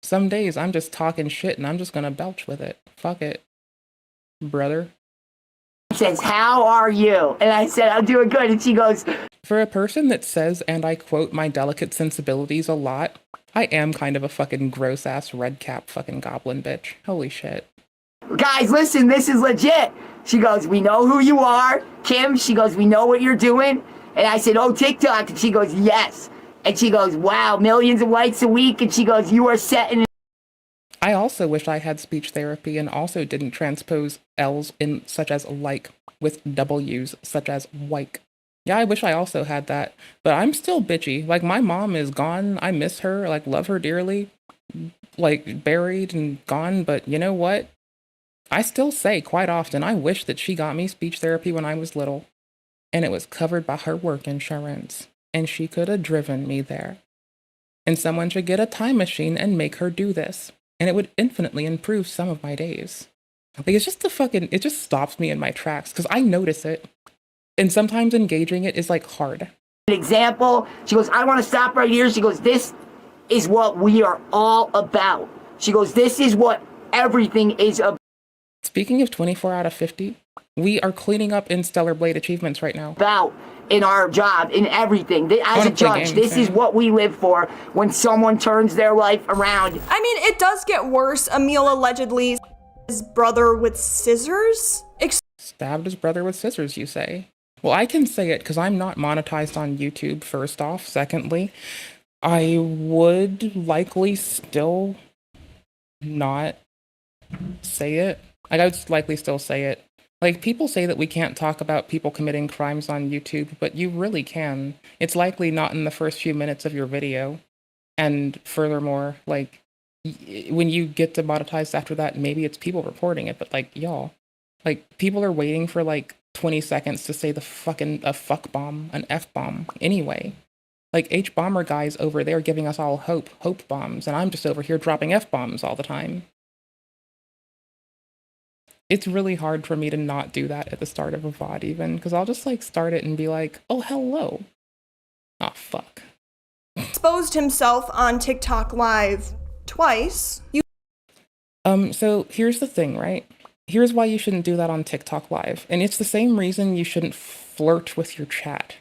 some days I'm just talking shit and I'm just gonna belch with it. Fuck it, brother. Says, how are you? And I said, I'm doing good. And she goes, For a person that says, and I quote, my delicate sensibilities a lot, I am kind of a fucking gross ass red cap fucking goblin bitch. Holy shit. guys, listen, this is legit. She goes, we know who you are, Kim. She goes, we know what you're doing. And I said, oh, TikTok. And she goes, yes. And she goes, wow, millions of likes a week. And she goes, you are setting. I also wish I had speech therapy and also didn't transpose L's in such as like with W's such as wike. Yeah, I wish I also had that, but I'm still bitchy. Like, my mom is gone. I miss her, like, love her dearly, like, buried and gone. But you know what? I still say quite often, I wish that she got me speech therapy when I was little and it was covered by her work insurance and she could have driven me there. And someone should get a time machine and make her do this. And it would infinitely improve some of my days. Like, it's just it just stops me in my tracks because I notice it. And sometimes engaging it is like hard. An example, she goes, I want to stop right here. She goes, this is what we are all about. She goes, this is what everything is about. Speaking of 24 out of 50, we are cleaning up in Stellar Blade achievements right now. About in our job, in everything. As a judge, this is what we live for when someone turns their life around. I mean, it does get worse. Emil allegedly his brother with scissors. Stabbed his brother with scissors, you say? Well, I can say it because I'm not monetized on YouTube, first off. Secondly, I would likely still not say it. Like, I would likely still say it. Like, people say that we can't talk about people committing crimes on YouTube, but you really can. It's likely not in the first few minutes of your video. And furthermore, like, when you get demonetized after that, maybe it's people reporting it, but like, y'all, like, people are waiting for like 20 seconds to say a fuck bomb, an F bomb anyway. Like, H bomber guys over there giving us all hope bombs, and I'm just over here dropping F bombs all the time. It's really hard for me to not do that at the start of a VOD even, because I'll just like start it and be like, oh, hello. Oh, fuck. Exposed himself on TikTok Live twice. So here's the thing, right? Here's why you shouldn't do that on TikTok Live. And it's the same reason you shouldn't flirt with your chat.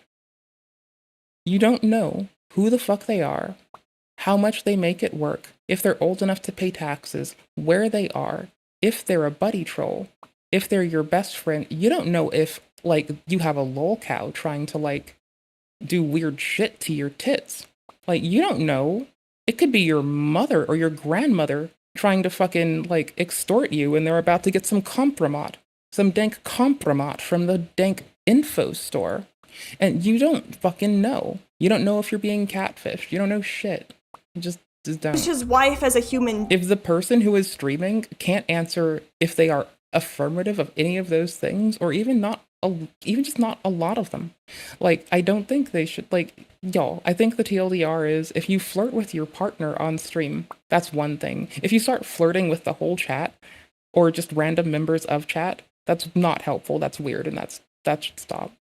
You don't know who the fuck they are, how much they make it work, if they're old enough to pay taxes, where they are, if they're a buddy troll, if they're your best friend. You don't know if, like, you have a lol cow trying to, like, do weird shit to your tits. Like, you don't know. It could be your mother or your grandmother trying to fucking, like, extort you and they're about to get some kompromat. Some dank kompromat from the dank info store. And you don't fucking know. You don't know if you're being catfished. You don't know shit. You just don't. His wife as a human. If the person who is streaming can't answer if they are affirmative of any of those things, or even just not a lot of them, like, I don't think they should, like, y'all, I think the TLDR is, if you flirt with your partner on stream, that's one thing. If you start flirting with the whole chat, or just random members of chat, that's not helpful, that's weird, and that should stop.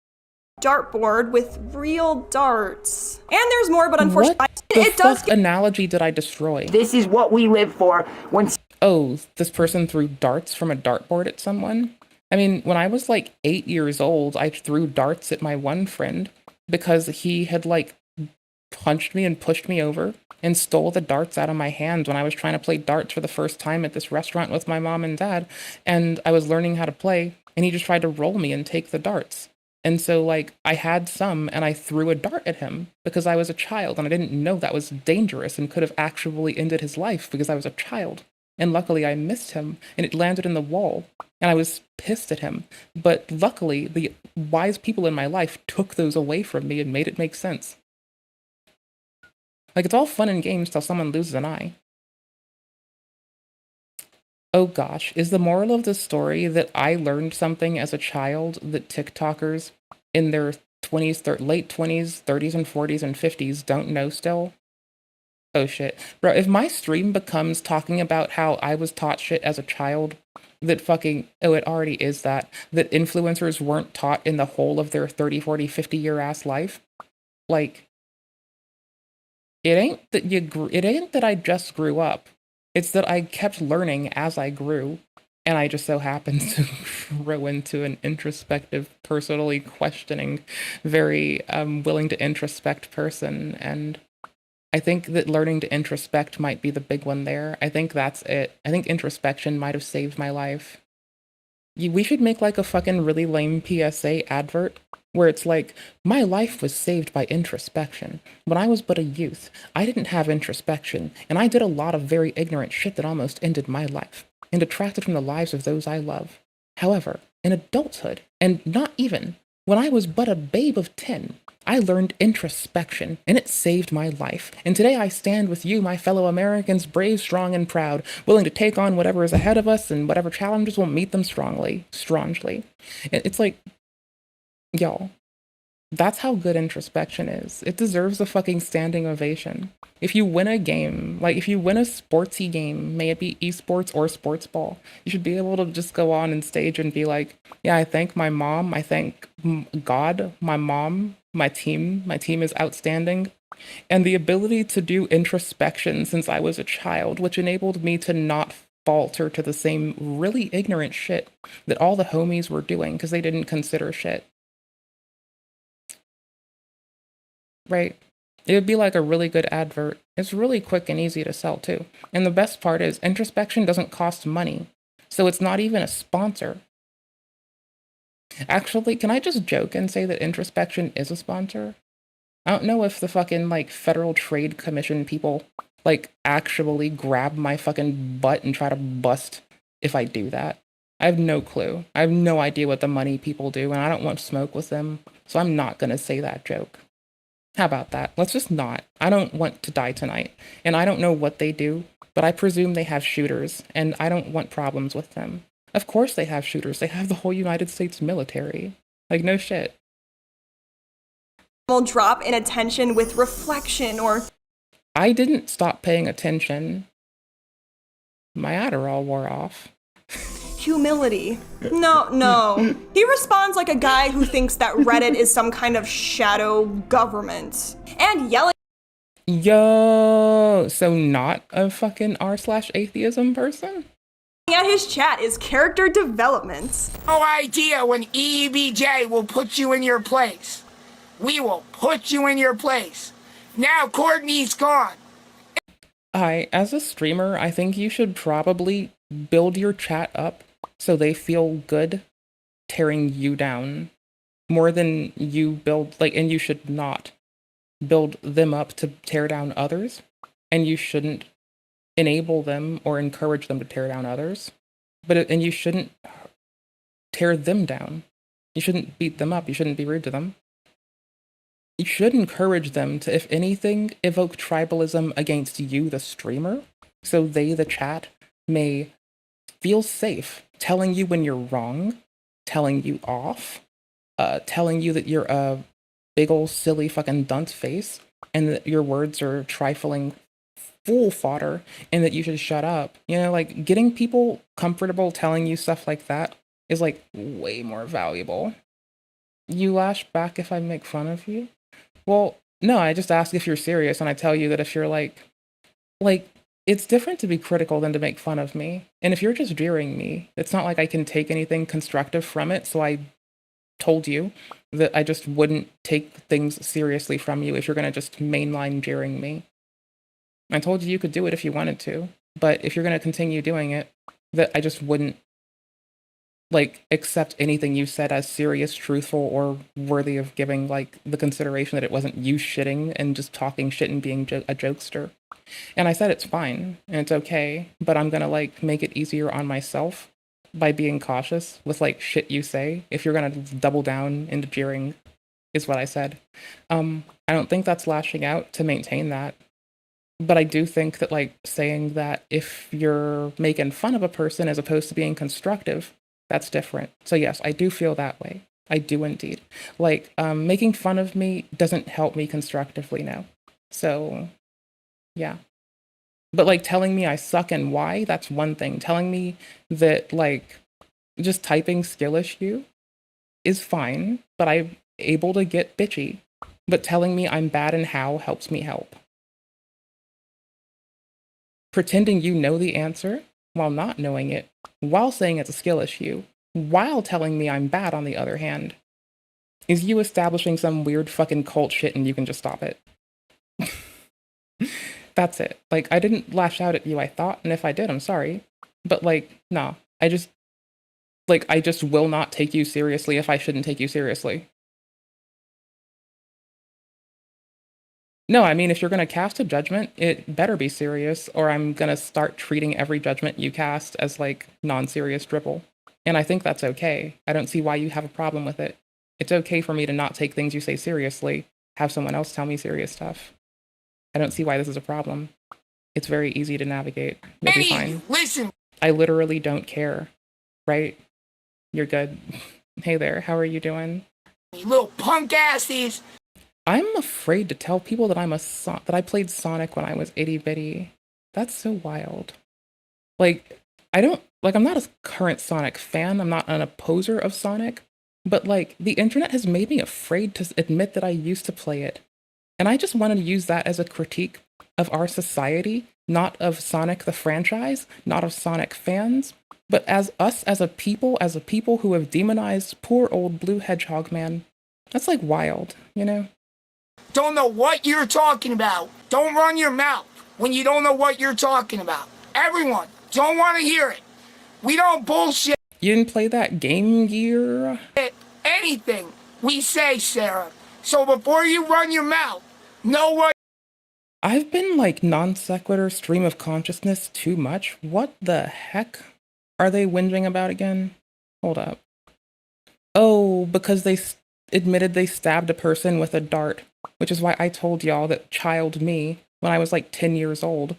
Dartboard with real darts. And there's more, but unfortunately, What the fuck analogy did I destroy? This is what we live for when. Oh, this person threw darts from a dartboard at someone? I mean, when I was like 8 years old, I threw darts at my one friend because he had like punched me and pushed me over and stole the darts out of my hand when I was trying to play darts for the first time at this restaurant with my mom and dad. And I was learning how to play, and he just tried to roll me and take the darts. And so, like, I had some, and I threw a dart at him because I was a child, and I didn't know that was dangerous and could have actually ended his life because I was a child. And luckily, I missed him, and it landed in the wall, and I was pissed at him. But luckily, the wise people in my life took those away from me and made it make sense. Like, it's all fun and games till someone loses an eye. Oh gosh, is the moral of the story that I learned something as a child that TikTokers in their 20s, late 20s, 30s, and 40s and 50s don't know still? Oh shit. Bro, if my stream becomes talking about how I was taught shit as a child, that fucking, oh, it already is that influencers weren't taught in the whole of their 30, 40, 50-year ass life, like, it ain't that I just grew up. It's that I kept learning as I grew, and I just so happened to grow into an introspective, personally questioning, very willing to introspect person. And I think that learning to introspect might be the big one there. I think that's it. I think introspection might have saved my life. We should make like a fucking really lame PSA advert where it's like, my life was saved by introspection. When I was but a youth, I didn't have introspection, and I did a lot of very ignorant shit that almost ended my life, and detracted from the lives of those I love. However, in adulthood, and not even, when I was but a babe of 10, I learned introspection, and it saved my life. And today I stand with you, my fellow Americans, brave, strong, and proud, willing to take on whatever is ahead of us, and whatever challenges will meet them strongly. It's like, y'all, that's how good introspection is. It deserves a fucking standing ovation. If you win a game, like if you win a sportsy game, may it be esports or sports ball, you should be able to just go on and stage and be like, yeah, I thank my mom, I thank God, my mom, my team is outstanding. And the ability to do introspection since I was a child, which enabled me to not falter to the same really ignorant shit that all the homies were doing because they didn't consider shit. Right? It would be like a really good advert. It's really quick and easy to sell too. And the best part is introspection doesn't cost money. So it's not even a sponsor. Actually, can I just joke and say that introspection is a sponsor? I don't know if the fucking like Federal Trade Commission people like actually grab my fucking butt and try to bust if I do that. I have no clue. I have no idea what the money people do, and I don't want smoke with them. So I'm not gonna say that joke. How about that? Let's just not. I don't want to die tonight. And I don't know what they do, but I presume they have shooters, and I don't want problems with them. Of course they have shooters. They have the whole United States military. Like, no shit. Will drop in attention with reflection or... I didn't stop paying attention. My Adderall wore off. Humility. No. He responds like a guy who thinks that Reddit is some kind of shadow government. And yelling Yo, so not a fucking r/atheism person? at his chat is character development. No idea when EBJ will put you in your place. We will put you in your place. Now Courtney's gone. As a streamer, I think you should probably build your chat up so they feel good tearing you down more than you build, like, and you should not build them up to tear down others, and you shouldn't enable them or encourage them to tear down others, and you shouldn't tear them down. You shouldn't beat them up. You shouldn't be rude to them. You should encourage them to, if anything, evoke tribalism against you, the streamer, so they, the chat, may feel safe telling you when you're wrong, telling you off, telling you that you're a big ol' silly fucking dunce face, and that your words are trifling fool fodder, and that you should shut up. You know, like, getting people comfortable telling you stuff like that is, like, way more valuable. You lash back if I make fun of you? Well, no, I just ask if you're serious, and I tell you that if you're like, it's different to be critical than to make fun of me. And if you're just jeering me, it's not like I can take anything constructive from it, so I told you that I just wouldn't take things seriously from you if you're going to just mainline jeering me. I told you you could do it if you wanted to, but if you're going to continue doing it, that I just wouldn't, like, accept anything you said as serious, truthful, or worthy of giving, like, the consideration that it wasn't you shitting and just talking shit and being a jokester. And I said it's fine, and it's okay, but I'm gonna, like, make it easier on myself by being cautious with, like, shit you say, if you're gonna double down into jeering, is what I said. I don't think that's lashing out to maintain that. But I do think that, like, saying that if you're making fun of a person as opposed to being constructive, that's different. So yes, I do feel that way. I do indeed. Like, making fun of me doesn't help me constructively now. So, yeah. But, like, telling me I suck and why, that's one thing. Telling me that, like, just typing skill issue is fine, but I'm able to get bitchy. But telling me I'm bad and how helps me help. Pretending you know the answer while not knowing it, while saying it's a skill issue, while telling me I'm bad, on the other hand, is you establishing some weird fucking cult shit and you can just stop it. That's it. Like, I didn't lash out at you, I thought, and if I did, I'm sorry. But, like, no. I just will not take you seriously if I shouldn't take you seriously. No, I mean, if you're going to cast a judgment, it better be serious, or I'm going to start treating every judgment you cast as, like, non-serious dribble. And I think that's okay. I don't see why you have a problem with it. It's okay for me to not take things you say seriously, have someone else tell me serious stuff. I don't see why this is a problem. It's very easy to navigate. You'll be fine. Listen. I literally don't care, right? You're good. Hey there, how are you doing? You little punk asses. I'm afraid to tell people that that I played Sonic when I was itty bitty. That's so wild. Like, I'm not a current Sonic fan. I'm not an opposer of Sonic, but like, the internet has made me afraid to admit that I used to play it. And I just wanted to use that as a critique of our society, not of Sonic the franchise, not of Sonic fans, but as us as a people who have demonized poor old Blue Hedgehog man. That's like wild, you know? Don't know what you're talking about. Don't run your mouth when you don't know what you're talking about. Everyone, don't want to hear it. We don't bullshit. You didn't play that Game Gear? Anything we say, Sarah. So before you run your mouth, know what. I've been like non sequitur stream of consciousness too much. What the heck are they whinging about again? Hold up. Oh, because they admitted they stabbed a person with a dart, which is why I told y'all that child me, when I was like 10 years old,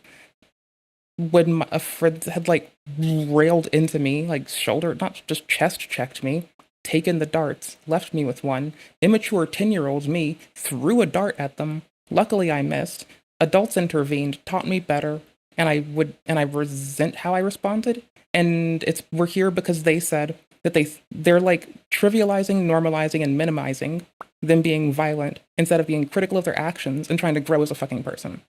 when a friend had like railed into me, like not just chest checked me, taken the darts, left me with one. Immature 10-year-old me threw a dart at them. Luckily I missed. Adults intervened, taught me better, and I resent how I responded. And we're here because they said that they're like trivializing, normalizing, and minimizing them being violent instead of being critical of their actions and trying to grow as a fucking person.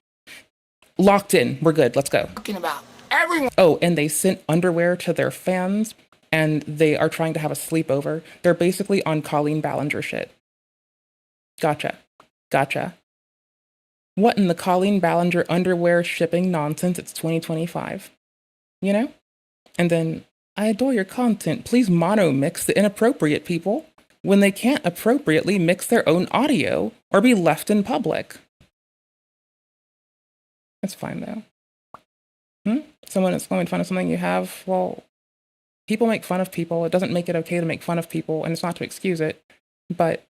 Locked in. We're good. Let's go. Talking about everyone. Oh, and they sent underwear to their fans, and they are trying to have a sleepover. They're basically on Colleen Ballinger shit. Gotcha. What in the Colleen Ballinger underwear shipping nonsense? It's 2025. You know? And then, I adore your content. Please mono mix the inappropriate people when they can't appropriately mix their own audio or be left in public. That's fine, though. Someone is making fun of something you have. Well, people make fun of people. It doesn't make it okay to make fun of people, and it's not to excuse it. But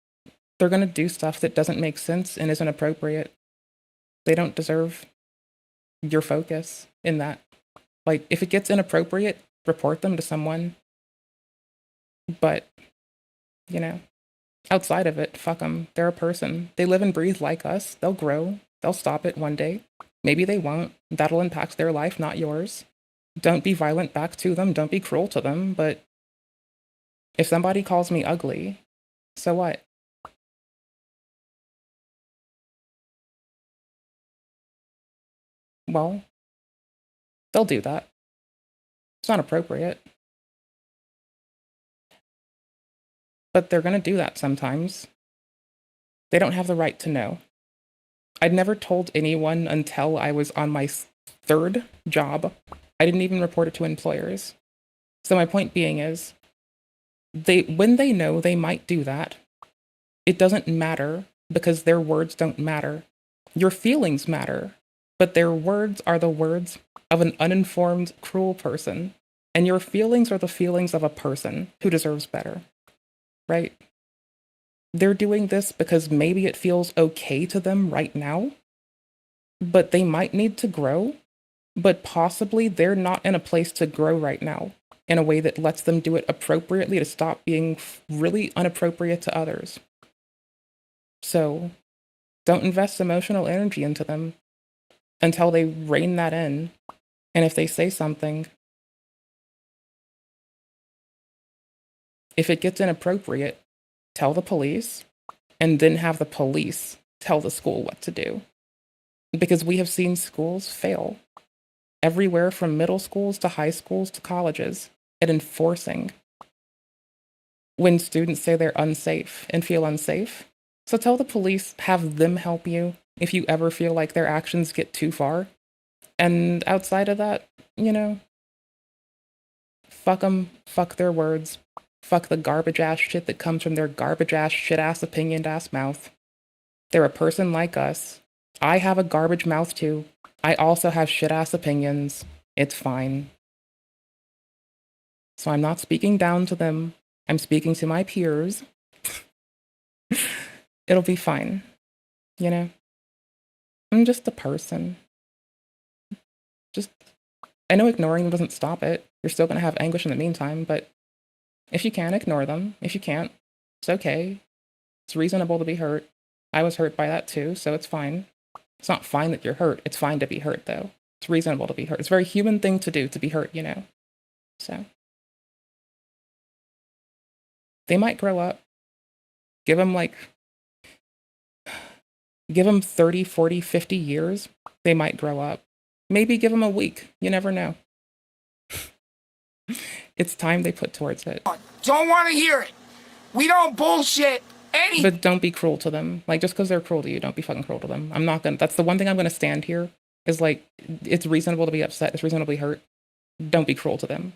they're going to do stuff that doesn't make sense and isn't appropriate. They don't deserve your focus in that. Like, if it gets inappropriate, report them to someone. But, you know, outside of it, fuck them. They're a person. They live and breathe like us. They'll grow. They'll stop it one day. Maybe they won't. That'll impact their life, not yours. Don't be violent back to them. Don't be cruel to them. But if somebody calls me ugly, so what? Well, they'll do that. It's not appropriate. But they're going to do that sometimes. They don't have the right to know. I'd never told anyone until I was on my third job. I didn't even report it to employers. So my point being is, when they know they might do that, it doesn't matter because their words don't matter. Your feelings matter, but their words are the words of an uninformed, cruel person. And your feelings are the feelings of a person who deserves better, right? They're doing this because maybe it feels okay to them right now. but they might need to grow, but possibly they're not in a place to grow right now in a way that lets them do it appropriately to stop being really inappropriate to others. So don't invest emotional energy into them until they rein that in. And if they say something, if it gets inappropriate, tell the police and then have the police tell the school what to do. Because we have seen schools fail everywhere from middle schools to high schools to colleges at enforcing when students say they're unsafe and feel unsafe. So tell the police, have them help you if you ever feel like their actions get too far. And outside of that, you know, fuck them, fuck their words, fuck the garbage ass shit that comes from their garbage ass, shit ass, opinioned ass mouth. They're a person like us. I have a garbage mouth too. I also have shit ass opinions. It's fine. So I'm not speaking down to them. I'm speaking to my peers. It'll be fine. You know? I'm just a person. I know ignoring them doesn't stop it. You're still going to have anguish in the meantime, but if you can, ignore them. If you can't, it's okay. It's reasonable to be hurt. I was hurt by that too, so it's fine. It's not fine that you're hurt. It's fine to be hurt, though. It's reasonable to be hurt. It's a very human thing to do, to be hurt, you know? So. They might grow up. Give them 30, 40, 50 years. They might grow up. Maybe give them a week. You never know. It's time they put towards it. Don't want to hear it. We don't bullshit anything. But don't be cruel to them. Like, just because they're cruel to you, don't be fucking cruel to them. I'm not gonna, that's the one thing I'm gonna stand here, is like, it's reasonable to be upset, it's reasonable to be hurt. Don't be cruel to them.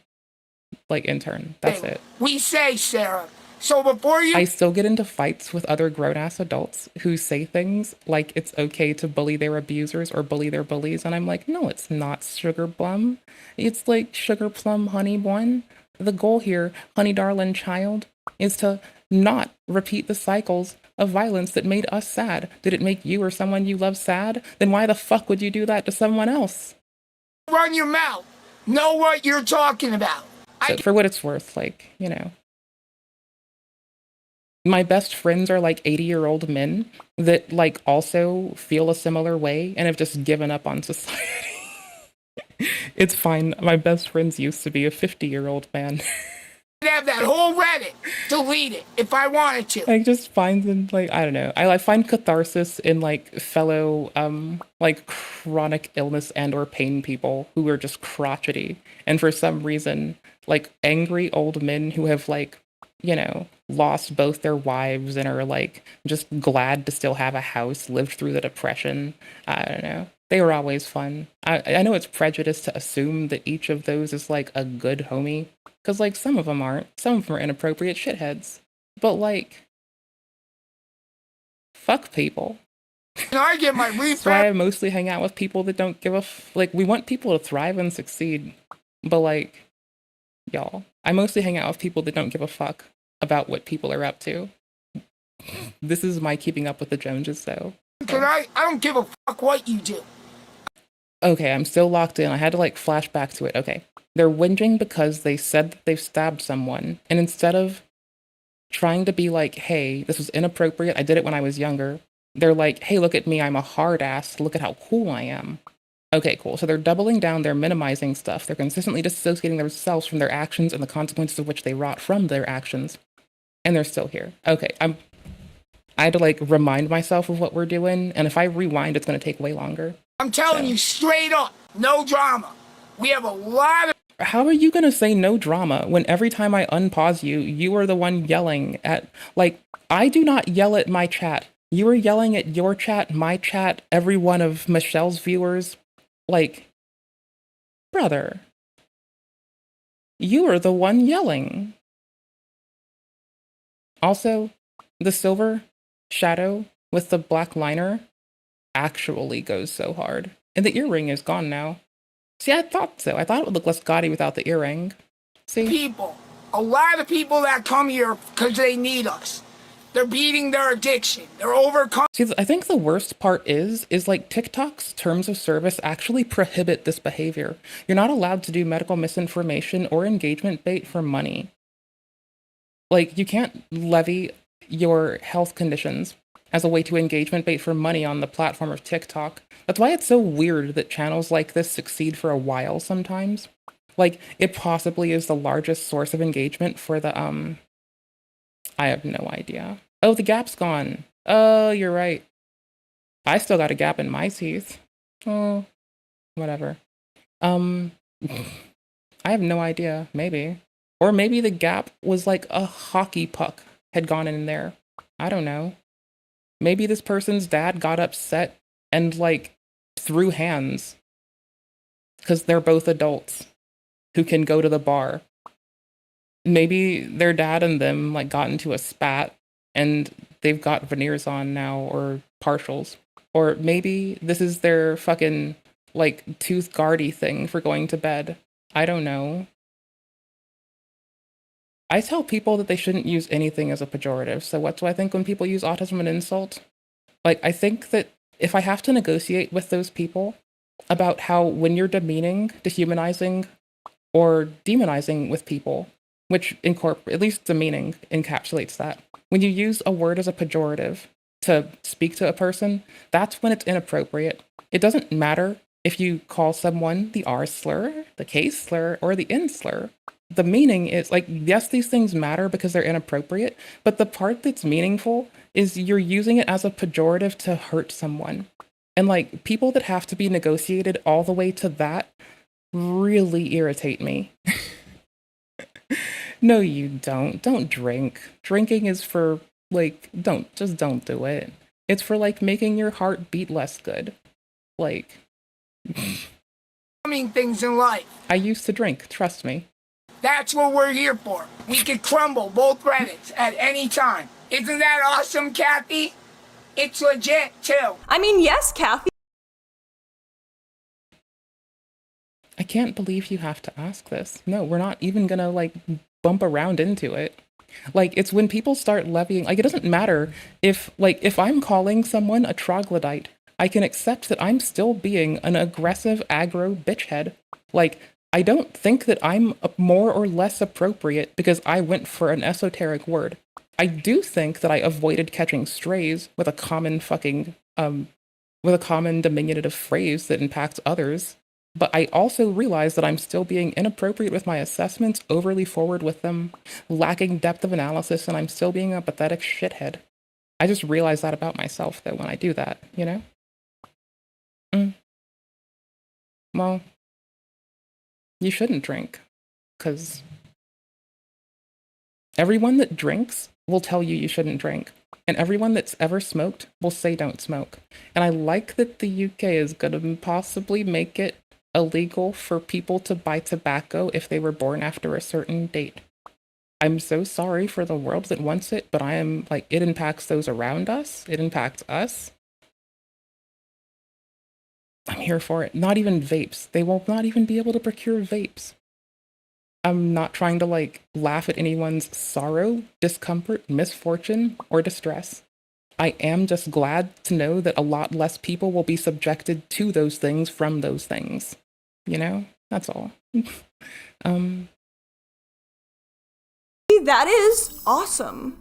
Like, in turn. That's it. We say, Sarah. So before you... I still get into fights with other grown-ass adults who say things like it's okay to bully their abusers or bully their bullies, and I'm like, no, it's not, sugar plum. It's like sugar plum, honey bun. The goal here, honey darling child, is to not repeat the cycles of violence that made us sad. Did it make you or someone you love sad? Then why the fuck would you do that to someone else? Run your mouth. Know what you're talking about. So for what it's worth, like, you know. My best friends are like 80-year-old men that like also feel a similar way and have just given up on society. It's fine. My best friends used to be a 50-year-old man. I'd have that whole Reddit. Delete it if I wanted to. I just find them like, I don't know. I find catharsis in like fellow like chronic illness and or pain people who are just crotchety. And for some reason, like angry old men who have like, you know, lost both their wives and are like just glad to still have a house, lived through the depression. I don't know. They were always fun. I know it's prejudice to assume that each of those is like a good homie, because like some of them aren't. Some of them are inappropriate shitheads. But like, fuck people. Can I get my refund? That's why I mostly hang out with people that don't give a like, we want people to thrive and succeed. But like, y'all, I mostly hang out with people that don't give a fuck about what people are up to. This is my keeping up with the Joneses, though. I don't give a fuck what you do. Okay, I'm still locked in. I had to like flash back to it. Okay. They're whinging because they said that they've stabbed someone. And instead of trying to be like, hey, this was inappropriate, I did it when I was younger, they're like, hey, look at me, I'm a hard ass, look at how cool I am. Okay, cool. So they're doubling down, they're minimizing stuff. They're consistently disassociating themselves from their actions and the consequences of which they wrought from their actions. And they're still here. Okay, I had to like remind myself of what we're doing, and if I rewind, it's gonna take way longer. I'm telling you straight up, no drama. We have a lot of... How are you gonna say no drama when every time I unpause you, you are the one yelling at, like, I do not yell at my chat. You are yelling at your chat, my chat, every one of Michelle's viewers. Like, brother, you are the one yelling. Also, the silver shadow with the black liner actually goes so hard. And the earring is gone now. See, I thought so. I thought it would look less gaudy without the earring. See? People. A lot of people that come here because they need us. They're beating their addiction. They're overcoming. See, I think the worst part is like TikTok's terms of service actually prohibit this behavior. You're not allowed to do medical misinformation or engagement bait for money. Like, you can't levy your health conditions as a way to engagement bait for money on the platform of TikTok. That's why it's so weird that channels like this succeed for a while sometimes. Like, it possibly is the largest source of engagement for the, I have no idea. Oh, the gap's gone. Oh, you're right. I still got a gap in my teeth. Oh, whatever. I have no idea. Maybe. Or maybe the gap was like a hockey puck had gone in there. I don't know. Maybe this person's dad got upset and like threw hands because they're both adults who can go to the bar. Maybe their dad and them like got into a spat and they've got veneers on now or partials. Or maybe this is their fucking like tooth guardy thing for going to bed. I don't know. I tell people that they shouldn't use anything as a pejorative. So what do I think when people use autism an insult? Like, I think that if I have to negotiate with those people about how when you're demeaning, dehumanizing, or demonizing with people, which at least demeaning encapsulates that. When you use a word as a pejorative to speak to a person, that's when it's inappropriate. It doesn't matter if you call someone the R slur, the K slur, or the N slur. The meaning is, like, yes, these things matter because they're inappropriate, but the part that's meaningful is you're using it as a pejorative to hurt someone. And, like, people that have to be negotiated all the way to that really irritate me. No, you don't. Don't drink. Drinking is for, like, don't do it. It's for, like, making your heart beat less good. Like, things in life. I used to drink, trust me. That's what we're here for. We could crumble both Reddits at any time. Isn't that awesome, Kathy? It's legit, too. I mean, yes, Kathy. I can't believe you have to ask this. No, we're not even gonna, like, bump around into it. Like, it's when people start levying, like, it doesn't matter if I'm calling someone a troglodyte, I can accept that I'm still being an aggressive aggro bitchhead. Like, I don't think that I'm more or less appropriate because I went for an esoteric word. I do think that I avoided catching strays with a common diminutive phrase that impacts others. But I also realize that I'm still being inappropriate with my assessments, overly forward with them, lacking depth of analysis, and I'm still being a pathetic shithead. I just realize that about myself, though, when I do that, you know? Well, you shouldn't drink, because everyone that drinks will tell you shouldn't drink, and everyone that's ever smoked will say don't smoke. And I like that the UK is going to possibly make it illegal for people to buy tobacco if they were born after a certain date. I'm so sorry for the world that wants it, but I am like, it impacts those around us. It impacts us. I'm here for it. Not even vapes. They will not even be able to procure vapes. I'm not trying to like laugh at anyone's sorrow, discomfort, misfortune, or distress. I am just glad to know that a lot less people will be subjected to those things from those things. You know? That's all. That is awesome.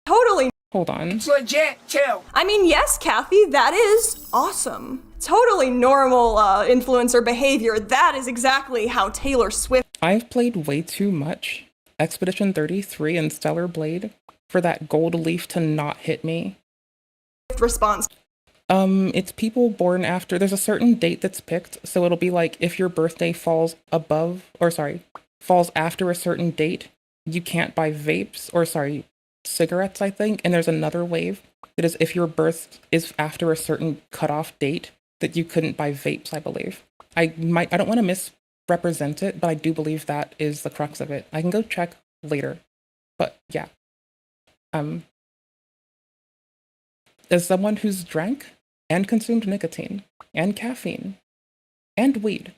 Totally. Hold on. It's legit, too. I mean, yes, Kathy, that is awesome. Totally normal influencer behavior. That is exactly how Taylor Swift... I've played way too much Expedition 33 and Stellar Blade for that gold leaf to not hit me. Response. It's people born after... There's a certain date that's picked, so it'll be like if your birthday falls after a certain date, you can't buy vapes, cigarettes, I think. And there's another wave that is if your birth is after a certain cutoff date that you couldn't buy vapes, I believe. I don't want to misrepresent it, but I do believe that is the crux of it. I can go check later, but yeah. As someone who's drank and consumed nicotine and caffeine and weed,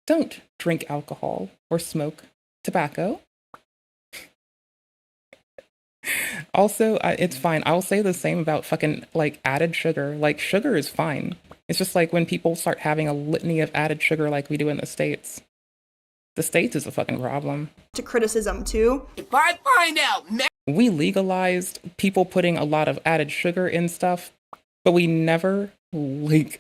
don't drink alcohol or smoke tobacco. Also, it's fine. I'll say the same about fucking like added sugar. Like sugar is fine. It's just like when people start having a litany of added sugar like we do in the States. The States is a fucking problem. To criticism too. If I find out, We legalized people putting a lot of added sugar in stuff, but we never we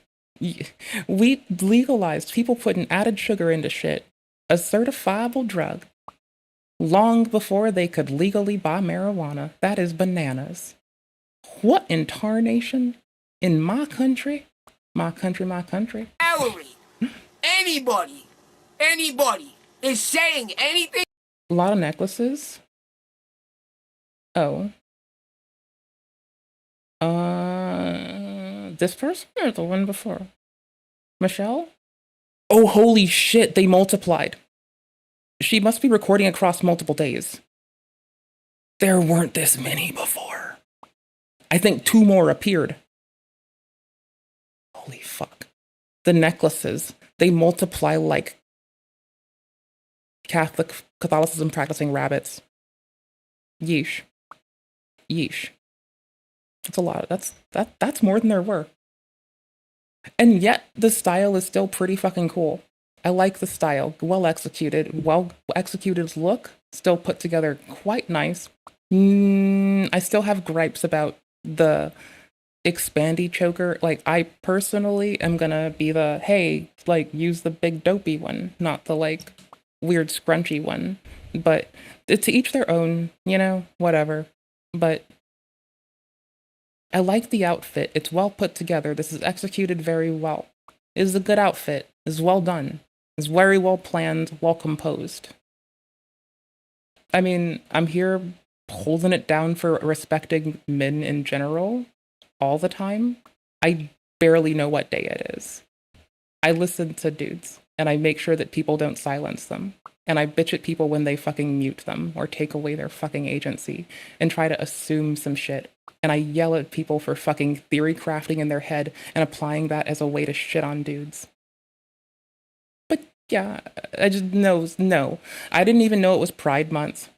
legalized people putting added sugar into shit, a certifiable drug, long before they could legally buy marijuana. That is bananas. What in tarnation? In my country, my country, Mallory, anybody is saying anything. a lot of necklaces. Oh. This person or the one before? Michelle? Oh, holy shit, they multiplied. She must be recording across multiple days. There weren't this many before. I think 2 more appeared. Holy fuck. The necklaces, they multiply like Catholicism practicing rabbits. Yeesh. Yeesh. That's a lot. That's more than there were. And yet the style is still pretty fucking cool. I like the style. Well executed look. Still put together quite nice. I still have gripes about the expandy choker. Like, I personally am gonna be the, hey, like, use the big dopey one, not the, like, weird scrunchy one. But to each their own, you know, whatever. But I like the outfit. It's well put together. This is executed very well. It is a good outfit. It's well done. It's very well planned, well composed. I mean, I'm here holding it down for respecting men in general all the time. I barely know what day it is. I listen to dudes, and I make sure that people don't silence them. And I bitch at people when they fucking mute them or take away their fucking agency and try to assume some shit. And I yell at people for fucking theory crafting in their head and applying that as a way to shit on dudes. But yeah, I just no. I didn't even know it was Pride Month.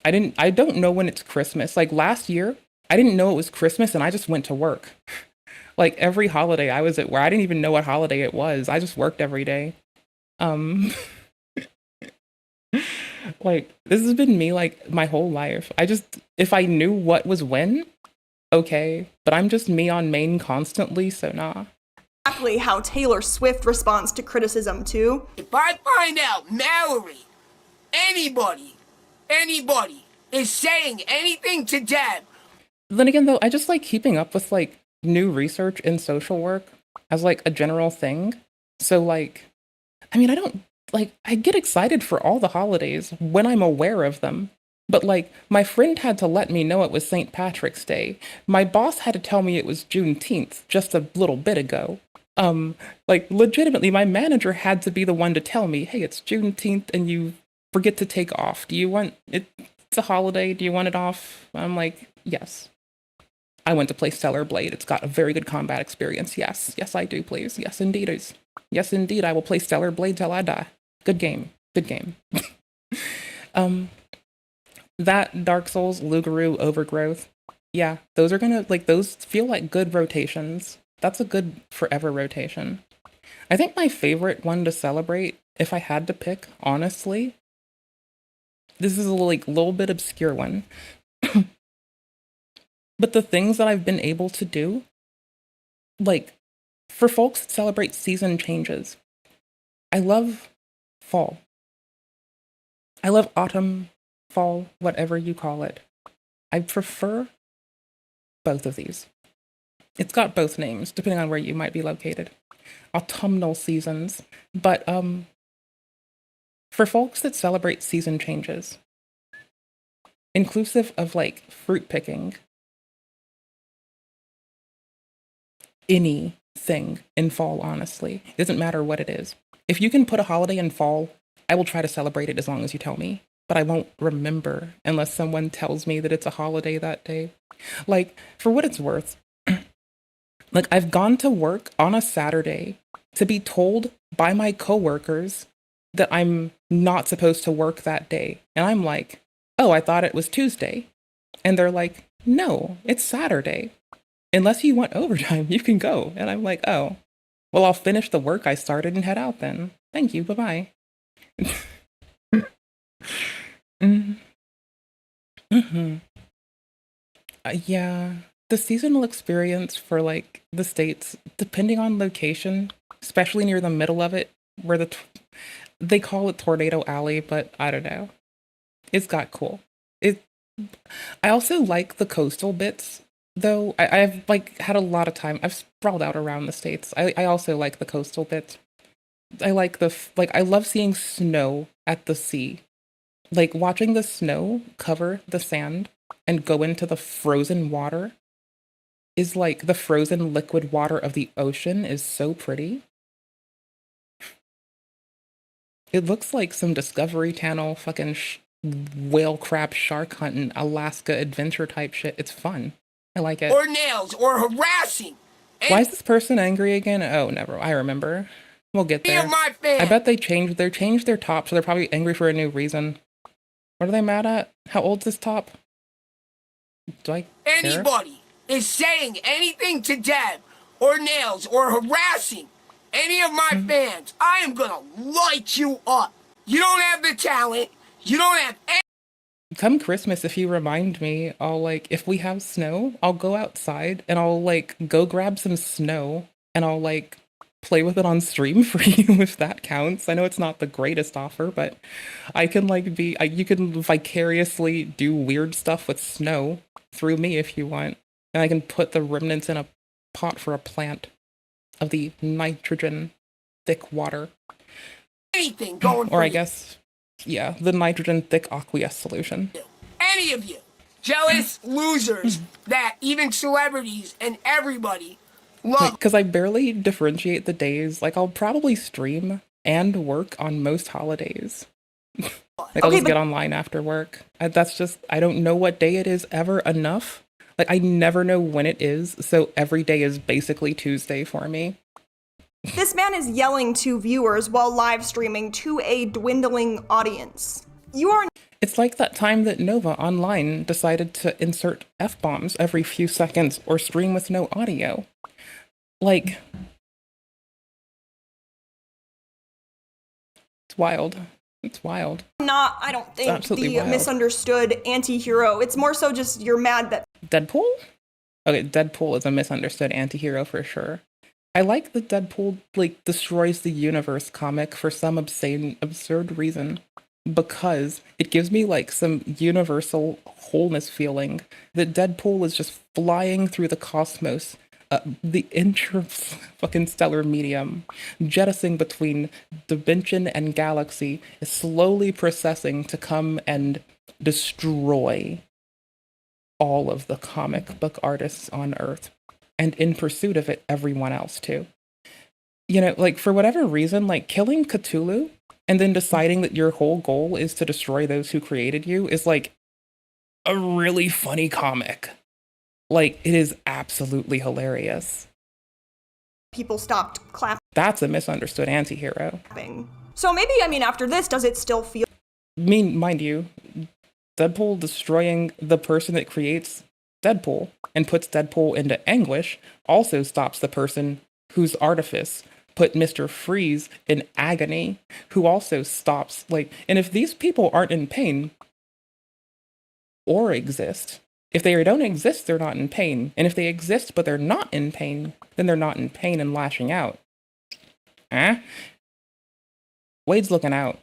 I don't know when it's Christmas. Like last year, I didn't know it was Christmas and I just went to work. Like every holiday I was at where I didn't even know what holiday it was. I just worked every day. Like, this has been me, like, my whole life. If I knew what was when, okay. But I'm just me on main constantly, so nah. Exactly how Taylor Swift responds to criticism, too. If I find out Mallory, anybody is saying anything to Deb. Then again, though, I just like keeping up with, like, new research in social work as, like, a general thing. So, like, I mean, I get excited for all the holidays when I'm aware of them. But, like, my friend had to let me know it was St. Patrick's Day. My boss had to tell me it was Juneteenth just a little bit ago. Like, legitimately, my manager had to be the one to tell me, hey, it's Juneteenth and you forget to take off. Do you want it? It's a holiday. Do you want it off? I'm like, yes. I went to play Stellar Blade. It's got a very good combat experience. Yes. Yes, I do, please. Yes, indeed. Yes, indeed. I will play Stellar Blade till I die. Good game. Good game. That Dark Souls, Lugaru, Overgrowth. Yeah, those are gonna, like, those feel like good rotations. That's a good forever rotation. I think my favorite one to celebrate, if I had to pick, honestly, this is a little bit obscure one. But the things that I've been able to do, like, for folks that celebrate season changes, I love fall. I love autumn, fall, whatever you call it. I prefer both of these. It's got both names, depending on where you might be located. Autumnal seasons. But for folks that celebrate season changes, inclusive of, like, fruit picking, anything in fall, honestly. It doesn't matter what it is. If you can put a holiday in fall, I will try to celebrate it as long as you tell me. But I won't remember unless someone tells me that it's a holiday that day. Like, for what it's worth, like, I've gone to work on a Saturday to be told by my coworkers that I'm not supposed to work that day. And I'm like, oh, I thought it was Tuesday. And they're like, no, it's Saturday. Unless you want overtime, you can go. And I'm like, oh, well, I'll finish the work I started and head out then. Thank you. Bye-bye. mm-hmm. Yeah, the seasonal experience for like the States, depending on location, especially near the middle of it, where they call it Tornado Alley, but I don't know. It's got cool. It. I also like the coastal bits, though. I've like had a lot of time. I've sprawled out around the States. I also like the coastal bits. I like I love seeing snow at the sea. Like watching the snow cover the sand and go into the frozen water is like the frozen liquid water of the ocean is so pretty. It looks like some Discovery Channel fucking whale crab shark hunting Alaska adventure type shit. It's fun. I like it. Or nails, or harassing. Why is this person angry again? Oh, never. I remember. We'll get there. My fans. I bet they changed their top, so they're probably angry for a new reason. What are they mad at? How old's this top? Do I care? Anybody is saying anything to Deb or Nails or harassing any of my fans, I am gonna light you up. You don't have the talent. You don't have any. Come Christmas, if you remind me, I'll like, if we have snow, I'll go outside and I'll like go grab some snow and I'll like play with it on stream for you if that counts. I know it's not the greatest offer, but I can like you can vicariously do weird stuff with snow through me if you want. And I can put the remnants in a pot for a plant of the nitrogen thick water. Anything going for Or I you. guess, yeah, the nitrogen thick aqueous solution. Any of you jealous losers that even celebrities and everybody love. Because I barely differentiate the days. Like, I'll probably stream and work on most holidays. I'll just get online after work. That's just, I don't know what day it is ever enough. Like, I never know when it is, so every day is basically Tuesday for me. This man is yelling to viewers while live streaming to a dwindling audience. You are. It's like that time that Nova Online decided to insert F-bombs every few seconds or stream with no audio. Like, it's wild. It's wild. Not, I don't think, the wild. misunderstood anti-hero. It's more so just you're mad that Deadpool? Okay, Deadpool is a misunderstood anti-hero for sure. I like that Deadpool, like, destroys the universe comic for some absurd reason. Because it gives me, like, some universal wholeness feeling that Deadpool is just flying through the cosmos, the fucking stellar medium, jettisoning between dimension and galaxy, is slowly processing to come and destroy all of the comic book artists on Earth. And in pursuit of it, everyone else too. You know, like, for whatever reason, like, killing Cthulhu and then deciding that your whole goal is to destroy those who created you is, like, a really funny comic. Like, it is absolutely hilarious. people stopped clapping. That's a misunderstood anti-hero. So maybe, I mean, after this, does it still feel... Mind you, Deadpool destroying the person that creates Deadpool and puts Deadpool into anguish also stops the person whose artifice put Mr. Freeze in agony, who also stops, like, and if these people aren't in pain or exist, if they don't exist, they're not in pain. And if they exist but they're not in pain, then they're not in pain and lashing out. Wade's looking out.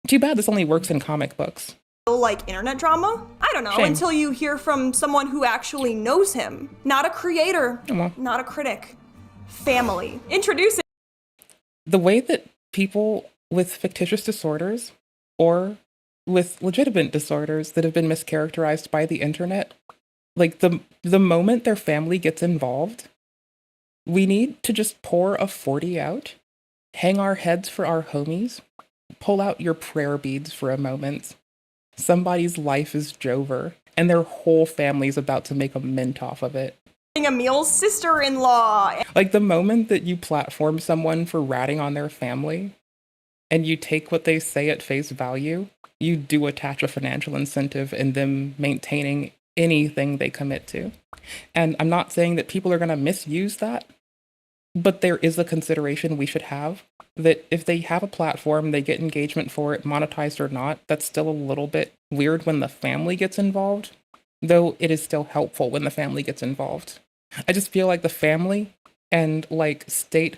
Too bad this only works in comic books. Like internet drama? I don't know, Shame. until you hear from someone who actually knows him. Not a creator, not a critic. Family. Introducing the way that people with fictitious disorders or with legitimate disorders that have been mischaracterized by the internet, like the moment their family gets involved, we need to just pour a 40 out, hang our heads for our homies, pull out your prayer beads for a moment. Somebody's life is Jover, and their whole family's about to make a mint off of it. Emil's sister-in-law. Like, the moment that you platform someone for ratting on their family, and you take what they say at face value, you do attach a financial incentive in them maintaining anything they commit to. And I'm not saying that people are going to misuse that, but there is a consideration we should have that if they have a platform, they get engagement for it, monetized or not, that's still a little bit weird when the family gets involved, though it is still helpful when the family gets involved. I just feel like the family and like state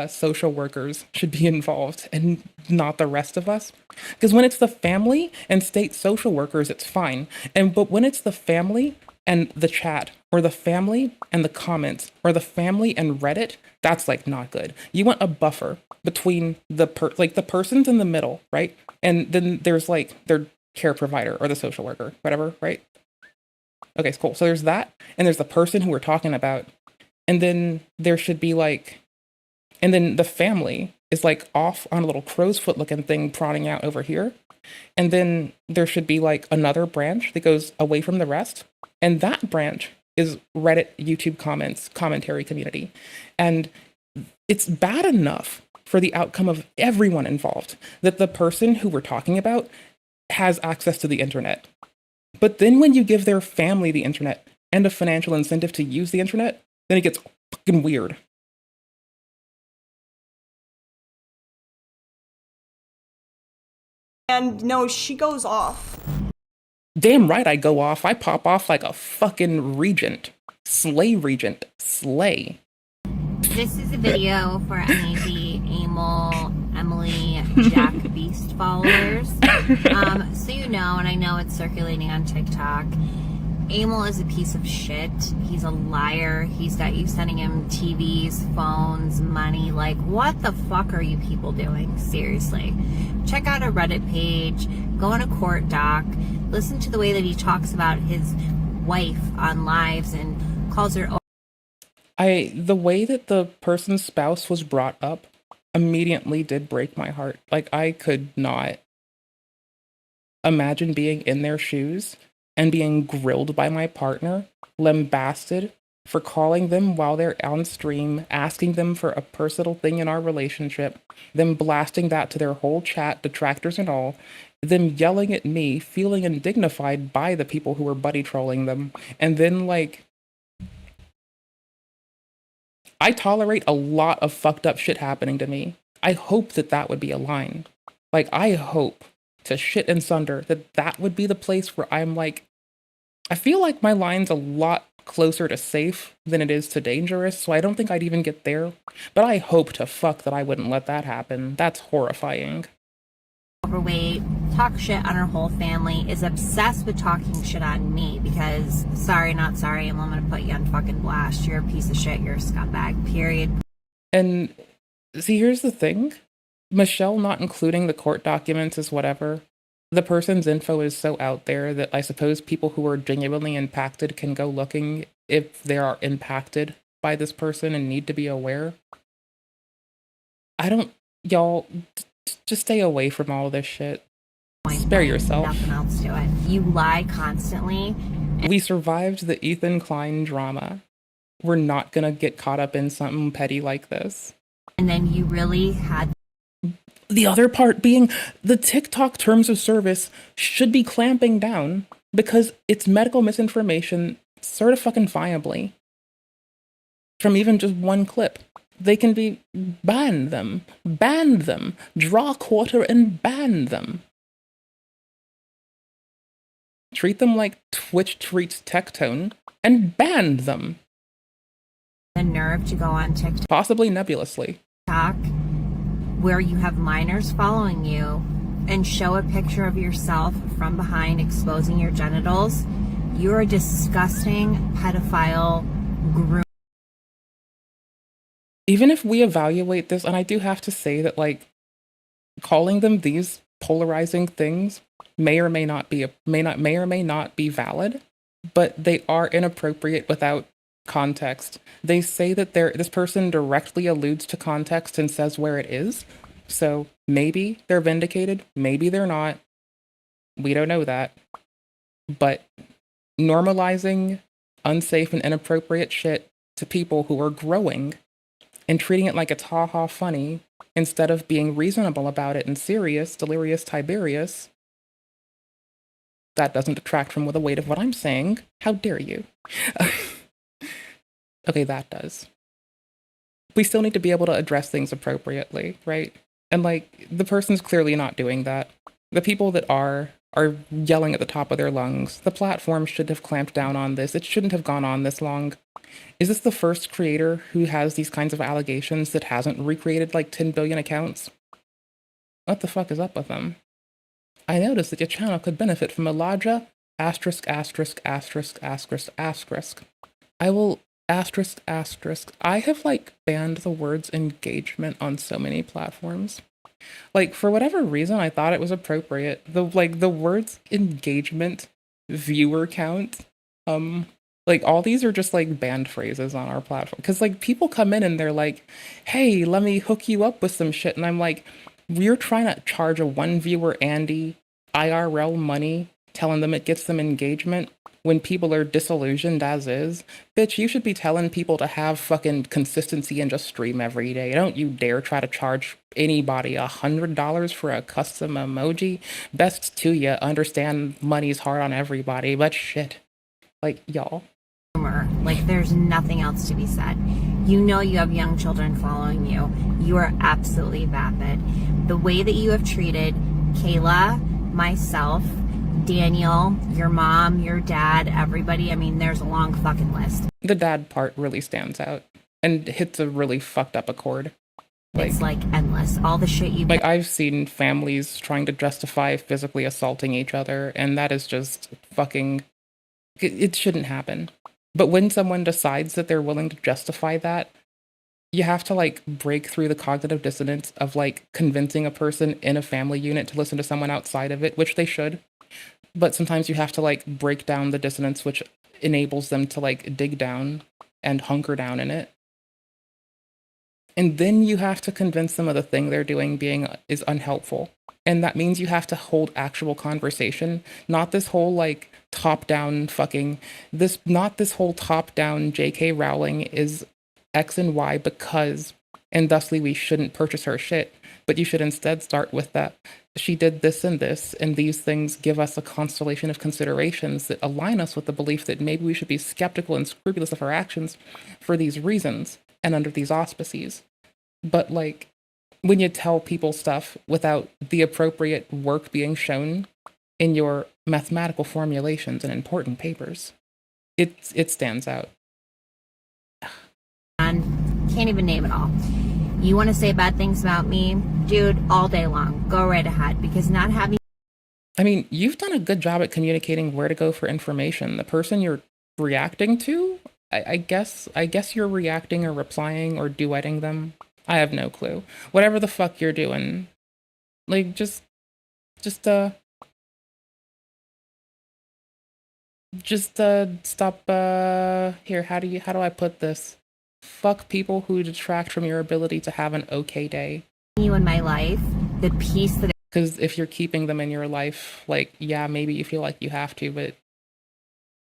social workers should be involved and not the rest of us. Because when it's the family and state social workers, it's fine. But when it's the family and the chat, or the family and the comments, or the family and Reddit, that's like not good. You want a buffer between the persons in the middle, right? And then there's like their care provider or the social worker, whatever, right? Okay, cool. So there's that, and there's the person who we're talking about, and then there should be like. And then the family is like off on a little crow's foot looking thing prodding out over here. And then there should be like another branch that goes away from the rest. And that branch is Reddit, YouTube comments, commentary community. And it's bad enough for the outcome of everyone involved that the person who we're talking about has access to the internet. But then when you give their family the internet and a financial incentive to use the internet, then it gets fucking weird. And no, she goes off. Damn right I go off. I pop off like a fucking regent. Slay regent. Slay. This is a video for any of the Amel, Emily, Jack Beast followers. So you know, and I know it's circulating on TikTok, Amel is a piece of shit. He's a liar. He's got you sending him TVs, phones, money. Like, what the fuck are you people doing? Seriously. Check out a Reddit page. Go on a court doc. Listen to the way that he talks about his wife on lives and calls her... The way that the person's spouse was brought up immediately did break my heart. Like, I could not imagine being in their shoes and being grilled by my partner, lambasted for calling them while they're on stream, asking them for a personal thing in our relationship, them blasting that to their whole chat, detractors and all, them yelling at me, feeling indignified by the people who were buddy trolling them, and then like... I tolerate a lot of fucked up shit happening to me. I hope that that would be a line. Like, I hope to shit and sunder that that would be the place where I'm like, I feel like my line's a lot closer to safe than it is to dangerous, so I don't think I'd even get there. But I hope to fuck that I wouldn't let that happen. That's horrifying. Overweight, talk shit on her whole family, is obsessed with talking shit on me because, sorry, not sorry, I'm gonna put you on fucking blast. You're a piece of shit, you're a scumbag, period. And see, here's the thing. Michelle not including the court documents is whatever. The person's info is so out there that I suppose people who are genuinely impacted can go looking if they are impacted by this person and need to be aware. Y'all, just stay away from all this shit. Spare yourself. Nothing else to it. You lie constantly. We survived the Ethan Klein drama. We're not gonna get caught up in something petty like this. And then you really had... The other part being the TikTok terms of service should be clamping down because it's medical misinformation certifiably from even just one clip. They can be ban them, draw quarter and ban them. Treat them like Twitch treats Tectone and ban them. The nerve to go on TikTok. Possibly nebulously. Where you have minors following you and show a picture of yourself from behind exposing your genitals. You're a disgusting pedophile groom. Even if we evaluate this, and I do have to say that like calling them these polarizing things may or may not be valid, but they are inappropriate without context. They say that this person directly alludes to context and says where it is. So maybe they're vindicated, maybe they're not. We don't know that. But normalizing unsafe and inappropriate shit to people who are growing and treating it like it's ha-ha funny instead of being reasonable about it and serious, delirious Tiberius, That doesn't detract from the weight of what I'm saying. How dare you? Okay, that does. We still need to be able to address things appropriately, right? And like, the person's clearly not doing that. The people that are yelling at the top of their lungs. The platform should have clamped down on this. It shouldn't have gone on this long. Is this the first creator who has these kinds of allegations that hasn't recreated like 10 billion accounts? What the fuck is up with them? I noticed that your channel could benefit from a larger asterisk, asterisk, asterisk, asterisk, asterisk. I will asterisk, asterisk. I have like banned the words engagement on so many platforms. Like, for whatever reason, I thought it was appropriate. The words engagement, viewer count, like all these are just like banned phrases on our platform. Because like people come in and they're like, hey, let me hook you up with some shit. And I'm like, we're trying to charge a one viewer Andy IRL money, telling them it gets them engagement when people are disillusioned as is. Bitch, you should be telling people to have fucking consistency and just stream every day. Don't you dare try to charge anybody $100 for a custom emoji. Best to you, understand money's hard on everybody, but shit. Like, y'all. Like, there's nothing else to be said. You know you have young children following you. You are absolutely vapid. The way that you have treated Kayla, myself, Daniel, your mom, your dad, everybody, I mean, there's a long fucking list. The dad part really stands out and hits a really fucked up a chord. It's like endless. All the shit you like, I've seen families trying to justify physically assaulting each other, and that is just fucking, it shouldn't happen. But when someone decides that they're willing to justify that, you have to like break through the cognitive dissonance of like convincing a person in a family unit to listen to someone outside of it, which they should. But sometimes you have to like break down the dissonance, which enables them to like dig down and hunker down in it. And then you have to convince them of the thing they're doing is unhelpful. And that means you have to hold actual conversation, not this whole like top-down fucking, not this whole top-down JK Rowling is X and Y because, and thusly we shouldn't purchase her shit, but you should instead start with that. She did this, and these things give us a constellation of considerations that align us with the belief that maybe we should be skeptical and scrupulous of her actions for these reasons and under these auspices. But like, when you tell people stuff without the appropriate work being shown in your mathematical formulations and important papers, it stands out. Can't even name it all. You want to say bad things about me, dude, all day long. Go right ahead, because not having... I mean, you've done a good job at communicating where to go for information. The person you're reacting to, I guess you're reacting or replying or duetting them. I have no clue. Whatever the fuck you're doing, like, just stop, here, how do I put this? Fuck people who detract from your ability to have an okay day. You in my life, the peace that... Because if you're keeping them in your life, like, yeah, maybe you feel like you have to, but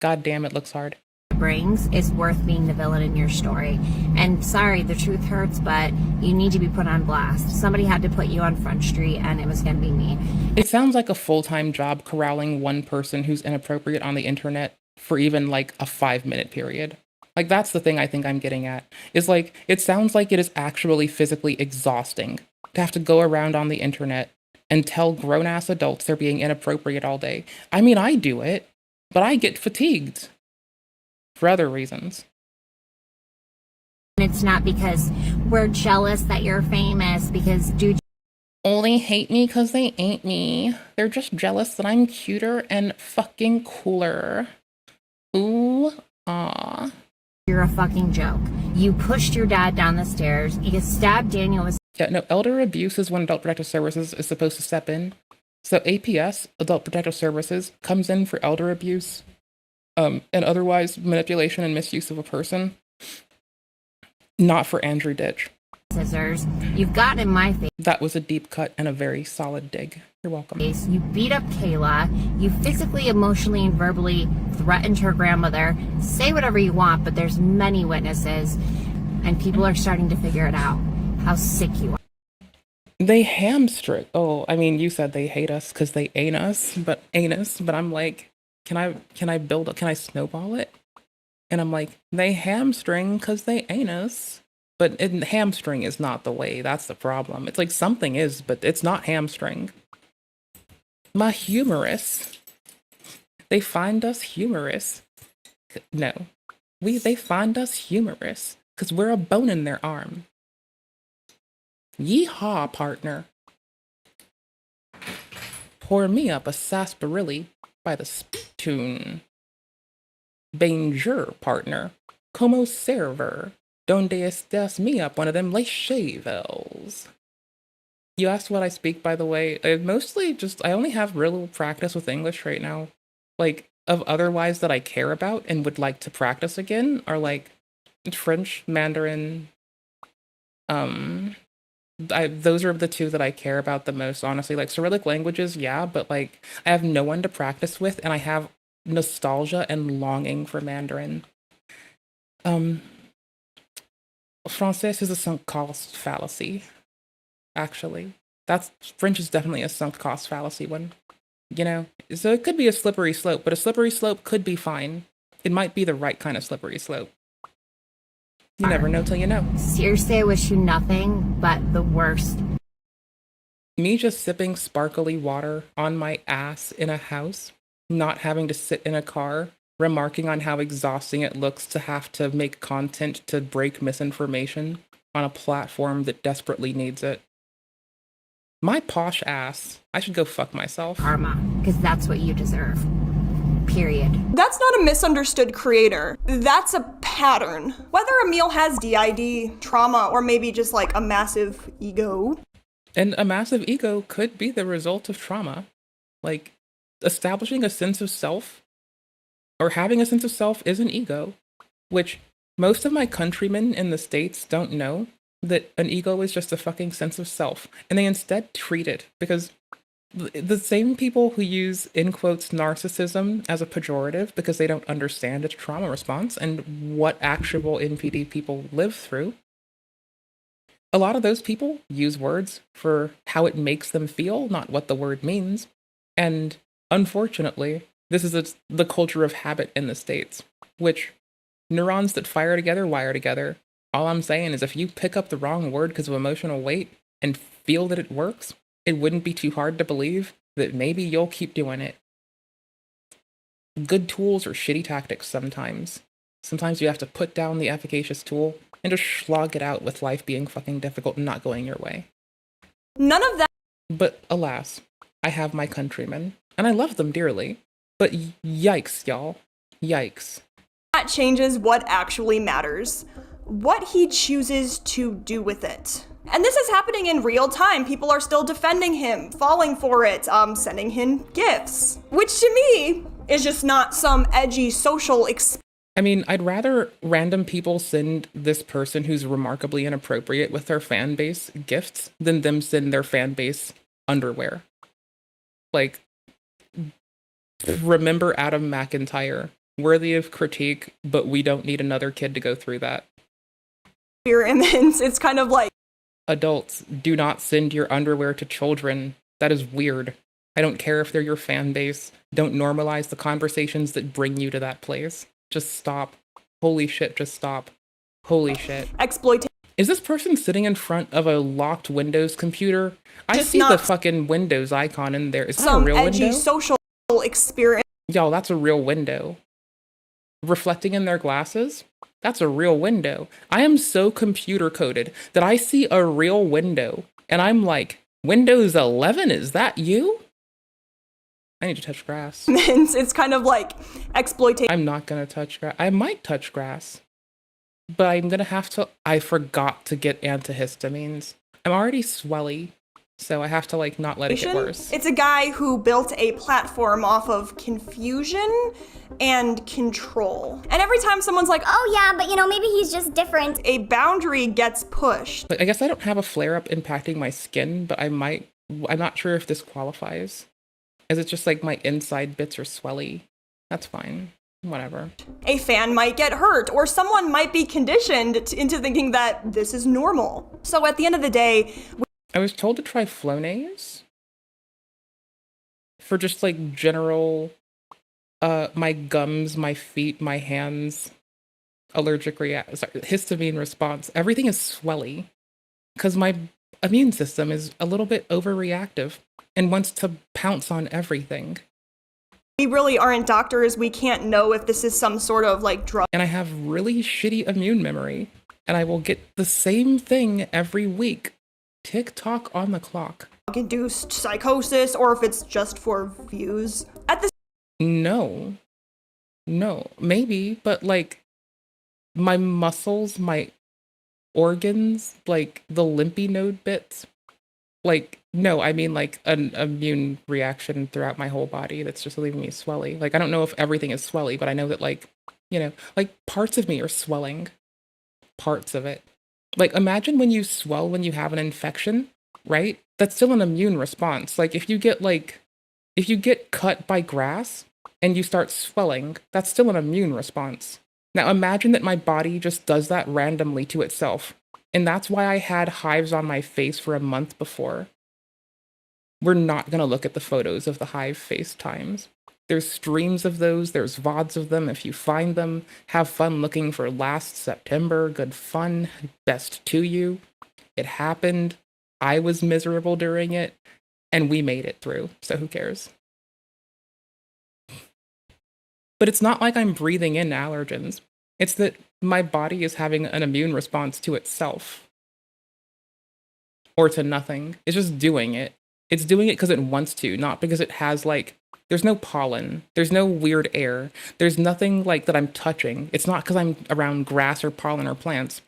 god damn, it looks hard. Brings is worth being the villain in your story. And sorry, the truth hurts, but you need to be put on blast. Somebody had to put you on Front Street, and it was going to be me. It sounds like a full-time job corralling one person who's inappropriate on the internet for even like a 5-minute period. Like, that's the thing I think I'm getting at, is like, it sounds like it is actually physically exhausting to have to go around on the internet and tell grown-ass adults they're being inappropriate all day. I mean, I do it, but I get fatigued. For other reasons. It's not because we're jealous that you're famous, because dude... Oh, they hate me because they ain't me. They're just jealous that I'm cuter and fucking cooler. Ooh, ah. You're a fucking joke. You pushed your dad down the stairs. You stabbed Daniel with... Yeah, no, elder abuse is when Adult Protective Services is supposed to step in. So APS, Adult Protective Services, comes in for elder abuse. And otherwise manipulation and misuse of a person, not for Andrew Ditch. Scissors. You've gotten in my face. That was a deep cut and a very solid dig. You're welcome. You beat up Kayla. You physically, emotionally, and verbally threatened her grandmother. Say whatever you want, but there's many witnesses, and people are starting to figure it out. How sick you are. They hamstring. Oh, I mean, you said they hate us because they ain't us, but anus. But I'm like, can I snowball it? And I'm like, they hamstring because they ain't us. But hamstring is not the way. That's the problem. It's like something is, but it's not hamstring. My humorous. They find us humorous. No, they find us humorous because we're a bone in their arm. Yeehaw, partner. Pour me up a sarsaparilla by the spittoon. Bonjour, partner. Como server. Donde estás me up one of them lace shavels. You asked what I speak, by the way. I only have real practice with English right now. Like, of otherwise that I care about and would like to practice again are like French, Mandarin. Those are the two that I care about the most, honestly. Like Cyrillic languages, yeah, but like I have no one to practice with, and I have nostalgia and longing for Mandarin. Français is a sunk cost fallacy, actually. French is definitely a sunk cost fallacy one, you know? So it could be a slippery slope, but a slippery slope could be fine. It might be the right kind of slippery slope. You never know till you know. Seriously, I wish you nothing but the worst. Me just sipping sparkly water on my ass in a house, not having to sit in a car, remarking on how exhausting it looks to have to make content to break misinformation on a platform that desperately needs it. My posh ass. I should go fuck myself. Karma, because that's what you deserve. Period. That's not a misunderstood creator. That's a pattern. Whether Emil has DID, trauma, or maybe just like a massive ego. And a massive ego could be the result of trauma. Like, establishing a sense of self or having a sense of self is an ego, which most of my countrymen in the States don't know that an ego is just a fucking sense of self. And they instead treat it because the same people who use, in quotes, narcissism as a pejorative because they don't understand its trauma response and what actual NPD people live through, a lot of those people use words for how it makes them feel, not what the word means. And unfortunately, this is the culture of habit in the States, which neurons that fire together wire together. All I'm saying is if you pick up the wrong word because of emotional weight and feel that it works, it wouldn't be too hard to believe that maybe you'll keep doing it. Good tools are shitty tactics sometimes. Sometimes you have to put down the efficacious tool and just slog it out with life being fucking difficult and not going your way. None of that. But alas, I have my countrymen, and I love them dearly. But yikes, y'all. Yikes. That changes what actually matters. What he chooses to do with it. And this is happening in real time. People are still defending him, falling for it, sending him gifts. Which to me is just not some edgy social I mean, I'd rather random people send this person who's remarkably inappropriate with their fan base gifts than them send their fan base underwear. Like, remember Adam McIntyre. Worthy of critique, but we don't need another kid to go through that. Experiments. It's kind of like, adults, do not send your underwear to children. That is weird. I don't care if they're your fan base. Don't normalize the conversations that bring you to that place. Just stop. Holy shit, just stop. Holy shit. Exploitation. Is this person sitting in front of a locked Windows computer? I see the fucking Windows icon in there. Is that a real window? Some edgy social experience. Yo, that's a real window. Reflecting in their glasses? That's a real window. I am so computer coded that I see a real window and I'm like, Windows 11, is that you? I need to touch grass. It's kind of like exploitation. I'm not gonna touch grass. I might touch grass, but I'm gonna have to. I forgot to get antihistamines. I'm already swelly, so I have to like not let it get worse. It's a guy who built a platform off of confusion and control. And every time someone's like, oh yeah, but you know, maybe he's just different, a boundary gets pushed. Like, I guess I don't have a flare-up impacting my skin, but I might. I'm not sure if this qualifies. Is it just like my inside bits are swelly? That's fine. Whatever. A fan might get hurt, or someone might be conditioned into thinking that this is normal. So at the end of the day, I was told to try Flonase for just like general, my gums, my feet, my hands, histamine response. Everything is swelly because my immune system is a little bit overreactive and wants to pounce on everything. We really aren't doctors. We can't know if this is some sort of like drug. And I have really shitty immune memory, and I will get the same thing every week. Tick-tock on the clock. Induced psychosis, or if it's just for views. At the No, maybe, but like my muscles, my organs, like the lymphy node bits, like, no, I mean like an immune reaction throughout my whole body that's just leaving me swelly. Like, I don't know if everything is swelly, but I know that, like, you know, like parts of me are swelling. Parts of it. Like, imagine when you swell when you have an infection, right? That's still an immune response. Like, if you get cut by grass and you start swelling, that's still an immune response. Now, imagine that my body just does that randomly to itself. And that's why I had hives on my face for a month before. We're not going to look at the photos of the hive face times. There's streams of those, there's VODs of them. If you find them, have fun looking for last September. Good fun. Best to you. It happened. I was miserable during it, and we made it through, so who cares? But it's not like I'm breathing in allergens. It's that my body is having an immune response to itself. Or to nothing. It's just doing it. It's doing it because it wants to, not because it has, like, there's no pollen. There's no weird air. There's nothing, like, that I'm touching. It's not because I'm around grass or pollen or plants.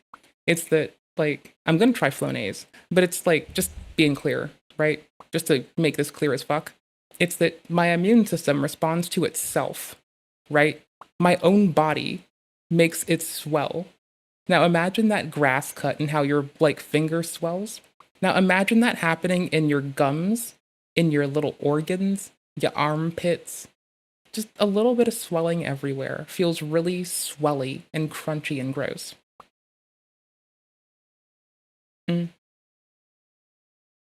It's that, like, I'm going to try Flonase, but it's, like, just being clear, right? Just to make this clear as fuck. It's that my immune system responds to itself, right? My own body makes it swell. Now imagine that grass cut and how your, like, finger swells. Now imagine that happening in your gums, in your little organs, your armpits. Just a little bit of swelling everywhere. Feels really swelly and crunchy and gross.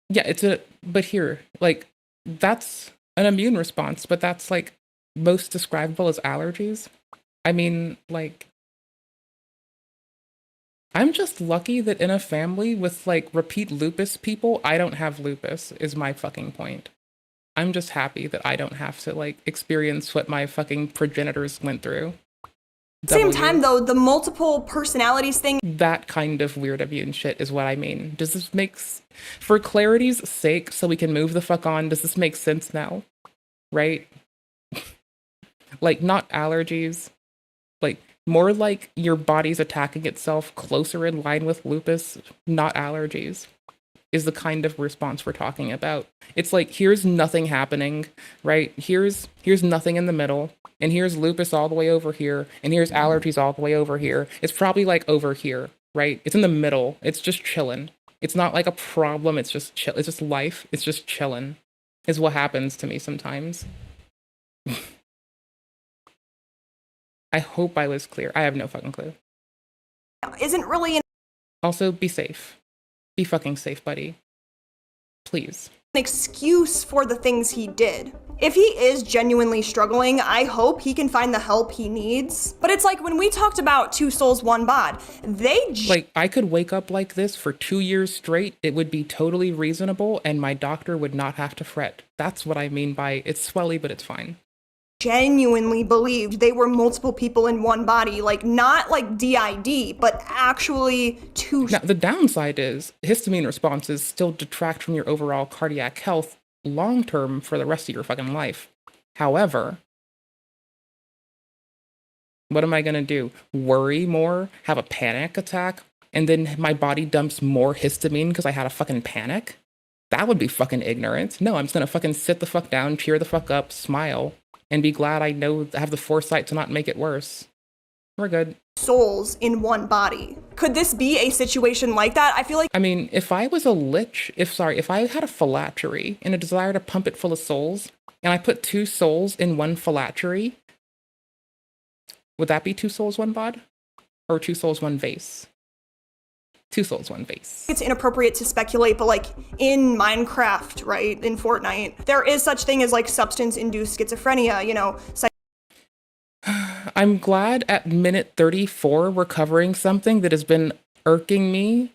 Yeah, but here, like, that's an immune response, but that's, like, most describable as allergies. I mean, like, I'm just lucky that in a family with, like, repeat lupus people, I don't have lupus, is my fucking point. I'm just happy that I don't have to, like, experience what my fucking progenitors went through. Same time, though, the multiple personalities thing. That kind of weird immune shit is what I mean. Does this make, for clarity's sake, so we can move the fuck on, does this make sense now? Right? Like, not allergies. Like, more like your body's attacking itself closer in line with lupus, not allergies, is the kind of response we're talking about. It's like, here's nothing happening, right? Here's nothing in the middle, and here's lupus all the way over here, and here's allergies all the way over here. It's probably like over here, right? It's in the middle. It's just chilling. It's not like a problem. It's just chill. It's just life. It's just chilling, is what happens to me sometimes. I hope I was clear. I have no fucking clue. Isn't really an Also, be safe. Be fucking safe, buddy. Please. excuse for the things he did. If he is genuinely struggling, I hope he can find the help he needs. But it's like when we talked about Two Souls, One Bod, like, I could wake up like this for 2 years straight. It would be totally reasonable, and my doctor would not have to fret. That's what I mean by it's swelly, but it's fine. Genuinely believed they were multiple people in one body, like not like DID, but actually two. Now, the downside is histamine responses still detract from your overall cardiac health long-term for the rest of your fucking life. However, what am I gonna do? Worry more? Have a panic attack? And then my body dumps more histamine because I had a fucking panic? That would be fucking ignorant. No, I'm just gonna fucking sit the fuck down, cheer the fuck up, smile, and be glad I have the foresight to not make it worse. We're good. Souls in one body. Could this be a situation like that? I feel like, I mean, if I was a lich, if I had a phylactery and a desire to pump it full of souls, and I put 2 souls in one phylactery, would that be 2 souls, 1 bod? Or 2 souls, 1 vase? Two souls, one face. It's inappropriate to speculate, but like in Minecraft, right, in Fortnite, there is such thing as like substance-induced schizophrenia, you know. I'm glad at minute 34 we're covering something that has been irking me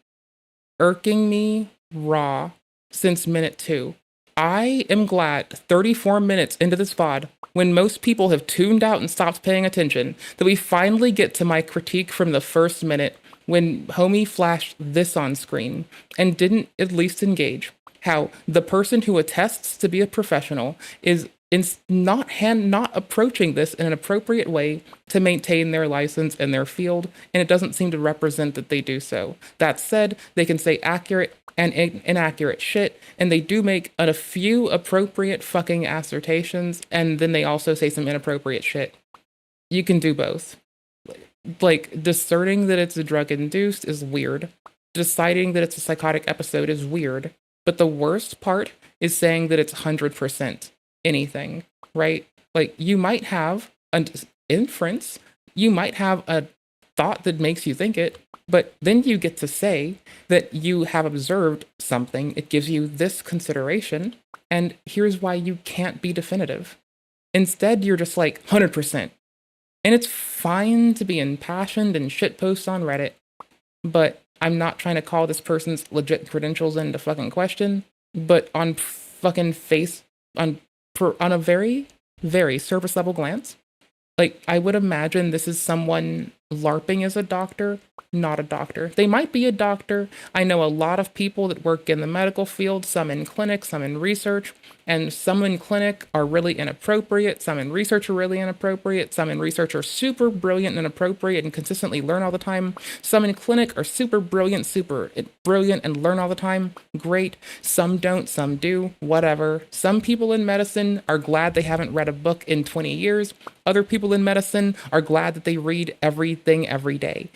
raw since minute 2. I am glad 34 minutes into this VOD, when most people have tuned out and stopped paying attention, that we finally get to my critique from the first minute when homie flashed this on screen and didn't at least engage how the person who attests to be a professional is not approaching this in an appropriate way to maintain their license in their field, and it doesn't seem to represent that they do so. That said, they can say accurate and inaccurate shit, and they do make a few appropriate fucking assertions, and then they also say some inappropriate shit. You can do both. Like, discerning that it's a drug-induced is weird. Deciding that it's a psychotic episode is weird. But the worst part is saying that it's 100% anything, right? Like, you might have an inference, you might have a thought that makes you think it, but then you get to say that you have observed something, it gives you this consideration, and here's why you can't be definitive. Instead, you're just like, 100%. And it's fine to be impassioned and shitpost on Reddit, but I'm not trying to call this person's legit credentials into fucking question, but on fucking face, on a very, very surface level glance, like, I would imagine this is someone LARPing as a doctor, not a doctor. They might be a doctor. I know a lot of people that work in the medical field, some in clinic, some in research, and some in clinic are really inappropriate, some in research are really inappropriate, some in research are super brilliant and appropriate and consistently learn all the time. Some in clinic are super brilliant and learn all the time. Great. Some don't, some do, whatever. Some people in medicine are glad they haven't read a book in 20 years. Other people in medicine are glad that they read everything every day.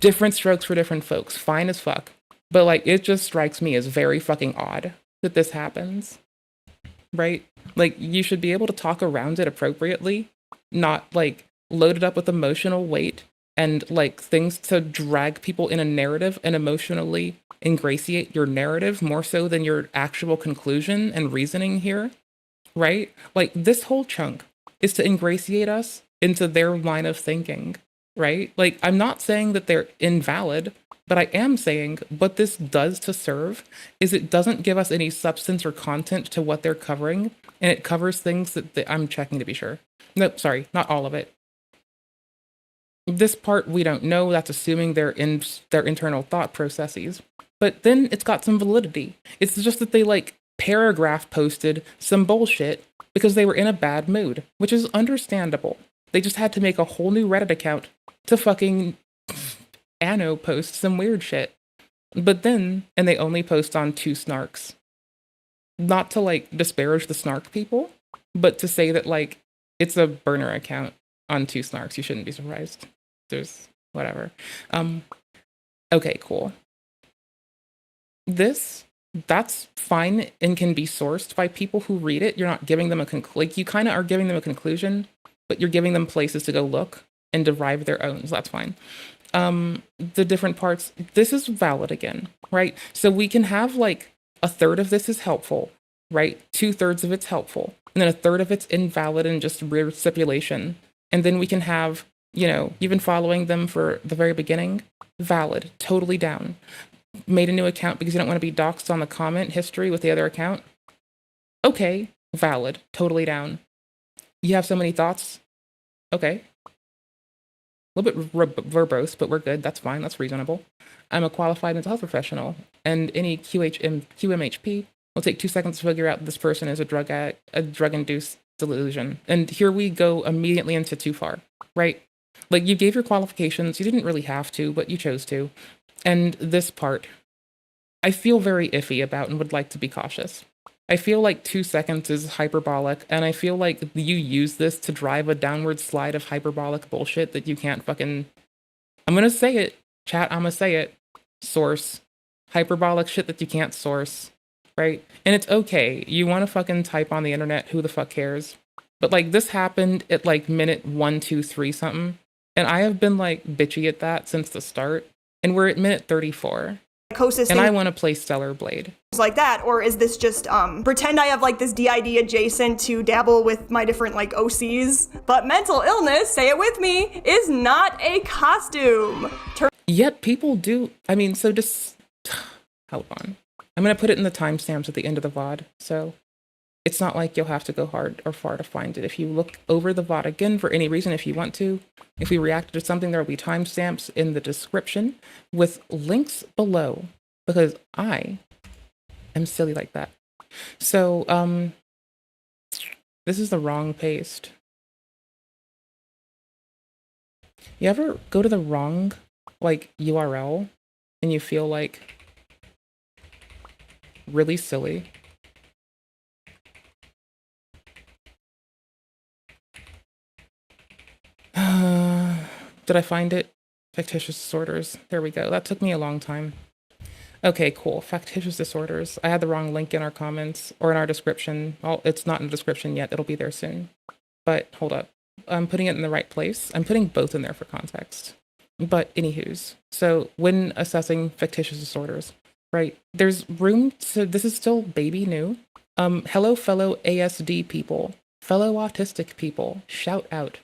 Different strokes for different folks. Fine as fuck. But, like, it just strikes me as very fucking odd that this happens. Right? Like, you should be able to talk around it appropriately, not, like, load it up with emotional weight and, like, things to drag people in a narrative and emotionally ingratiate your narrative more so than your actual conclusion and reasoning here. Right? Like, this whole chunk is to ingratiate us into their line of thinking, right? Like, I'm not saying that they're invalid, but I am saying what this does to serve is it doesn't give us any substance or content to what they're covering, and it covers things that I'm checking to be sure. No, sorry, not all of it. This part we don't know, that's assuming they're in their internal thought processes. But then it's got some validity. It's just that they, like, paragraph posted some bullshit because they were in a bad mood, which is understandable. They just had to make a whole new Reddit account to fucking anno post some weird shit. But then, and they only post on 2 snarks. Not to, like, disparage the snark people, but to say that, like, it's a burner account on 2 snarks. You shouldn't be surprised. There's whatever. Okay, cool. That's fine and can be sourced by people who read it. You're not giving them like, you kind of are giving them a conclusion, but you're giving them places to go look and derive their own, so that's fine. The different parts, this is valid again, right? So we can have, like, a third of this is helpful, right? 2/3 of it's helpful, and then a third of it's invalid and just weird stipulation. And then we can have, you know, you've been following them for the very beginning, valid, totally down. Made a new account because you don't want to be doxxed on the comment history with the other account. Okay, valid, totally down. You have so many thoughts. Okay. A little bit verbose, but we're good. That's fine. That's reasonable. I'm a qualified mental health professional, and any QMHP will take 2 seconds to figure out this person is a drug-induced delusion. And here we go immediately into too far, right? Like, you gave your qualifications. You didn't really have to, but you chose to. And this part, I feel very iffy about and would like to be cautious. I feel like 2 seconds is hyperbolic, and I feel like you use this to drive a downward slide of hyperbolic bullshit that you can't fucking... I'm gonna say it. Chat, I'm gonna say it. Source. Hyperbolic shit that you can't source. Right? And it's okay. You want to fucking type on the internet, who the fuck cares? But, like, this happened at, like, minute 1, 2, 3 something. And I have been, like, bitchy at that since the start. And we're at minute 34. Psychosis and I want to play Stellar Blade. Like that, or is this just pretend I have like this DID adjacent to dabble with my different like OCs? But mental illness, say it with me, is not a costume. Yet people do. I mean, so just hold on. I'm gonna put it in the timestamps at the end of the VOD, so it's not like you'll have to go hard or far to find it. If you look over the VOD again for any reason, if you want to, if we reacted to something, there will be timestamps in the description with links below, because I am silly like that. So, this is the wrong paste. You ever go to the wrong, like, URL and you feel like really silly? Did I find it? Fictitious disorders. There we go. That took me a long time. Okay, cool. Factitious disorders. I had the wrong link in our comments or in our description. Well, it's not in the description yet. It'll be there soon. But hold up. I'm putting it in the right place. I'm putting both in there for context. But anywho's. So when assessing fictitious disorders, right, there's room to, this is still baby new. Hello, fellow ASD people, fellow autistic people, shout out.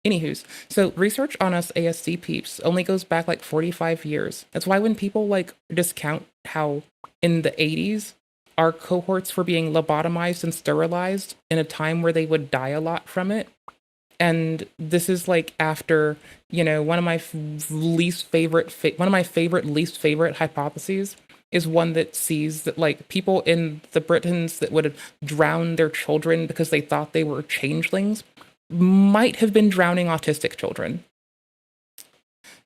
Anywho's, so research on us ASD peeps only goes back like 45 years. That's why when people like discount how in the 80s, our cohorts were being lobotomized and sterilized in a time where they would die a lot from it. And this is like after, you know, one of my least favorite hypotheses is one that sees that like people in the Britons that would drown their children because they thought they were changelings might have been drowning autistic children.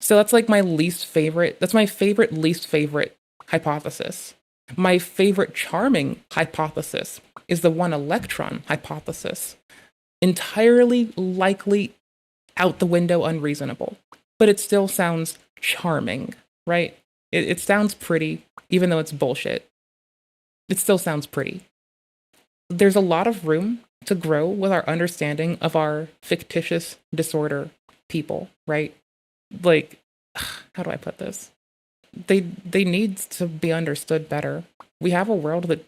So that's like my least favorite. That's my favorite least favorite hypothesis. My favorite charming hypothesis is the one electron hypothesis. Entirely likely out the window unreasonable, but it still sounds charming, right? It sounds pretty, even though it's bullshit. It still sounds pretty. There's a lot of room to grow with our understanding of our fictitious disorder people, right? Like, how do I put this? They need to be understood better. We have a world that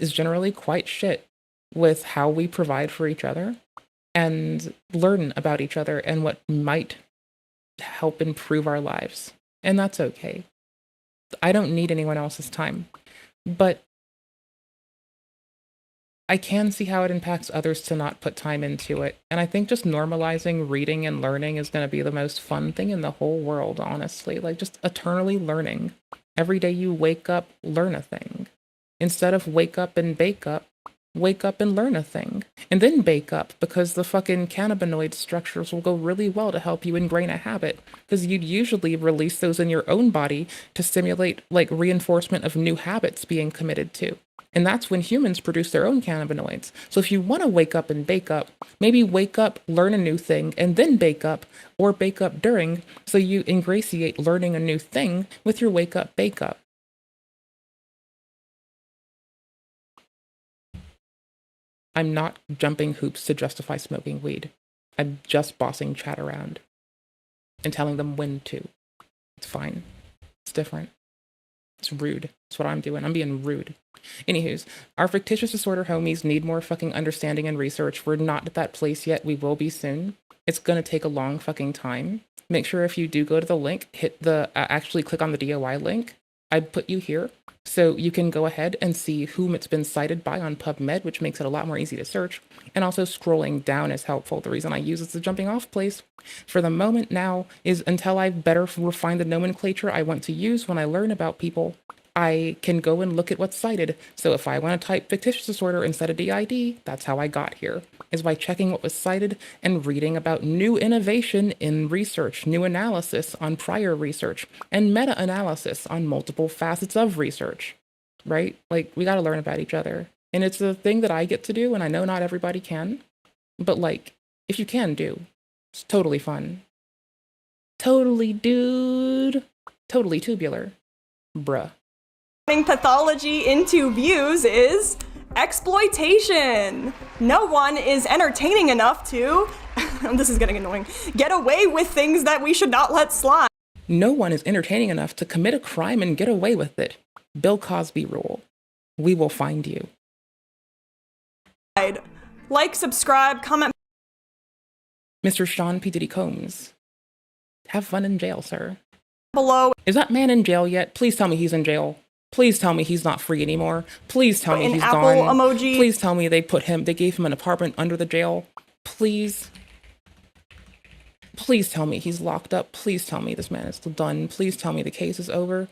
is generally quite shit with how we provide for each other and learn about each other and what might help improve our lives. And that's okay. I don't need anyone else's time, but I can see how it impacts others to not put time into it. And I think just normalizing reading and learning is going to be the most fun thing in the whole world, honestly. Like just eternally learning. Every day you wake up, learn a thing. Instead of wake up and bake up, wake up and learn a thing. And then bake up, because the fucking cannabinoid structures will go really well to help you ingrain a habit. Because you'd usually release those in your own body to stimulate like reinforcement of new habits being committed to. And that's when humans produce their own cannabinoids. So if you want to wake up and bake up, maybe wake up, learn a new thing, and then bake up, or bake up during, so you ingratiate learning a new thing with your wake up, bake up. I'm not jumping hoops to justify smoking weed. I'm just bossing chat around and telling them when to. It's fine. It's different. It's rude. That's what I'm doing. I'm being rude. Anywho's, our fictitious disorder homies need more fucking understanding and research. We're not at that place yet. We will be soon. It's gonna take a long fucking time. Make sure if you do go to the link, hit the, actually click on the DOI link. I put you here so you can go ahead and see whom it's been cited by on PubMed, which makes it a lot more easy to search. And also scrolling down is helpful. The reason I use it as a jumping off place for the moment now is until I've better refined the nomenclature I want to use when I learn about people, I can go and look at what's cited. So if I want to type fictitious disorder instead of DID, that's how I got here, is by checking what was cited and reading about new innovation in research, new analysis on prior research, and meta-analysis on multiple facets of research, right? Like, we got to learn about each other. And it's a thing that I get to do, and I know not everybody can, but like, if you can do, it's totally fun. Totally, dude. Totally tubular. Bruh. Pathology into views is exploitation. No one is entertaining enough to, this is getting annoying, get away with things that we should not let slide. No one is entertaining enough to commit a crime and get away with it. Bill Cosby rule. We will find you. Like, subscribe, comment Mr. Sean P. Diddy Combs. Have fun in jail, sir. below. Is that man in jail yet? Please tell me he's in jail. Please tell me he's not free anymore. Please tell me An he's apple gone. emoji. Please tell me they gave him an apartment under the jail. Please. Please tell me he's locked up. Please tell me this man is done. Please tell me the case is over.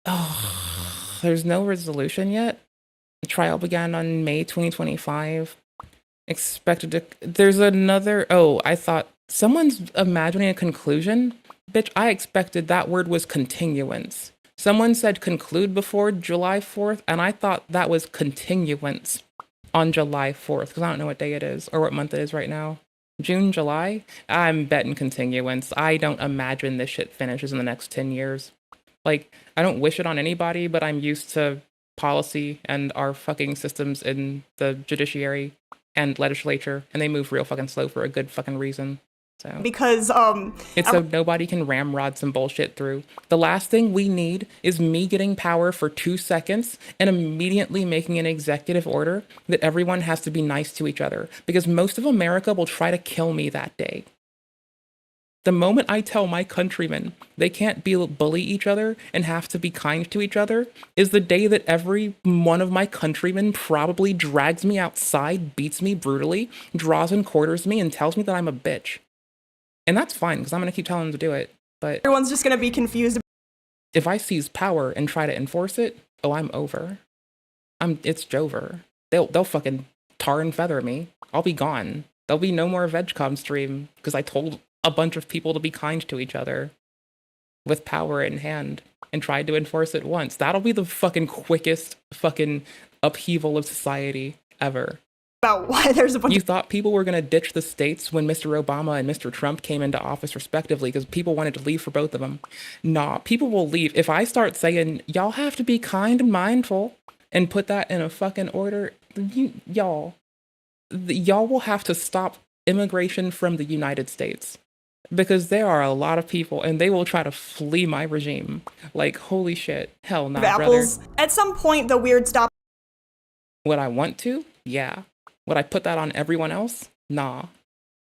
Oh, there's no resolution yet. The trial began on May 2025. Expected to... There's another... Oh, I thought... Someone's imagining a conclusion? Bitch, I expected that word was continuance. Someone said conclude before July 4th, and I thought that was continuance on July 4th, because I don't know what day it is, or what month it is right now. June, July? I'm betting continuance. I don't imagine this shit finishes in the next 10 years. Like, I don't wish it on anybody, but I'm used to policy and our fucking systems in the judiciary and legislature, and they move real fucking slow for a good fucking reason. So Because, it's so nobody can ramrod some bullshit through. The last thing we need is me getting power for 2 seconds and immediately making an executive order that everyone has to be nice to each other, because most of America will try to kill me that day. The moment I tell my countrymen they can't bully each other and have to be kind to each other is the day that every one of my countrymen probably drags me outside, beats me brutally, draws and quarters me, and tells me that I'm a bitch. And that's fine, because I'm going to keep telling them to do it. But everyone's just going to be confused. If I seize power and try to enforce it, oh, I'm over. It's Jover. They'll fucking tar and feather me. I'll be gone. There'll be no more VegCom stream, because I told a bunch of people to be kind to each other with power in hand and tried to enforce it once. That'll be the fucking quickest fucking upheaval of society ever. About why there's a bunch You thought people were going to ditch the states when Mr. Obama and Mr. Trump came into office respectively because people wanted to leave for both of them. Nah, people will leave. If I start saying, y'all have to be kind and mindful and put that in a fucking order, y'all will have to stop immigration from the United States. Because there are a lot of people and they will try to flee my regime. Like, holy shit. Hell no, brother. At some point, the weird stop. Would I want to? Yeah. Would I put that on everyone else? Nah.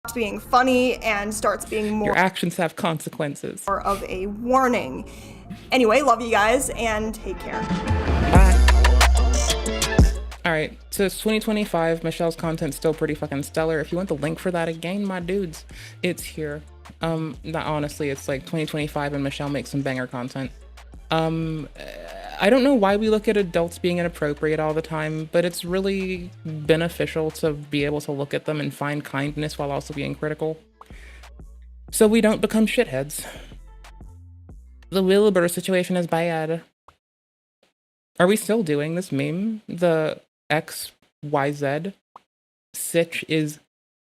Stops being funny and starts being more. Your actions have consequences. More of a warning. Anyway, love you guys and take care. Bye. Alright, so it's 2025. Michelle's content's still pretty fucking stellar. If you want the link for that again, my dudes, it's here. Not honestly, it's like 2025 and Michelle makes some banger content. I don't know why we look at adults being inappropriate all the time, but it's really beneficial to be able to look at them and find kindness while also being critical. So we don't become shitheads. The Wilbur situation is bad. Are we still doing this meme? The XYZ sitch is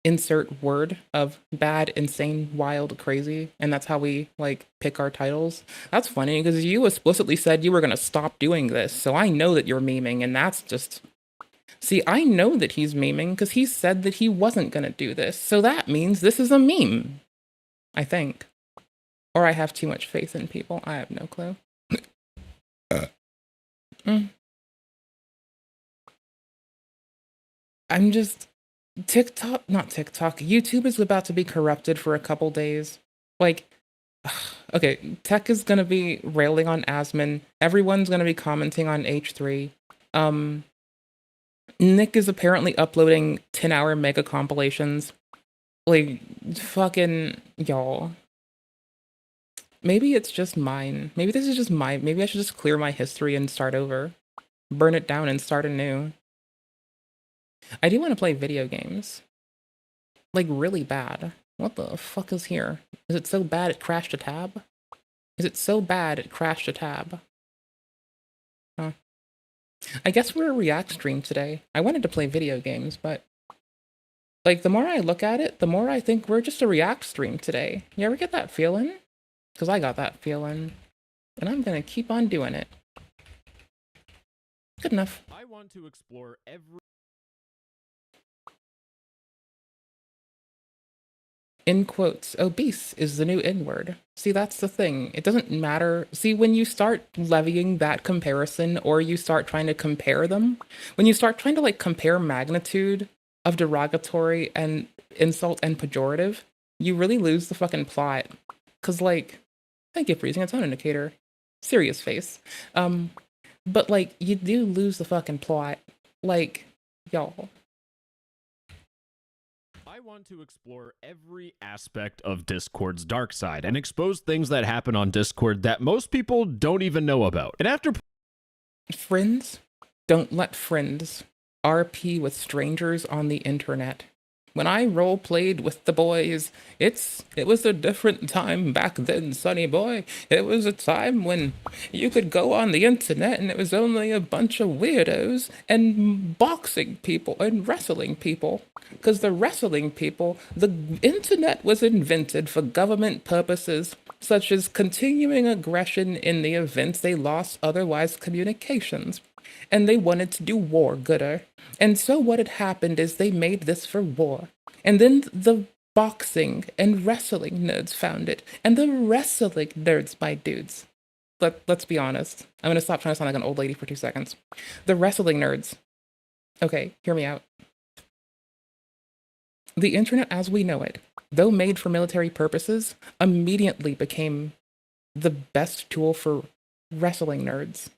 insert word of bad, insane, wild, crazy, and that's how we like pick our titles. That's funny because you explicitly said you were gonna stop doing this, so I know that you're memeing, and that's just... See, I know that he's memeing because he said that he wasn't gonna do this, so that means this is a meme. I think. Or I have too much faith in people. I have no clue. I'm just... not TikTok. YouTube is about to be corrupted for a couple days. Like, okay, Tech is gonna be railing on Asmin. Everyone's gonna be commenting on H3. Nick is apparently uploading 10-hour mega compilations. Like, fucking, y'all. Maybe it's just mine. Maybe this is just mine. Maybe I should just clear my history and start over. Burn it down and start anew. I do want to play video games. Like, really bad. What the fuck is here? Is it so bad it crashed a tab? Is it so bad it crashed a tab? Huh. I guess we're a React stream today. I wanted to play video games, but... like, the more I look at it, the more I think we're just a React stream today. You ever get that feeling? Because I got that feeling. And I'm gonna keep on doing it. Good enough. I want to explore every... in quotes, obese is the new N-word. See, that's the thing. It doesn't matter. See, when you start levying that comparison or you start trying to compare them, when you start trying to like compare magnitude of derogatory and insult and pejorative, you really lose the fucking plot. Cause like, thank you for using a tone indicator. Serious face. But like, you do lose the fucking plot. Like, y'all. I want to explore every aspect of Discord's dark side and expose things that happen on Discord that most people don't even know about. And after Friends, don't let friends RP with strangers on the internet. When I role-played with the boys, it was a different time back then, sonny boy. It was a time when you could go on the internet and it was only a bunch of weirdos and boxing people and wrestling people. Because the wrestling people, the internet was invented for government purposes, such as continuing aggression in the events they lost otherwise communications. And they wanted to do war gooder. And so what had happened is they made this for war. And then the boxing and wrestling nerds found it. And the wrestling nerds, my dudes. Let's be honest. I'm going to stop trying to sound like an old lady for 2 seconds. The wrestling nerds. Okay, hear me out. The internet as we know it, though made for military purposes, immediately became the best tool for wrestling nerds.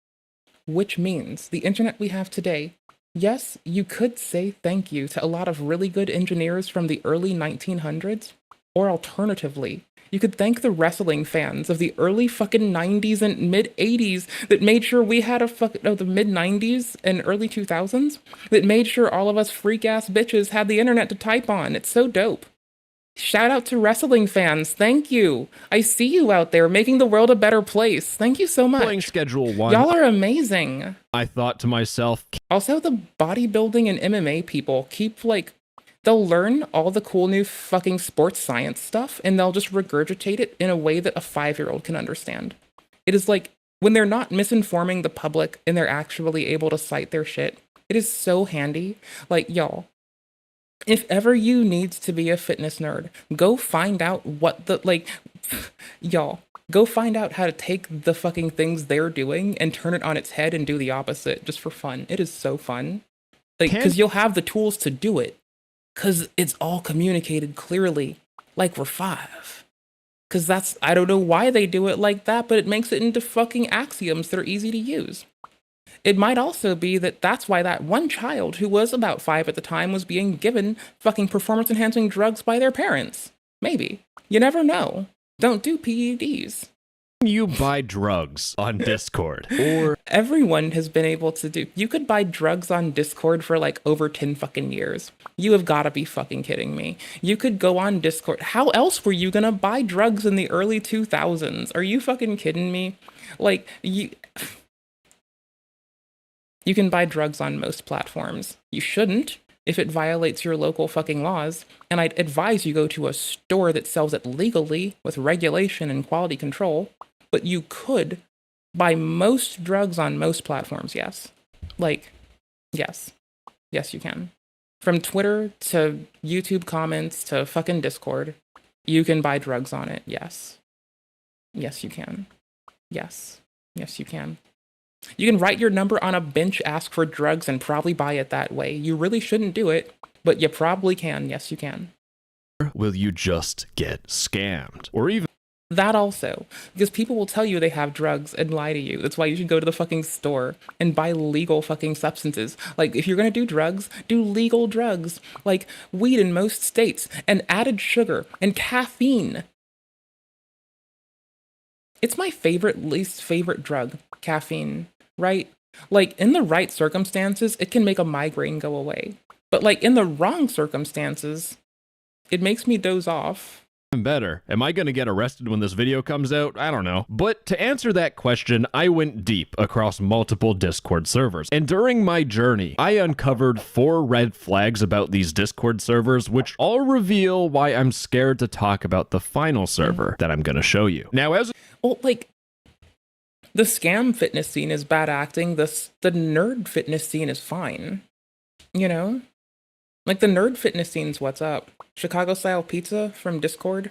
Which means the internet we have today, yes, you could say thank you to a lot of really good engineers from the early 1900s, or alternatively, you could thank the wrestling fans of the early fucking 90s and mid 80s that made sure we had the mid 90s and early 2000s that made sure all of us freak ass bitches had the internet to type on. It's so dope. Shout out to wrestling fans. Thank you. I see you out there making the world a better place. Thank you so much. playing Schedule 1, Y'all are amazing. I thought to myself, Also, the bodybuilding and MMA people keep like, they'll learn all the cool new fucking sports science stuff and they'll just regurgitate it in a way that a 5-year-old can understand. It is like, when they're not misinforming the public and they're actually able to cite their shit, it is so handy. Like, y'all, if ever you need to be a fitness nerd, go find out what the, like, y'all, go find out how to take the fucking things they're doing and turn it on its head and do the opposite just for fun. It is so fun. Like, because you'll have the tools to do it. Because it's all communicated clearly, like we're 5. Because that's, I don't know why they do it like that, but it makes it into fucking axioms that are easy to use. It might also be that that's why that one child who was about 5 at the time was being given fucking performance-enhancing drugs by their parents. Maybe. You never know. Don't do PEDs. you buy drugs on Discord, or everyone has been able to do. You could buy drugs on Discord for like over 10 fucking years. You have got to be fucking kidding me. You could go on Discord. How else were you gonna buy drugs in the early 2000s? Are you fucking kidding me? Like, you can buy drugs on most platforms. You shouldn't if it violates your local fucking laws, and I'd advise you go to a store that sells it legally with regulation and quality control. But you could buy most drugs on most platforms, yes. Like, yes. Yes, you can. From Twitter to YouTube comments to fucking Discord, you can buy drugs on it, yes. Yes, you can. Yes. Yes, you can. You can write your number on a bench, ask for drugs, and probably buy it that way. You really shouldn't do it, but you probably can. Yes, you can. will you just get scammed? Or even that also, because people will tell you they have drugs and lie to you. That's why you should go to the fucking store and buy legal fucking substances. Like, if you're gonna do drugs, do legal drugs. Like weed in most states, and added sugar, and caffeine. It's my least favorite drug, caffeine, right? Like, in the right circumstances, it can make a migraine go away. But like, in the wrong circumstances, it makes me doze off. better, am I going to get arrested when this video comes out? I don't know. But to answer that question, I went deep across multiple Discord servers. And during my journey, I uncovered 4 red flags about these Discord servers, which all reveal why I'm scared to talk about the final server that I'm going to show you. Now, well, like, the scam fitness scene is bad acting. The nerd fitness scene is fine. You know? Like the nerd fitness scene's what's up. Chicago style pizza from Discord.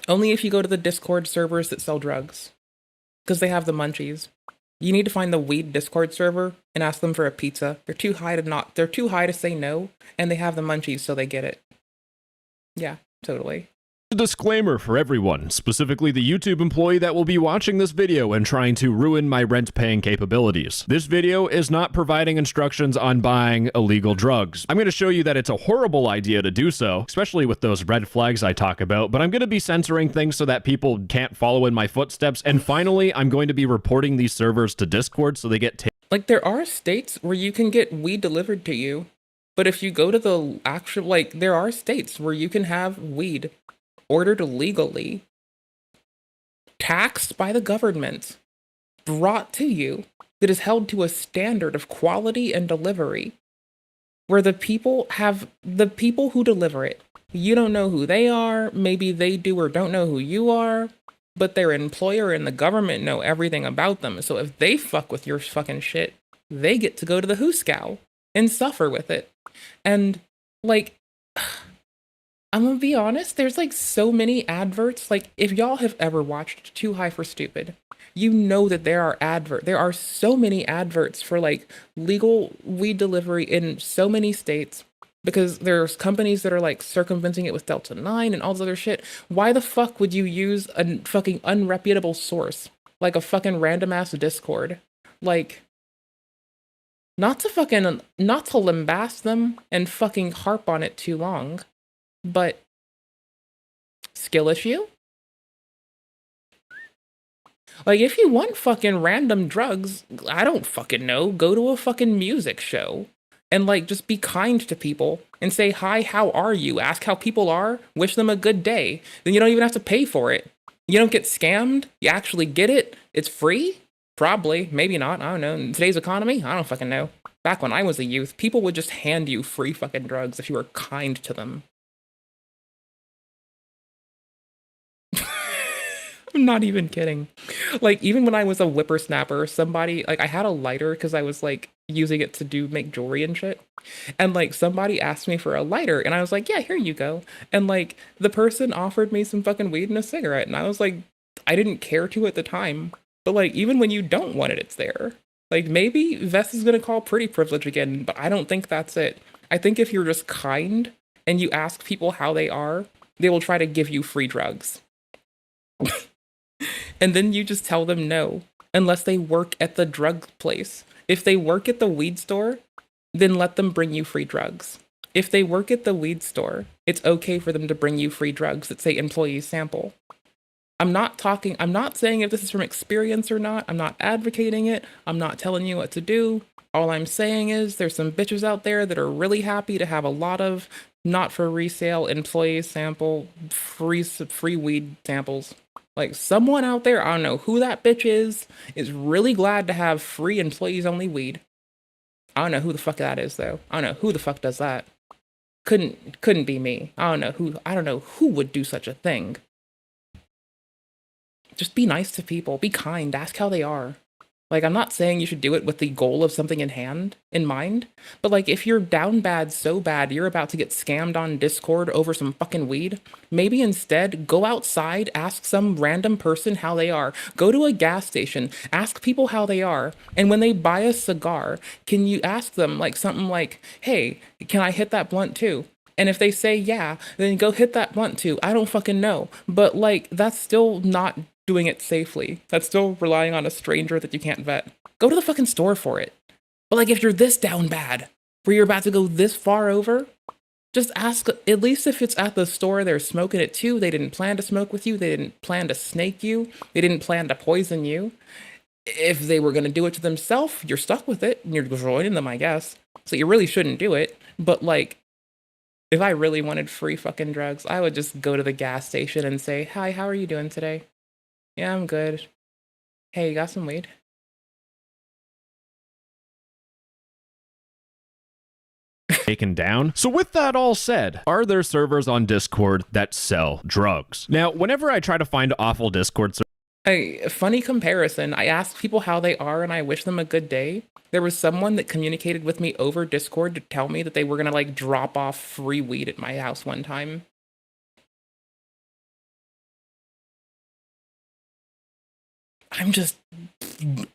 Only if you go to the Discord servers that sell drugs. Because they have the munchies. You need to find the weed Discord server and ask them for a pizza. They're too high to say no, and they have the munchies so they get it. Yeah, totally. A disclaimer for everyone, specifically the YouTube employee that will be watching this video and trying to ruin my rent-paying capabilities. This video is not providing instructions on buying illegal drugs. I'm going to show you that it's a horrible idea to do so, especially with those red flags I talk about, but I'm going to be censoring things so that people can't follow in my footsteps, and finally, I'm going to be reporting these servers to Discord so they get like, there are states where you can get weed delivered to you, but if you go to the actual, like, there are states where you can have weed ordered legally, taxed by the government, brought to you, that is held to a standard of quality and delivery, where the people who deliver it, you don't know who they are, maybe they do or don't know who you are, but their employer and the government know everything about them, so if they fuck with your fucking shit, they get to go to the hooskow and suffer with it. And, like, I'm gonna be honest, there's like so many adverts. Like, if y'all have ever watched Too High for Stupid, you know that there are so many adverts for like legal weed delivery in so many states, because there's companies that are like circumventing it with Delta 9 and all this other shit. Why the fuck would you use a fucking unreputable source like a fucking random ass Discord? Like, not to lambast them and fucking harp on it too long, but skill issue? Like, if you want fucking random drugs, I don't fucking know, go to a fucking music show and like just be kind to people and say, hi, how are you? Ask how people are, wish them a good day. Then you don't even have to pay for it. You don't get scammed, you actually get it, it's free? Probably, maybe not, I don't know. In today's economy, I don't fucking know. Back when I was a youth, people would just hand you free fucking drugs if you were kind to them. I'm not even kidding. Like, even when I was a whippersnapper, somebody, like, I had a lighter because I was, like, using it to make jewelry and shit. And, like, somebody asked me for a lighter, and I was like, yeah, here you go. And, like, the person offered me some fucking weed and a cigarette, and I was like, I didn't care to at the time. But, like, even when you don't want it, it's there. Like, maybe Vess is gonna call pretty privilege again, but I don't think that's it. I think if you're just kind, and you ask people how they are, they will try to give you free drugs. And then you just tell them no, unless they work at the drug place. If they work at the weed store, then let them bring you free drugs. If they work at the weed store, it's okay for them to bring you free drugs that say employees sample. I'm not saying if this is from experience or not. I'm not advocating it. I'm not telling you what to do. All I'm saying is there's some bitches out there that are really happy to have a lot of not for resale employees sample free weed samples. Like, someone out there, I don't know who that bitch is really glad to have free employees only weed. I don't know who the fuck that is though. I don't know who the fuck does that. Couldn't be me. I don't know who would do such a thing. Just be nice to people, be kind, ask how they are. Like, I'm not saying you should do it with the goal of something in mind, but like, if you're down bad so bad you're about to get scammed on Discord over some fucking weed, maybe instead go outside, ask some random person how they are. Go to a gas station, ask people how they are, and when they buy a cigar, can you ask them like something like, hey, can I hit that blunt too? And if they say yeah, then go hit that blunt too. I don't fucking know, but like, that's still not doing it safely. That's still relying on a stranger that you can't vet. Go to the fucking store for it. But like, if you're this down bad, where you're about to go this far over, just ask, at least if it's at the store they're smoking it too, they didn't plan to smoke with you, they didn't plan to snake you, they didn't plan to poison you. If they were gonna do it to themselves, you're stuck with it, and you're joining them, I guess. So you really shouldn't do it, but like, if I really wanted free fucking drugs, I would just go to the gas station and say, hi, how are you doing today? Yeah, I'm good. Hey, you got some weed? Taken down. So with that all said, are there servers on Discord that sell drugs? Now, whenever I try to find awful Discord servers, A funny comparison. I asked people how they are and I wish them a good day. There was someone that communicated with me over Discord to tell me that they were gonna like drop off free weed at my house one time. I'm just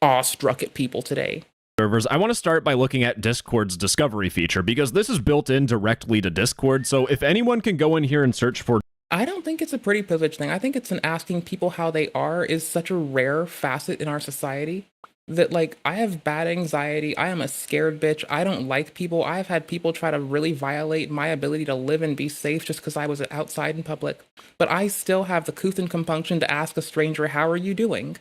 awestruck at people today. Servers, I want to start by looking at Discord's discovery feature because this is built in directly to Discord. So if anyone can go in here and search for, I don't think it's a pretty privilege thing. I think it's an asking people how they are is such a rare facet in our society that like I have bad anxiety. I am a scared bitch. I don't like people. I've had people try to really violate my ability to live and be safe just because I was outside in public. But I still have the couth and compunction to ask a stranger, how are you doing?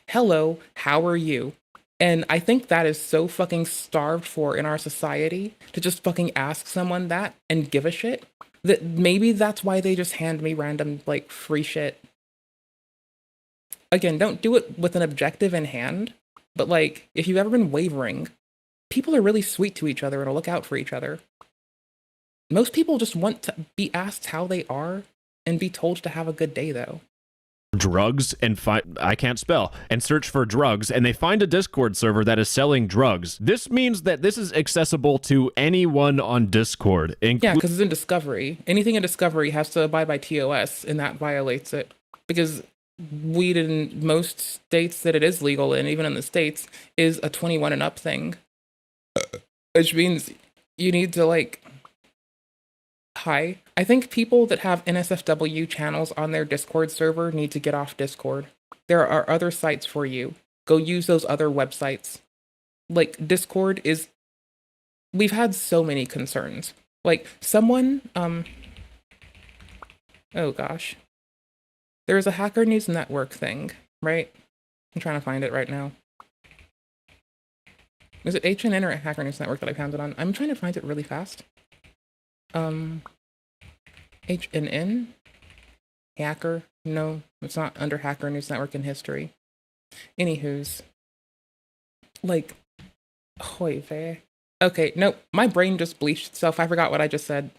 Hello, how are you? And I think that is so fucking starved for in our society to just fucking ask someone that and give a shit. That maybe that's why they just hand me random, like, free shit. Again, don't do it with an objective in hand, but, like, if you've ever been wavering, people are really sweet to each other and will look out for each other. Most people just want to be asked how they are and be told to have a good day, though. Drugs and I can't spell and search for drugs and they find a Discord server that is selling drugs. This means that this is accessible to anyone on Discord. Yeah, because it's in Discovery. Anything in Discovery has to abide by TOS, and that violates it. Because weed in most states that it is legal in, even in the States, is a 21 and up thing. Which means you need to, like... Hi. I think people that have NSFW channels on their Discord server need to get off Discord. There are other sites for you. Go use those other websites. Like, Discord is... We've had so many concerns. Like, someone, oh gosh. There's a Hacker News Network thing, right? I'm trying to find it right now. Is it HNN or Hacker News Network that I found it on? I'm trying to find it really fast. HNN? Hacker? No, it's not under Hacker News Network in history. Anywho's. Like, hoy vey. Okay, nope, my brain just bleached itself. I forgot what I just said.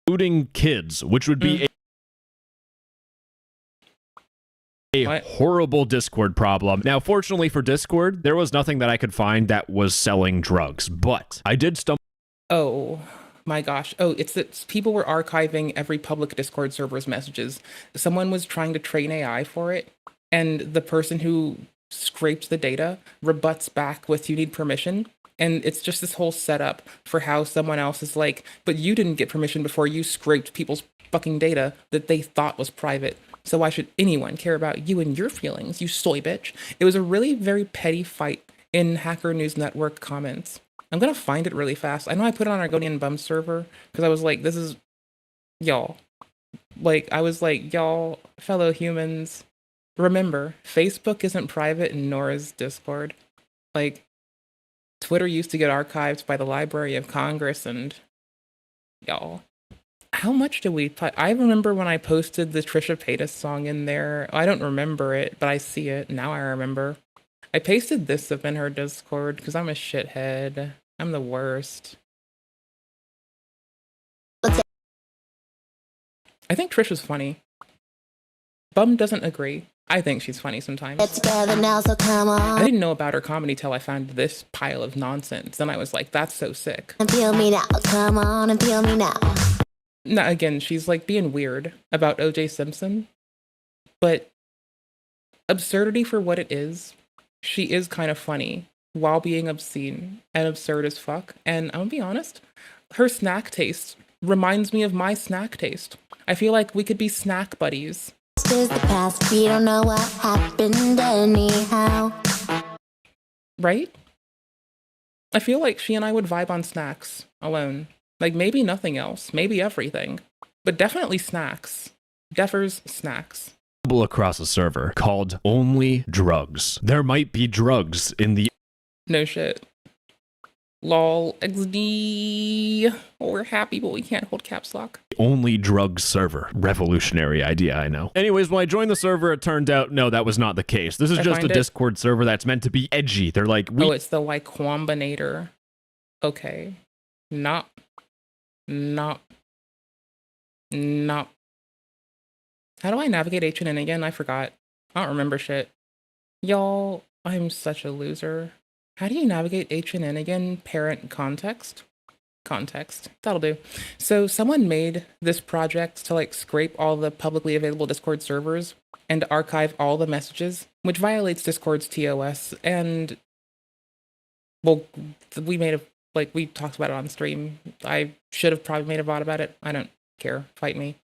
Including kids, which would be a horrible Discord problem. Now, fortunately for Discord, there was nothing that I could find that was selling drugs, but I did stumble. Oh my gosh. Oh, it's that people were archiving every public Discord server's messages. Someone was trying to train AI for it, and the person who scraped the data rebuts back with, you need permission. And it's just this whole setup for how someone else is like, but you didn't get permission before you scraped people's fucking data that they thought was private. So why should anyone care about you and your feelings, you soy bitch? It was a really very petty fight in Hacker News Network comments. I'm gonna find it really fast. I know I put it on our Argonian Bum server because I was like, this is y'all. Like, I was like, y'all, fellow humans, remember, Facebook isn't private and nor is Discord. Like, Twitter used to get archived by the Library of Congress, and y'all. How much do we put? I remember when I posted the Trisha Paytas song in there. I don't remember it, but I see it. Now I remember. I pasted this up in her Discord because I'm a shithead. I'm the worst. I think Trisha's funny. Bum doesn't agree. I think she's funny sometimes. Get together now, so come on. I didn't know about her comedy till I found this pile of nonsense. Then I was like, that's so sick. And feel me now, come on and feel me now. Now, again, she's like being weird about O.J. Simpson. But absurdity for what it is, she is kind of funny while being obscene and absurd as fuck. And I'm gonna be honest, her snack taste reminds me of my snack taste. I feel like we could be snack buddies. Is the past, we don't know what happened anyhow. Right? I feel like she and I would vibe on snacks alone. Like, maybe nothing else, maybe everything, but definitely snacks. Defers snacks. Across a server called Only Drugs. There might be drugs in the... No shit. Lol, XD. We're happy, but we can't hold caps lock. Only Drugs server. Revolutionary idea, I know. Anyways, when I joined the server, it turned out, no, that was not the case. This is just a Discord server that's meant to be edgy. They're like... Oh, it's the Wyquambinator. Okay. Not. How do I navigate HNN again? I forgot. I don't remember shit. Y'all, I'm such a loser. How do you navigate HNN again? Parent context? Context. That'll do. So someone made this project to like scrape all the publicly available Discord servers and archive all the messages, which violates Discord's TOS. And well, we made a, like, we talked about it on stream. I should have probably made a VOD about it. I don't care. Fight me.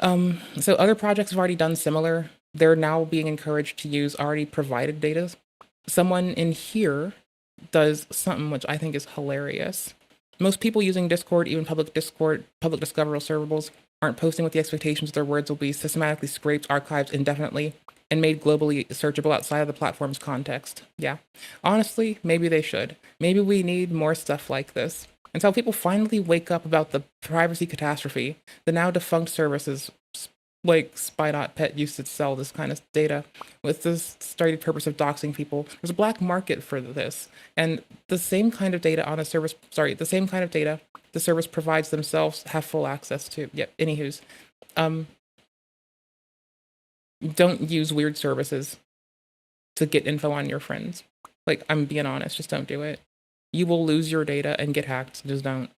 So other projects have already done similar. They're now being encouraged to use already provided data. Someone in here does something which I think is hilarious. Most people using Discord, even public discoverable serverables, aren't posting with the expectations their words will be systematically scraped, archived indefinitely, and made globally searchable outside of the platform's context. Yeah. Honestly, maybe they should. Maybe we need more stuff like this. Until people finally wake up about the privacy catastrophe, the now defunct services like Spy.pet used to sell this kind of data with the stated purpose of doxing people. There's a black market for this. And the same kind of data on a service, the same kind of data the service provides themselves have full access to. Yep, anywho's. Don't use weird services to get info on your friends. Like, I'm being honest, just don't do it. You will lose your data and get hacked. Just don't.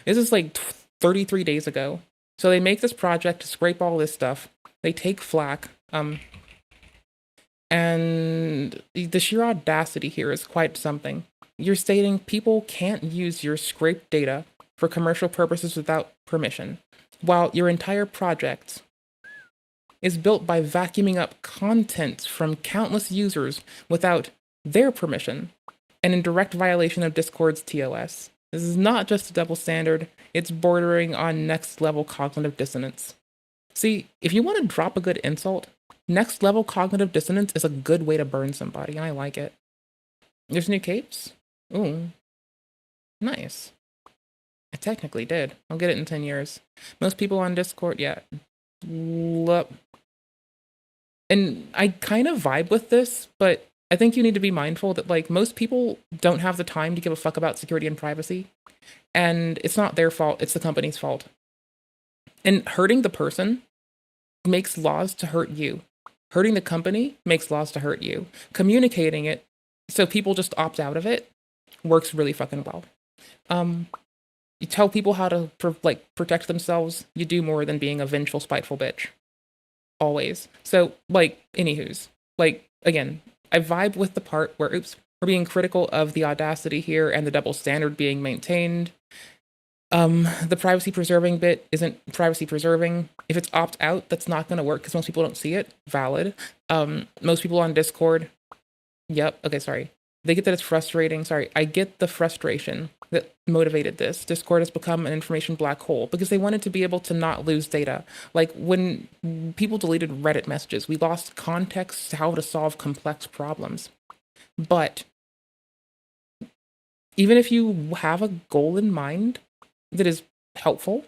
This is like 33 days ago. So they make this project to scrape all this stuff. They take flack. And the sheer audacity here is quite something. You're stating people can't use your scraped data for commercial purposes without permission, while your entire project is built by vacuuming up content from countless users without their permission, and in direct violation of Discord's TOS. This is not just a double standard, it's bordering on next level cognitive dissonance. See, if you want to drop a good insult, next level cognitive dissonance is a good way to burn somebody, and I like it. There's new capes? Ooh. Nice. I technically did. I'll get it in 10 years. Most people on Discord, yeah. And I kind of vibe with this, but I think you need to be mindful that, like, most people don't have the time to give a fuck about security and privacy. And it's not their fault, it's the company's fault. And hurting the person makes laws to hurt you. Hurting the company makes laws to hurt you. Communicating it so people just opt out of it works really fucking well. You tell people how to protect themselves, you do more than being a vengeful, spiteful bitch. Always. So, like, anywho's. Like, again, I vibe with the part where, we're being critical of the audacity here and the double standard being maintained. The privacy preserving bit isn't privacy preserving. If it's opt out, that's not going to work because most people don't see it. Valid. Most people on Discord, yep, okay, sorry. They get that it's frustrating. Sorry, I get the frustration that motivated this. Discord has become an information black hole because they wanted to be able to not lose data. Like when people deleted Reddit messages, we lost context to how to solve complex problems. But even if you have a goal in mind that is helpful,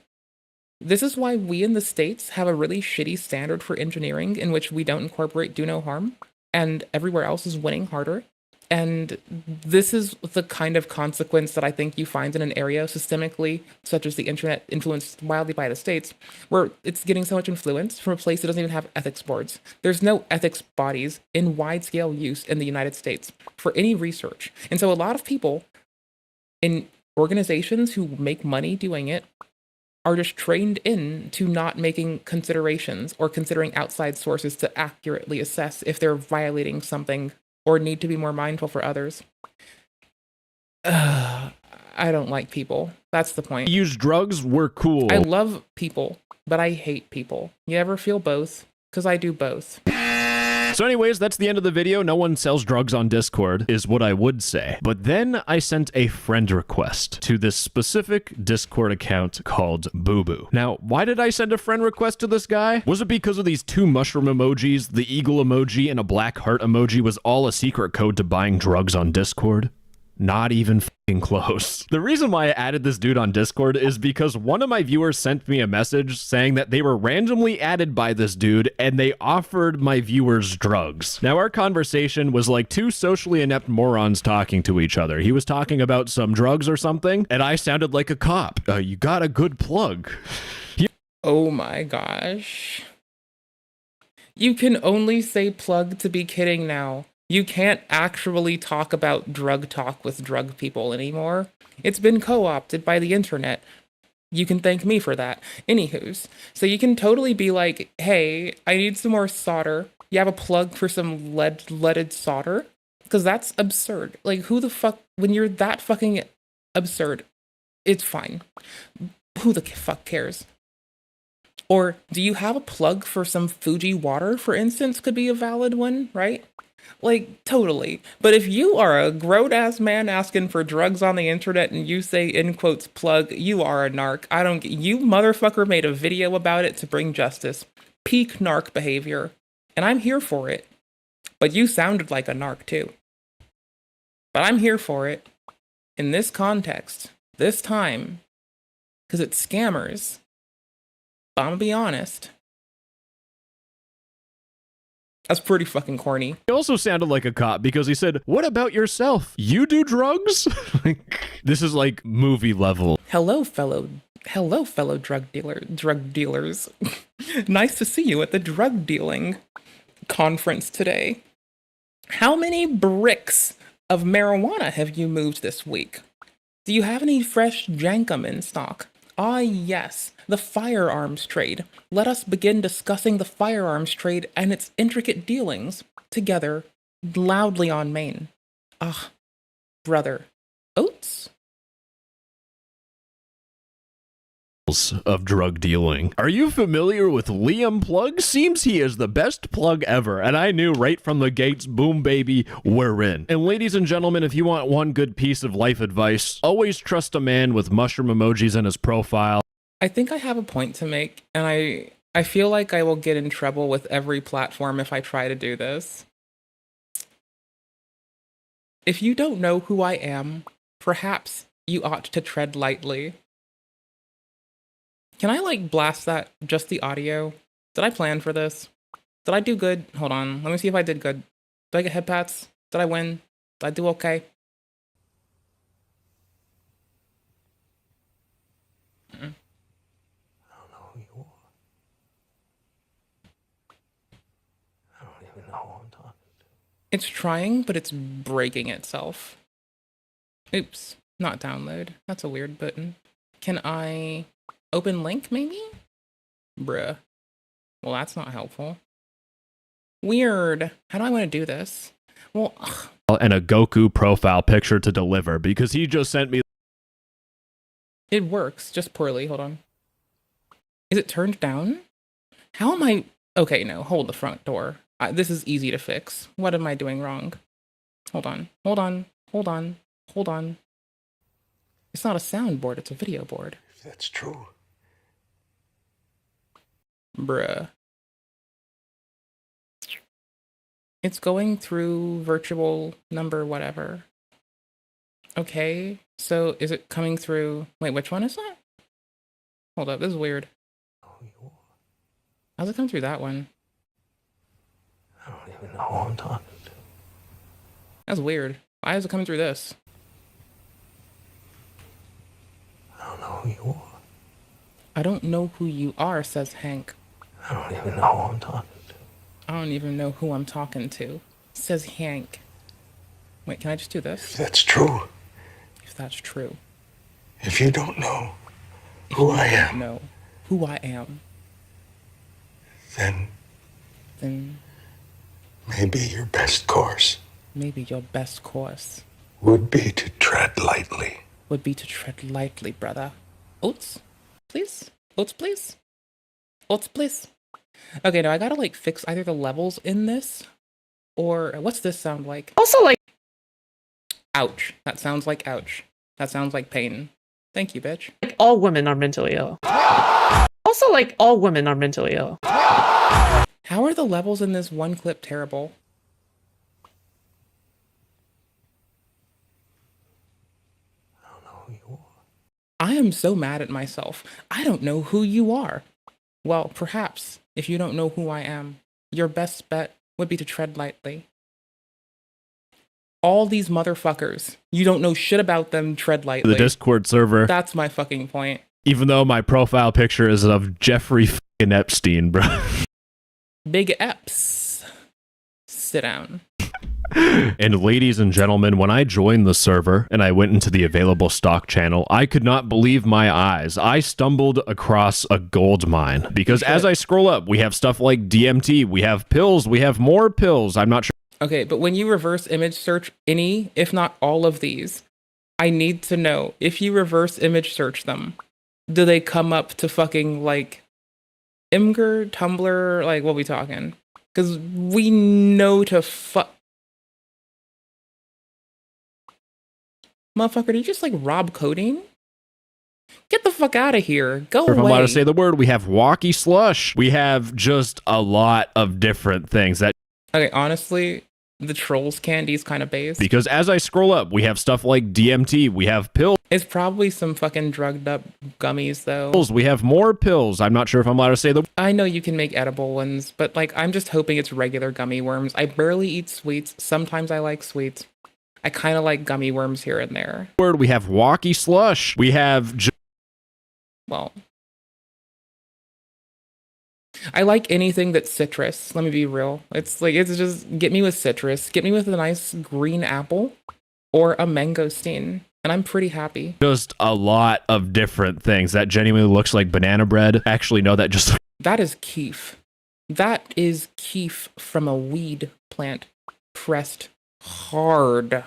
this is why we in the States have a really shitty standard for engineering in which we don't incorporate do no harm, and everywhere else is winning harder. And this is the kind of consequence that I think you find in an area systemically, such as the internet, influenced wildly by the states, where it's getting so much influence from a place that doesn't even have ethics boards. There's no ethics bodies in wide-scale use in the United States for any research. And so a lot of people in organizations who make money doing it are just trained in to not making considerations or considering outside sources to accurately assess if they're violating something or need to be more mindful for others. I don't like people. That's the point. Use drugs, we're cool. I love people, but I hate people. You ever feel both? Because I do both. So anyways, that's the end of the video. No one sells drugs on Discord, is what I would say. But then I sent a friend request to this specific Discord account called Boo Boo. Now, why did I send a friend request to this guy? Was it because of these two mushroom emojis, the eagle emoji, and a black heart emoji was all a secret code to buying drugs on Discord? Not even fucking close. The reason why I added this dude on Discord is because one of my viewers sent me a message saying that they were randomly added by this dude and they offered my viewers drugs. Now our conversation was like two socially inept morons talking to each other. He was talking about some drugs or something and I sounded like a cop. You got a good plug. Oh my gosh. You can only say plug to be kidding now. You can't actually talk about drug talk with drug people anymore. It's been co-opted by the internet. You can thank me for that. Anywho's, so you can totally be like, hey, I need some more solder. You have a plug for some leaded solder? Because that's absurd. Like, who the fuck, when you're that fucking absurd, it's fine. Who the fuck cares? Or, do you have a plug for some Fuji water, for instance, could be a valid one, right? Like, totally. But if you are a grown-ass man asking for drugs on the internet and you say, in quotes, plug, you are a narc. You motherfucker made a video about it to bring justice. Peak narc behavior. And I'm here for it. But you sounded like a narc, too. But I'm here for it. In this context. This time. Because it's scammers. But I'm gonna be honest. That's pretty fucking corny. He also sounded like a cop because he said, what about yourself? You do drugs? This is like movie level. Hello, fellow drug dealers. Nice to see you at the drug dealing conference today. How many bricks of marijuana have you moved this week? Do you have any fresh jankum in stock? Ah, yes, the firearms trade. Let us begin discussing the firearms trade and its intricate dealings together loudly on Main. Ah, brother. Oats? Of drug dealing. Are you familiar with Liam Plug? Seems he is the best plug ever, and I knew right from the gates, boom baby, we're in. And ladies and gentlemen, if you want one good piece of life advice, always trust a man with mushroom emojis in his profile. I think I have a point to make, and I feel like I will get in trouble with every platform if I try to do this. If you don't know who I am, perhaps you ought to tread lightly. Can I, like, blast that, just the audio? Did I plan for this? Did I do good? Hold on, let me see if I did good. Did I get head pats? Did I win? Did I do okay? I don't know who you are. I don't even know who I'm talking to. It's trying, but it's breaking itself. Oops, not download. That's a weird button. Can I... open link, maybe? Bruh. Well, that's not helpful. Weird. How do I want to do this? Well, ugh. And a Goku profile picture to deliver, because he just sent me... It works, just poorly. Hold on. Is it turned down? How am I... Okay, no, hold the front door. This is easy to fix. What am I doing wrong? Hold on. Hold on. Hold on. Hold on. It's not a soundboard, it's a video board. If that's true. Bruh. It's going through virtual number whatever. Okay, so is it coming through... Wait, which one is that? Hold up, this is weird. How's it come through that one? I don't even know who I'm talking to. That's weird. Why is it coming through this? I don't know who you are. I don't know who you are, says Hank. I don't even know who I'm talking to. I don't even know who I'm talking to, says Hank. Wait, can I just do this? If that's true. If that's true. If you don't know who I am. Know who I am. Then maybe your best course. Maybe your best course. Would be to tread lightly. Would be to tread lightly, brother. Oats, please? Oats, please? Oats, please? Okay, now I gotta, like, fix either the levels in this, or... What's this sound like? Also, like... Ouch. That sounds like ouch. That sounds like pain. Thank you, bitch. Like, all women are mentally ill. Also, like, all women are mentally ill. How are the levels in this one clip terrible? I am so mad at myself. I don't know who you are. Well, perhaps, if you don't know who I am, your best bet would be to tread lightly. All these motherfuckers, you don't know shit about them, tread lightly. The Discord server. That's my fucking point. Even though my profile picture is of Jeffrey fucking Epstein, bro. Big Eps. Sit down. And ladies and gentlemen, when I joined the server and I went into the available stock channel, I could not believe my eyes. I stumbled across a gold mine because as I scroll up, we have stuff like DMT, we have pills, we have more pills. I'm not sure. Okay, but when you reverse image search any, if not all of these, I need to know, if you reverse image search them, do they come up to fucking like Imgur, Tumblr, like what we talking? Because we know to fuck. Motherfucker, did you just like rob codeine? Get the fuck out of here. Go away. If I'm allowed to say the word, we have walkie slush. We have just a lot of different things that. Okay, honestly, the trolls candy's kind of base. Because as I scroll up, we have stuff like DMT, we have pills. It's probably some fucking drugged up gummies though. We have more pills. I'm not sure if I'm allowed to say the. I know you can make edible ones, but like I'm just hoping it's regular gummy worms. I barely eat sweets. Sometimes I like sweets. I kind of like gummy worms here and there. Word, we have walkie slush. We have. Well, I like anything that's citrus. Let me be real. It's just get me with citrus. Get me with a nice green apple or a mangosteen, and I'm pretty happy. Just a lot of different things that genuinely looks like banana bread. Actually, no, that just. That is keef. That is keef from a weed plant pressed hard.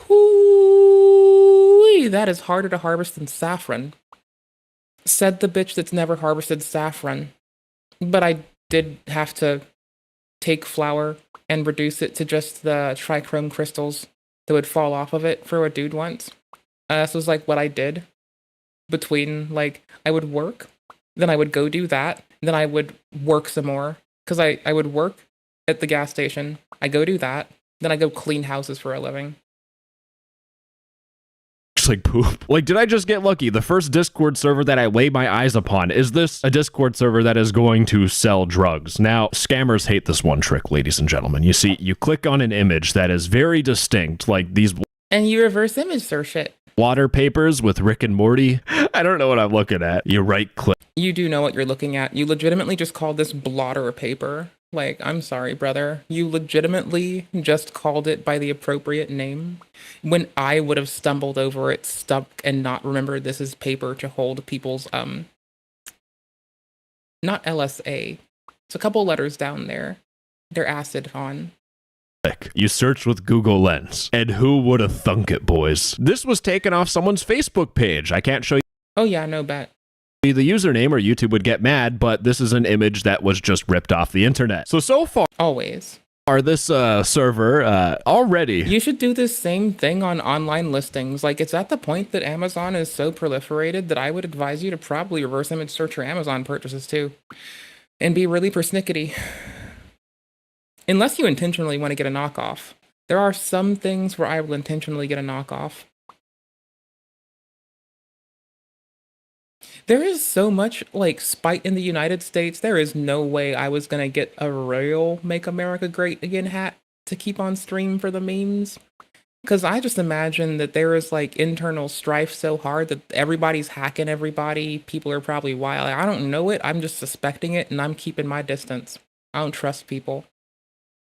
Ooh, that is harder to harvest than saffron. Said the bitch that's never harvested saffron. But I did have to take flour and reduce it to just the trichrome crystals that would fall off of it for a dude once. This was like what I did between, like, I would work, then I would go do that, then I would work some more. Because I would work at the gas station, I go do that, then I go clean houses for a living. Like poop. Like, did I just get lucky? The first Discord server that I lay my eyes upon. Is this a Discord server that is going to sell drugs? Now, scammers hate this one trick, ladies and gentlemen. You see, you click on an image that is very distinct, like these. And you reverse image search it. Water papers with Rick and Morty. I don't know what I'm looking at. You right click. You do know what you're looking at. You legitimately just called this blotter paper. Like, I'm sorry, brother. You legitimately just called it by the appropriate name when I would have stumbled over it, stuck, and not remembered this is paper to hold people's, not LSA. It's a couple letters down there. They're acid on. You search with Google Lens. And who would have thunk it, boys? This was taken off someone's Facebook page. I can't show you. Oh yeah, no bet. The username or YouTube would get mad, but this is an image that was just ripped off the internet. So far, always are this server already. You should do this same thing on online listings. Like, it's at the point that Amazon is so proliferated that I would advise you to probably reverse image search your Amazon purchases too, and be really persnickety. Unless you intentionally want to get a knockoff. There are some things where I will intentionally get a knockoff. There is so much, like, spite in the United States. There is no way I was gonna get a real Make America Great Again hat to keep on stream for the memes. Because I just imagine that there is, like, internal strife so hard that everybody's hacking everybody. People are probably wild. I don't know it. I'm just suspecting it, and I'm keeping my distance. I don't trust people.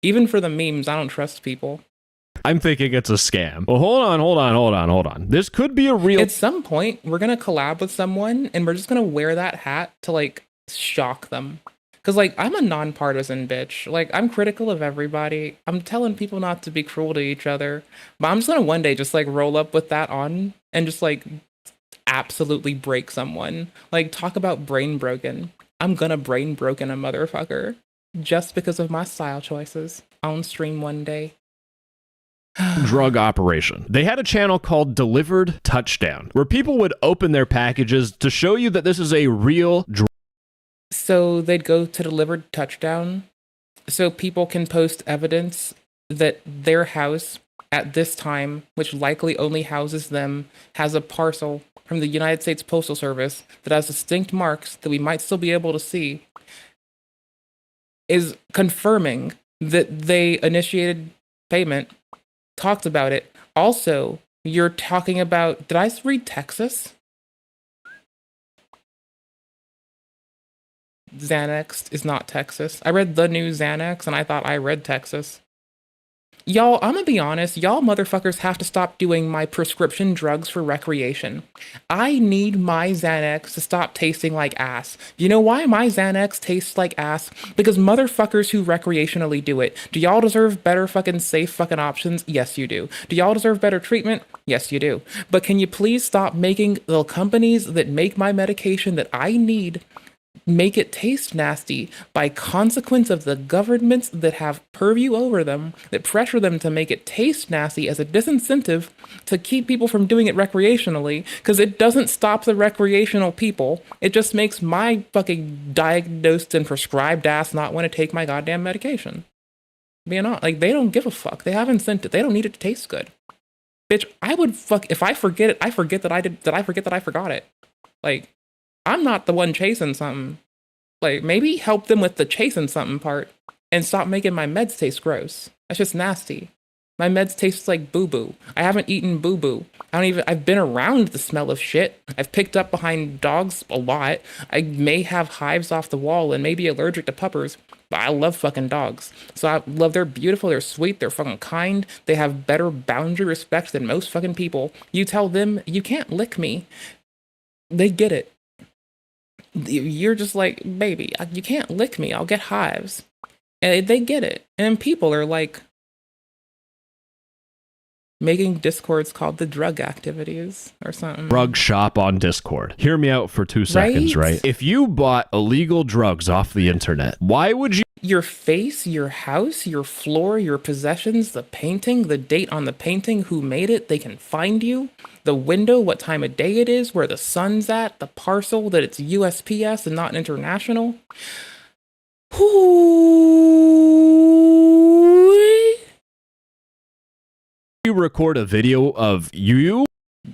Even for the memes, I don't trust people. I'm thinking it's a scam. Well, hold on. This could be a real... At some point, we're going to collab with someone, and we're just going to wear that hat to, like, shock them. Because, like, I'm a nonpartisan bitch. Like, I'm critical of everybody. I'm telling people not to be cruel to each other. But I'm just going to one day just, like, roll up with that on and just, like, absolutely break someone. Like, talk about brain broken. I'm gonna brain broken a motherfucker. Just because of my style choices on stream one day. Drug operation. They had a channel called Delivered Touchdown, where people would open their packages to show you that this is a real drug. So they'd go to Delivered Touchdown, so people can post evidence that their house at this time, which likely only houses them, has a parcel from the United States Postal Service that has distinct marks that we might still be able to see, is confirming that they initiated payment, talked about it. Also, you're talking about, did I read Texas? Xanax is not Texas. I read the new Xanax and I thought I read Texas. Y'all, I'm gonna be honest, y'all motherfuckers have to stop doing my prescription drugs for recreation. I need my Xanax to stop tasting like ass. You know why my Xanax tastes like ass? Because motherfuckers who recreationally do it. Do y'all deserve better fucking safe fucking options? Yes, you do. Do y'all deserve better treatment? Yes, you do. But can you please stop making the companies that make my medication that I need make it taste nasty by consequence of the governments that have purview over them, that pressure them to make it taste nasty as a disincentive to keep people from doing it recreationally, because it doesn't stop the recreational people. It just makes my fucking diagnosed and prescribed ass not want to take my goddamn medication. Being honest, like, they don't give a fuck. They have incentive. They don't need it to taste good. Bitch, I would fuck if I forget it. I forget that I forget that I forgot it. Like, I'm not the one chasing something. Like, maybe help them with the chasing something part and stop making my meds taste gross. That's just nasty. My meds taste like boo-boo. I haven't eaten boo-boo. I've been around the smell of shit. I've picked up behind dogs a lot. I may have hives off the wall and may be allergic to puppers, but I love fucking dogs. So I love, they're beautiful, they're sweet, they're fucking kind. They have better boundary respect than most fucking people. You tell them, you can't lick me. They get it. You're just like, baby, you can't lick me, I'll get hives. And they get it. And people are like making discords called the drug activities or something. Drug shop on Discord. Hear me out for 2 seconds, right? If you bought illegal drugs off the internet, why would you? Your face, your house, your floor, your possessions, the painting, the date on the painting, who made it, they can find you. The window, what time of day it is, where the sun's at, the parcel, that it's USPS and not international. You record a video of you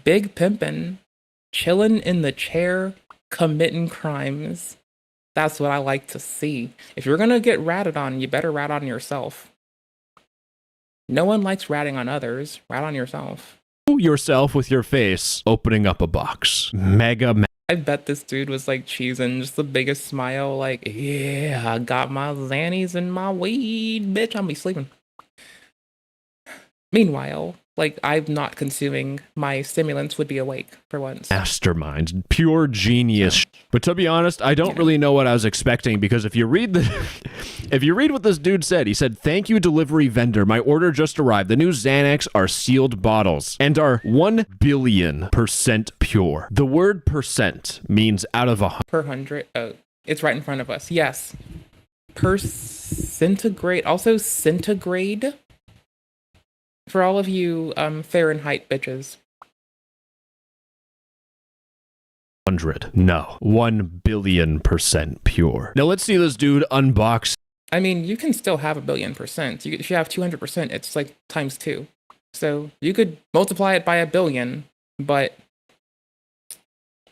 big pimpin', chillin' in the chair, committing crimes. That's what I like to see. If you're gonna get ratted on, you better rat on yourself. No one likes ratting on others. Rat on yourself. Yourself with your face opening up a box. I bet this dude was like cheesing, just the biggest smile, like, yeah, I got my Xannies and my weed, bitch, I'll be sleeping. Meanwhile, like, I'm not consuming my stimulants, would be awake for once. Mastermind, pure genius. But to be honest, I don't really know what I was expecting, because if you read what this dude said, he said, "Thank you, delivery vendor. My order just arrived. The new Xanax are sealed bottles and are 1,000,000,000% pure." The word percent means out of 100. Per 100. Oh, it's right in front of us. Yes. Per centigrade. Also centigrade. For all of you Fahrenheit bitches. 100. No. 1,000,000,000% pure. Now let's see this dude unbox. I mean, you can still have 1,000,000,000%. If you have 200%, it's like times 2. So you could multiply it by 1,000,000,000, but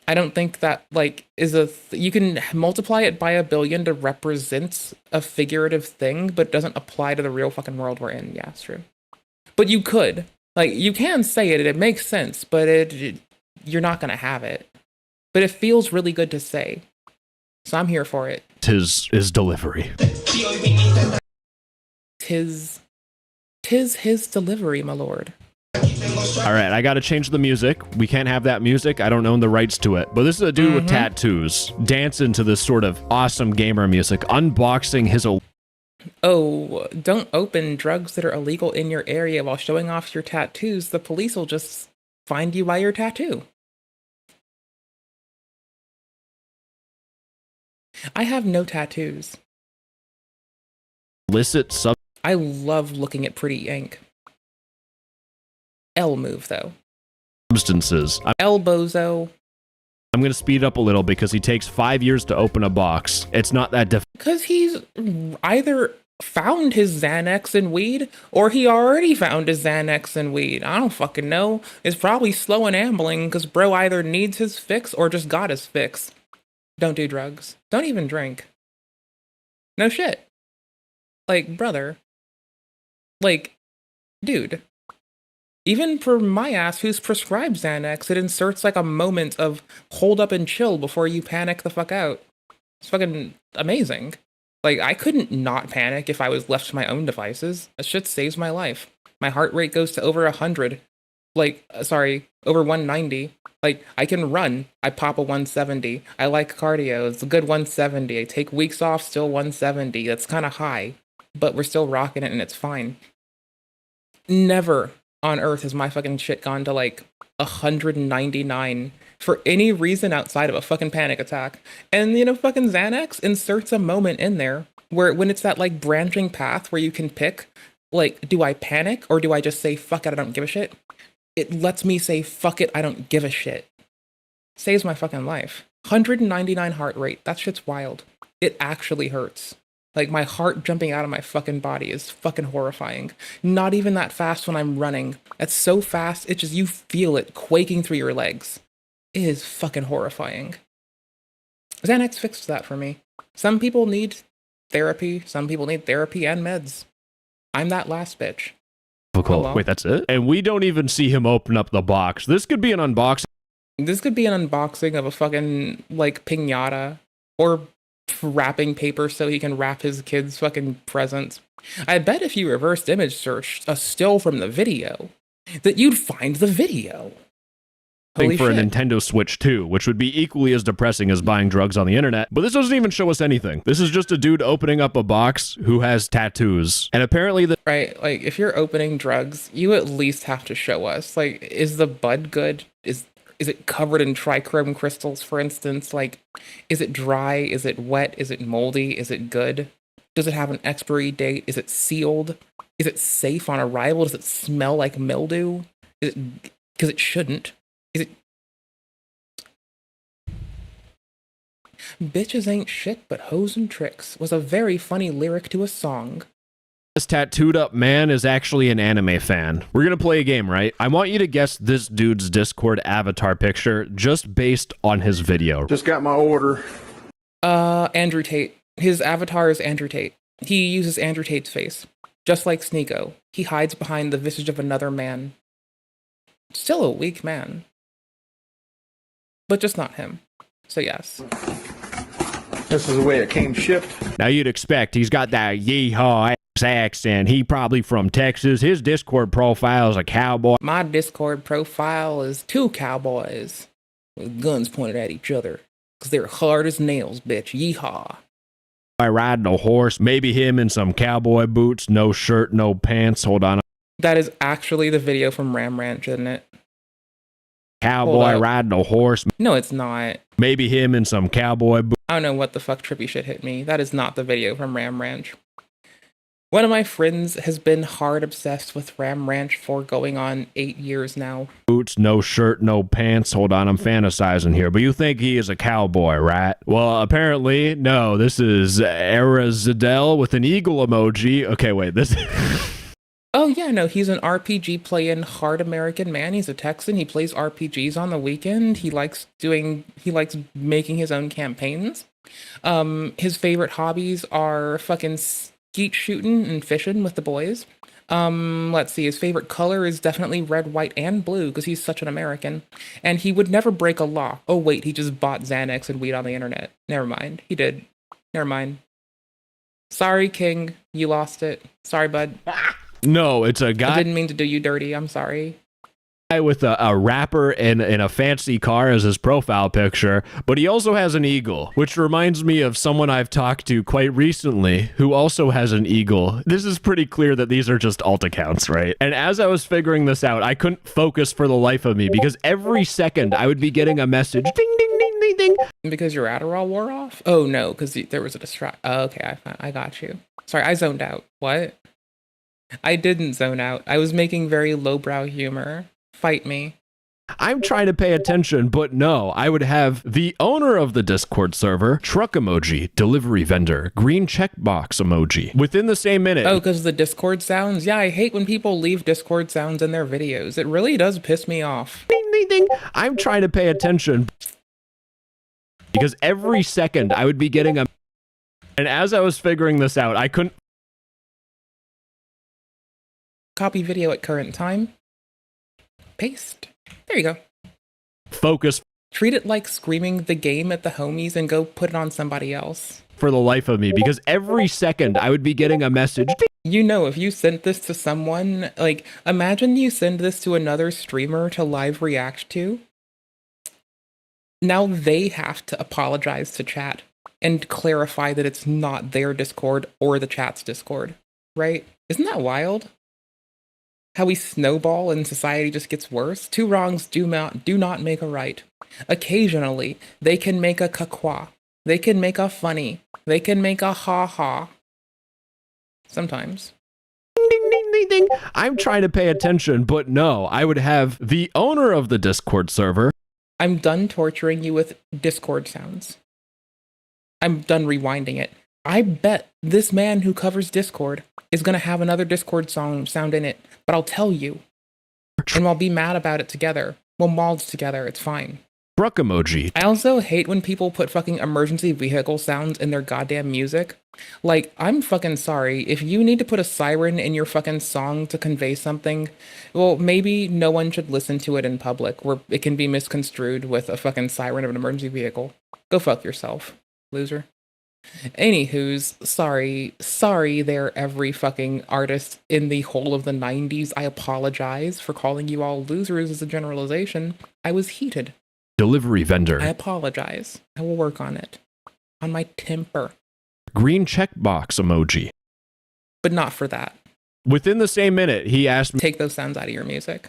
I don't think that, like, is you can multiply it by 1,000,000,000 to represent a figurative thing, but it doesn't apply to the real fucking world we're in. Yeah, it's true. But you could. Like, you can say it, it makes sense, but you're not going to have it. But it feels really good to say. So I'm here for it. Tis delivery. Tis his delivery, my lord. All right, I got to change the music. We can't have that music. I don't own the rights to it. But this is a dude with tattoos dancing to this sort of awesome gamer music, unboxing his... Oh, don't open drugs that are illegal in your area while showing off your tattoos. The police will just find you by your tattoo. I have no tattoos. I love looking at pretty ink. L move, though. Substances. Elbozo. I'm going to speed it up a little because he takes 5 years to open a box. It's not that difficult. Because he's either found his Xanax and weed, or he already found his Xanax and weed. I don't fucking know. It's probably slow and ambling because bro either needs his fix or just got his fix. Don't do drugs. Don't even drink. No shit. Like, brother. Like, dude. Even for my ass who's prescribed Xanax, it inserts like a moment of hold up and chill before you panic the fuck out. It's fucking amazing. Like, I couldn't not panic if I was left to my own devices. That shit saves my life. My heart rate goes to over 100. Like, sorry, over 190. Like, I can run. I pop a 170. I like cardio. It's a good 170. I take weeks off, still 170. That's kind of high, but we're still rocking it and it's fine. Never on earth has my fucking shit gone to like 199 for any reason outside of a fucking panic attack. And you know, fucking Xanax inserts a moment in there where when it's that like branching path where you can pick, like, do I panic or do I just say, fuck it, I don't give a shit? It lets me say, fuck it, I don't give a shit. Saves my fucking life. 199 heart rate. That shit's wild. It actually hurts. Like, my heart jumping out of my fucking body is fucking horrifying. Not even that fast when I'm running. It's so fast, it's just, you feel it quaking through your legs. It is fucking horrifying. Xanax fixed that for me. Some people need therapy. Some people need therapy and meds. I'm that last bitch. Cool. Wait, that's it? And we don't even see him open up the box. This could be an unboxing. This could be an unboxing of a fucking, like, piñata. Or wrapping paper so he can wrap his kids' fucking presents. I bet if you reversed image searched a still from the video, that you'd find the video. Holy For shit. a Nintendo Switch 2, which would be equally as depressing as buying drugs on the internet. But this doesn't even show us anything. This is just a dude opening up a box who has tattoos. And apparently Right, like, if you're opening drugs, you at least have to show us. Like, is the bud good? Is it covered in trichrome crystals, for instance? Like, is it dry? Is it wet? Is it moldy? Is it good? Does it have an expiry date? Is it sealed? Is it safe on arrival? Does it smell like mildew? Is it, because it shouldn't. Is it... Bitches ain't shit but hoes and tricks was a very funny lyric to a song. this tattooed up man is actually an anime fan. We're gonna play a game, right? I want you to guess this dude's Discord avatar picture just based on his video. Just got my order. Andrew Tate. His avatar is Andrew Tate. He uses Andrew Tate's face. Just like Sneeko. He hides behind the visage of another man. Still a weak man. But just not him. So yes. This is the way it came shipped. Now you'd expect he's got that yeehaw ass accent. He probably from Texas. His Discord profile is a cowboy. My Discord profile is two cowboys with guns pointed at each other. Because they're hard as nails, bitch. Yeehaw. I riding a horse. Maybe him in some cowboy boots. No shirt, no pants. Hold on. That is actually the video from Ram Ranch, isn't it? Cowboy riding a horse. No, it's not. Maybe him in some cowboy boots. I don't know what the fuck trippy shit hit me. That is not the video from Ram Ranch. One of my friends has been hard obsessed with Ram Ranch for going on 8 years now. Boots, no shirt, no pants. Hold on, I'm fantasizing here. But you think he is a cowboy, right? Well, apparently, no. This is Arazadel with an eagle emoji. Okay, wait, this... Oh yeah, no, he's an RPG playing hard American man. He's a Texan. He plays RPGs on the weekend. He likes making his own campaigns. His favorite hobbies are fucking skeet shooting and fishing with the boys. Let's see, his favorite color is definitely red, white, and blue because he's such an American. And he would never break a law. Oh wait, he just bought Xanax and weed on the internet. Never mind. He did. Never mind. Sorry, King. You lost it. Sorry, bud. No, it's a guy. I didn't mean to do you dirty. I'm sorry. With a rapper and a fancy car as his profile picture, but he also has an eagle, which reminds me of someone I've talked to quite recently who also has an eagle. This is pretty clear that these are just alt accounts, right? And as I was figuring this out, I couldn't focus for the life of me because every second I would be getting a message, ding, ding, ding, ding, ding. Because your Adderall wore off? Oh no, because there was a distract. Oh, okay, I got you. Sorry, I zoned out. What? I didn't zone out. I was making very lowbrow humor. Fight me. I'm trying to pay attention, but no, I would have the owner of the Discord server, truck emoji, delivery vendor, green checkbox emoji, within the same minute. Oh, because the Discord sounds? Yeah, I hate when people leave Discord sounds in their videos. It really does piss me off. Ding, ding, ding. I'm trying to pay attention because every second I would be getting a... And as I was figuring this out, I couldn't... Copy video at current time. Paste. There you go. Focus Treat it like screaming the game at the homies and go put it on somebody else. For the life of me, because every second I would be getting a message. You know, if you sent this to someone, like, imagine you send this to another streamer to live react to. Now they have to apologize to chat and clarify that it's not their Discord or the chat's Discord, right? Isn't that wild? How we snowball and society just gets worse? Two wrongs do not make a right. Occasionally, they can make a kakwa. They can make a funny. They can make a ha-ha. Sometimes. Ding, ding, ding, ding. I'm trying to pay attention, but no, I would have the owner of the Discord server. I'm done torturing you with Discord sounds. I'm done rewinding it. I bet this man who covers Discord is going to have another Discord sound in it, but I'll tell you. And we'll be mad about it together. We'll mold together. It's fine. Bruck emoji. I also hate when people put fucking emergency vehicle sounds in their goddamn music. Like, I'm fucking sorry. If you need to put a siren in your fucking song to convey something, well, maybe no one should listen to it in public where it can be misconstrued with a fucking siren of an emergency vehicle. Go fuck yourself, loser. Anywho's, sorry there, every fucking artist in the whole of the 90s. I apologize for calling you all losers as a generalization. I was heated. Delivery vendor. I apologize. I will work on it. On my temper. Green checkbox emoji. But not for that. Within the same minute, he asked me, take those sounds out of your music.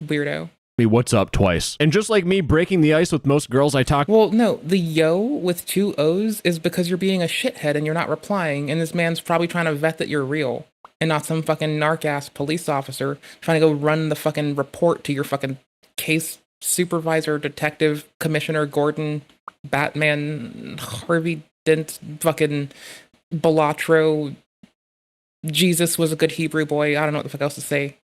Weirdo. Me what's up twice. And just like me breaking the ice with most girls I talk. Well, no, the yo with 2 O's is because you're being a shithead and you're not replying, and this man's probably trying to vet that you're real and not some fucking narc-ass police officer trying to go run the fucking report to your fucking case supervisor, detective, commissioner, Gordon, Batman, Harvey Dent, fucking Balatro, Jesus was a good Hebrew boy. I don't know what the fuck else to say.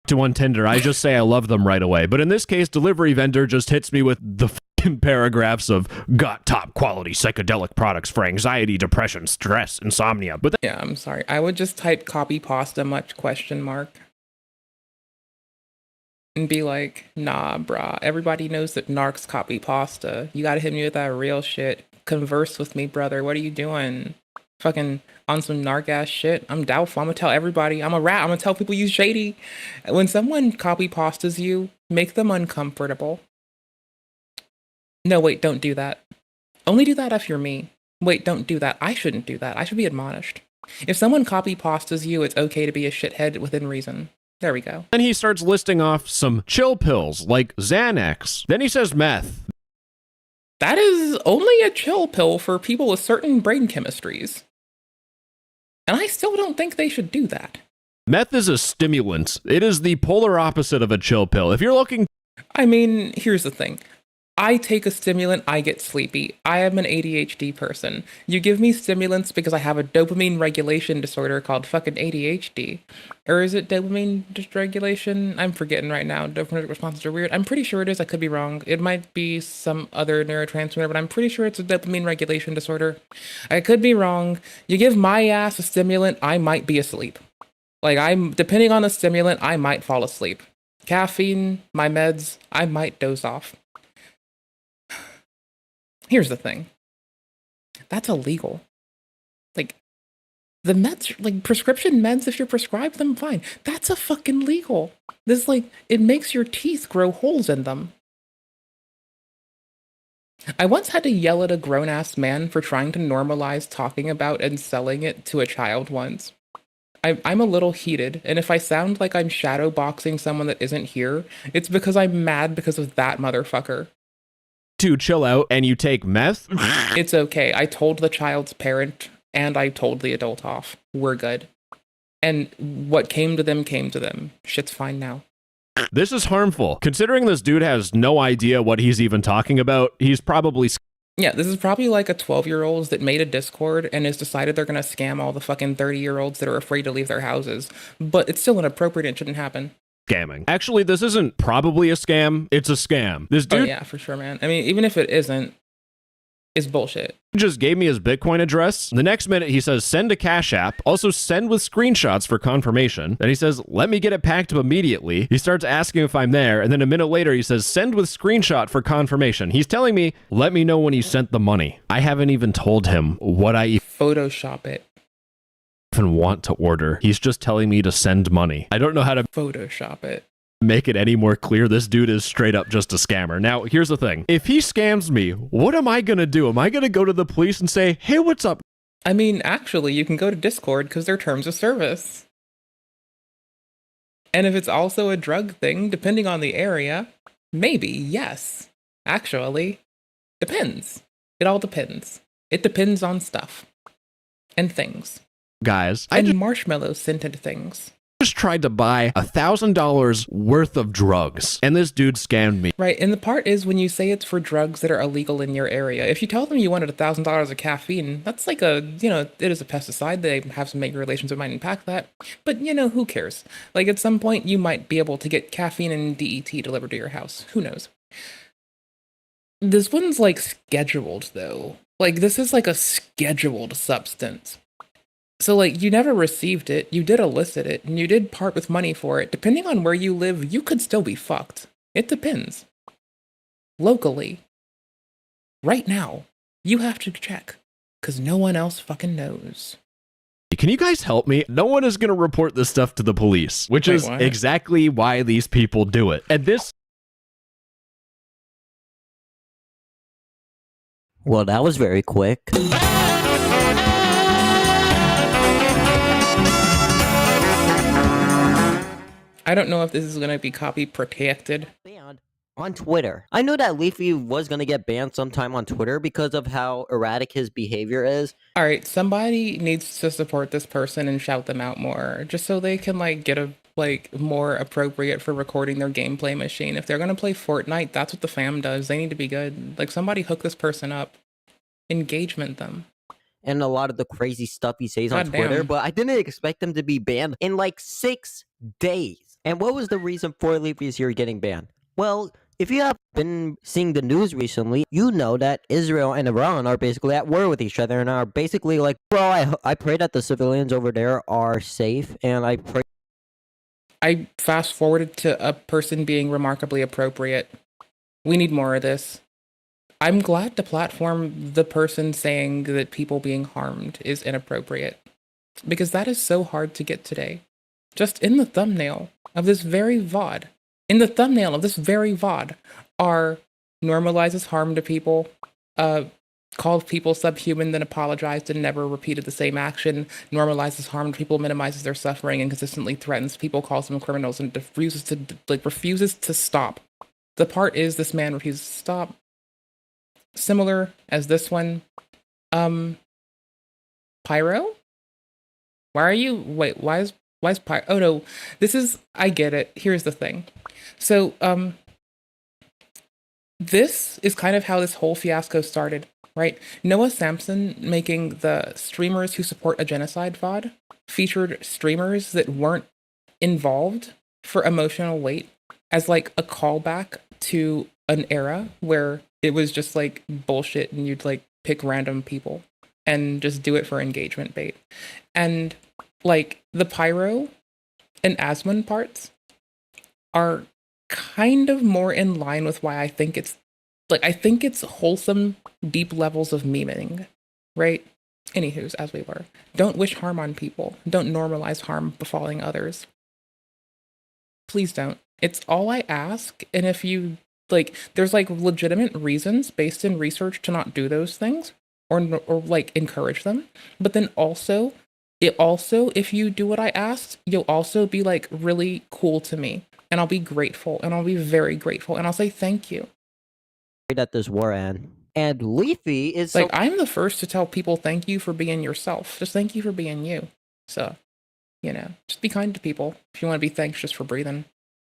To on Tinder, I just say I love them right away. But in this case, delivery vendor just hits me with the fucking paragraphs of got top quality psychedelic products for anxiety, depression, stress, insomnia. But yeah, I'm sorry. I would just type copy pasta much question mark. And be like, nah, brah. Everybody knows that narcs copy pasta. You gotta hit me with that real shit. Converse with me, brother. What are you doing? Fucking on some narc ass shit. I'm doubtful. I'm gonna tell everybody. I'm a rat. I'm gonna tell people you shady. When someone copy pastas you, make them uncomfortable. No, wait, don't do that. Only do that if you're me. Wait, don't do that. I shouldn't do that. I should be admonished. If someone copy pastas you, it's okay to be a shithead within reason. There we go. Then he starts listing off some chill pills like Xanax. Then he says meth. That is only a chill pill for people with certain brain chemistries. And I still don't think they should do that. Meth is a stimulant. It is the polar opposite of a chill pill. If you're looking... I mean, here's the thing. I take a stimulant, I get sleepy. I am an ADHD person. You give me stimulants because I have a dopamine regulation disorder called fucking ADHD. Or is it dopamine dysregulation? I'm forgetting right now. Dopamine responses are weird. I'm pretty sure it is. I could be wrong. It might be some other neurotransmitter, but I'm pretty sure it's a dopamine regulation disorder. I could be wrong. You give my ass a stimulant, I might be asleep. Like, depending on the stimulant, I might fall asleep. Caffeine, my meds, I might doze off. Here's the thing. That's illegal. Like, the meds, like prescription meds, if you're prescribed them, fine. That's a fucking legal. This, like, it makes your teeth grow holes in them. I once had to yell at a grown-ass man for trying to normalize talking about and selling it to a child once. I'm a little heated, and if I sound like I'm shadowboxing someone that isn't here, it's because I'm mad because of that motherfucker. To chill out and you take meth? It's okay. I told the child's parent and I told the adult off. We're good. And what came to them came to them. Shit's fine now. This is harmful. Considering this dude has no idea what he's even talking about, he's probably... Yeah, this is probably like a 12-year-old that made a Discord and has decided they're going to scam all the fucking 30-year-olds that are afraid to leave their houses. But it's still inappropriate and shouldn't happen. Scamming. Actually, this isn't probably a scam. It's a scam. This dude... Oh, yeah, for sure, man. I mean, even if it isn't, is bullshit. He just gave me his Bitcoin address. The next minute, he says, send a Cash App. Also, send with screenshots for confirmation. Then he says, let me get it packed up immediately. He starts asking if I'm there. And then a minute later, he says, send with screenshot for confirmation. He's telling me, let me know when you sent the money. I haven't even told him what I Photoshop it. even want to order. He's just telling me to send money. I don't know how to Photoshop it. make it any more clear. This dude is straight up just a scammer. Now, here's the thing. If he scams me, what am I going to do? Am I going to go to the police and say, hey, what's up? I mean, actually, you can go to Discord because they're terms of service. And if it's also a drug thing, depending on the area, maybe, yes. Actually, depends. It all depends. It depends on stuff. And things. Guys, And marshmallow scented things. just tried to buy $1,000 worth of drugs, and this dude scammed me. Right, and the part is when you say it's for drugs that are illegal in your area, if you tell them you wanted $1,000 of caffeine, that's like a, it is a pesticide. They have some mating relations that might impact that. But, who cares? Like, at some point, you might be able to get caffeine and DET delivered to your house. Who knows? This one's, like, scheduled, though. Like, this is like a scheduled substance. So, like, you never received it, you did elicit it, and you did part with money for it. Depending on where you live, you could still be fucked. It depends. Locally. Right now. You have to check. Because no one else fucking knows. Can you guys help me? No one is going to report this stuff to the police, which is what? exactly why these people do it. And this... Well, that was very quick. I don't know if this is going to be copy protected. Banned on Twitter. I knew that Leafy was going to get banned sometime on Twitter because of how erratic his behavior is. All right, somebody needs to support this person and shout them out more, just so they can, like, get a, like, more appropriate for recording their gameplay machine. If they're going to play Fortnite, that's what the fam does. They need to be good. Like, somebody hook this person up. Engagement them. And a lot of the crazy stuff he says on Goddamn. Twitter, but I didn't expect him to be banned in like 6 days. And what was the reason for Leafy's here getting banned? Well, if you have been seeing the news recently, you know that Israel and Iran are basically at war with each other and are basically like, well, I pray that the civilians over there are safe, and I pray. I fast forwarded to a person being remarkably appropriate. We need more of this. I'm glad to platform the person saying that people being harmed is inappropriate. Because that is so hard to get today. Just in the thumbnail of this very VOD. In the thumbnail of this very VOD are normalizes harm to people, called people subhuman, then apologized and never repeated the same action, normalizes harm to people, minimizes their suffering, and consistently threatens people, calls them criminals, and refuses to stop. The part is this man refuses to stop. Similar as this one. Pyro? Why is Pyro? Oh no, this is, I get it. Here's the thing. So, this is kind of how this whole fiasco started, right? Noah Sampson making the streamers who support a genocide VOD featured streamers that weren't involved for emotional weight as like a callback to an era where it was just like bullshit and you'd like pick random people and just do it for engagement bait. And like the Pyro and Asmon parts are kind of more in line with why I think it's wholesome, deep levels of memeing, right? Anywho's, as we were. Don't wish harm on people. Don't normalize harm befalling others. Please don't. It's all I ask. And if you, like, there's, like, legitimate reasons based in research to not do those things or like, encourage them. But then also, if you do what I asked, you'll also be, like, really cool to me. And I'll be grateful. And I'll be very grateful. And I'll say thank you. That this war end. And Leafy is like, I'm the first to tell people thank you for being yourself. Just thank you for being you. So, just be kind to people. If you want to be thanked just for breathing.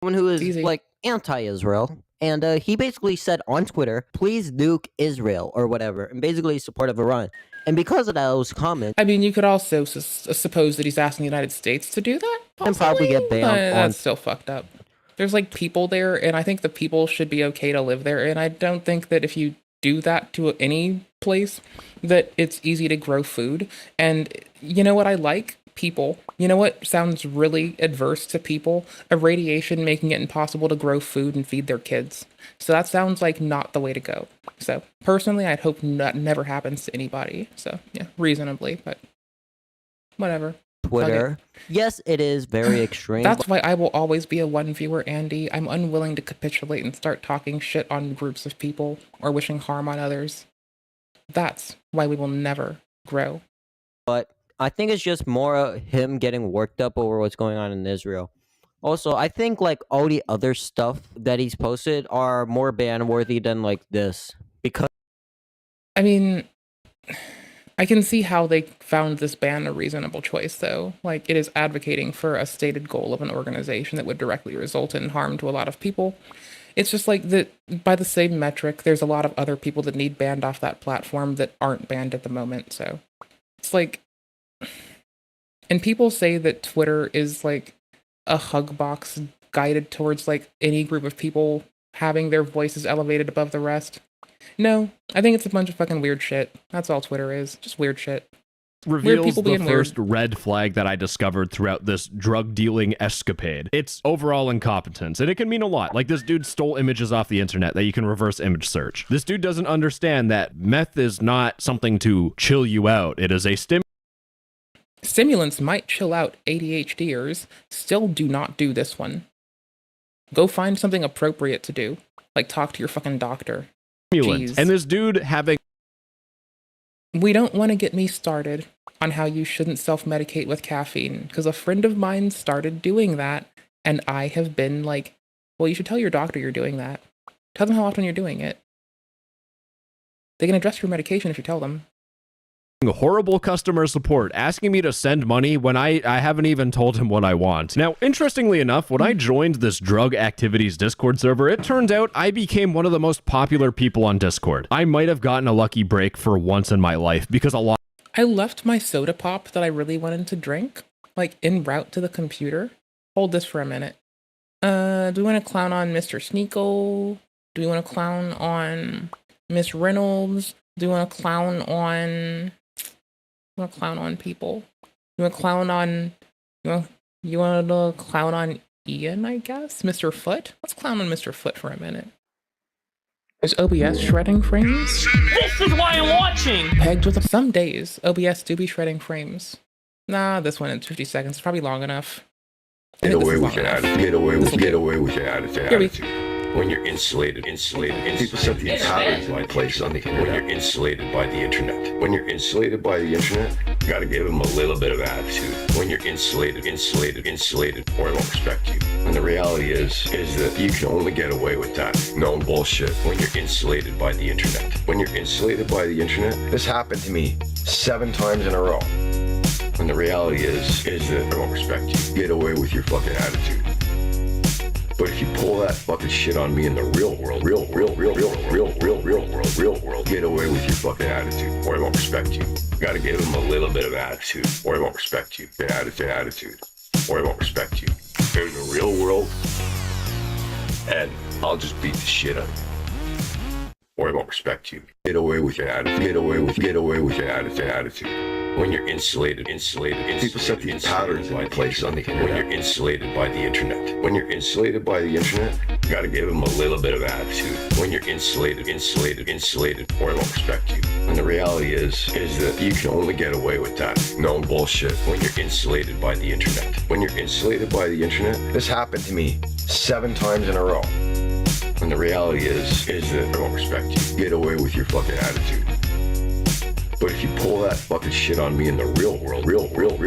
Someone who is like anti-Israel. And he basically said on Twitter, please nuke Israel or whatever. And basically support of Iran. And because of those comments, I mean, you could also suppose that he's asking the United States to do that. And probably get banned. That's still fucked up. There's like people there, and I think the people should be okay to live there. And I don't think that if you do that to any place, that it's easy to grow food. And you know what I like? People. You know what sounds really adverse to people? Irradiation making it impossible to grow food and feed their kids. So that sounds like not the way to go. So personally, I'd hope that never happens to anybody. So yeah, reasonably, but whatever. Twitter. Yes, it is very extreme. That's why I will always be a one viewer, Andy. I'm unwilling to capitulate and start talking shit on groups of people or wishing harm on others. That's why we will never grow. But I think it's just more him getting worked up over what's going on in Israel. Also, I think like all the other stuff that he's posted are more ban worthy than like this. Because I mean, I can see how they found this ban a reasonable choice, though. Like, it is advocating for a stated goal of an organization that would directly result in harm to a lot of people. It's just like that, by the same metric, there's a lot of other people that need banned off that platform that aren't banned at the moment, so it's like, and people say that Twitter is like a hug box guided towards like any group of people having their voices elevated above the rest. No, I think it's a bunch of fucking weird shit. That's all Twitter is. Just weird shit. Weird Reveals people the being first weird. red flag that I discovered throughout this drug dealing escapade. It's overall incompetence, and it can mean a lot. Like, this dude stole images off the internet that you can reverse image search. This dude doesn't understand that meth is not something to chill you out. It is a Stimulants might chill out ADHDers. Still do not do this one. Go find something appropriate to do. Like talk to your fucking doctor. stimulant. Jeez. And this dude having... We don't want to get me started on how you shouldn't self-medicate with caffeine, because a friend of mine started doing that, and I have been like, well, you should tell your doctor you're doing that. Tell them how often you're doing it. They can adjust your medication if you tell them. horrible customer support, asking me to send money when I haven't even told him what I want. Now, interestingly enough, when I joined this drug activities Discord server, it turned out I became one of the most popular people on Discord. I might have gotten a lucky break for once in my life, because a lot... I left my soda pop that I really wanted to drink, like, en route to the computer. Hold this for a minute. Do we want to clown on Mr. Sneakle? Do we want to clown on Miss Reynolds? Do we want to clown on... You want to clown on people? You want to clown on... You want to clown on Ian, I guess? Mr. Foot? Let's clown on Mr. Foot for a minute. Is OBS shredding frames? This is why I'm watching! Pegged with some days, OBS do be shredding frames. Nah, this one in 50 seconds is probably long enough. Get away with your attitude. Get away with your attitude. When you're insulated, people set the entire place on the internet. When you're insulated by the internet. When you're insulated by the internet, you gotta give them a little bit of attitude. When you're insulated, or they won't respect you. And the reality is that you can only get away with that. No bullshit. When you're insulated by the internet. When you're insulated by the internet, this happened to me 7 times in a row. And the reality is that I won't respect you. Get away with your fucking attitude. But if you pull that fucking shit on me in the real world, real world, get away with your fucking attitude, or I won't respect you. You gotta give them a little bit of attitude, or I won't respect you. Attitude, or I won't respect you. In the real world, and I'll just beat the shit out of you, or I won't respect you. Get away with your attitude. Get away with your attitude. When you're insulated, people set the patterns in place on the internet. When you're insulated by the internet. When you're insulated by the internet, you gotta give them a little bit of attitude. When you're insulated, or I won't respect you. And the reality is that you can only get away with that. No bullshit. When you're insulated by the internet. When you're insulated by the internet, this happened to me 7 times in a row. And the reality is that I won't respect you. Get away with your fucking attitude. But if you pull that fucking shit on me in the real world, real world,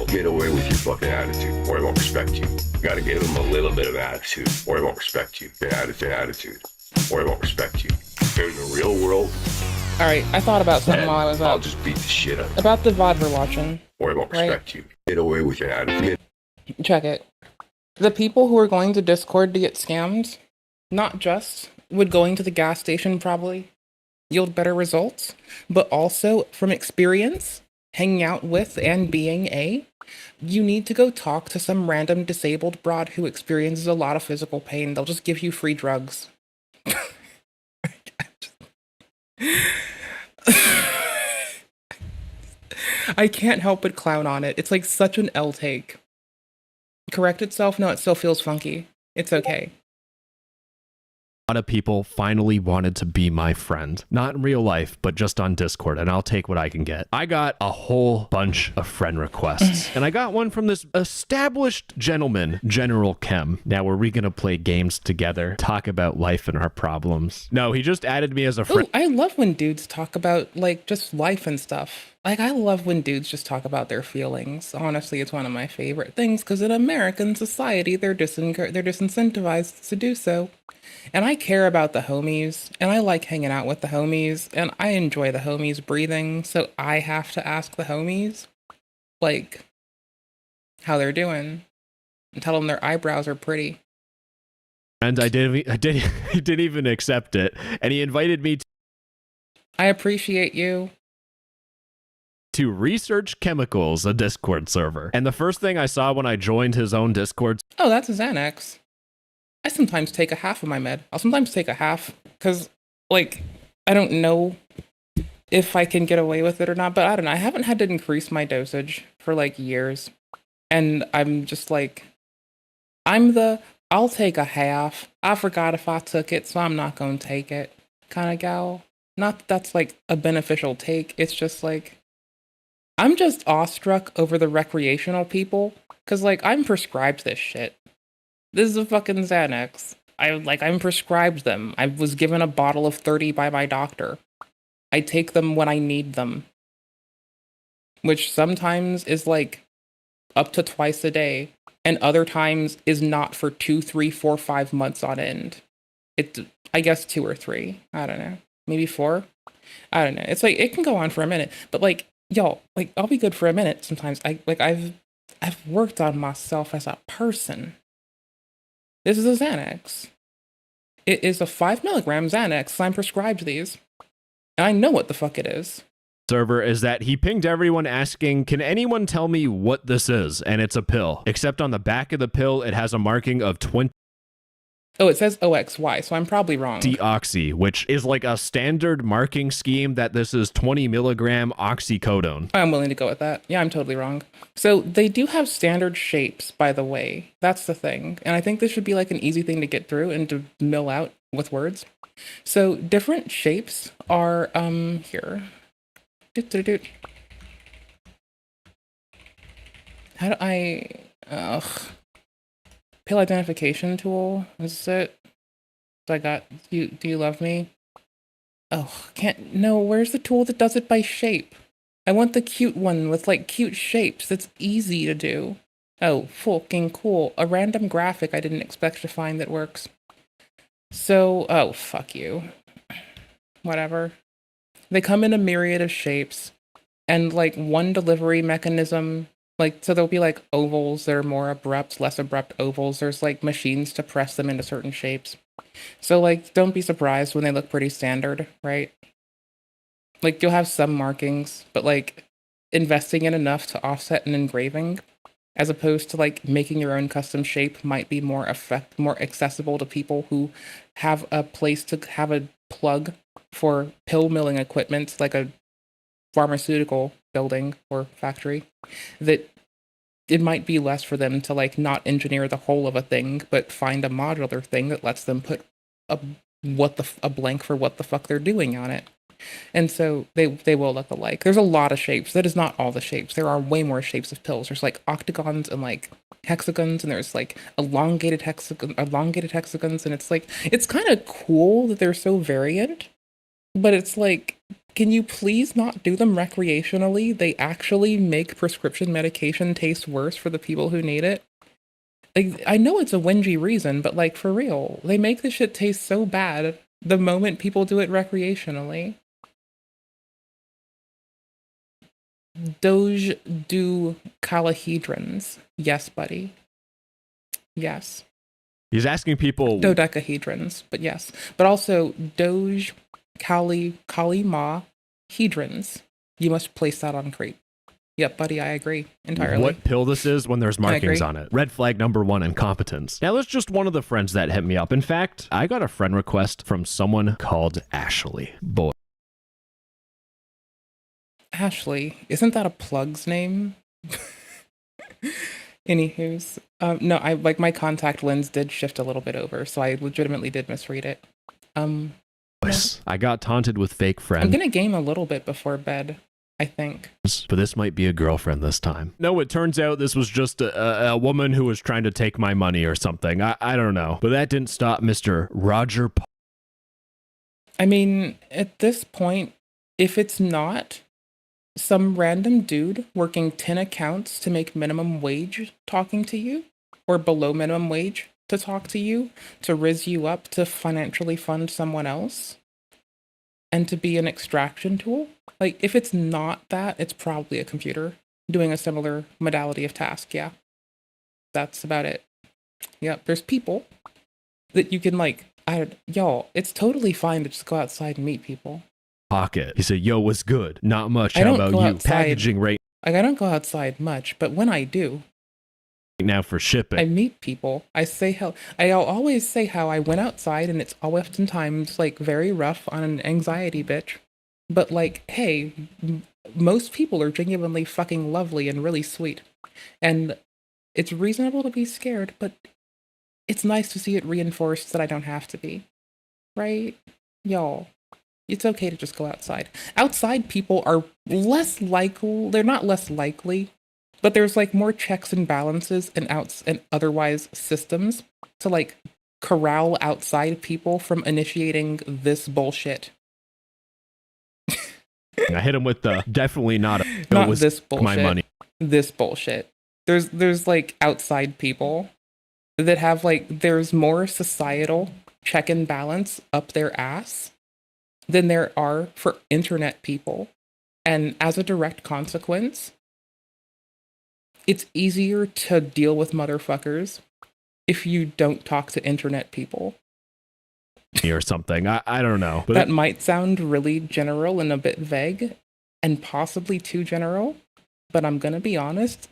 get away with your fucking attitude, or I won't respect you. You gotta give them a little bit of attitude, or I won't respect you. Attitude, or I won't respect you. In the real world. Alright, I thought about something while I was up. I'll just beat the shit out of you. About the VOD we're watching. Or I won't respect you. Get away with your attitude. Check it. The people who are going to Discord to get scammed, not just would going to the gas station probably yield better results, but also from experience, hanging out with and being you need to go talk to some random disabled broad who experiences a lot of physical pain. They'll just give you free drugs. I can't help but clown on it. It's like such an L take. Correct itself? No, it still feels funky. It's okay. A lot of people finally wanted to be my friend. Not in real life, but just on Discord, and I'll take what I can get. I got a whole bunch of friend requests, and I got one from this established gentleman, General Kem. Now, were we gonna play games together, talk about life and our problems? No, he just added me as a friend. Ooh, I love when dudes talk about, like, just life and stuff. Like, I love when dudes just talk about their feelings. Honestly, it's one of my favorite things, because in American society, they're disincentivized to do so. And I care about the homies, and I like hanging out with the homies, and I enjoy the homies breathing, so I have to ask the homies, like, how they're doing, and tell them their eyebrows are pretty. And I didn't even accept it, and he invited me I appreciate you. To Research Chemicals, a Discord server. And the first thing I saw when I joined his own Discord... Oh, that's a Xanax. I sometimes take a half of my med. I'll sometimes take a half, because, like, I don't know if I can get away with it or not, but I don't know. I haven't had to increase my dosage for, like, years. And I'm just like, I'll take a half. I forgot if I took it, so I'm not going to take it kind of gal. Not that that's, like, a beneficial take. It's just, like, I'm just awestruck over the recreational people, because, like, I'm prescribed this shit. This is a fucking Xanax. I'm prescribed them. I was given a bottle of 30 by my doctor. I take them when I need them. Which sometimes is like up to twice a day. And other times is not for 2, 3, 4, 5 months on end. I guess 2 or 3. I don't know. Maybe 4. I don't know. It's like, it can go on for a minute. But like, y'all, like, I'll be good for a minute sometimes. I've worked on myself as a person. This is a Xanax. It is a 5 milligram Xanax, so I'm prescribed these. And I know what the fuck it is. Server is that he pinged everyone asking, can anyone tell me what this is? And it's a pill. Except on the back of the pill, it has a marking of 20... Oh, it says OXY, so I'm probably wrong. Deoxy, which is like a standard marking scheme that this is 20 milligram oxycodone. I'm willing to go with that. Yeah, I'm totally wrong. So they do have standard shapes, by the way. That's the thing. And I think this should be like an easy thing to get through and to mill out with words. So different shapes are, here. How do I, pill identification tool, is it? I got, do you love me? Oh, no, where's the tool that does it by shape? I want the cute one with like cute shapes that's easy to do. Oh, fucking cool. A random graphic I didn't expect to find that works. So, oh, fuck you. Whatever. They come in a myriad of shapes and like one delivery mechanism. Like, so there'll be like ovals that are more abrupt, less abrupt ovals. There's like machines to press them into certain shapes. So like, don't be surprised when they look pretty standard, right? Like you'll have some markings, but like investing in enough to offset an engraving, as opposed to like making your own custom shape might be more accessible to people who have a place to have a plug for pill milling equipment, like a pharmaceutical building or factory, that it might be less for them to like not engineer the whole of a thing, but find a modular thing that lets them put a blank for what the fuck they're doing on it. And so they will look alike. There's a lot of shapes. That is not all the shapes. There are way more shapes of pills. There's like octagons and like hexagons, and there's like elongated hexagons, and it's like, it's kind of cool that they're so variant, but it's like, can you please not do them recreationally? They actually make prescription medication taste worse for the people who need it. Like, I know it's a whingy reason, but like, for real, they make this shit taste so bad the moment people do it recreationally. Doge do calahedrons. Yes, buddy. Yes. He's asking people... Dodecahedrons, but yes. But also, Doge Kalima hedrons. You must place that on crate. Yep, buddy, I agree entirely. What pill this is when there's markings on it. Red flag number 1, incompetence. Now, that's just one of the friends that hit me up. In fact, I got a friend request from someone called Ashley. Boy. Ashley, isn't that a plug's name? Anywho's, no, I like my contact lens did shift a little bit over, so I legitimately did misread it. No. I got taunted with fake I'm friends. gonna game a little bit before bed, I think. But this might be a girlfriend this time. No, it turns out this was just a woman who was trying to take my money or something. I don't know. But that didn't stop Mr. Roger I mean, at this point, if it's not some random dude working 10 accounts to make minimum wage talking to you, or below minimum wage to talk to you, to rizz you up to financially fund someone else, and to be an extraction tool, like if it's not that, it's probably a computer doing a similar modality of task. Yeah, that's about it. Yeah, there's people that you can like, y'all, it's totally fine to just go outside and meet people. Pocket. He said, yo, what's good? Not much. I How don't about go you? outside. Packaging right Like, I don't go outside much, but when I do, now for shipping. I meet people. I'll always say how I went outside, and it's oftentimes like very rough on an anxiety bitch. But like, hey, most people are genuinely fucking lovely and really sweet, and it's reasonable to be scared, but it's nice to see it reinforced that I don't have to be, right, y'all? It's okay to just go outside. Outside people are less likely, they're not less likely, but there's like more checks and balances and otherwise systems to like corral outside people from initiating this bullshit. I hit him with the definitely not Not this bullshit. My money. This bullshit. There's like outside people that have like, there's more societal check and balance up their ass than there are for internet people. And as a direct consequence, it's easier to deal with motherfuckers if you don't talk to internet people. Or something. I don't know. But that might sound really general and a bit vague, and possibly too general, but I'm gonna be honest.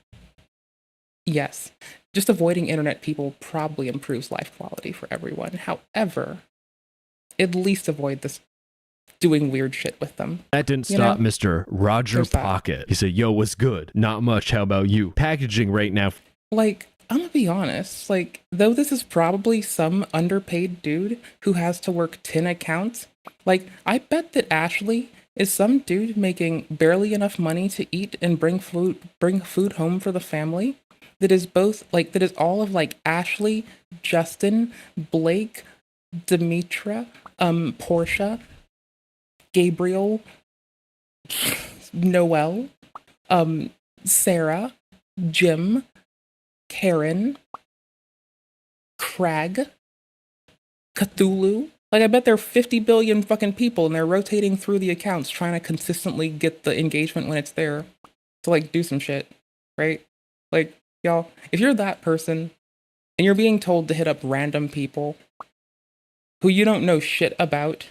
Yes, just avoiding internet people probably improves life quality for everyone. However, at least avoid this doing weird shit with them. That didn't stop Mr. Roger Pocket. He said, yo, what's good? Not much. How about you? Packaging right now. Like, I'm gonna be honest, like, though this is probably some underpaid dude who has to work 10 accounts, like, I bet that Ashley is some dude making barely enough money to eat and bring food home for the family, that is both, like, that is all of, like, Ashley, Justin, Blake, Demetra, Portia, Gabriel, Noel, Sarah, Jim, Karen, Crag, Cthulhu. Like, I bet there are 50 billion fucking people and they're rotating through the accounts trying to consistently get the engagement when it's there to, like, do some shit, right? Like, y'all, if you're that person and you're being told to hit up random people who you don't know shit about,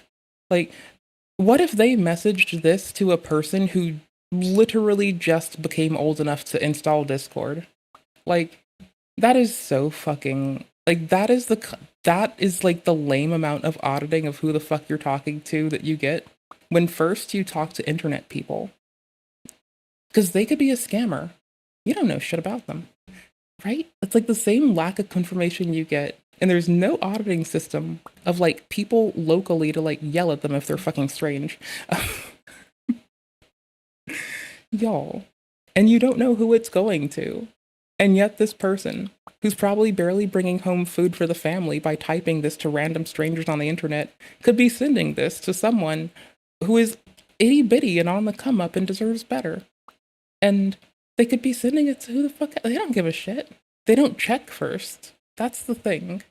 like, what if they messaged this to a person who literally just became old enough to install Discord? Like, that is so fucking, like, that is like the lame amount of auditing of who the fuck you're talking to that you get when first you talk to internet people. Because they could be a scammer. You don't know shit about them, right? It's like the same lack of confirmation you get. And there's no auditing system of, like, people locally to, like, yell at them if they're fucking strange. Y'all. And you don't know who it's going to. And yet this person, who's probably barely bringing home food for the family by typing this to random strangers on the internet, could be sending this to someone who is itty-bitty and on the come-up and deserves better. And they could be sending it to who the fuck... They don't give a shit. They don't check first. That's the thing.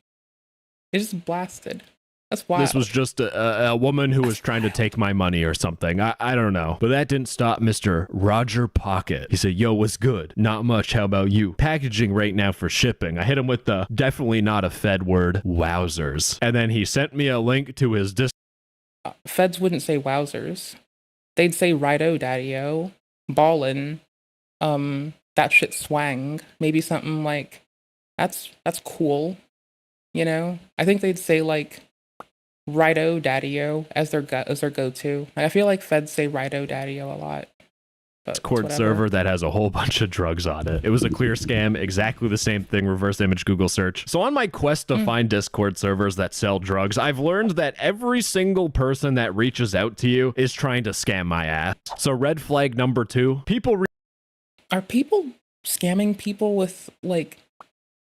They just blasted. That's wild. This was just a woman who was trying to take my money or something. I don't know. But that didn't stop Mr. Roger Pocket. He said, yo, what's good? Not much. How about you? Packaging right now for shipping. I hit him with the definitely not a Fed word, wowzers. And then he sent me a link to his Feds wouldn't say wowzers. They'd say righto, daddy-o, ballin', that shit swang. Maybe something like, that's cool, you know? I think they'd say, like, righto, daddy-o as their go-to. I feel like Feds say righto, daddy-o a lot. But Discord whatever. server that has a whole bunch of drugs on it. It was a clear scam, exactly the same thing, reverse image Google search. So on my quest to find Discord servers that sell drugs, I've learned that every single person that reaches out to you is trying to scam my ass. So red flag number 2, Are people scamming people with, like,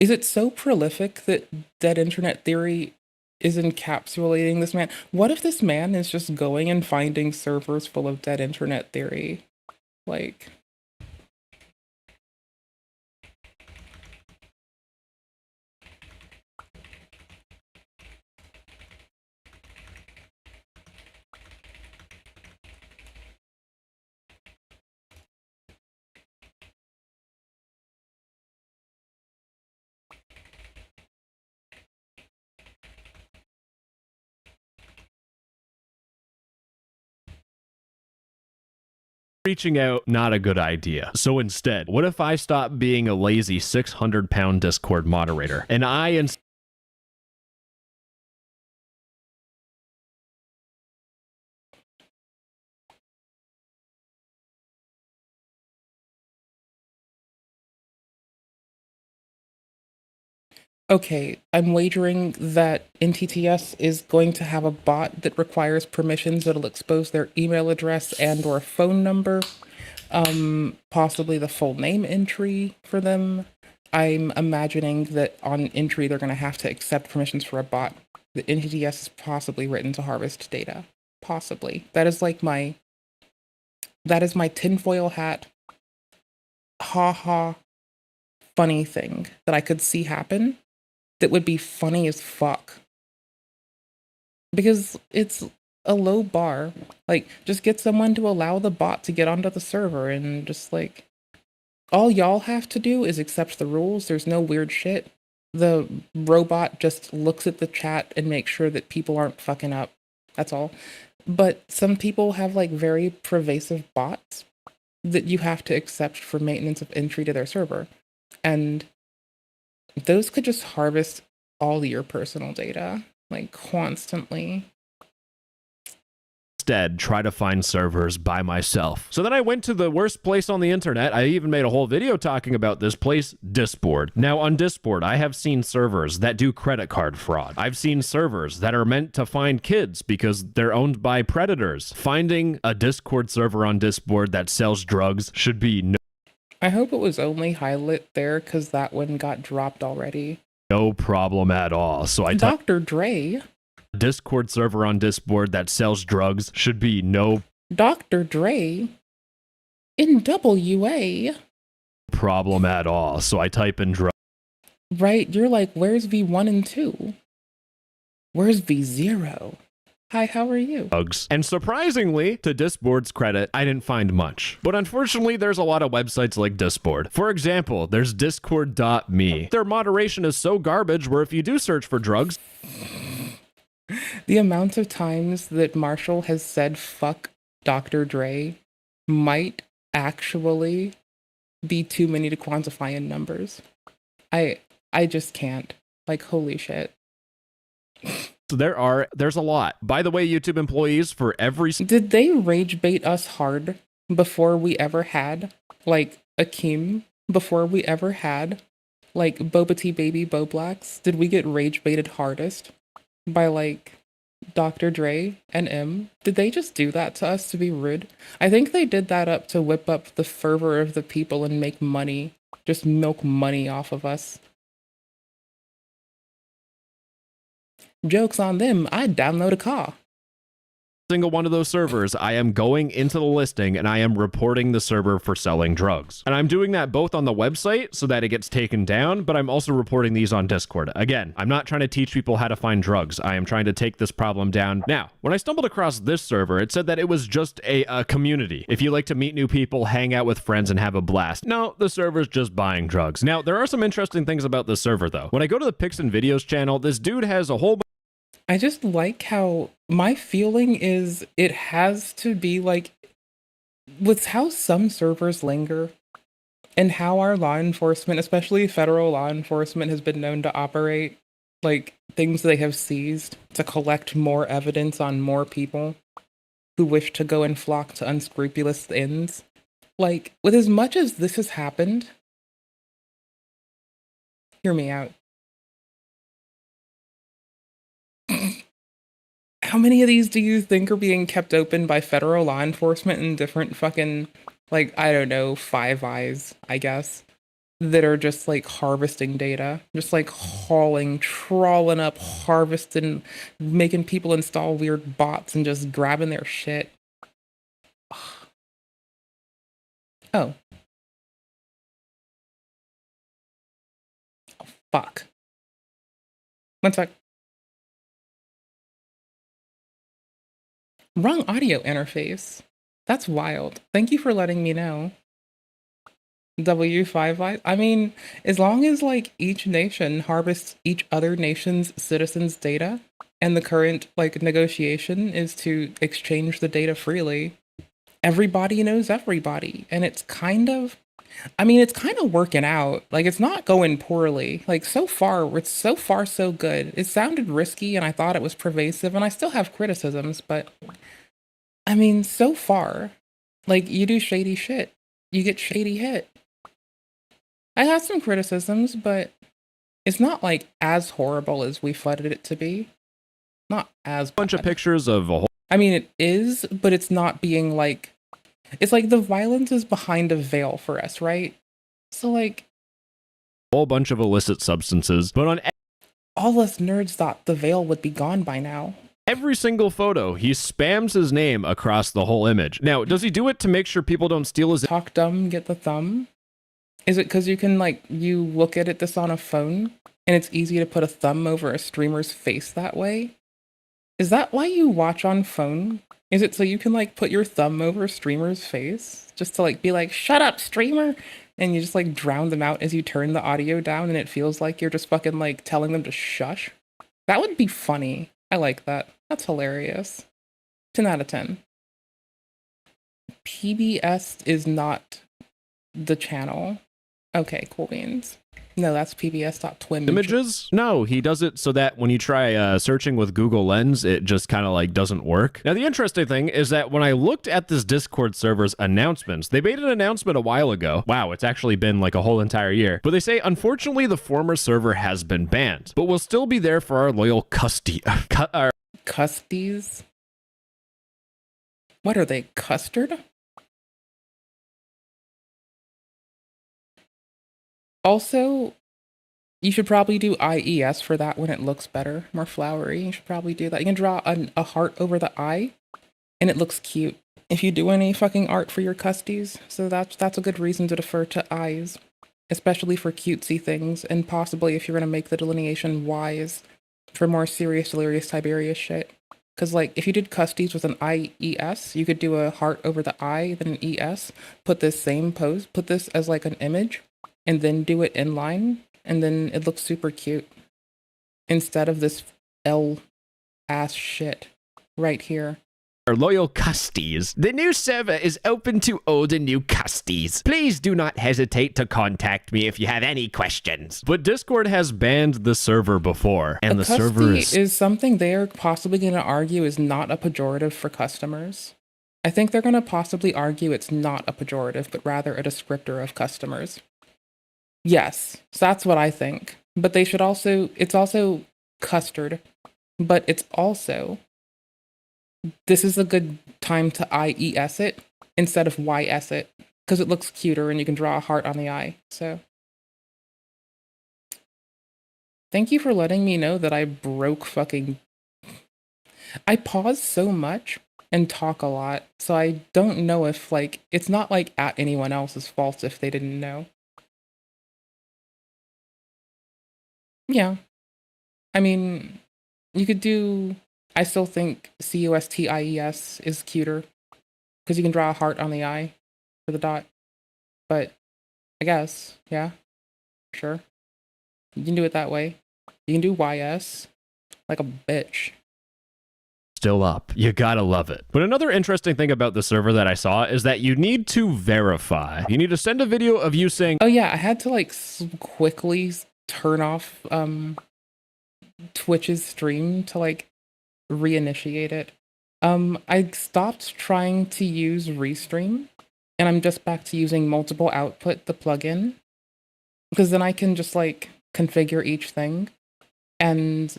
is it so prolific that Dead Internet Theory is encapsulating this man? What if this man is just going and finding servers full of Dead Internet Theory? Like... reaching out, not a good idea. So instead, what if I stop being a lazy 600-pound Discord moderator and Okay, I'm wagering that NTTS is going to have a bot that requires permissions that'll expose their email address and or phone number, possibly the full name entry for them. I'm imagining that on entry they're going to have to accept permissions for a bot. The NTTS is possibly written to harvest data. Possibly. That is my tinfoil hat, ha funny thing that I could see happen. That would be funny as fuck. Because it's a low bar. Like, just get someone to allow the bot to get onto the server and just like... All y'all have to do is accept the rules. There's no weird shit. The robot just looks at the chat and makes sure that people aren't fucking up. That's all. But some people have like very pervasive bots that you have to accept for maintenance of entry to their server. And those could just harvest all your personal data, like, constantly. instead try to find servers by myself? So then I went to the worst place on the internet. I even made a whole video talking about this place, Discord. Now on Discord, I have seen servers that do credit card fraud. I've seen servers that are meant to find kids because they're owned by predators. Finding a Discord server on Discord that sells drugs should be no I hope it was only highlit there because that one got dropped already. problem at all. So I Dr. Dre. Discord server on Discord that sells drugs should be no Dr. Dre in WA. problem at all. So I type in drug. Right, you're like, where's V1 and 2? Where's V0? Hi, how are you? Drugs. And surprisingly, to Discord's credit, I didn't find much. But unfortunately, there's a lot of websites like Discord. For example, there's discord.me. Their moderation is so garbage where if you do search for drugs, the amount of times that Marshall has said fuck Dr. Dre might actually be too many to quantify in numbers. I just can't. Like, holy shit. so there's a lot. By the way, YouTube employees, for every... Did they rage bait us hard before we ever had, like, Akeem? Before we ever had, like, Boba Tea Baby Bo Blacks? Did we get rage baited hardest by, like, Dr. Dre and M? Did they just do that to us to be rude? I think they did that up to whip up the fervor of the people and make money. Just milk money off of us. Joke's on them, I'd download a car. Single one of those servers, I am going into the listing and I am reporting the server for selling drugs. And I'm doing that both on the website so that it gets taken down, but I'm also reporting these on Discord. Again, I'm not trying to teach people how to find drugs. I am trying to take this problem down. Now, when I stumbled across this server, it said that it was just a community. If you like to meet new people, hang out with friends, and have a blast. No, the server's just buying drugs. Now, there are some interesting things about this server, though. When I go to the Pics and Videos channel, this dude has a whole I just like how my feeling is it has to be like with how some servers linger and how our law enforcement, especially federal law enforcement, has been known to operate, like things they have seized to collect more evidence on more people who wish to go and flock to unscrupulous ends. Like, with as much as this has happened, hear me out. How many of these do you think are being kept open by federal law enforcement and different fucking, like, I don't know, Five Eyes, I guess, that are just like harvesting data, just like trawling up, harvesting, making people install weird bots and just grabbing their shit. Oh. Fuck. One sec. Wrong audio interface. That's wild. Thank you for letting me know. W5I. I mean, as long as like each nation harvests each other nation's citizens' data, and the current like negotiation is to exchange the data freely, everybody knows everybody, and it's kind of, I mean, it's kind of working out. Like, it's not going poorly. Like, so far, it's so far so good. It sounded risky, and I thought it was pervasive, and I still have criticisms, but I mean, so far, like, you do shady shit, you get shady hit. I have some criticisms, but it's not like as horrible as we flooded it to be. Not as bunch of pictures of a whole. I mean, it is, but it's not being like, it's like the violence is behind a veil for us, right? So like, whole bunch of illicit substances, but on all us nerds thought the veil would be gone by now. Every single photo, he spams his name across the whole image. Now, does he do it to make sure people don't steal his... Talk dumb, get the thumb? Is it because you can, like, you look at this on a phone, and it's easy to put a thumb over a streamer's face that way? Is that why you watch on phone? Is it so you can, like, put your thumb over a streamer's face? Just to, like, be like, shut up, streamer! And you just, like, drown them out as you turn the audio down, and it feels like you're just fucking, like, telling them to shush? That would be funny. I like that. That's hilarious. 10 out of 10. PBS is not the channel. Okay, cool beans. No, that's pbs.twim. Images? No, he does it so that when you try searching with Google Lens, it just kind of like doesn't work. Now, the interesting thing is that when I looked at this Discord server's announcements, they made an announcement a while ago. Wow, it's actually been like a whole entire year. But they say, unfortunately, the former server has been banned, but will still be there for our loyal custies? What are they, custard? Also, you should probably do IES for that when it looks better, more flowery. You should probably do that. You can draw a heart over the eye, and it looks cute. If you do any fucking art for your custies, so that's a good reason to defer to eyes, especially for cutesy things, and possibly if you're gonna make the delineation wise for more serious delirious Tiberius shit. Because, like, if you did custies with an IES, you could do a heart over the eye, then an ES, put this same pose, put this as, like, an image, and then do it inline, and then it looks super cute. Instead of this L-ass shit right here. Our loyal custies. The new server is open to old and new custies. Please do not hesitate to contact me if you have any questions. But Discord has banned the server before, and the server is something they're possibly going to argue is not a pejorative for customers. I think they're going to possibly argue it's not a pejorative, but rather a descriptor of customers. Yes, so that's what I think. But they should also, it's also custard, but it's also, this is a good time to IES it instead of YS it, because it looks cuter and you can draw a heart on the eye, so. Thank you for letting me know that I broke fucking... I pause so much and talk a lot, so I don't know if, like, it's not like at anyone else's fault if they didn't know. Yeah. I mean, you could do... I still think CUSTIES is cuter, because you can draw a heart on the eye for the dot. But, I guess, yeah, sure. You can do it that way. You can do YS, like a bitch. Still up. You gotta love it. But another interesting thing about the server that I saw is that you need to verify. You need to send a video of you saying... Oh yeah, I had to, like, quickly turn off Twitch's stream to, like, reinitiate it. I stopped trying to use Restream and I'm just back to using multiple output, the plugin, because then I can just like configure each thing. And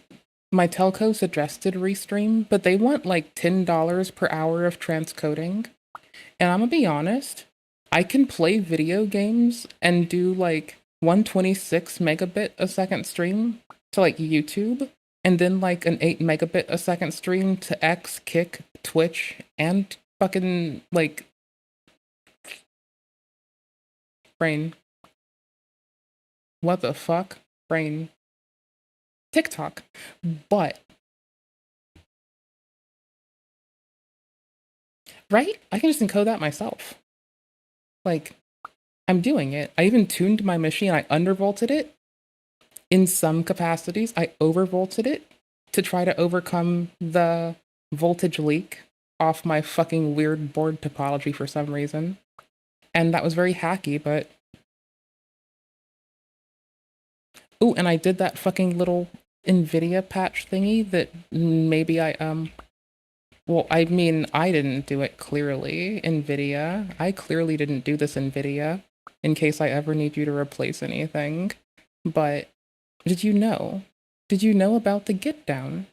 my telco suggested Restream, but they want like $10 per hour of transcoding. And I'm gonna be honest, I can play video games and do like 126 megabit a second stream to like YouTube, and then like an 8 megabit a second stream to X, Kick, Twitch, and fucking like Brain. What the fuck? Brain. TikTok. But right? I can just encode that myself. Like, I'm doing it. I even tuned my machine. I undervolted it in some capacities. I overvolted it to try to overcome the voltage leak off my fucking weird board topology for some reason. And that was very hacky, but... Ooh, and I did that fucking little NVIDIA patch thingy that maybe well, I mean, I didn't do it clearly, NVIDIA. I clearly didn't do this, NVIDIA, in case I ever need you to replace anything. But did you know? Did you know about the get down?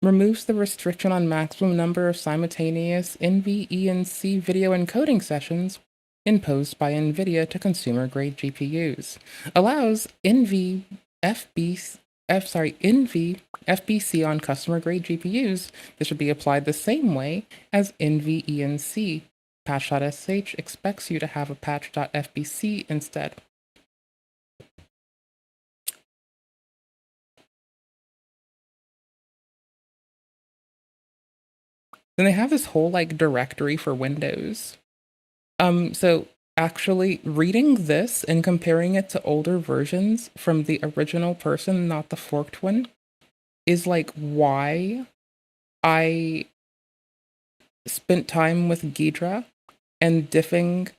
Removes the restriction on maximum number of simultaneous NVENC video encoding sessions imposed by NVIDIA to consumer-grade GPUs. Allows NVFBC on customer-grade GPUs. This should be applied the same way as NVENC. Patch.sh expects you to have a patch.fbc instead. Then they have this whole like directory for Windows. So actually reading this and comparing it to older versions from the original person, not the forked one, is like why I spent time with Ghidra and diffing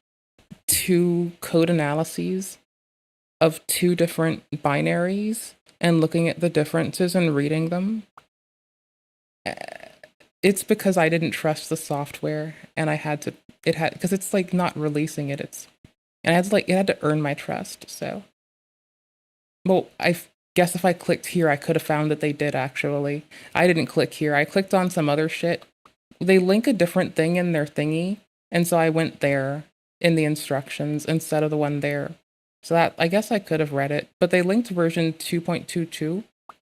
two code analyses of two different binaries and looking at the differences and reading them. It's because I didn't trust the software and I had to, because it's like not releasing it, and I had to like, it had to earn my trust, so. Well, I guess if I clicked here, I could have found that they did actually. I didn't click here, I clicked on some other shit. They link a different thing in their thingy, and so I went there in the instructions instead of the one there. So that, I guess I could have read it, but they linked version 2.22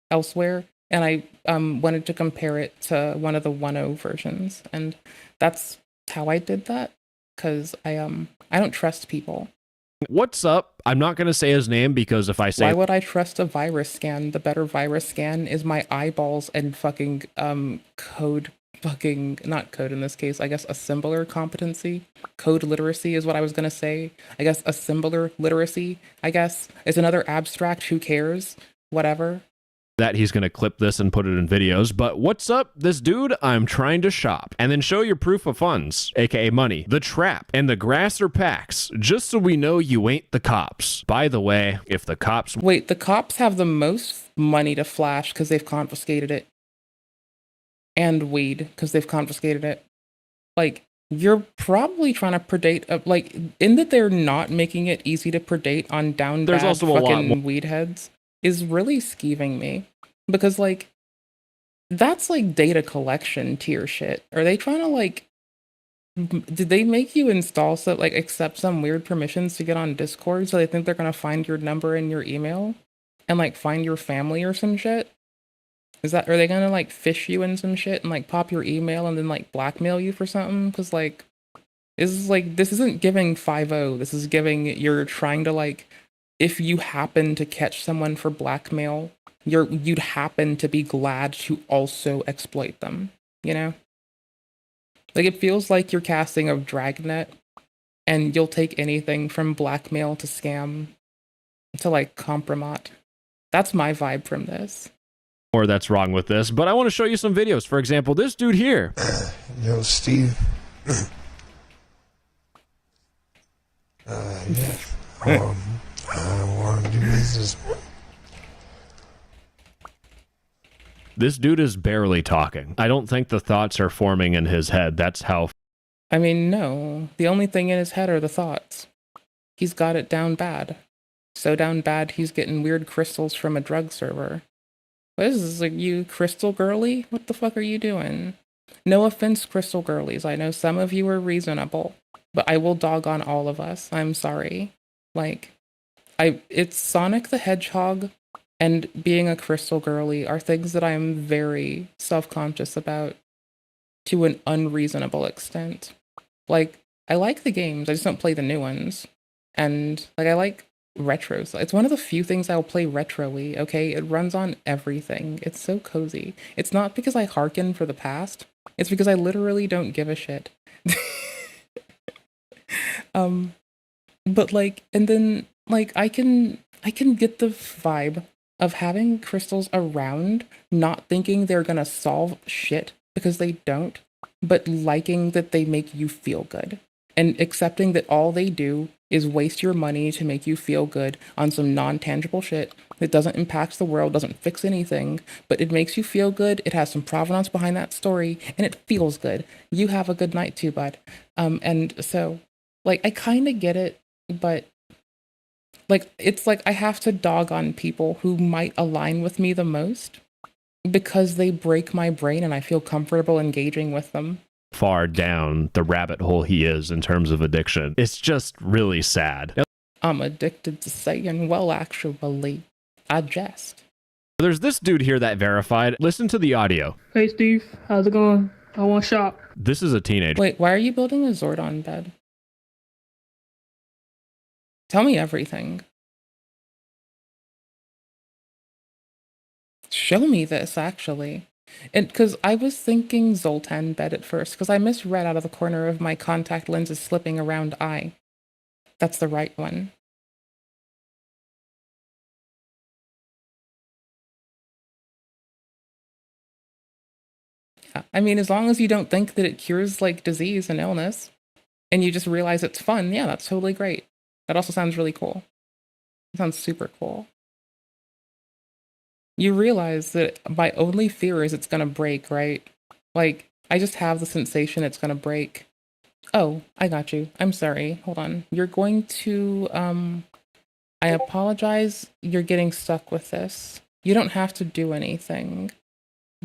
elsewhere, and I wanted to compare it to one of the 1.0 versions, and that's how I did that, because I don't trust people. What's up? I'm not going to say his name because if I say... Why would I trust a virus scan? The better virus scan is my eyeballs and fucking code, fucking, not code in this case, I guess assembler competency. Code literacy is what I was going to say. I guess assembler literacy, I guess, is another abstract, who cares? Whatever. That he's going to clip this and put it in videos, but what's up, this dude? I'm trying to shop. And then show your proof of funds, aka money, the trap, and the grasser packs, just so we know you ain't the cops. By the way, if the cops... Wait, the cops have the most money to flash because they've confiscated it. And weed, because they've confiscated it. Like, you're probably trying to predate, like, in that they're not making it easy to predate on down There's bad also a lot fucking more. weed heads, is really skeeving me. Because, like, that's, like, data collection tier shit. Are they trying to, like... Did they make you install, so, like, accept some weird permissions to get on Discord so they think they're gonna find your number and your email? And, like, find your family or some shit? Are they gonna, like, fish you in some shit and, like, pop your email and then, like, blackmail you for something? Because, like, this isn't giving 5.0. This is giving, you're trying to, like... If you happen to catch someone for blackmail, you'd happen to be glad to also exploit them, you know? Like, it feels like you're casting a dragnet, and you'll take anything from blackmail to scam to, like, kompromat. That's my vibe from this. Or that's wrong with this, but I want to show you some videos. For example, this dude here. Yo, Steve. Yeah. I want to do business. This dude is barely talking. I don't think the thoughts are forming in his head. That's how... I mean, no. The only thing in his head are the thoughts. He's got it down bad. So down bad, he's getting weird crystals from a drug server. What is this, like, you crystal girly? What the fuck are you doing? No offense, crystal girlies. I know some of you are reasonable, but I will dog on all of us. I'm sorry. Like, it's Sonic the Hedgehog and being a crystal girly are things that I'm very self-conscious about to an unreasonable extent. Like, I like the games, I just don't play the new ones. And, like, I like retros. It's one of the few things I'll play retro-y, okay? It runs on everything. It's so cozy. It's not because I hearken for the past. It's because I literally don't give a shit. But like, and then like I can get the vibe of having crystals around, not thinking they're gonna solve shit because they don't, but liking that they make you feel good and accepting that all they do is waste your money to make you feel good on some non-tangible shit that doesn't impact the world, doesn't fix anything, but it makes you feel good. It has some provenance behind that story and it feels good. You have a good night too, bud. And so like, I kind of get it, but like, it's like I have to dog on people who might align with me the most because they break my brain and I feel comfortable engaging with them. Far down the rabbit hole he is in terms of addiction. It's just really sad. I'm addicted to saying, well, actually, I jest. There's this dude here that verified. Listen to the audio. Hey Steve, how's it going? I want shop. This is a teenager. Wait, why are you building a Zordon bed? Tell me everything. Show me this, actually. And because I was thinking Zoltan bed at first, because I misread out of the corner of my contact lenses slipping around eye. That's the right one. Yeah, I mean, as long as you don't think that it cures like disease and illness, and you just realize it's fun, yeah, that's totally great. That also sounds really cool. It sounds super cool. You realize that my only fear is it's gonna break, right? Like, I just have the sensation it's gonna break. Oh, I got you. I'm sorry. Hold on. You're going to, I apologize. You're getting stuck with this. You don't have to do anything.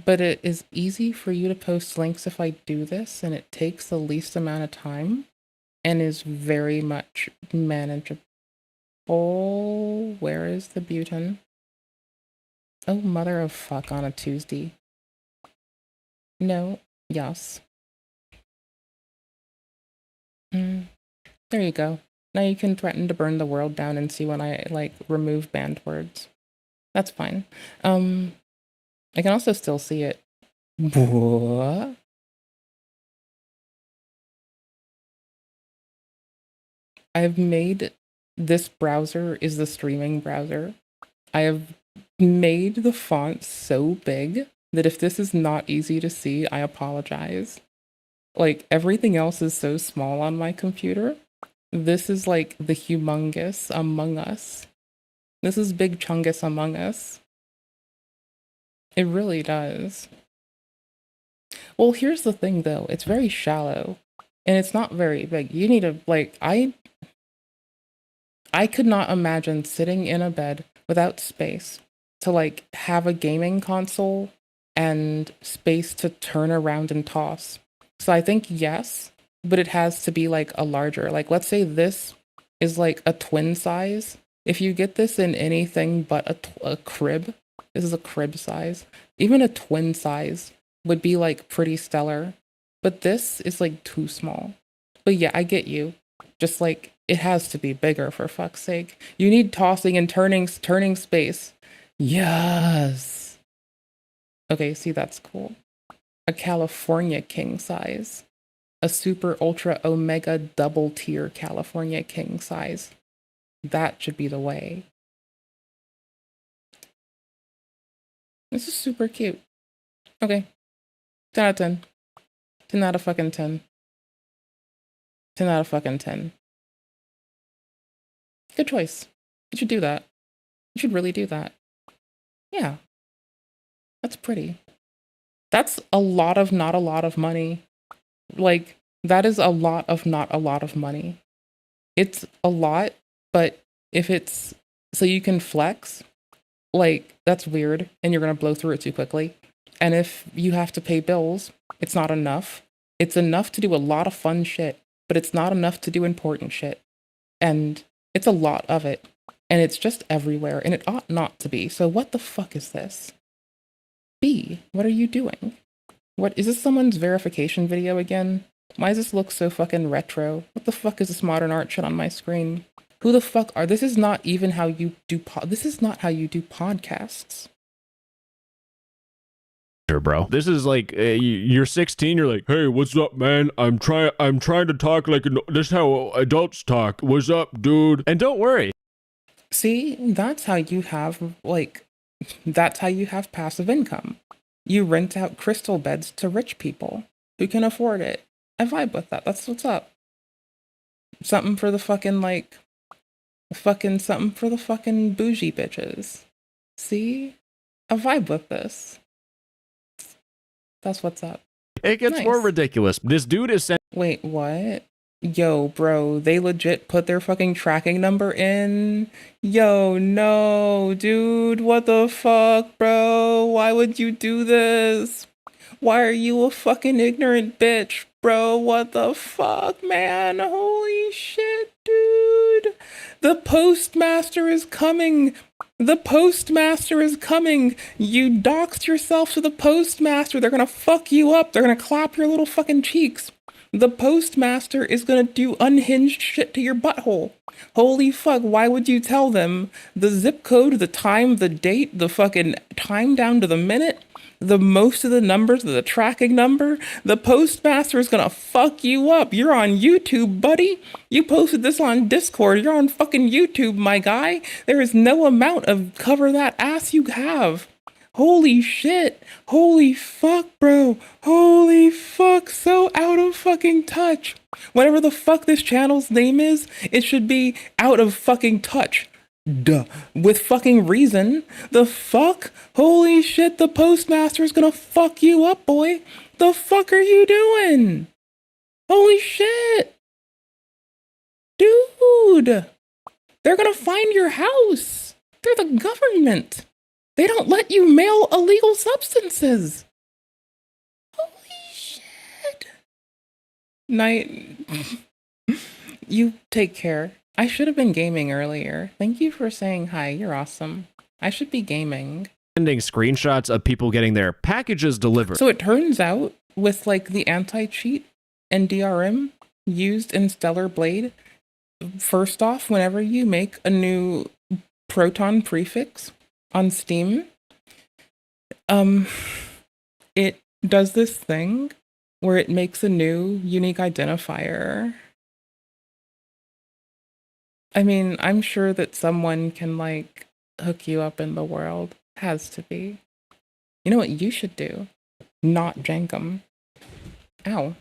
But it is easy for you to post links if I do this, and it takes the least amount of time and is very much manageable. Where is the button? Oh, mother of fuck on a Tuesday. No, yes. There you go. Now you can threaten to burn the world down and see when I, like, remove banned words. That's fine. I can also still see it. What? I've made this browser is the streaming browser. I have made the font so big that if this is not easy to see, I apologize. Like, everything else is so small on my computer. This is like the humongous Among Us. This is Big Chungus Among Us. It really does. Well, here's the thing though, it's very shallow and it's not very big. You need to, like, I could not imagine sitting in a bed without space to like have a gaming console and space to turn around and toss. So I think yes, but it has to be like a larger, like let's say this is like a twin size. If you get this in anything but a crib, this is a crib size. Even a twin size would be like pretty stellar, but this is like too small. But yeah, I get you. Just like it has to be bigger for fuck's sake. You need tossing and turning space. Yes. Okay, see that's cool. A California king size. A super ultra omega double tier California king size. That should be the way. This is super cute. Okay. 10 out of 10. 10 out of fucking 10. 10 out of fucking 10. Good choice. You should do that. You should really do that. Yeah. That's pretty. That's a lot of not a lot of money. Like, That is a lot of not a lot of money. It's a lot, but if it's so you can flex, like, that's weird, and you're gonna blow through it too quickly. And if you have to pay bills, it's not enough. It's enough to do a lot of fun shit, but it's not enough to do important shit. And it's a lot of it. And it's just everywhere, and it ought not to be. So what the fuck is this? B, what are you doing? What, is this someone's verification video again? Why does this look so fucking retro? What the fuck is this modern art shit on my screen? Who the fuck are, this is not even how you do, this is not how you do podcasts. Bro, this is like you're 16. You're like, hey, what's up, man? I'm trying to talk like this is how adults talk. What's up, dude? And don't worry. See, that's how you have that's how you have passive income. You rent out crystal beds to rich people who can afford it. I vibe with that. That's what's up. Something for the fucking something for the fucking bougie bitches. See, I vibe with this. That's what's up. It gets more ridiculous. This dude is sent. Wait, what? Yo, bro, they legit put their fucking tracking number in? Yo, no, dude, what the fuck, bro? Why would you do this? Why are you a fucking ignorant bitch, bro? What the fuck, man? Holy shit, dude. The postmaster is coming. The postmaster is coming. You doxed yourself to the postmaster. They're gonna fuck you up. They're gonna clap your little fucking cheeks. The postmaster is gonna do unhinged shit to your butthole. Holy fuck, why would you tell them the zip code, the time, the date, the fucking time down to the minute, the most of the numbers, the tracking number? The postmaster is gonna fuck you up. You're on YouTube, buddy. You posted this on Discord. You're on fucking YouTube, my guy. There is no amount of cover that ass you have. Holy shit. Holy fuck, bro. Holy fuck. So out of fucking touch. Whatever the fuck this channel's name is, it should be out of fucking touch. Duh. With fucking reason. The fuck? Holy shit, the postmaster is gonna fuck you up, boy. The fuck are you doing? Holy shit. Dude. They're gonna find your house. They're the government. They don't let you mail illegal substances. Holy shit. Night. You take care. I should have been gaming earlier. Thank you for saying hi. You're awesome. I should be gaming. Sending screenshots of people getting their packages delivered. So it turns out with like the anti-cheat and DRM used in Stellar Blade, first off, whenever you make a new Proton prefix on Steam, it does this thing where it makes a new unique identifier. I mean, I'm sure that someone can like hook you up in the world. Has to be. You know what you should do? Not jank 'em. Ow.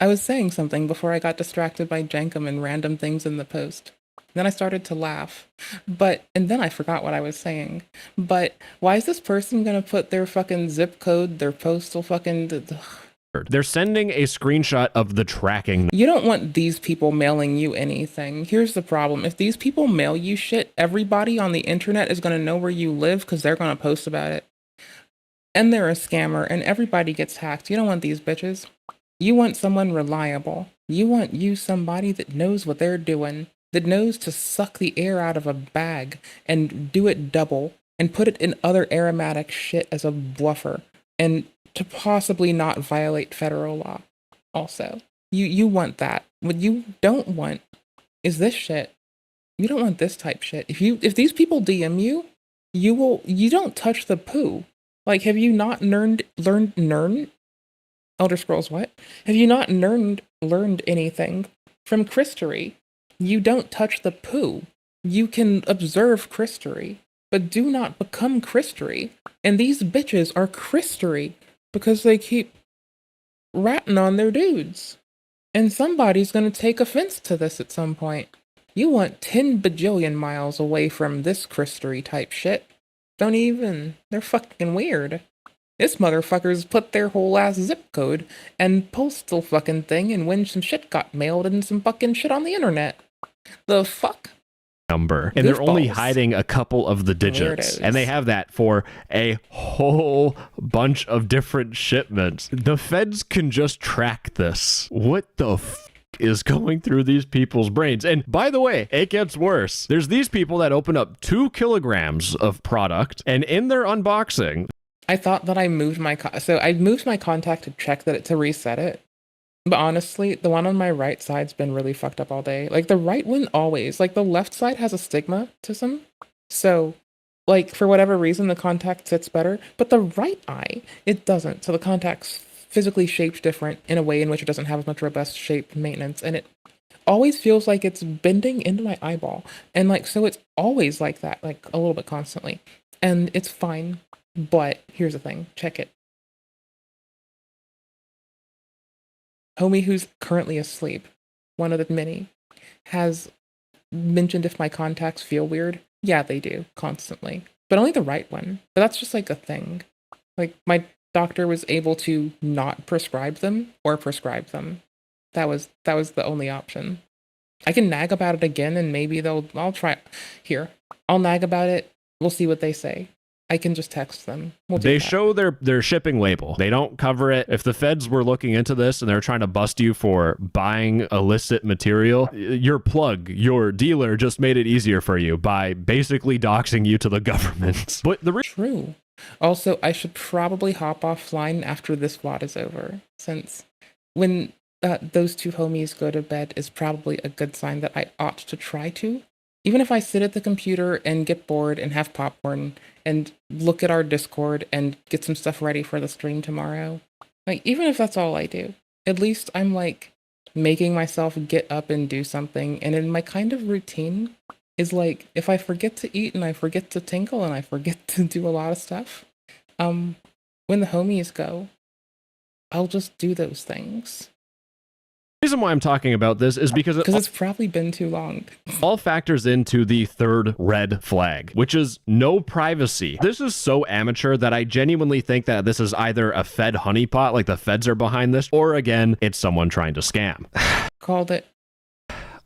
I was saying something before I got distracted by jankum and random things in the post. Then I started to laugh. And then I forgot what I was saying. But why is this person gonna put their fucking zip code, their postal fucking... They're sending a screenshot of the tracking. You don't want these people mailing you anything. Here's the problem. If these people mail you shit, everybody on the internet is gonna know where you live because they're gonna post about it. And they're a scammer and everybody gets hacked. You don't want these bitches. You want someone reliable. You want somebody that knows what they're doing, that knows to suck the air out of a bag and do it double and put it in other aromatic shit as a buffer and to possibly not violate federal law. Also, you want that. What you don't want is this shit. You don't want this type shit. If these people DM you, you don't touch the poo. Like, have you not learned Elder Scrolls what? Have you not learned anything from Christery? You don't touch the poo. You can observe Christery, but do not become Christery. And these bitches are Christery because they keep ratting on their dudes. And somebody's gonna take offense to this at some point. You want 10 bajillion miles away from this Christery type shit. Don't even. They're fucking weird. This motherfucker's put their whole ass zip code and postal fucking thing and when some shit got mailed and some fucking shit on the internet. The fuck? Number, and they're only Goofballs. hiding a couple of the digits, Weirdos. and they have that for a whole bunch of different shipments. The feds can just track this. What the f is going through these people's brains? And by the way, it gets worse. There's these people that open up 2 kilograms of product, and in their unboxing, I thought that I moved my so I moved my contact to check that to reset it. But honestly, the one on my right side's been really fucked up all day. Like the right one always, like the left side has astigmatism. So like for whatever reason, the contact sits better, but the right eye, it doesn't. So the contact's physically shaped different in a way in which it doesn't have as much robust shape maintenance. And it always feels like it's bending into my eyeball. And like, so it's always like that, like a little bit constantly. And it's fine. But here's the thing, check it. Homie who's currently asleep, one of the many, has mentioned if my contacts feel weird. Yeah, they do, constantly. But only the right one. But that's just like a thing. Like my doctor was able to not prescribe them or prescribe them. That was the only option. I can nag about it again and maybe I'll try. Here, I'll nag about it. We'll see what they say. I can just text them. they show their shipping label. They don't cover it. If the feds were looking into this and they're trying to bust you for buying illicit material, your plug, your dealer just made it easier for you by basically doxing you to the government. But True. Also, I should probably hop offline after this VOD is over, since when those 2 homies go to bed is probably a good sign that I ought to try to. Even if I sit at the computer and get bored and have popcorn and look at our Discord and get some stuff ready for the stream tomorrow, like even if that's all I do, at least I'm like making myself get up and do something. And in my kind of routine is like, if I forget to eat and I forget to tinkle and I forget to do a lot of stuff, when the homies go, I'll just do those things. The reason why I'm talking about this is because it's probably been too long. All factors into the third red flag, which is no privacy. This is so amateur that I genuinely think that this is either a Fed honeypot, like the feds are behind this, or again, it's someone trying to scam. Called it.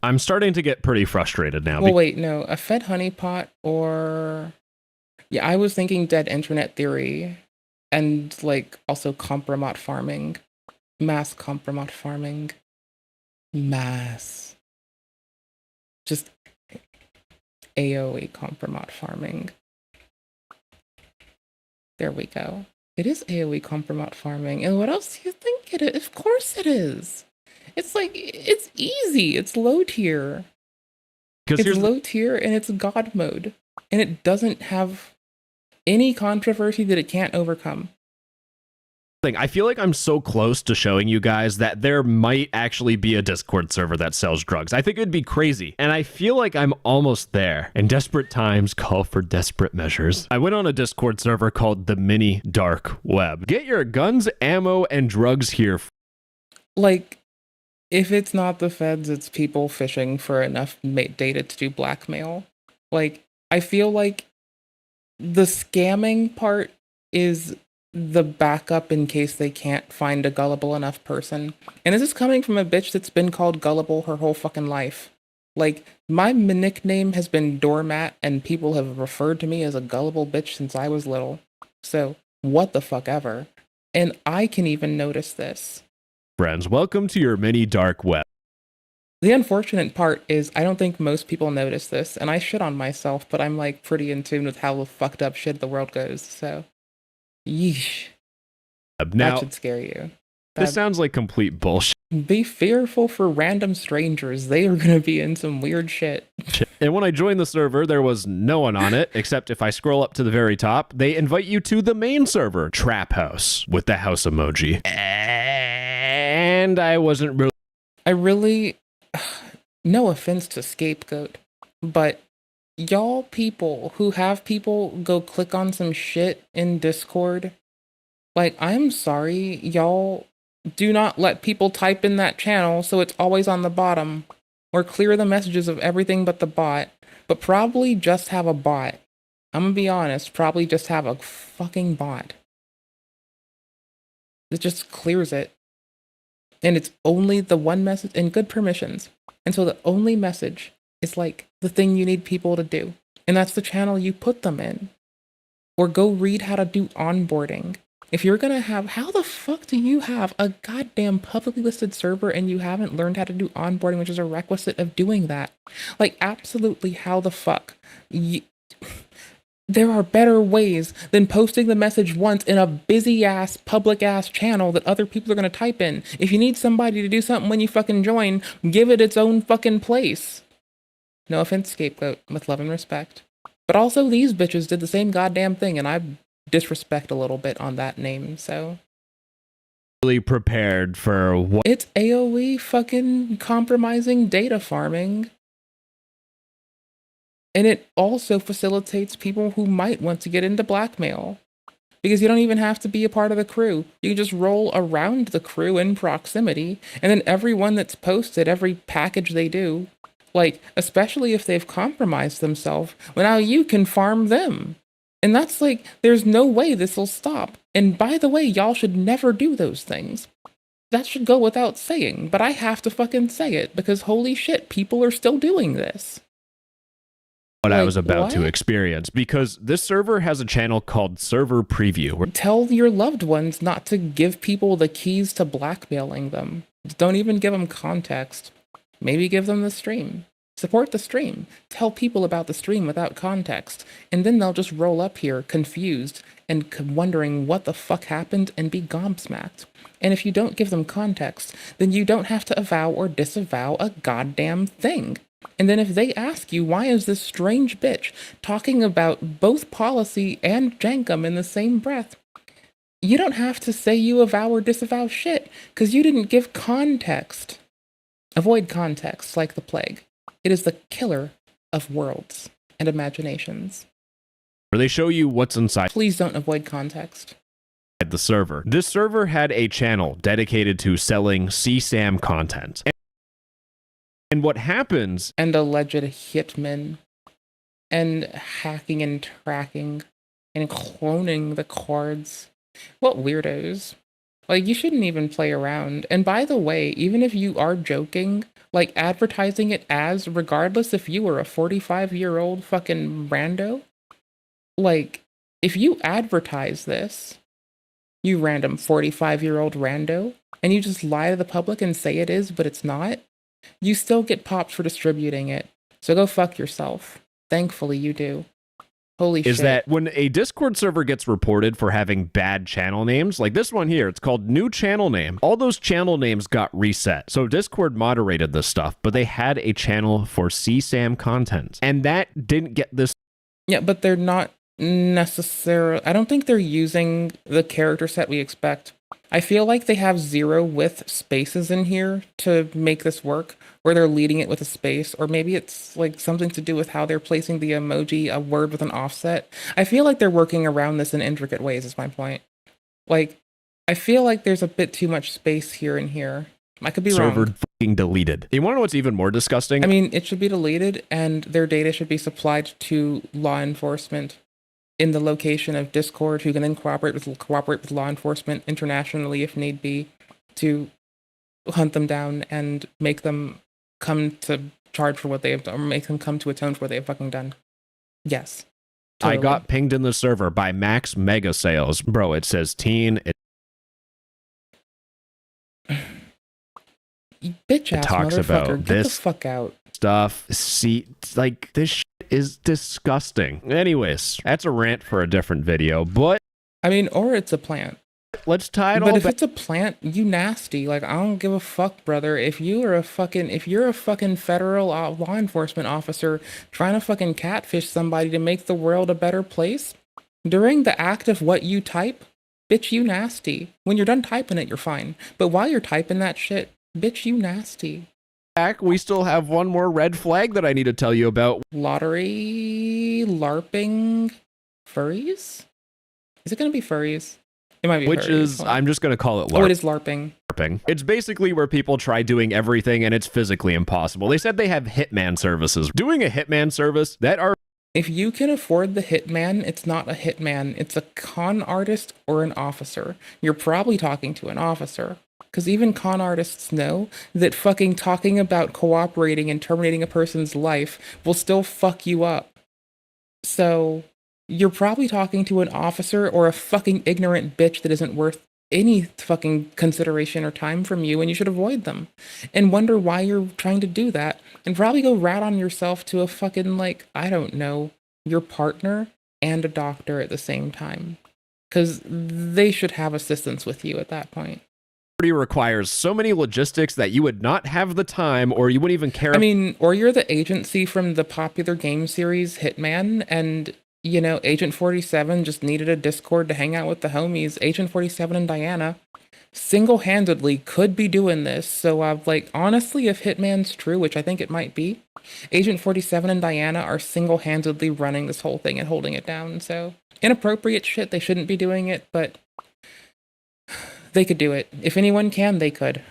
I'm starting to get pretty frustrated now. Well, wait, no, a Fed honeypot or... Yeah, I was thinking dead internet theory and like also kompromat farming, mass kompromat farming. Mass. Just AOE kompromat farming. There we go. It is AOE kompromat farming. And what else do you think it is? Of course it is. It's like, it's easy. It's low tier. It's low tier and it's God mode. And it doesn't have any controversy that it can't overcome. I feel like I'm so close to showing you guys that there might actually be a Discord server that sells drugs. I think it'd be crazy. And I feel like I'm almost there. And desperate times call for desperate measures. I went on a Discord server called the Mini Dark Web. Get your guns, ammo, and drugs here. Like, if it's not the feds, it's people fishing for enough data to do blackmail. Like, I feel like the scamming part is the backup in case they can't find a gullible enough person. And this is coming from a bitch that's been called gullible her whole fucking life. Like, my nickname has been Doormat, and people have referred to me as a gullible bitch since I was little. So, what the fuck ever. And I can even notice this. Friends, welcome to your Mini Dark Web. The unfortunate part is I don't think most people notice this, and I shit on myself, but I'm like pretty in tune with how fucked up shit the world goes, so... Yeesh. Now, that should scare you. This sounds like complete bullshit. Be fearful for random strangers. They are going to be in some weird shit. And when I joined the server, there was no one on it, except if I scroll up to the very top, they invite you to the main server, Trap House, with the house emoji. And I wasn't really... No offense to Scapegoat, but... y'all people who have people go click on some shit in Discord, like, I'm sorry, y'all do not let people type in that channel so it's always on the bottom, or clear the messages of everything but the bot, but probably just have a bot. I'm gonna be honest, probably just have a fucking bot. It just clears it. And it's only the one message and good permissions. And so the only message is like the thing you need people to do. And that's the channel you put them in. Or go read how to do onboarding. If you're gonna have, how the fuck do you have a goddamn publicly listed server and you haven't learned how to do onboarding, which is a requisite of doing that? Like, absolutely, how the fuck? There are better ways than posting the message once in a busy ass, public ass channel that other people are gonna type in. If you need somebody to do something when you fucking join, give it its own fucking place. No offense, Scapegoat, with love and respect. But also these bitches did the same goddamn thing, and I disrespect a little bit on that name, so. Really prepared for what? It's AoE fucking compromising data farming. And it also facilitates people who might want to get into blackmail. Because you don't even have to be a part of the crew. You can just roll around the crew in proximity, and then everyone that's posted, every package they do, like, especially if they've compromised themselves, well, now you can farm them. And that's like, there's no way this will stop. And by the way, y'all should never do those things. That should go without saying, but I have to fucking say it, because holy shit, people are still doing this. What I was about to experience, because this server has a channel called Server Preview. Tell your loved ones not to give people the keys to blackmailing them. Don't even give them context. Maybe give them the stream. Support the stream. Tell people about the stream without context. And then they'll just roll up here confused and wondering what the fuck happened and be gobsmacked. And if you don't give them context, then you don't have to avow or disavow a goddamn thing. And then if they ask you, why is this strange bitch talking about both policy and Jankum in the same breath? You don't have to say you avow or disavow shit, because you didn't give context. Avoid context like the plague. It is the killer of worlds and imaginations. Where they show you what's inside. Please don't avoid context. The server. This server had a channel dedicated to selling CSAM content. And what happens... And alleged hitmen. And hacking and tracking. And cloning the cards. What weirdos. Like, you shouldn't even play around. And by the way, even if you are joking, like, advertising it as, regardless if you were a 45-year-old fucking rando, like, if you advertise this, you random 45-year-old rando, and you just lie to the public and say it is, but it's not, you still get popped for distributing it. So go fuck yourself. Thankfully, you do. Holy shit. Is that when a Discord server gets reported for having bad channel names, like this one here, it's called new channel name. All those channel names got reset. So Discord moderated this stuff, but they had a channel for CSAM content. And that didn't get this. Yeah, but they're not necessarily, I don't think they're using the character set we expect. I feel like they have 0 with spaces in here to make this work, where they're leading it with a space, or maybe it's like something to do with how they're placing the emoji, a word with an offset. I feel like they're working around this in intricate ways, is my point. Like, I feel like there's a bit too much space here and here. I could be wrong. Server fucking deleted. You want to know what's even more disgusting? I mean, it should be deleted, and their data should be supplied to law enforcement in the location of Discord, who can then cooperate with law enforcement internationally if need be, to hunt them down and make them come to charge for what they have done, or make them come to atone for what they have fucking done. Yes. Totally. I got pinged in the server by Max Mega Sales. Bro, it says teen. Bitch ass talks motherfucker, about get this the fuck out. Stuff. See, like, this shit is disgusting. Anyways, that's a rant for a different video, but... I mean, or it's a plant. Let's tie it all back. But if back. it's a plant, you nasty. Like, I don't give a fuck, brother. If you're a fucking federal law enforcement officer trying to fucking catfish somebody to make the world a better place, during the act of what you type, bitch, you nasty. When you're done typing it, you're fine. But while you're typing that shit, bitch, you nasty. We still have one more red flag that I need to tell you about. Lottery, LARPing, furries? Is it going to be furries? It might be Which furries. is, I'm just going to call it LARP. Oh, it is LARPing. It's basically where people try doing everything and it's physically impossible. They said they have hitman services. Doing a hitman service that are If you can afford the hitman, it's not a hitman. It's a con artist or an officer. You're probably talking to an officer. Because even con artists know that fucking talking about cooperating and terminating a person's life will still fuck you up. So, you're probably talking to an officer or a fucking ignorant bitch that isn't worth any fucking consideration or time from you, and you should avoid them. And wonder why you're trying to do that. And probably go rat on yourself to a fucking, like, I don't know, your partner and a doctor at the same time. Because they should have assistance with you at that point. Requires so many logistics that you would not have the time or you wouldn't even care. I mean, or you're the agency from the popular game series Hitman, and, you know, Agent 47 just needed a Discord to hang out with the homies. Agent 47 and Diana single-handedly could be doing this. So, like, honestly, if Hitman's true, which I think it might be, Agent 47 and Diana are single-handedly running this whole thing and holding it down. So, inappropriate shit, they shouldn't be doing it, but they could do it. If anyone can, they could.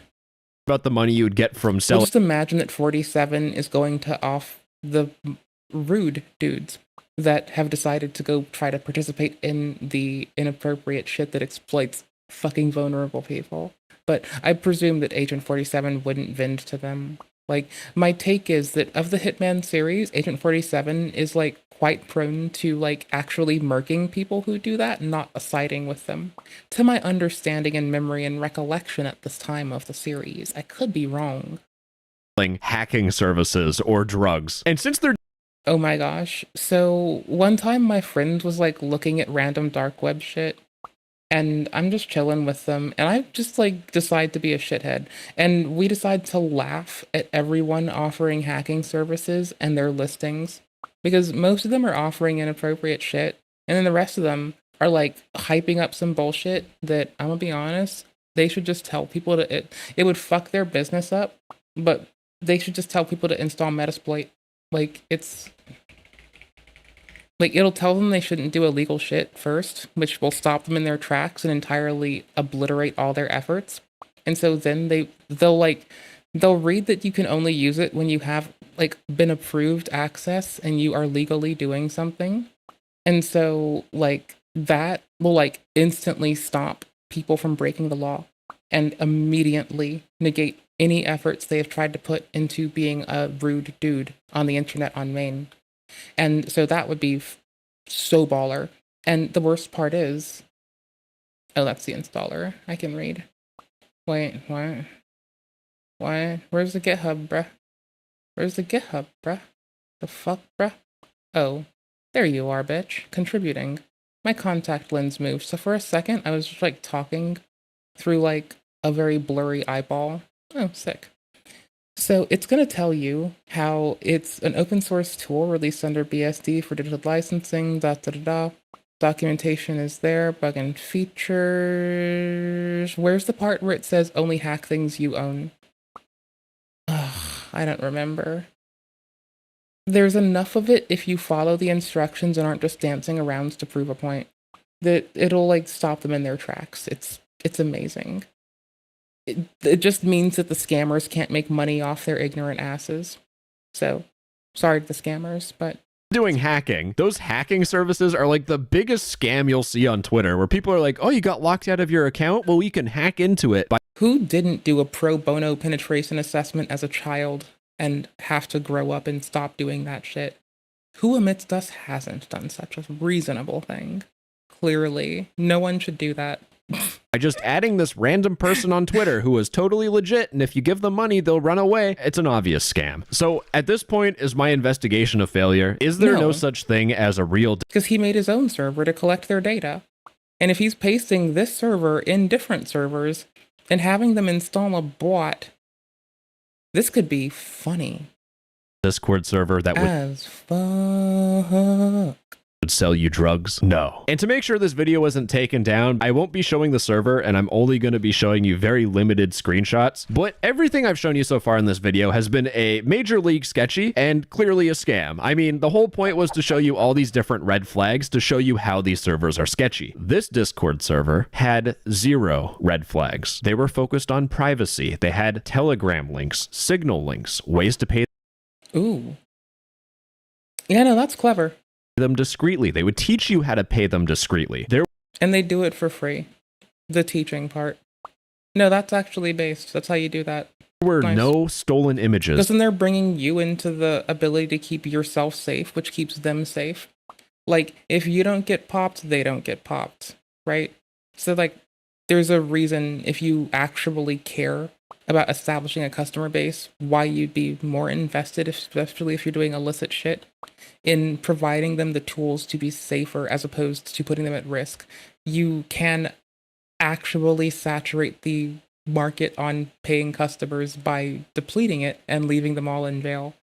About the money you would get from selling. Just imagine that 47 is going to off the rude dudes that have decided to go try to participate in the inappropriate shit that exploits fucking vulnerable people. But I presume that Agent 47 wouldn't vend to them. Like, my take is that of the Hitman series, Agent 47 is, like, quite prone to, like, actually murking people who do that, not siding with them. To my understanding and memory and recollection at this time of the series, I could be wrong. Hacking services or drugs. And since they're... Oh my gosh. So, one time my friend was, like, looking at random dark web shit, and I'm just chilling with them, and I just, like, decide to be a shithead. And we decide to laugh at everyone offering hacking services and their listings. Because most of them are offering inappropriate shit, and then the rest of them are, like, hyping up some bullshit that, I'm gonna be honest, they should just tell people to... It would fuck their business up, but they should just tell people to install Metasploit. Like, it's... Like, it'll tell them they shouldn't do illegal shit first, which will stop them in their tracks and entirely obliterate all their efforts. And so then they'll read that you can only use it when you have, like, been approved access and you are legally doing something. And so, like, that will, like, instantly stop people from breaking the law and immediately negate any efforts they have tried to put into being a rude dude on the internet on main. And so that would be so baller. And the worst part is... Oh, that's the installer. I can read. Wait, what? What? Where's the GitHub, bruh? Where's the GitHub, bruh? The fuck, bruh? Oh, there you are, bitch. Contributing. My contact lens moved, so for a second I was just, like, talking through, like, a very blurry eyeball. Oh, sick. So it's going to tell you how it's an open source tool released under BSD for digital licensing, Documentation is there, bug and features. Where's the part where it says only hack things you own? Ugh, I don't remember. There's enough of it if you follow the instructions and aren't just dancing around to prove a point, that it'll, like, stop them in their tracks. It's amazing. It just means that the scammers can't make money off their ignorant asses. So, sorry to the scammers, but... Doing hacking. Those hacking services are, like, the biggest scam you'll see on Twitter, where people are like, oh, you got locked out of your account? Well, we can hack into it. Who didn't do a pro bono penetration assessment as a child and have to grow up and stop doing that shit? Who amidst us hasn't done such a reasonable thing? Clearly, no one should do that. By just adding this random person on Twitter who is totally legit, and if you give them money, they'll run away. It's an obvious scam. So at this point, is my investigation a failure? Is there no such thing as a real... Because he made his own server to collect their data. And if he's pasting this server in different servers and having them install a bot, this could be funny. Discord server that would... As fuck. Would sell you drugs? No. And to make sure this video wasn't taken down, I won't be showing the server, and I'm only going to be showing you very limited screenshots. But everything I've shown you so far in this video has been a major league sketchy and clearly a scam. I mean, the whole point was to show you all these different red flags to show you how these servers are sketchy. This Discord server had 0 red flags. They were focused on privacy. They had Telegram links, Signal links, ways to pay. Ooh. Yeah, no, that's clever. them discreetly. They would teach you how to pay them discreetly. And they do it for free. The teaching part. No, that's actually based. That's how you do that. There were Nice. no stolen images. Because then they're bringing you into the ability to keep yourself safe, which keeps them safe. Like, if you don't get popped, they don't get popped, right? So, like, there's a reason, if you actually care about establishing a customer base, why you'd be more invested, especially if you're doing illicit shit, in providing them the tools to be safer as opposed to putting them at risk. You can actually saturate the market on paying customers by depleting it and leaving them all in jail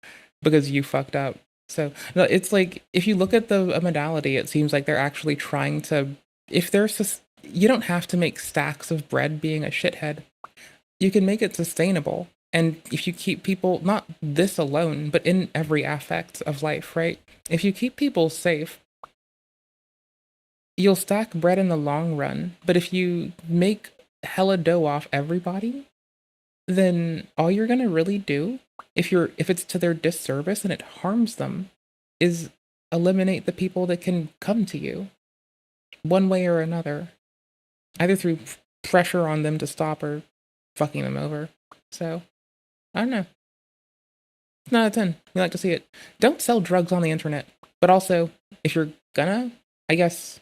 because you fucked up. So no, it's like, if you look at the modality, it seems like they're actually trying to, if there's, you don't have to make stacks of bread being a shithead. You can make it sustainable. And if you keep people, not this alone, but in every aspect of life, right? If you keep people safe, you'll stack bread in the long run. But if you make hella dough off everybody, then all you're gonna really do, if it's to their disservice and it harms them, is eliminate the people that can come to you one way or another, either through pressure on them to stop or fucking them over. So I don't know. It's not a 10. We like to see it. Don't sell drugs on the internet. But also, if you're gonna, I guess,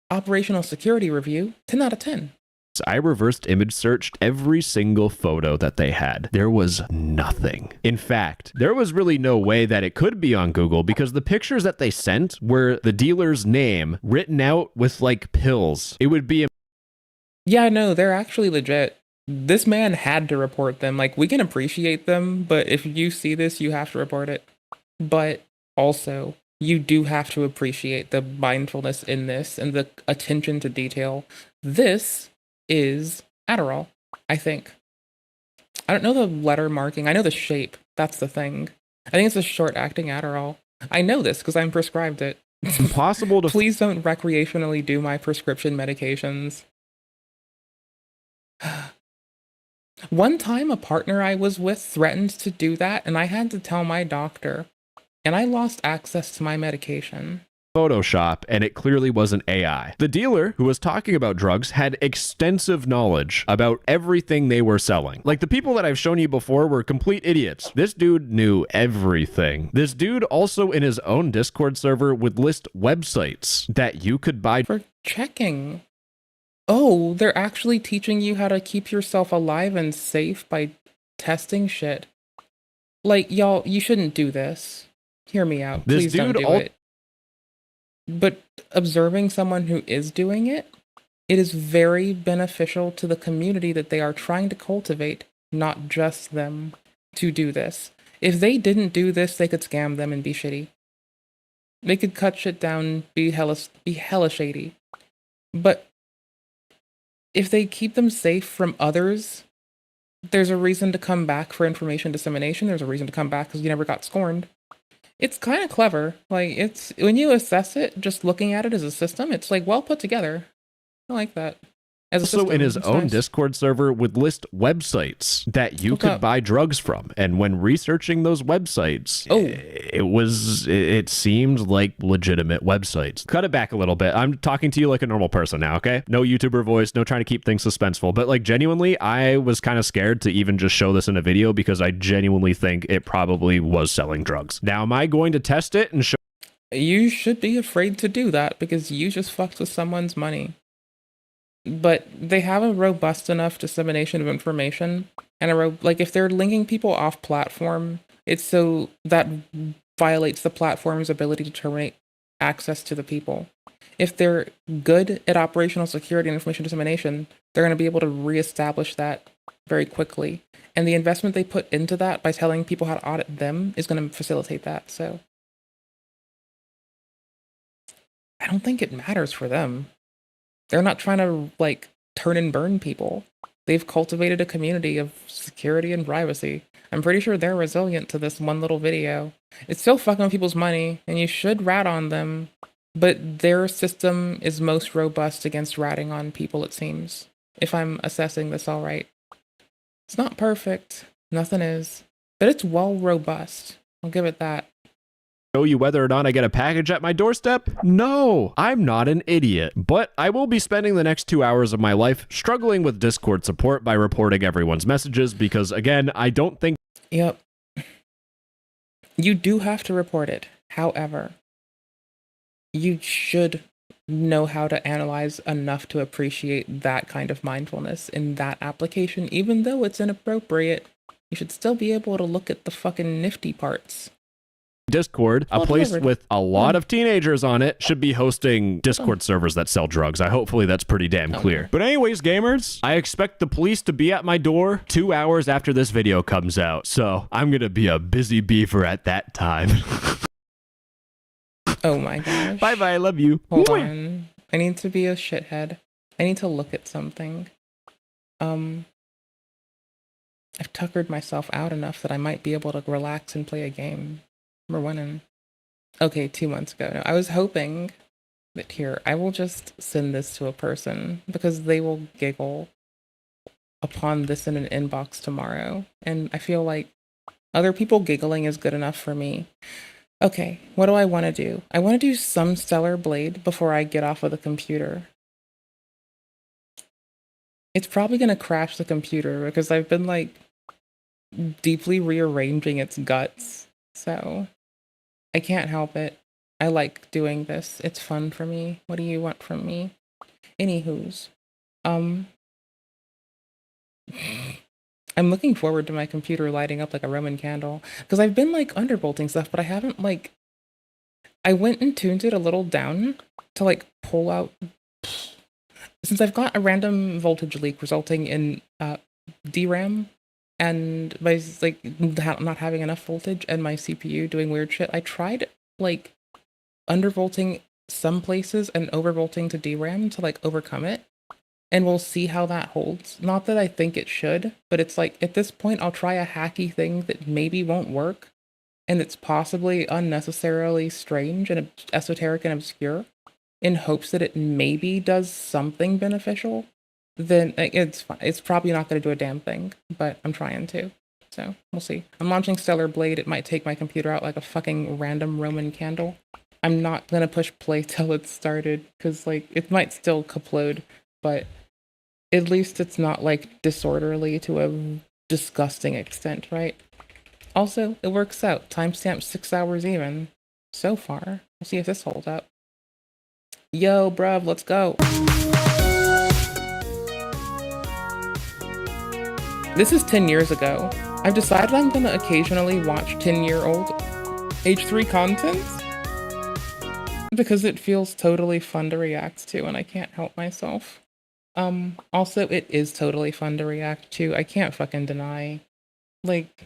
operational security review, 10 out of 10. I reversed image searched every single photo that they had. There was nothing. In fact, there was really no way that it could be on Google because the pictures that they sent were the dealer's name written out with like pills. It would be Yeah, no, they're actually legit. This man had to report them. Like, we can appreciate them, but if you see this, you have to report it. But also, you do have to appreciate the mindfulness in this and the attention to detail. This is Adderall, I think. I don't know the letter marking. I know the shape. That's the thing. I think it's a short-acting Adderall. I know this because I'm prescribed it. impossible to Please don't recreationally do my prescription medications. One time, a partner I was with threatened to do that, and I had to tell my doctor, and I lost access to my medication. Photoshop, and it clearly wasn't AI. The dealer who was talking about drugs had extensive knowledge about everything they were selling. Like, the people that I've shown you before were complete idiots. This dude knew everything. This dude also in his own Discord server would list websites that you could buy for checking. Oh, they're actually teaching you how to keep yourself alive and safe by testing shit. Like, y'all, you shouldn't do this. Hear me out. This Please don't dude do it. But observing someone who is doing it, it is very beneficial to the community that they are trying to cultivate, not just them, to do this. If they didn't do this, they could scam them and be shitty. They could cut shit down, be hella shady. But if they keep them safe from others, there's a reason to come back for information dissemination. There's a reason to come back because you never got scorned. It's kind of clever. Like, it's, when you assess it, just looking at it as a system, it's like well put together. I like that. As a also system, in his it's own nice. Discord server would list websites that you could buy drugs from, and when researching those websites, it seemed like legitimate websites. Cut it back a little bit. I'm talking to you like a normal person now, okay? No YouTuber voice, no trying to keep things suspenseful, but like, genuinely, I was kind of scared to even just show this in a video because I genuinely think it probably was selling drugs. Now, am I going to test it and show? You should be afraid to do that because you just fucked with someone's money. But they have a robust enough dissemination of information, and like, if they're linking people off platform, it's so that violates the platform's ability to terminate access to the people. If they're good at operational security and information dissemination, they're going to be able to reestablish that very quickly. And the investment they put into that by telling people how to audit them is going to facilitate that. So I don't think it matters for them. They're not trying to, like, turn and burn people. They've cultivated a community of security and privacy. I'm pretty sure they're resilient to this one little video. It's still fucking with people's money, and you should rat on them, but their system is most robust against ratting on people, it seems, if I'm assessing this all right. It's not perfect. Nothing is. But it's well robust. I'll give it that. show you whether or not I get a package at my doorstep? No, I'm not an idiot. But I will be spending the next 2 hours of my life struggling with Discord support by reporting everyone's messages because, again, I don't think... Yep. You do have to report it. However, you should know how to analyze enough to appreciate that kind of mindfulness in that application. Even though it's inappropriate, you should still be able to look at the fucking nifty parts. Discord, a Well place delivered. with a lot of teenagers on it, should be hosting Discord servers that sell drugs. Hopefully that's pretty damn clear. But anyways, gamers, I expect the police to be at my door 2 hours after this video comes out. So I'm gonna be a busy beaver at that time. Oh my gosh. Bye-bye, I love you. Hold on. I need to be a shithead. I need to look at something. I've tuckered myself out enough that I might be able to relax and play a game. We're winning. Okay, 2 months ago. No, I was hoping that here, I will just send this to a person because they will giggle upon this in an inbox tomorrow. And I feel like other people giggling is good enough for me. Okay, what do I want to do? I want to do some Stellar Blade before I get off of the computer. It's probably going to crash the computer because I've been like deeply rearranging its guts. So I can't help it. I like doing this. It's fun for me. What do you want from me? Anywho's. I'm looking forward to my computer lighting up like a Roman candle because I've been like undervolting stuff, but I haven't like, I went and tuned it a little down to like pull out, since I've got a random voltage leak resulting in DRAM and by like not having enough voltage and my CPU doing weird shit. I tried like undervolting some places and overvolting to DRAM to like overcome it. And we'll see how that holds. Not that I think it should, but it's like, at this point, I'll try a hacky thing that maybe won't work, and it's possibly unnecessarily strange and esoteric and obscure, in hopes that it maybe does something beneficial. Then it's fine. It's probably not going to do a damn thing, but I'm trying to. So, we'll see. I'm launching Stellar Blade. It might take my computer out like a fucking random Roman candle. I'm not going to push play till it's started, because like, it might still kaplode, but at least it's not like disorderly to a disgusting extent, right? Also, it works out. Timestamp 6 hours even. So far. We'll see if this holds up. Yo, bruv, let's go. This is 10 years ago. I've decided I'm gonna occasionally watch 10-year-old H3 content because it feels totally fun to react to and I can't help myself. Also, it is totally fun to react to. I can't fucking deny. Like,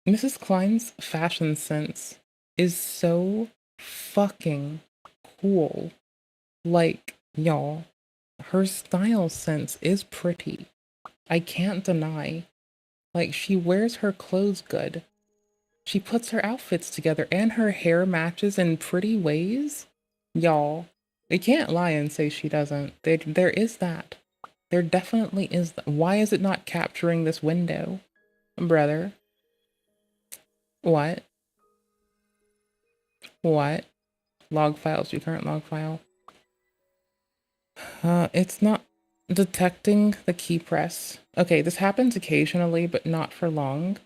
Mrs. Klein's fashion sense is so fucking cool. Like, y'all, her style sense is pretty. I can't deny. Like, she wears her clothes good. She puts her outfits together and her hair matches in pretty ways. Y'all. They can't lie and say she doesn't. There is that. There definitely is that. Why is it not capturing this window? Brother? What? What? Log files, your current log file. It's not detecting the key press. Okay, this happens occasionally, but not for long.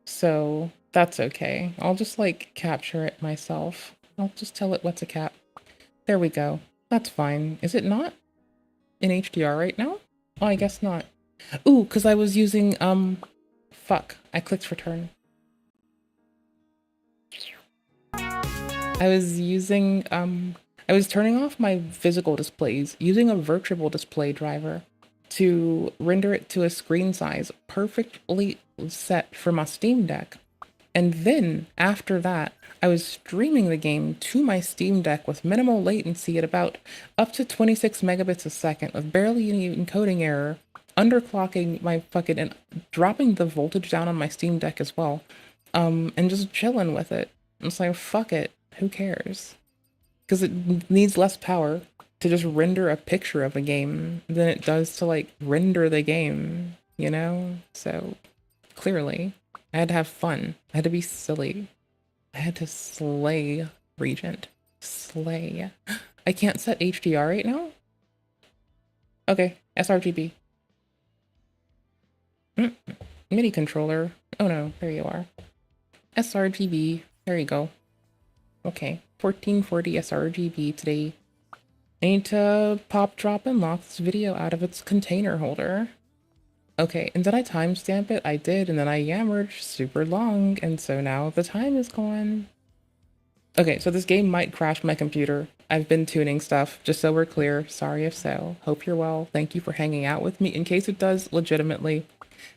So, that's okay. I'll just, like, capture it myself. I'll just tell it what's a cap. There we go. That's fine. Is it not in HDR right now? Oh, I guess not. Ooh, because I was using, fuck. I clicked return. I was using, I was turning off my physical displays, using a virtual display driver to render it to a screen size perfectly set for my Steam Deck. And then, after that, I was streaming the game to my Steam Deck with minimal latency at about up to 26 megabits a second with barely any encoding error, underclocking my fucking, and dropping the voltage down on my Steam Deck as well, and just chilling with it. I'm just like, fuck it, who cares? Because it needs less power to just render a picture of a game than it does to, like, render the game, you know? So, clearly, I had to have fun. I had to be silly. I had to slay Regent. Slay. I can't set HDR right now? Okay, sRGB. MIDI controller. Oh no, there you are. sRGB. There you go. Okay, 1440 sRGB today. I need to pop, drop, and lock this video out of its container holder. Okay, and did I timestamp it? I did, and then I yammered super long, and so now the time is gone. Okay, so this game might crash my computer. I've been tuning stuff, just so we're clear. Sorry if so. Hope you're well. Thank you for hanging out with me. In case it does, legitimately.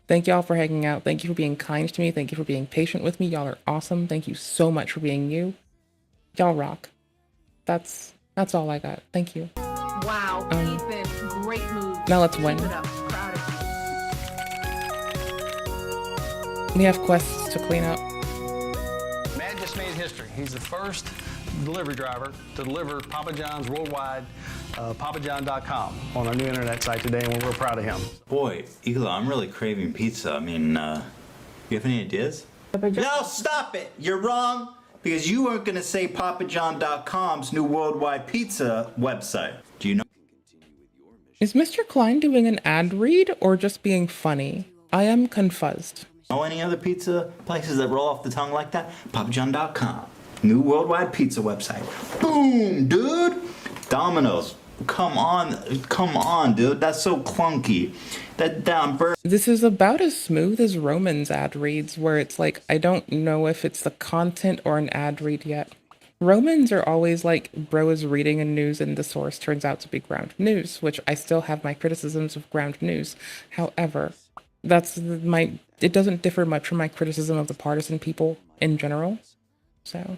Thank y'all for hanging out. Thank you for being kind to me. Thank you for being patient with me. Y'all are awesome. Thank you so much for being you. Y'all rock. That's all I got. Thank you. Wow, Ethan, great move. Now let's win. Keep it up. Proud of We have quests to clean up. Man just made history. He's the first delivery driver to deliver Papa John's worldwide, papajohn.com on our new internet site today, and we're real proud of him. Boy, Iglo, I'm really craving pizza. I mean, you have any ideas? No, stop it! You're wrong! Because you weren't gonna say papajohn.com's new worldwide pizza website. Do you know? Is Mr. Klein doing an ad read or just being funny? I am confused. Know any other pizza places that roll off the tongue like that? papajohn.com. New worldwide pizza website. Boom, dude! Domino's. Come on, dude. That's so clunky. That down bird. This is about as smooth as Roman's ad reads, where it's like, I don't know if it's the content or an ad read yet. Romans are always like, bro is reading a news and the source turns out to be ground news, which I still have my criticisms of ground news. However, it doesn't differ much from my criticism of the partisan people in general. So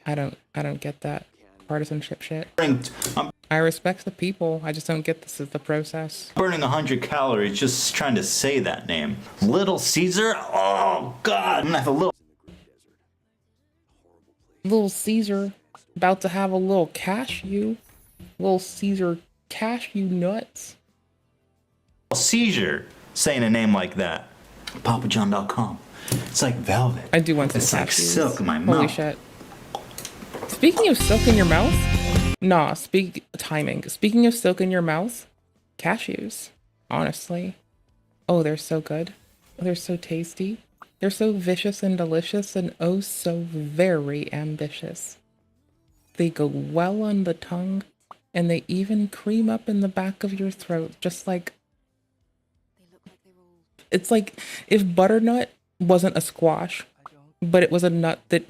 I don't get that partisanship shit. I respect the people. I just don't get the process. Burning 100 calories just trying to say that name. Little Caesar? Oh, God. I'm gonna have a Little Caesar about to have a little cashew. Little Caesar cashew nuts. seizure saying a name like that. papajohn.com. It's like velvet. I do want some It's like cashews. silk in my Holy mouth. shit. Speaking of silk in your mouth, timing. Speaking of silk in your mouth, cashews, honestly. Oh, they're so good. They're so tasty. They're so vicious and delicious and oh so very ambitious. They go well on the tongue and they even cream up in the back of your throat, just like... It's like if butternut wasn't a squash, but it was a nut that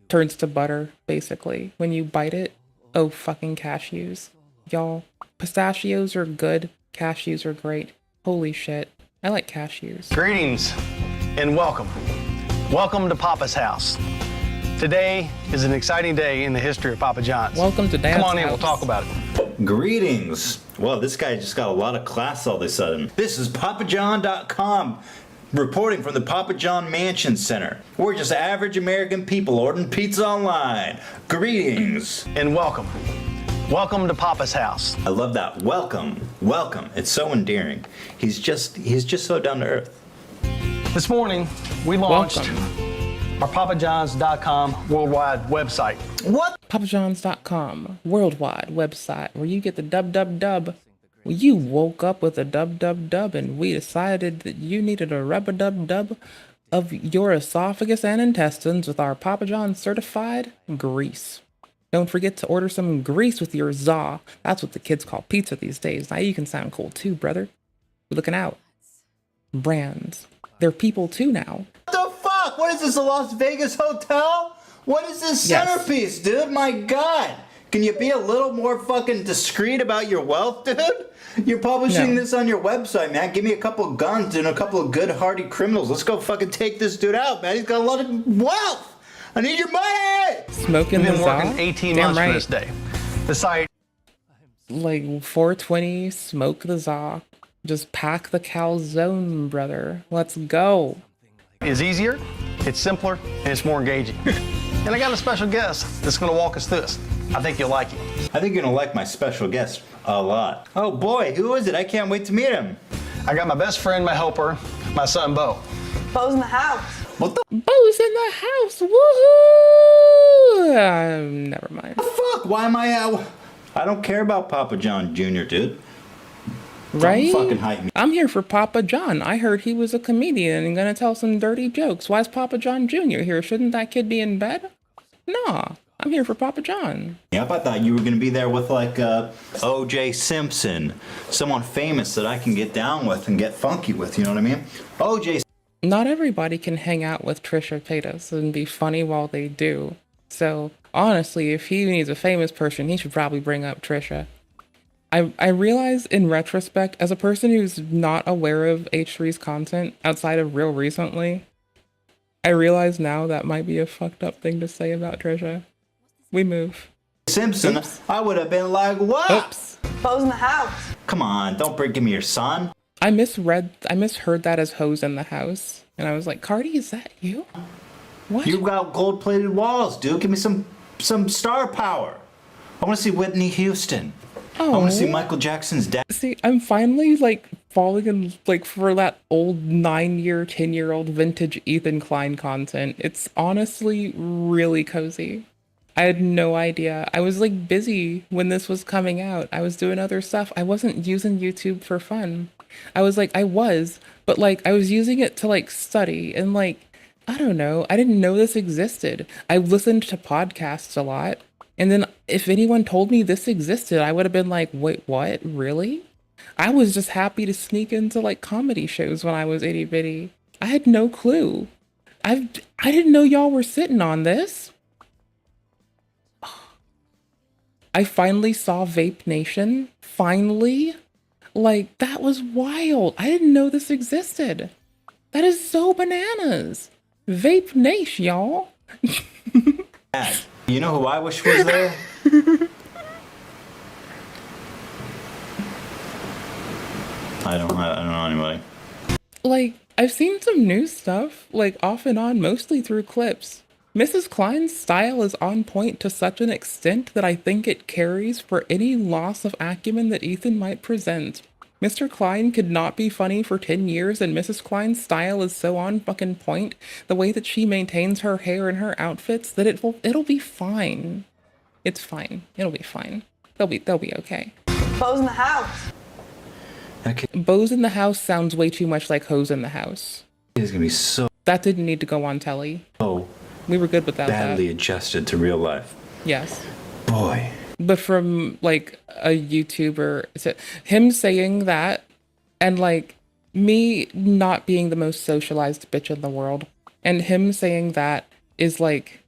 turns to butter, basically. When you bite it, oh, fucking cashews. Y'all, pistachios are good, cashews are great. Holy shit, I like cashews. Greetings and welcome. Welcome to Papa's house. Today is an exciting day in the history of Papa John's. Welcome to Dad's Come on in, house. we'll talk about it. Greetings. Well, this guy just got a lot of class all of a sudden. This is papajohn.com. Reporting from the Papa John Mansion Center. We're just average American people ordering pizza online. Greetings. And welcome. Welcome to Papa's house. I love that. Welcome. Welcome. It's so endearing. He's just so down to earth. This morning, we launched our papajohns.com worldwide website. What? papajohns.com worldwide website where you get the dub. Well, you woke up with a dub and we decided that you needed a rub-a-dub of your esophagus and intestines with our Papa John's certified grease. Don't forget to order some grease with your za. That's what the kids call pizza these days. Now you can sound cool too, brother. We're looking out. Brands. They're people too now. What the fuck? What is this, a Las Vegas hotel? What is this Yes. centerpiece, dude? My God. Can you be a little more fucking discreet about your wealth, dude? You're publishing this on your website, man. Give me a couple of guns and a couple of good, hardy criminals. Let's go fucking take this dude out, man. He's got a lot of wealth. I need your money. Smoking We've the been working za? 18 Damn months right. for this day. The site Like 420, smoke the za. Just pack the calzone, brother. Let's go. is easier, it's simpler, and it's more engaging. And I got a special guest that's going to walk us through this. I think you'll like it. I think you're gonna like my special guest a lot. Oh boy, who is it? I can't wait to meet him. I got my best friend, my helper, my son, Bo. Bo's in the house. What the Bo's in the house. Woohoo! Never mind. fuck? Why am I don't care about Papa John Jr., dude. Right? Don't fucking hype me. I'm here for Papa John. I heard he was a comedian and gonna tell some dirty jokes. Why's Papa John Jr. here? Shouldn't that kid be in bed? Nah, I'm here for Papa John. Yep, I thought you were gonna be there with like O.J. Simpson, someone famous that I can get down with and get funky with. You know what I mean? O.J. Not everybody can hang out with Trisha Paytas and be funny while they do. So honestly, if he needs a famous person, he should probably bring up Trisha. I realize in retrospect, as a person who's not aware of H3's content outside of real recently, I realize now that might be a fucked up thing to say about Trisha. We move. Simpson, Oops. I would have been like, what? Oops. Bo's in the house. Come on, don't give me your son. I misheard that as hoes in the house. And I was like, Cardi, is that you? What? You got gold-plated walls, dude. Give me some star power. I want to see Whitney Houston. I want to see Michael Jackson's dad. See, I'm finally like falling in like for that old 9-year, 10-year-old vintage Ethan Klein content. It's honestly really cozy. I had no idea. I was like busy when this was coming out. I was doing other stuff. I wasn't using YouTube for fun. I was, but like I was using it to like study and like, I don't know. I didn't know this existed. I listened to podcasts a lot. And then if anyone told me this existed, I would have been like, wait, what? Really? I was just happy to sneak into like comedy shows when I was itty bitty. I had no clue. I didn't know y'all were sitting on this. I finally saw Vape Nation. Finally. Like, that was wild. I didn't know this existed. That is so bananas. Vape Nation, y'all. You know who I wish was there? I don't know anybody. Like, I've seen some new stuff, like off and on, mostly through clips. Mrs. Klein's style is on point to such an extent that I think it carries for any loss of acumen that Ethan might present. Mr. Klein could not be funny for 10 years, and Mrs. Klein's style is so on fucking point, the way that she maintains her hair and her outfits, that it'll be fine. It's fine. It'll be fine. They'll be okay. Bo's in the house. Bo's in the house sounds way too much like hoes in the house. It's gonna be so That didn't need to go on telly. We were good without badly that. adjusted to real life. Yes. Boy. But from like a YouTuber, him saying that, and like me not being the most socialized bitch in the world, and him saying that is like,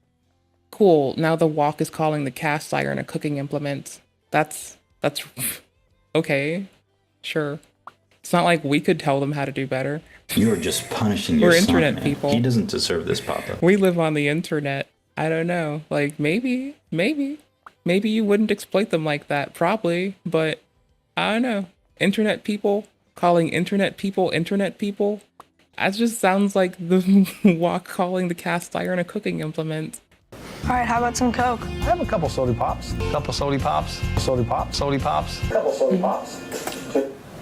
cool, now the wok is calling the cast iron a cooking implement. That's okay, sure. It's not like we could tell them how to do better. You're just punishing your We're son, internet man. people. He doesn't deserve this, Papa. We live on the internet. I don't know. Like, maybe you wouldn't exploit them like that. Probably. But I don't know. Internet people calling internet people. That just sounds like the wok calling the cast iron a cooking implement. All right, how about some Coke? I have a couple sody pops. Couple sody pops. Sody pops. Sody pops. Couple sody pops.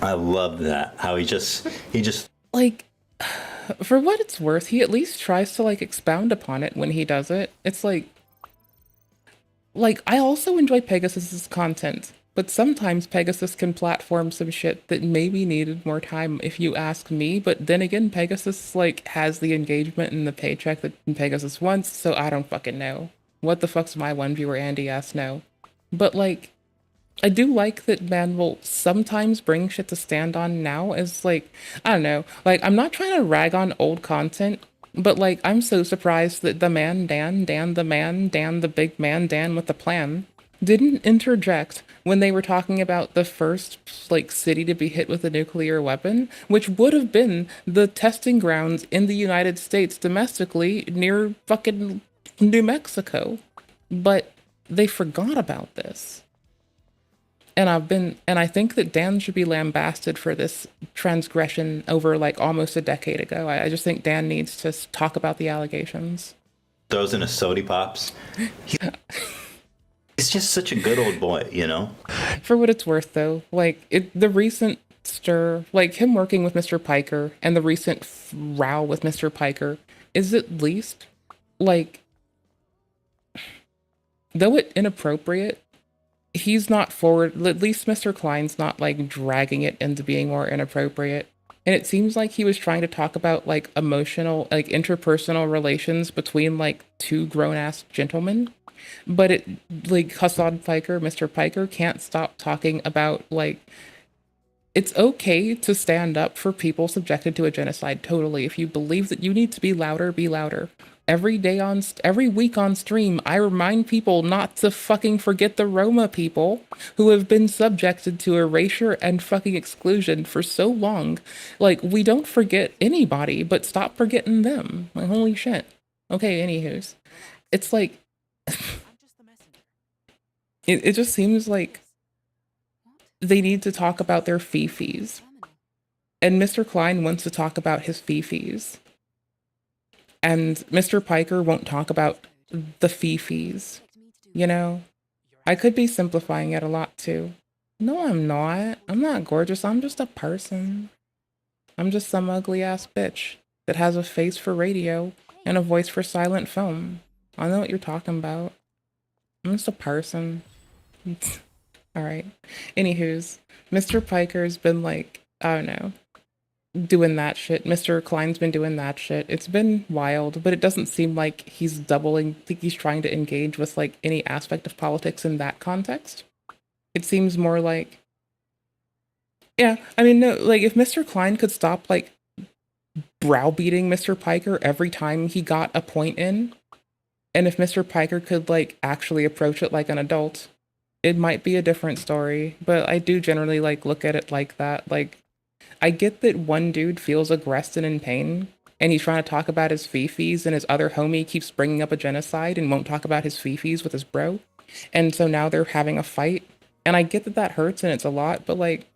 I love that. How he just Like, for what it's worth, he at least tries to like expound upon it when he does it. It's like I also enjoy Pegasus's content, but sometimes Pegasus can platform some shit that maybe needed more time if you ask me. But then again, Pegasus like has the engagement and the paycheck that Pegasus wants, so I don't fucking know. What the fuck's my one viewer Andy asked no. But like, I do like that man will sometimes bring shit to stand on now as like, I don't know, like I'm not trying to rag on old content, but like I'm so surprised that the man Dan the big man Dan with the plan didn't interject when they were talking about the first like city to be hit with a nuclear weapon, which would have been the testing grounds in the United States domestically near fucking New Mexico. But they forgot about this. And I think that Dan should be lambasted for this transgression over like almost a decade ago. I just think Dan needs to talk about the allegations. throws in a sody pops. He's just such a good old boy, you know? For what it's worth, though, like the recent stir, like him working with Mr. Piker and the recent row with Mr. Piker is at least, like, though it inappropriate, he's not forward, at least Mr. Klein's not, like, dragging it into being more inappropriate. And it seems like he was trying to talk about, like, emotional, like, interpersonal relations between, like, two grown-ass gentlemen. But it, like, Hassan Piker, Mr. Piker, can't stop talking about, like, it's okay to stand up for people subjected to a genocide, totally. If you believe that you need to be louder, be louder. Every week on stream, I remind people not to fucking forget the Roma people who have been subjected to erasure and fucking exclusion for so long. Like, we don't forget anybody, but stop forgetting them. Like, holy shit. Okay, anywho's. It's like, it just seems like they need to talk about their fifis. And Mr. Klein wants to talk about his fifis. And Mr. Piker won't talk about the fifis. You know? I could be simplifying it a lot too. No, I'm not. I'm not gorgeous. I'm just a person. I'm just some ugly ass bitch that has a face for radio and a voice for silent film. I know what you're talking about. I'm just a person. Alright. Anywho's, Mr. Piker's been like, I don't know, doing that shit. Mr. Klein's been doing that shit. It's been wild, but it doesn't seem like he's he's trying to engage with, like, any aspect of politics in that context. It seems more like, yeah, I mean, no, like, if Mr. Klein could stop, like, browbeating Mr. Piker every time he got a point in, and if Mr. Piker could, like, actually approach it like an adult, it might be a different story. But I do generally, like, look at it like that. Like, I get that one dude feels aggressed and in pain, and he's trying to talk about his fifis, and his other homie keeps bringing up a genocide and won't talk about his fifis with his bro. And so now they're having a fight. And I get that that hurts and it's a lot, but, like,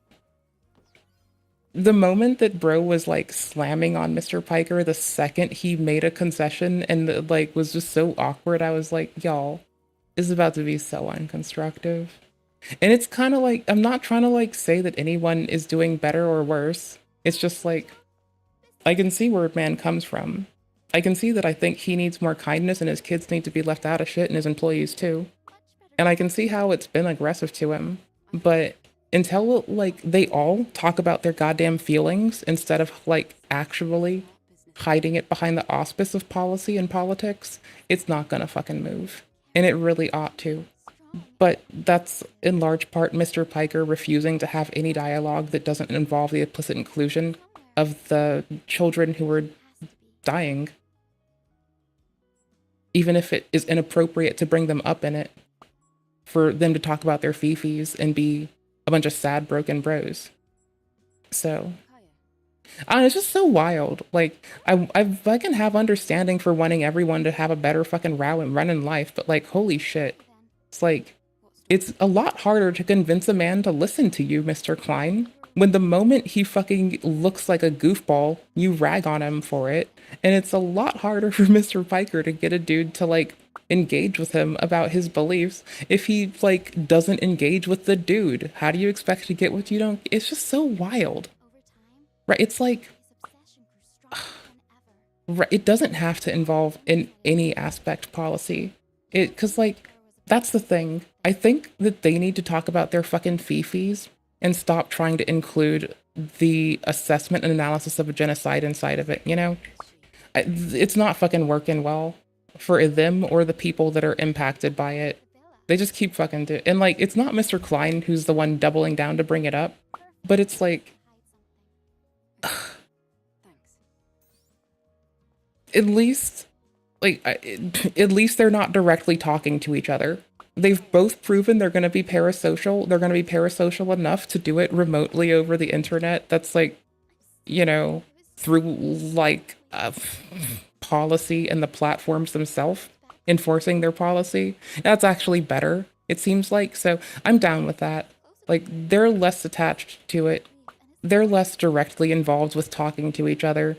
the moment that bro was, like, slamming on Mr. Piker the second he made a concession and, like, was just so awkward, I was like, y'all, this is about to be so unconstructive. And it's kind of like, I'm not trying to, like, say that anyone is doing better or worse. It's just like, I can see where man comes from. I can see that I think he needs more kindness and his kids need to be left out of shit and his employees too. And I can see how it's been aggressive to him. But until, like, they all talk about their goddamn feelings instead of, like, actually hiding it behind the auspice of policy and politics, it's not gonna fucking move. And it really ought to. But that's in large part Mr. Piker refusing to have any dialogue that doesn't involve the implicit inclusion of the children who are dying. Even if it is inappropriate to bring them up in it, for them to talk about their fifis and be a bunch of sad, broken bros. So, it's just so wild. Like, I can have understanding for wanting everyone to have a better fucking row and run in life, but, like, holy shit. It's like, it's a lot harder to convince a man to listen to you, Mr. Klein, when the moment he fucking looks like a goofball, you rag on him for it. And it's a lot harder for Mr. Piker to get a dude to, like, engage with him about his beliefs if he, like, doesn't engage with the dude. How do you expect to get what you don't? It's just so wild. Right? It's like, right, it doesn't have to involve in any aspect policy. Because, like, that's the thing. I think that they need to talk about their fucking fifis and stop trying to include the assessment and analysis of a genocide inside of it, you know? It's not fucking working well for them or the people that are impacted by it. They just keep fucking doing it. And, like, it's not Mr. Klein who's the one doubling down to bring it up, but it's like, at least, like, at least they're not directly talking to each other. They've both proven they're going to be parasocial. They're going to be parasocial enough to do it remotely over the internet. That's, like, you know, through, like, policy and the platforms themselves enforcing their policy. That's actually better, it seems like. So I'm down with that. Like, they're less attached to it. They're less directly involved with talking to each other.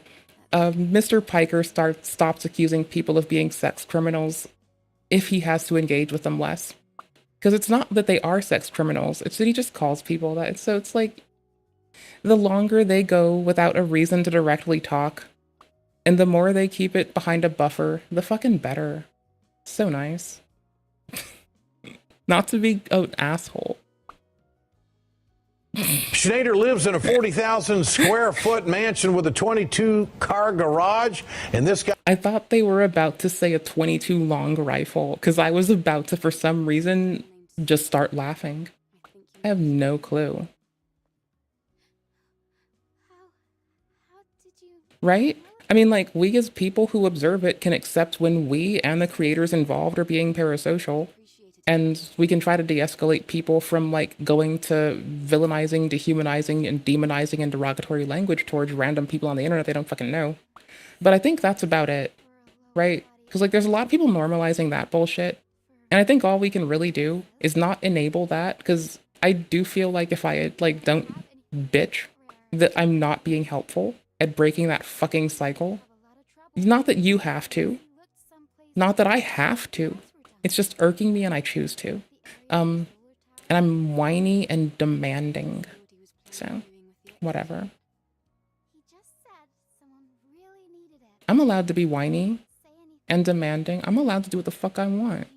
Mr. Piker stops accusing people of being sex criminals if he has to engage with them less. Because it's not that they are sex criminals, it's that he just calls people that. So it's like, the longer they go without a reason to directly talk, And the more they keep it behind a buffer, the fucking better. So nice. Not to be an asshole. Schneider lives in a 40,000 square foot mansion with a 22 car garage, and this guy. I thought they were about to say a 22 long rifle, because I was about to, for some reason, just start laughing. I have no clue. Right? I mean, like, we as people who observe it can accept when we and the creators involved are being parasocial. And we can try to de-escalate people from, like, going to villainizing, dehumanizing, and demonizing and derogatory language towards random people on the internet they don't fucking know. But I think that's about it, right? Because, like, there's a lot of people normalizing that bullshit. And I think all we can really do is not enable that, because I do feel like if I, like, don't bitch, that I'm not being helpful at breaking that fucking cycle. Not that you have to. Not that I have to. It's just irking me and I choose to. And I'm whiny and demanding. So, whatever. I'm allowed to be whiny and demanding. I'm allowed to do what the fuck I want.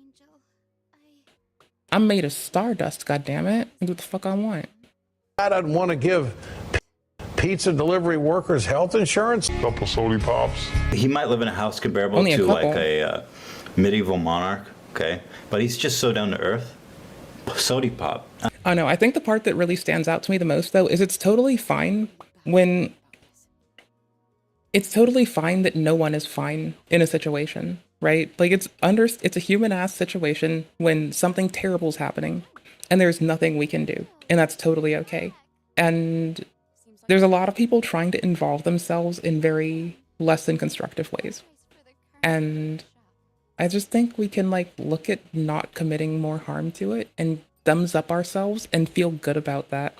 I'm made of stardust, goddammit. I do what the fuck I want. I don't want to give pizza delivery workers health insurance. Couple sody pops. He might live in a house comparable Only a to couple. like a medieval monarch, okay? But he's just so down to earth. Sody pop. Oh no, I think the part that really stands out to me the most, though, is it's totally fine when... It's totally fine that no one is fine in a situation, right? Like, it's a human-ass situation when something terrible is happening, and there's nothing we can do, and that's totally okay. And there's a lot of people trying to involve themselves in very less than constructive ways. And I just think we can, like, look at not committing more harm to it and thumbs up ourselves and feel good about that.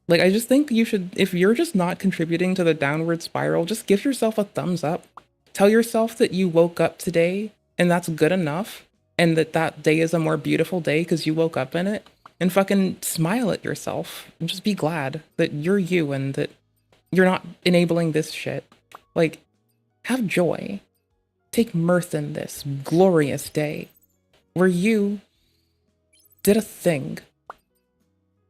Like, I just think you should, if you're just not contributing to the downward spiral, just give yourself a thumbs up. Tell yourself that you woke up today and that's good enough, and that that day is a more beautiful day because you woke up in it, and fucking smile at yourself and just be glad that you're you and that you're not enabling this shit. Like, have joy. Take mirth in this glorious day where you did a thing.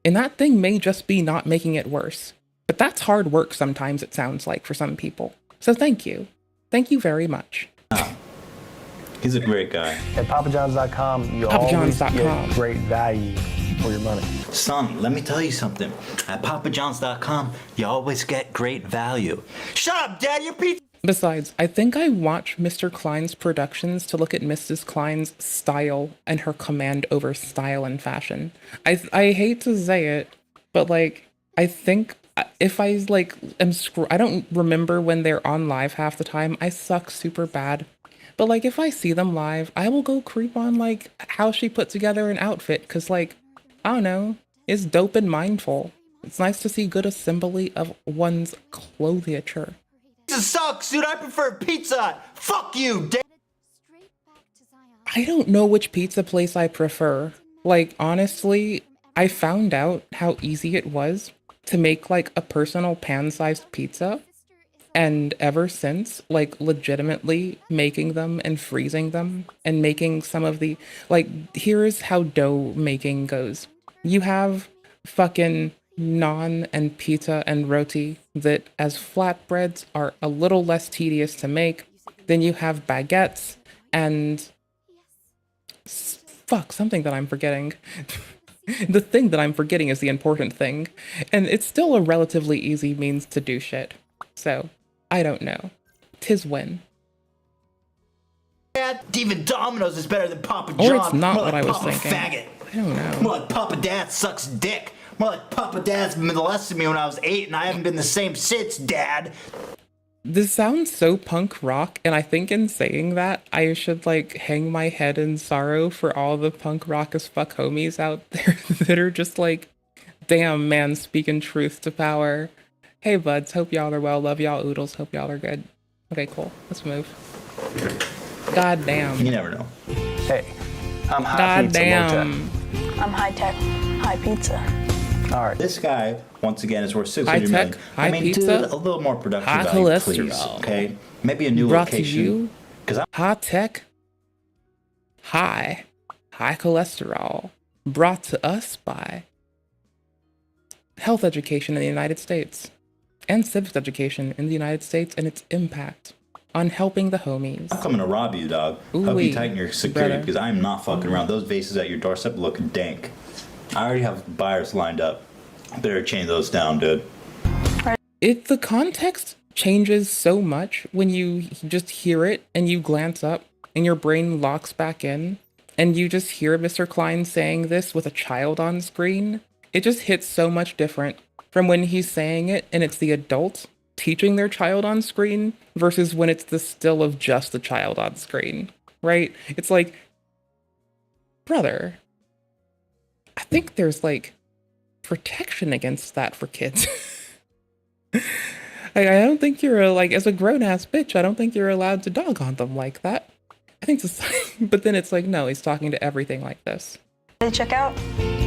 And that thing may just be not making it worse. But that's hard work sometimes, it sounds like, for some people. So thank you. Thank you very much. He's a great guy. At papajohns.com, you always get great value for your money. Son, let me tell you something. At papajohns.com, you always get great value. Shut up, Dad, your pizza. Besides, I think I watch Mr. Klein's productions to look at Mrs. Klein's style and her command over style and fashion. I hate to say it, but, like, I think if I, like, I don't remember when they're on live half the time. I suck super bad. But, like, if I see them live, I will go creep on, like, how she put together an outfit, because, like, I don't know, it's dope and mindful. It's nice to see good assembly of one's clothiature. Pizza sucks, dude. I prefer Pizza Hut. Fuck you, Dad. I don't know which pizza place I prefer. Like, honestly, I found out how easy it was to make, like, a personal pan-sized pizza. And ever since, like, legitimately making them and freezing them and making some of the, like, here's how dough making goes. You have fucking naan and pita and roti that, as flatbreads, are a little less tedious to make. Then you have baguettes and something that I'm forgetting. The thing that I'm forgetting is the important thing, and it's still a relatively easy means to do shit. So I don't know. 'Tis win. Dad, even Domino's is better than Papa Or John. it's not More what like I was Papa thinking. Faggot. I don't know. More like Papa Dad sucks dick. More like Papa Dad's molested me when I was 8 and I haven't been the same since, Dad. This sounds so punk rock, and I think in saying that, I should, like, hang my head in sorrow for all the punk rock as fuck homies out there that are just like, damn, man, speaking truth to power. Hey, buds, hope y'all are well. Love y'all oodles. Hope y'all are good. Okay, cool. Let's move. God damn. You never know. Hey, I'm high God pizza, low damn. I'm high tech, high pizza. All right. This guy, once again, is worth High 600 tech, million. high I mean, pizza, dude, a little more production high value, cholesterol. please. Okay, maybe a new Brought to location. you, Because high tech, high cholesterol. Brought to us by health education in the United States and civics education in the United States and its impact on helping the homies. I'm coming to rob you, dog. Hope Ooh-wee, you tighten your security brother. because I am not fucking around. Those vases at your doorstep look dank. I already have buyers lined up. Better chain those down, dude. The context changes so much when you just hear it and you glance up and your brain locks back in and you just hear Mr. Klein saying this with a child on screen. It just hits so much different from when he's saying it and it's the adult teaching their child on screen versus when it's the still of just the child on screen, right? It's like, brother, I think there's like protection against that for kids. I don't think you're like, as a grown-ass bitch, I don't think you're allowed to dog on them like that. I think society, but then it's like, no, he's talking to everything like this. They check out.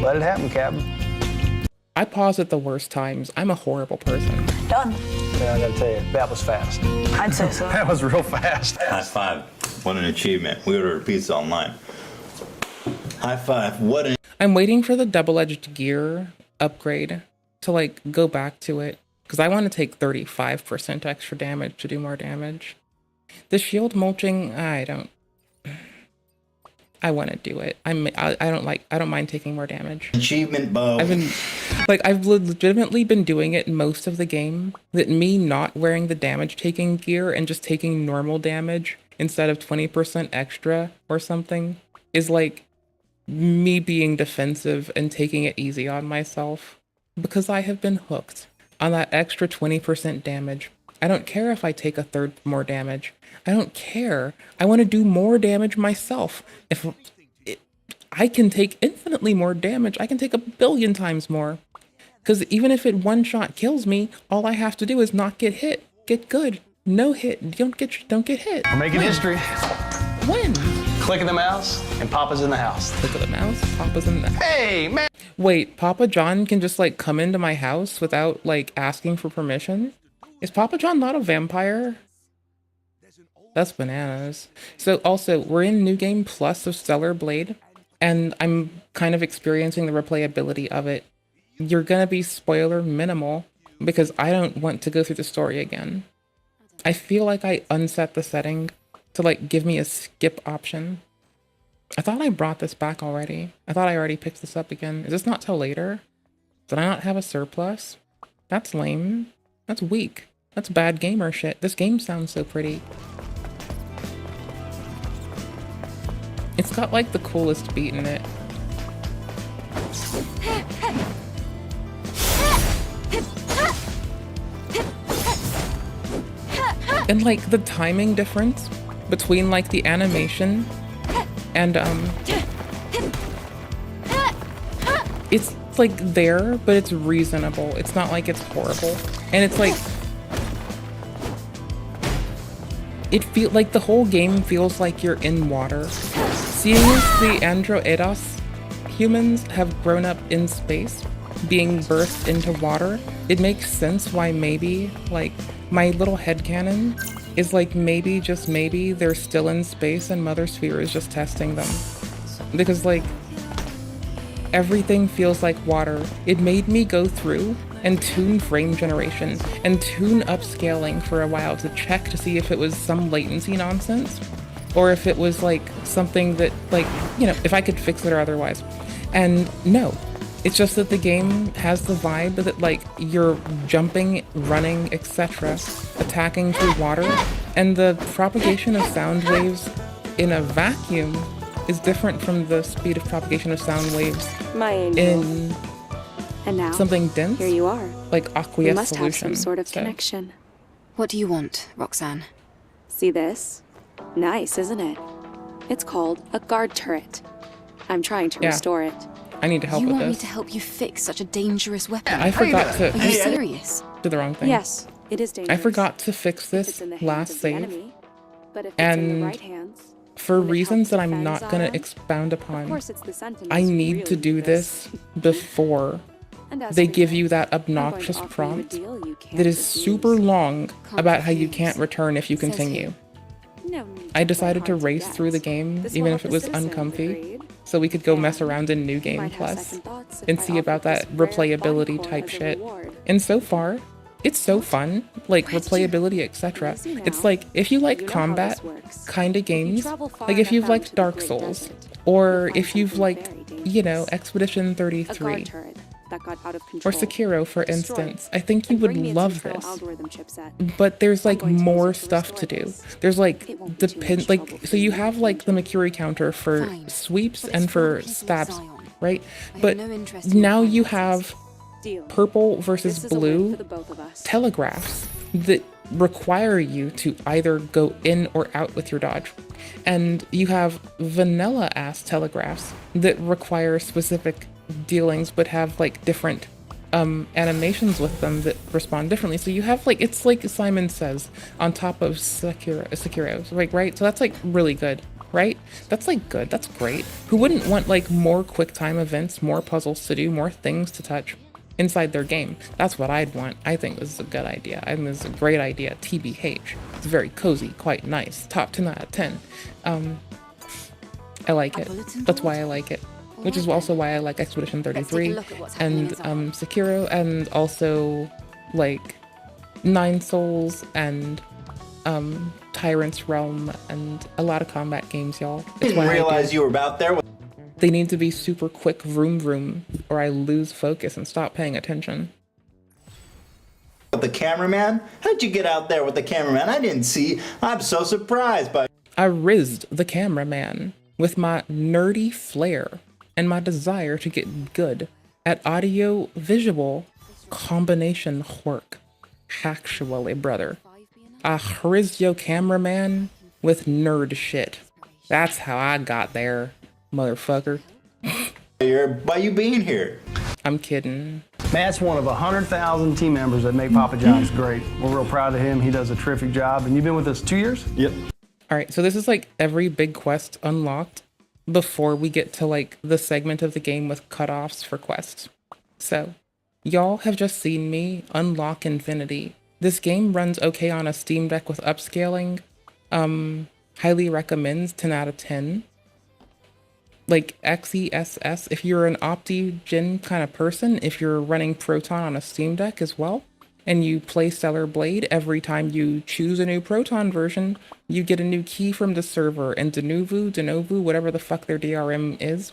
Let it happen, Captain. I pause at the worst times. I'm a horrible person. Done. Yeah, I gotta tell you, that was fast. I'd say so. That was real fast. High five. What an achievement. We ordered pizza online. High five. What an... I'm waiting for the double-edged gear upgrade to like go back to it because I want to take 35% extra damage to do more damage. The shield mulching, I want to do it. I don't mind taking more damage. Achievement, Bo. I've legitimately been doing it most of the game. That me not wearing the damage taking gear and just taking normal damage instead of 20% extra or something is like me being defensive and taking it easy on myself because I have been hooked on that extra 20% damage. I don't care if I take a third more damage. I don't care. I want to do more damage myself. I can take infinitely more damage, I can take 1 billion times more. Because even if it one-shot kills me, all I have to do is not get hit. Get good. No hit. Don't get hit. We're making history. When? Click of the mouse, and Papa's in the house. Click of the mouse, Papa's in the house. Hey, man! Wait, Papa John can just like come into my house without like asking for permission? Is Papa John not a vampire? That's bananas. So also, we're in New Game Plus of Stellar Blade, and I'm kind of experiencing the replayability of it. You're gonna be spoiler minimal because I don't want to go through the story again. I feel like I unset the setting to like give me a skip option. I thought I brought this back already. I thought I already picked this up again. Is this not till later? Did I not have a surplus? That's lame. That's weak. That's bad gamer shit. This game sounds so pretty. It's got like the coolest beat in it. And like the timing difference between like the animation and it's like there, but it's reasonable. It's not like it's horrible. And it's like it feels like the whole game feels like you're in water. Seeing as the Androidos humans have grown up in space, being birthed into water, it makes sense why maybe, like, my little headcanon is like maybe, just maybe, they're still in space and Mother Sphere is just testing them. Because, like, everything feels like water. It made me go through and tune frame generation and tune upscaling for a while to check to see if it was some latency nonsense or if it was like something that, like, you know, if I could fix it or otherwise. And no, it's just that the game has the vibe that like you're jumping, running, etc., attacking through water, and the propagation of sound waves in a vacuum is different from the speed of propagation of sound waves in and now, something dense. Here you are. Like We aqueous must have solution. some sort of So- connection. What do you want, Roxanne? See this? Nice, isn't it? It's called a guard turret. I'm trying to Yeah. restore it. I need to help you with want me this. to help you fix such a dangerous weapon? I forgot to. Are you serious? Did the wrong thing. Yes, it is dangerous. I forgot to fix If this it's in the hands last of the save, enemy, but if it's in the and right hands, for when it reasons helps that I'm defend not going Zion, to expound upon, of course it's the Sentinels I who need to really do this before they give you that obnoxious prompt that is super long about how you can't return if you continue. I decided to race through the game, even if it was uncomfy, so we could go mess around in New Game Plus and see about that replayability type shit. And so far, it's so fun, like replayability, etc. It's like, if you like combat kind of games, like if you've liked Dark Souls, or if you've liked, you know, Expedition 33, or Sekiro, for instance, I think you would love this. But there's like more stuff to do. There's like so you have like the Mercury counter for sweeps and for stabs, right? But now you have purple versus blue telegraphs that require you to either go in or out with your dodge. And you have vanilla ass telegraphs that require specific dealings but have like different animations with them that respond differently. So you have like, it's like Simon Says on top of Sekiro, like, right? So that's like really good, right? That's like good, that's great. Who wouldn't want like more quick time events, more puzzles to do, more things to touch inside their game? That's what I'd want. I think this is a good idea. I think this is a great idea, TBH. It's very cozy, quite nice. Top 10 out of 10. I like it. That's why I like it. Which is also why I like Expedition 33 and Sekiro, and also like Nine Souls and Tyrant's Realm and a lot of combat games, y'all. Didn't realize you were about there. They need to be super quick vroom vroom or I lose focus and stop paying attention. With the cameraman? How'd you get out there with the cameraman? I didn't see. I'm so surprised by. I rizzed the cameraman with my nerdy flair and my desire to get good at audio visual combination work. Actually, brother. I rizzed yo cameraman with nerd shit. That's how I got there, motherfucker. By you being here. I'm kidding. Matt's one of 100,000 team members that make Papa John's great. We're real proud of him. He does a terrific job. And you've been with us 2 years? Yep. All right, so this is like every big quest unlocked before we get to like the segment of the game with cutoffs for quests. So, y'all have just seen me unlock Infinity. This game runs okay on a Steam Deck with upscaling. Highly recommends 10 out of 10. Like XESS, if you're an OptiGen kind of person, if you're running Proton on a Steam Deck as well, and you play Stellar Blade, every time you choose a new Proton version, you get a new key from the server, and Denuvu, whatever the fuck their DRM is,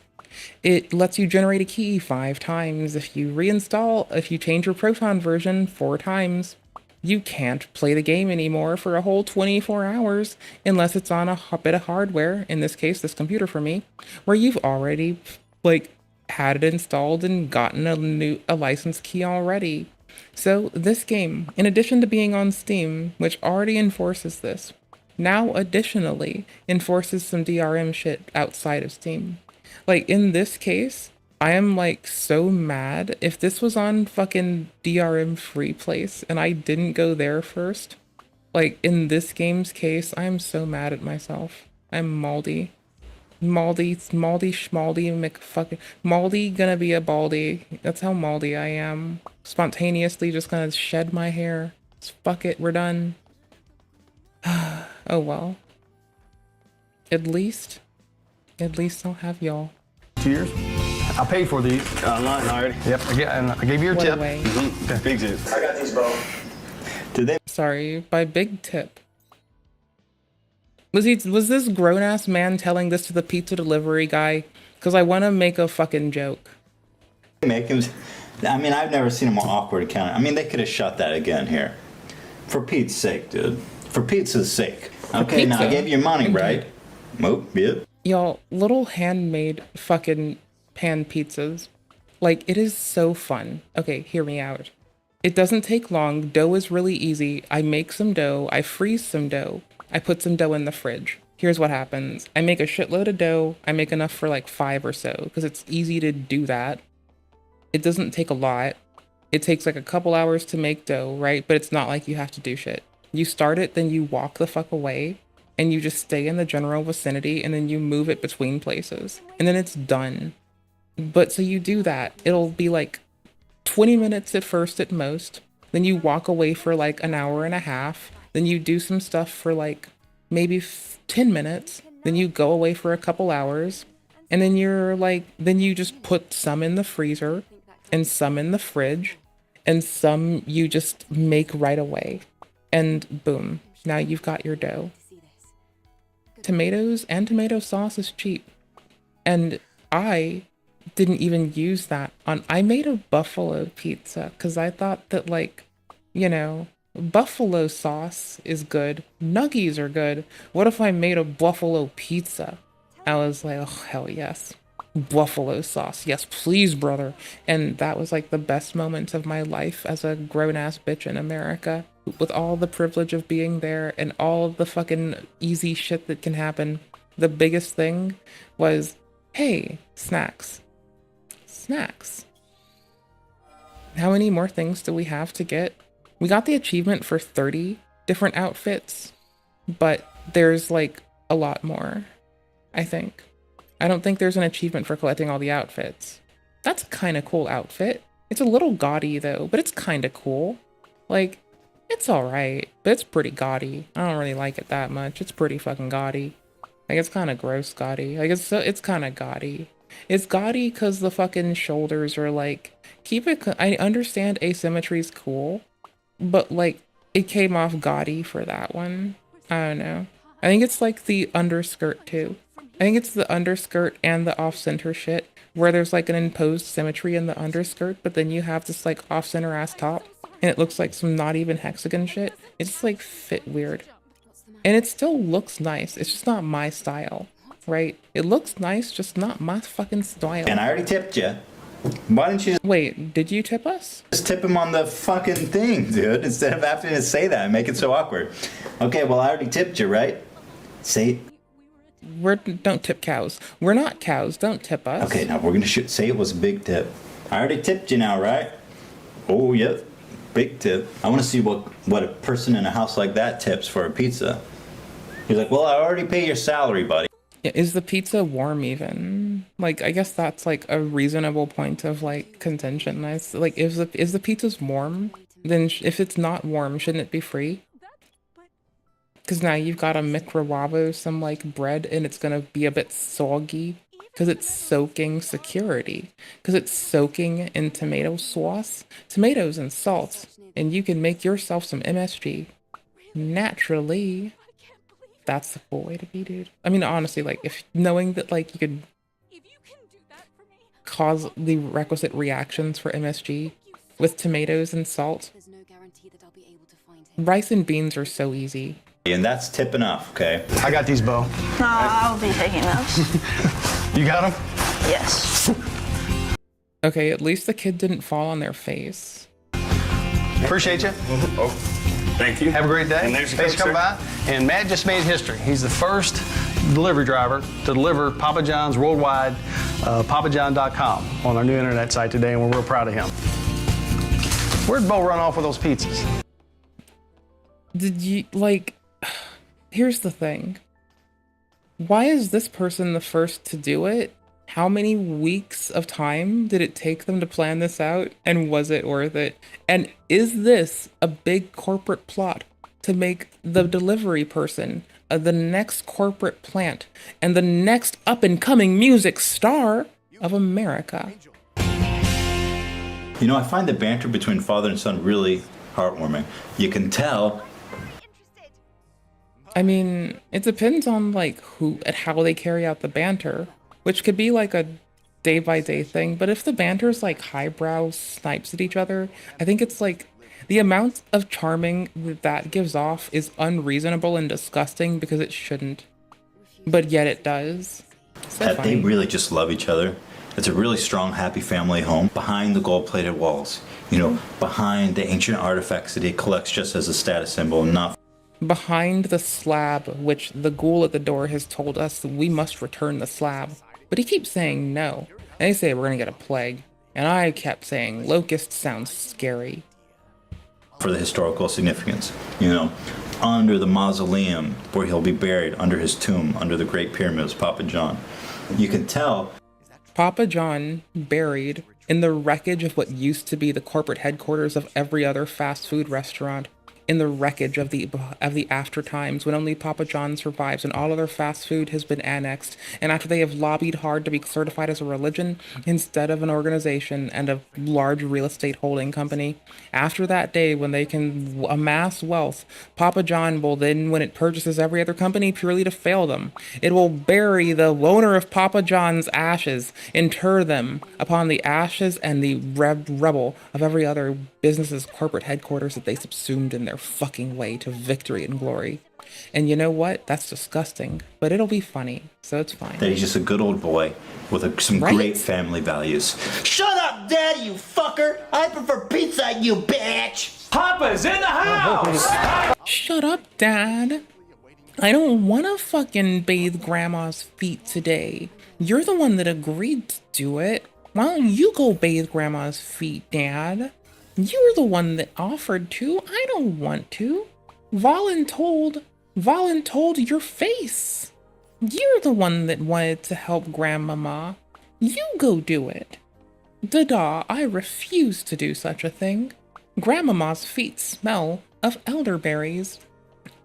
it lets you generate a key 5 times. If you if you change your Proton version 4 times, you can't play the game anymore for a whole 24 hours unless it's on a bit of hardware, in this case, this computer for me, where you've already like had it installed and gotten a license key already. So this game, in addition to being on Steam, which already enforces this, now additionally enforces some DRM shit outside of Steam. Like in this case, I am like so mad. If this was on fucking DRM free place and I didn't go there first, like in this game's case, I'm so mad at myself. I'm Maldy. Maldy McFucking Maldy gonna be a baldy. That's how Maldy I am. Spontaneously just gonna shed my hair. Just fuck it, we're done. Oh well. At least I'll have y'all. 2 years? I paid for these. Online already. Yep, and I gave you your What tip. a way. Okay. Big tip. I got these both. Did they? Sorry, by big tip. Was this grown-ass man telling this to the pizza delivery guy? Because I want to make a fucking joke. Make him. I mean, I've never seen a more awkward encounter. I mean, they could have shot that again here. For Pete's sake, dude. For pizza's sake. Okay, pizza. now I gave you your money, right? Nope, yep. Y'all, little handmade fucking pan pizzas. Like, it is so fun. Okay, hear me out. It doesn't take long. Dough is really easy. I make some dough. I freeze some dough. I put some dough in the fridge. Here's what happens. I make a shitload of dough. I make enough for like 5 or so because it's easy to do that. It doesn't take a lot. It takes like a couple hours to make dough, right? But it's not like you have to do shit. You start it, then you walk the fuck away and you just stay in the general vicinity and then you move it between places and then it's done. But so you do that. It'll be like 20 minutes at first at most. Then you walk away for like an hour and a half. Then you do some stuff for like maybe 10 minutes. Then you go away for a couple hours. And then you're like, then you just put some in the freezer and some in the fridge and some you just make right away. And boom, now you've got your dough. Tomatoes and tomato sauce is cheap. And I didn't even use that on, I made a buffalo pizza because I thought that, like, you know, buffalo sauce is good. Nuggies are good. What if I made a buffalo pizza? I was like, oh, hell yes. Buffalo sauce. Yes, please, brother. And that was like the best moments of my life as a grown-ass bitch in America. With all the privilege of being there and all the fucking easy shit that can happen. The biggest thing was, hey, snacks. Snacks. How many more things do we have to get? We got the achievement for 30 different outfits, but there's like a lot more, I think. I don't think there's an achievement for collecting all the outfits. That's a kind of cool outfit. It's a little gaudy though, but it's kind of cool. Like, it's alright, but it's pretty gaudy. I don't really like it that much. It's pretty fucking gaudy. Like, it's kind of gross gaudy. Like, it's kind of gaudy. It's gaudy because the fucking shoulders are like, keep it, I understand asymmetry's cool, but like, it came off gaudy for that one. I don't know. I think it's like the underskirt too. I think it's the underskirt and the off-center shit, where there's like an imposed symmetry in the underskirt, but then you have this like off-center ass top, and it looks like some not even hexagon shit. It's like fit weird. And it still looks nice. It's just not my style, right? It looks nice, just not my fucking style. And I already tipped you. Why didn't you just... Wait, did you tip us? Just tip him on the fucking thing, dude, instead of having to say that and make it so awkward. Okay, well, I already tipped you, right? Say it. Don't tip cows. We're not cows. Don't tip us. Okay, now we're gonna say it was a big tip. I already tipped you now, right? Oh, yep. Big tip. I want to see what a person in a house like that tips for a pizza. He's like, well, I already pay your salary, buddy. Yeah, is the pizza warm even? Like, I guess that's like a reasonable point of like contention. Like, is the pizza's warm? Then if it's not warm, shouldn't it be free? Because now you've got to microwave some like bread and it's gonna be a bit soggy because it's soaking security. Because it's soaking in tomato sauce, tomatoes and salt, and you can make yourself some MSG naturally. That's the cool way to be, dude. I mean, honestly, like, if knowing that like you could cause the requisite reactions for MSG with tomatoes and salt. Rice and beans are so easy. And that's tip enough, okay? I got these, Bo. No, I'll be taking those. You got them? Yes. Okay, at least the kid didn't fall on their face. Appreciate you. Oh, thank you. Have a great day. And there's your Thanks for Coke, coming by. And Matt just made history. He's the first delivery driver to deliver Papa John's worldwide, papajohn.com on our new internet site today, and we're real proud of him. Where'd Bo run off with those pizzas? Did you, like, here's the thing. Why is this person the first to do it? How many weeks of time did it take them to plan this out? And was it worth it? And is this a big corporate plot to make the delivery person the next corporate plant and the next up-and-coming music star of America? You know, I find the banter between father and son really heartwarming. You can tell. I mean, it depends on like how they carry out the banter, which could be like a day-by-day thing. But if the banter's like highbrow snipes at each other, I think it's like the amount of charming that gives off is unreasonable and disgusting because it shouldn't, but yet it does. So They really just love each other. It's a really strong, happy family home behind the gold-plated walls. You know, behind the ancient artifacts that he collects just as a status symbol, not behind the slab, which the ghoul at the door has told us we must return the slab. But he keeps saying no. And they say we're gonna get a plague. And I kept saying locust sounds scary. for the historical significance. You know, under the mausoleum where he'll be buried, under his tomb, under the Great Pyramids, Papa John. You can tell Papa John buried in the wreckage of what used to be the corporate headquarters of every other fast food restaurant, in the wreckage of the after times when only Papa John survives and all other fast food has been annexed, and after they have lobbied hard to be certified as a religion instead of an organization and a large real estate holding company. After that day when they can amass wealth, Papa John will then, when it purchases every other company purely to fail them, it will bury the owner of Papa John's ashes, inter them upon the ashes and the rubble of every other business's corporate headquarters that they subsumed in their fucking way to victory and glory. And you know what? That's disgusting, but it'll be funny, so it's fine. That he's just a good old boy with some great family values. Shut up, Daddy, you fucker! I prefer pizza, you bitch! Papa's in the house! Shut up, Dad. I don't want to fucking bathe Grandma's feet today. You're the one that agreed to do it. Why don't you go bathe Grandma's feet, Dad? You're the one that offered to. I don't want to. Voluntold your face. You're the one that wanted to help Grandmama. You go do it. Dada, I refuse to do such a thing. Grandmama's feet smell of elderberries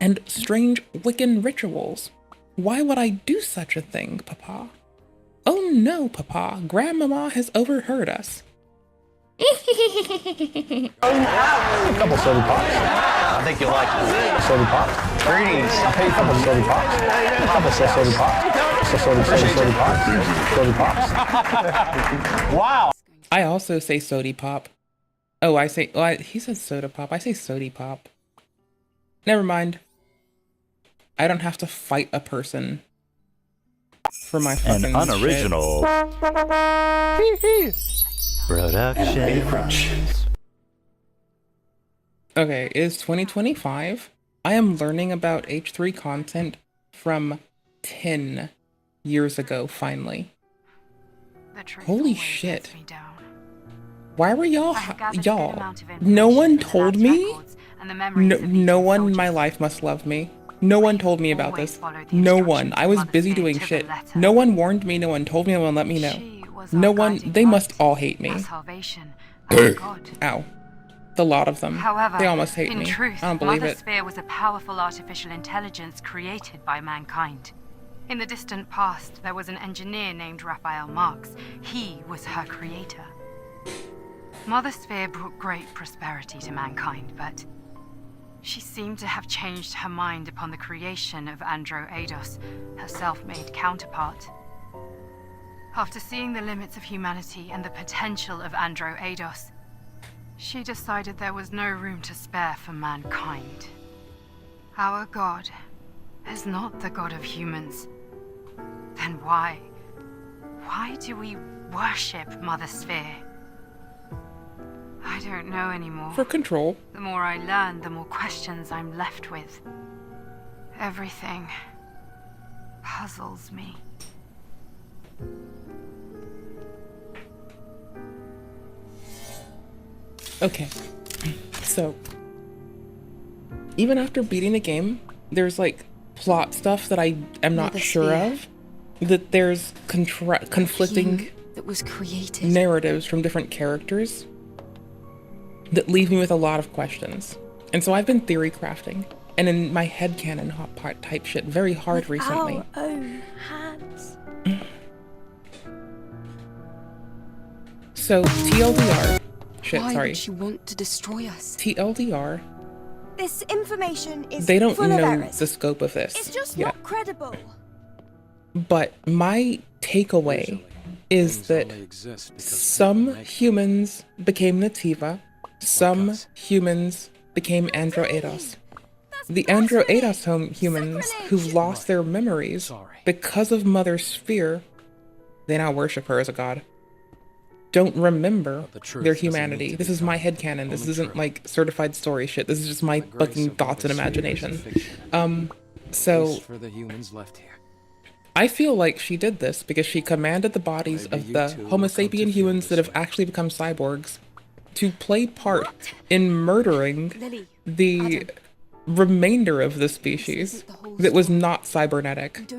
and strange Wiccan rituals. Why would I do such a thing, Papa? Oh no, Papa, Grandmama has overheard us. A couple soda pops. I think you'll like it. Soda pops. Greetings. I'll pay you a couple soda pops. A couple soda pops. Soda pops. Wow. I also say sody pop. Oh, he said soda pop. I say sody pop. Never mind. I don't have to fight a person for my fucking An unoriginal production. Okay, it is 2025. I am learning about H3 content from 10 years ago, finally. Holy shit. Why were y'all? No one told me? No one in my life must love me. No one told me about this. No one. I was busy doing shit. No one warned me. No one told me. No one let me know. No one. They must all hate me. Ow. The lot of them. They all must hate me. Truth, I don't believe Mother it. Sphere was a powerful artificial intelligence created by mankind. In the distant past, there was an engineer named Raphael Marx. He was her creator. Mother Sphere brought great prosperity to mankind, but she seemed to have changed her mind upon the creation of Andro Eidos, her self-made counterpart. After seeing the limits of humanity and the potential of Andro Eidos, she decided there was no room to spare for mankind. Our God is not the God of humans. Then why do we worship Mother Sphere? I don't know anymore. For control. The more I learn, the more questions I'm left with. Everything puzzles me. Okay, so even after beating the game, there's like plot stuff that I am not sure of. That there's conflicting that was created narratives from different characters that leave me with a lot of questions. And so I've been theory crafting and in my headcanon hot pot type shit very hard recently. Our own hands. So TLDR. Shit, Why sorry. would she want to destroy us? TLDR. This information is They don't full of know errors. the scope of this. It's just yet. not credible. But my takeaway is that some humans became Nativa, some humans became Andro Eidos. The Andro Eidos humans who've lost their memories because of Mother Sphere, they now worship her as a god, don't remember their humanity. This is my headcanon. This isn't like certified story shit. This is just my fucking thoughts and imagination. So I feel like she did this because she commanded the bodies of the Homo sapien humans that have actually become cyborgs to play part in murdering the remainder of the species that was not cybernetic.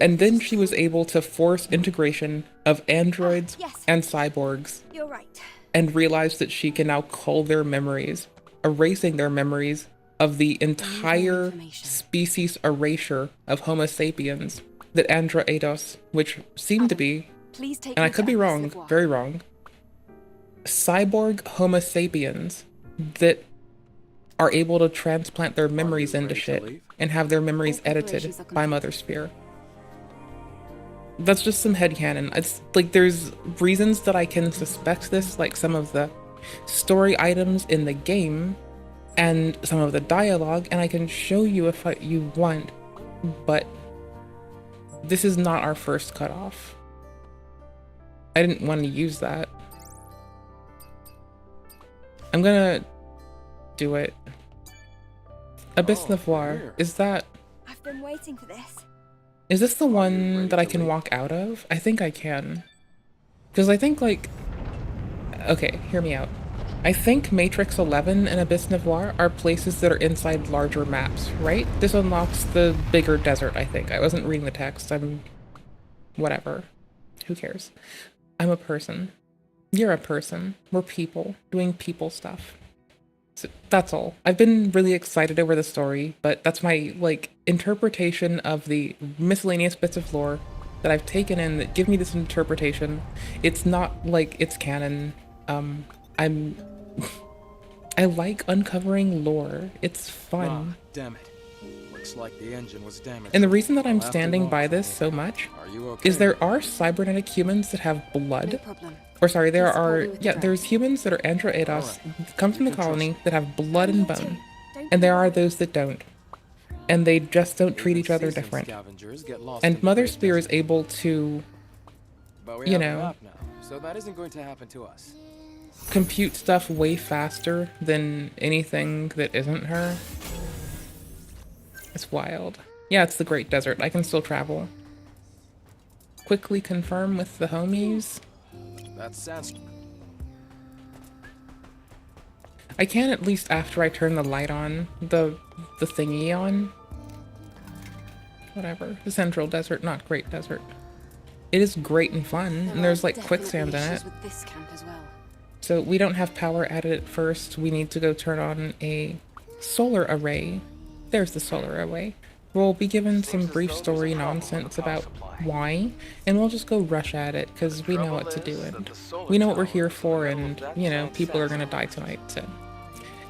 And then she was able to force integration of androids and cyborgs. You're right. And realized that she can now cull their memories, erasing their memories of the entire species erasure of Homo sapiens that Andra Eidos, which seemed to be, and I could be wrong, very wrong, cyborg Homo sapiens that are able to transplant their memories into shit and have their memories edited by Mother Sphere. That's just some headcanon. It's like there's reasons that I can suspect this, like some of the story items in the game and some of the dialogue, and I can show you if you want, but this is not our first cutoff. I didn't want to use that. I'm gonna do it. Abyss Navoir, is that... I've been waiting for this. Is this the one that I can walk out of? I think I can. Because I think, like... Okay, hear me out. I think Matrix 11 and Abyss Navoir are places that are inside larger maps, right? This unlocks the bigger desert, I think. I wasn't reading the text. I'm... whatever. Who cares? I'm a person. You're a person. We're people. Doing people stuff. So that's all. I've been really excited over the story, but that's my, like, interpretation of the miscellaneous bits of lore that I've taken in that give me this interpretation. It's not like it's canon. I like uncovering lore. It's fun. Damn it. Looks like the engine was damaged. And the reason that I'm standing by this so much is there are cybernetic humans that have blood. Or sorry, there's humans that are Andra Eidos, come from the colony, that have blood and bone. And there are those that don't. And they just don't treat each other different. And Mother Sphere is able to, you know, so that isn't going to happen to us. Compute stuff way faster than anything that isn't her. It's wild. Yeah, it's the Great Desert. I can still travel. Quickly confirm with the homies. That sounds... I can at least after I turn the light on, the thingy on. Whatever. The Central Desert, not Great Desert. It is great and fun, and there's like quicksand in it. So we don't have power added at first. We need to go turn on a solar array. There's the solar array. We'll be given some brief story nonsense about why, and we'll just go rush at it, because we know what to do, and we know what we're here for, and, you know, people are gonna die tonight, so.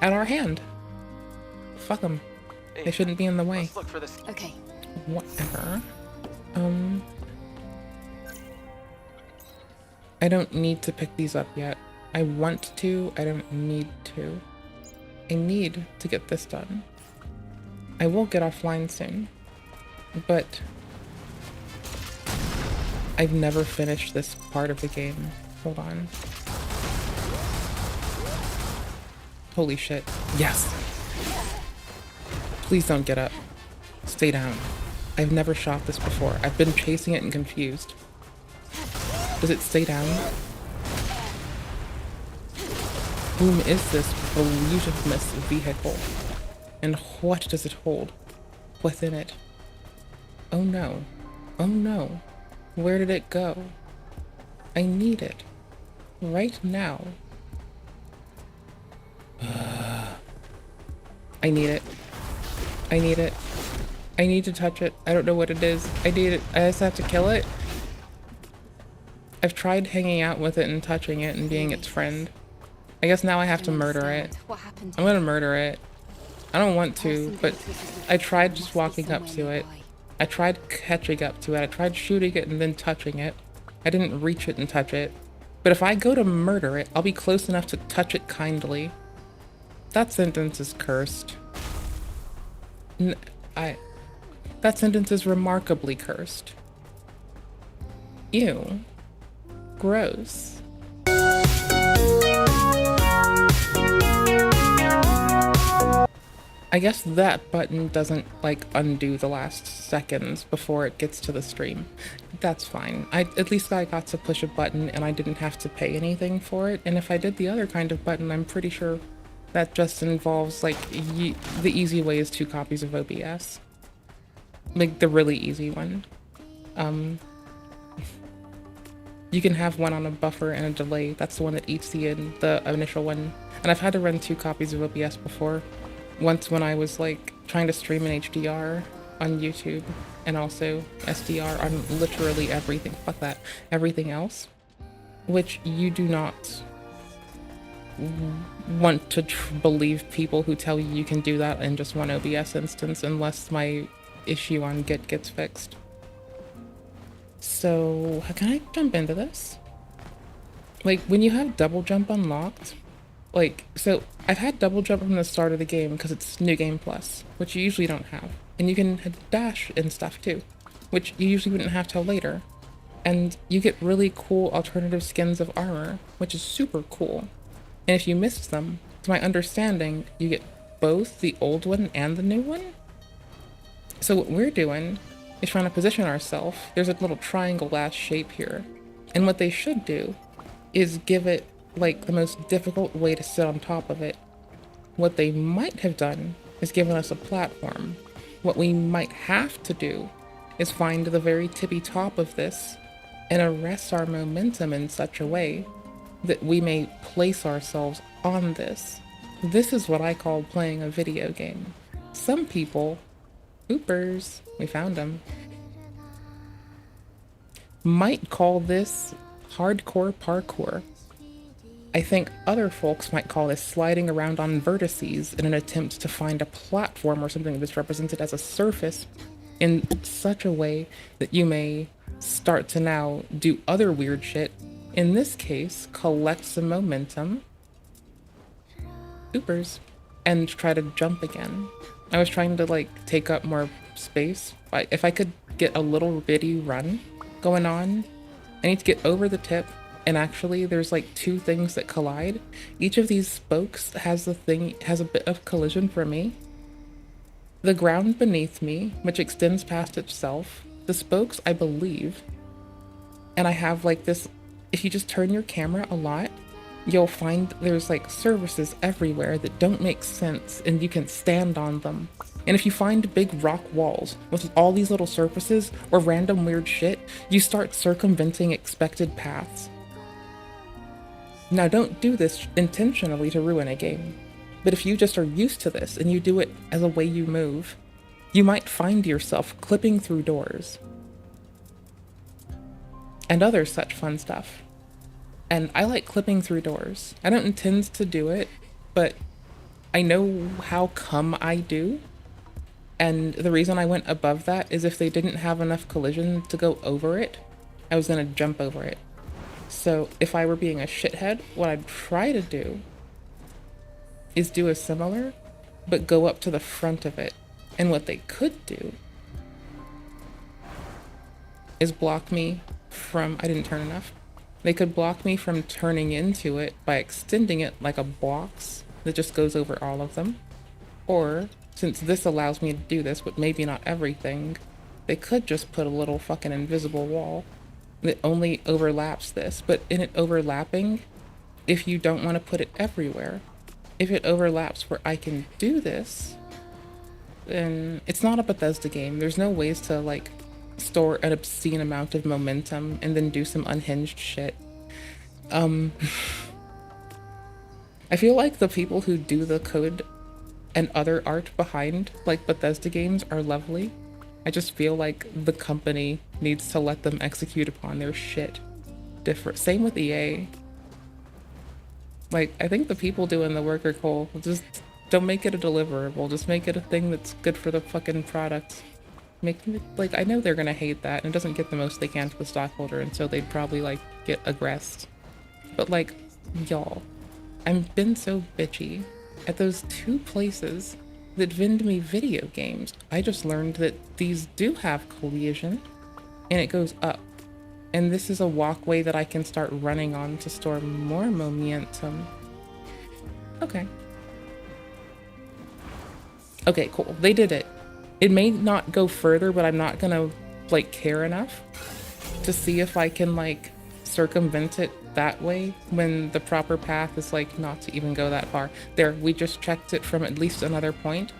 At our hand. Fuck them. They shouldn't be in the way. Okay. Whatever. I don't need to pick these up yet. I want to, I don't need to. I need to get this done. I will get offline soon, but I've never finished this part of the game. Hold on. Holy shit. Yes! Please don't get up. Stay down. I've never shot this before. I've been chasing it and confused. Does it stay down? Whom is this voluminous vehicle? And what does it hold within it? Oh no. Oh no. Where did it go? I need it. Right now. I need it. I need it. I need to touch it. I don't know what it is. I need it. I just have to kill it. I've tried hanging out with it and touching it and being its friend. I guess now I have to murder it. I'm gonna murder it. I don't want to, but I tried just walking up to it. I tried catching up to it. I tried shooting it and then touching it. I didn't reach it and touch it. But if I go to murder it, I'll be close enough to touch it kindly. That sentence is cursed. That sentence is remarkably cursed. Ew. Gross. I guess that button doesn't, like, undo the last seconds before it gets to the stream. That's fine. At least I got to push a button and I didn't have to pay anything for it, and if I did the other kind of button, I'm pretty sure That just involves, like, the easy way is 2 copies of OBS. Like, the really easy one. You can have one on a buffer and a delay. That's the one that eats the initial one. And I've had to run 2 copies of OBS before. Once when I was, like, trying to stream in HDR on YouTube, and also SDR on literally everything. Fuck that. Everything else. Which you do not want to believe people who tell you you can do that in just one OBS instance unless my issue on Git gets fixed. So, how can I jump into this? Like, when you have double jump unlocked, like, so I've had double jump from the start of the game because it's New Game Plus, which you usually don't have. And you can dash and stuff too, which you usually wouldn't have till later. And you get really cool alternative skins of armor, which is super cool. And if you missed them, to my understanding, you get both the old one and the new one. So what we're doing is trying to position ourselves. There's a little triangle-ass shape here. And what they should do is give it, like, the most difficult way to sit on top of it. What they might have done is given us a platform. What we might have to do is find the very tippy top of this and arrest our momentum in such a way that we may place ourselves on this. This is what I call playing a video game. Some people, oopers, we found them, might call this hardcore parkour. I think other folks might call this sliding around on vertices in an attempt to find a platform or something that's represented as a surface in such a way that you may start to now do other weird shit. In this case, collect some momentum, oopers, and try to jump again. I was trying to, like, take up more space. If I could get a little bitty run going on, I need to get over the tip, and actually there's like 2 things that collide. Each of these spokes has a bit of collision for me. The ground beneath me, which extends past itself, the spokes, I believe, and I have like this, if you just turn your camera a lot, you'll find there's like surfaces everywhere that don't make sense and you can stand on them. And if you find big rock walls with all these little surfaces or random weird shit, you start circumventing expected paths. Now don't do this intentionally to ruin a game, but if you just are used to this and you do it as a way you move, you might find yourself clipping through doors and other such fun stuff. And I like clipping through doors. I don't intend to do it, but I know how come I do. And the reason I went above that is if they didn't have enough collision to go over it, I was gonna jump over it. So if I were being a shithead, what I'd try to do is do a similar, but go up to the front of it. And what they could do is block me from, I didn't turn enough. They could block me from turning into it by extending it like a box that just goes over all of them. Or, since this allows me to do this, but maybe not everything, they could just put a little fucking invisible wall that only overlaps this. But in it overlapping, if you don't want to put it everywhere, if it overlaps where I can do this, then it's not a Bethesda game. There's no ways to like store an obscene amount of momentum and then do some unhinged shit. I feel like the people who do the code and other art behind like Bethesda games are lovely. I just feel like the company needs to let them execute upon their shit different. Same with EA. Like, I think the people doing the work are cool. Just don't make it a deliverable. Just make it a thing that's good for the fucking product. Make it, like, I know they're gonna hate that, and it doesn't get the most they can to the stockholder, and so they'd probably, like, get aggressed. But, like, y'all, I've been so bitchy at those 2 places that vend me video games. I just learned that these do have collision, and it goes up. And this is a walkway that I can start running on to store more momentum. Okay. Okay, cool. They did it. It may not go further, but I'm not gonna, like, care enough to see if I can, like, circumvent it that way when the proper path is like not to even go that far. There, we just checked it from at least another point.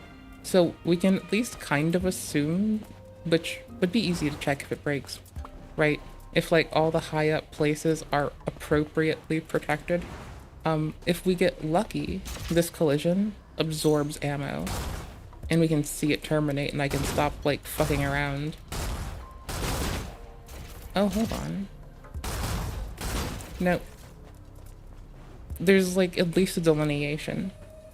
So we can at least kind of assume, which would be easy to check if it breaks, right? If like all the high up places are appropriately protected. If we get lucky, this collision absorbs ammo and we can see it terminate and I can stop like fucking around. Oh, hold on. No. There's like at least a delineation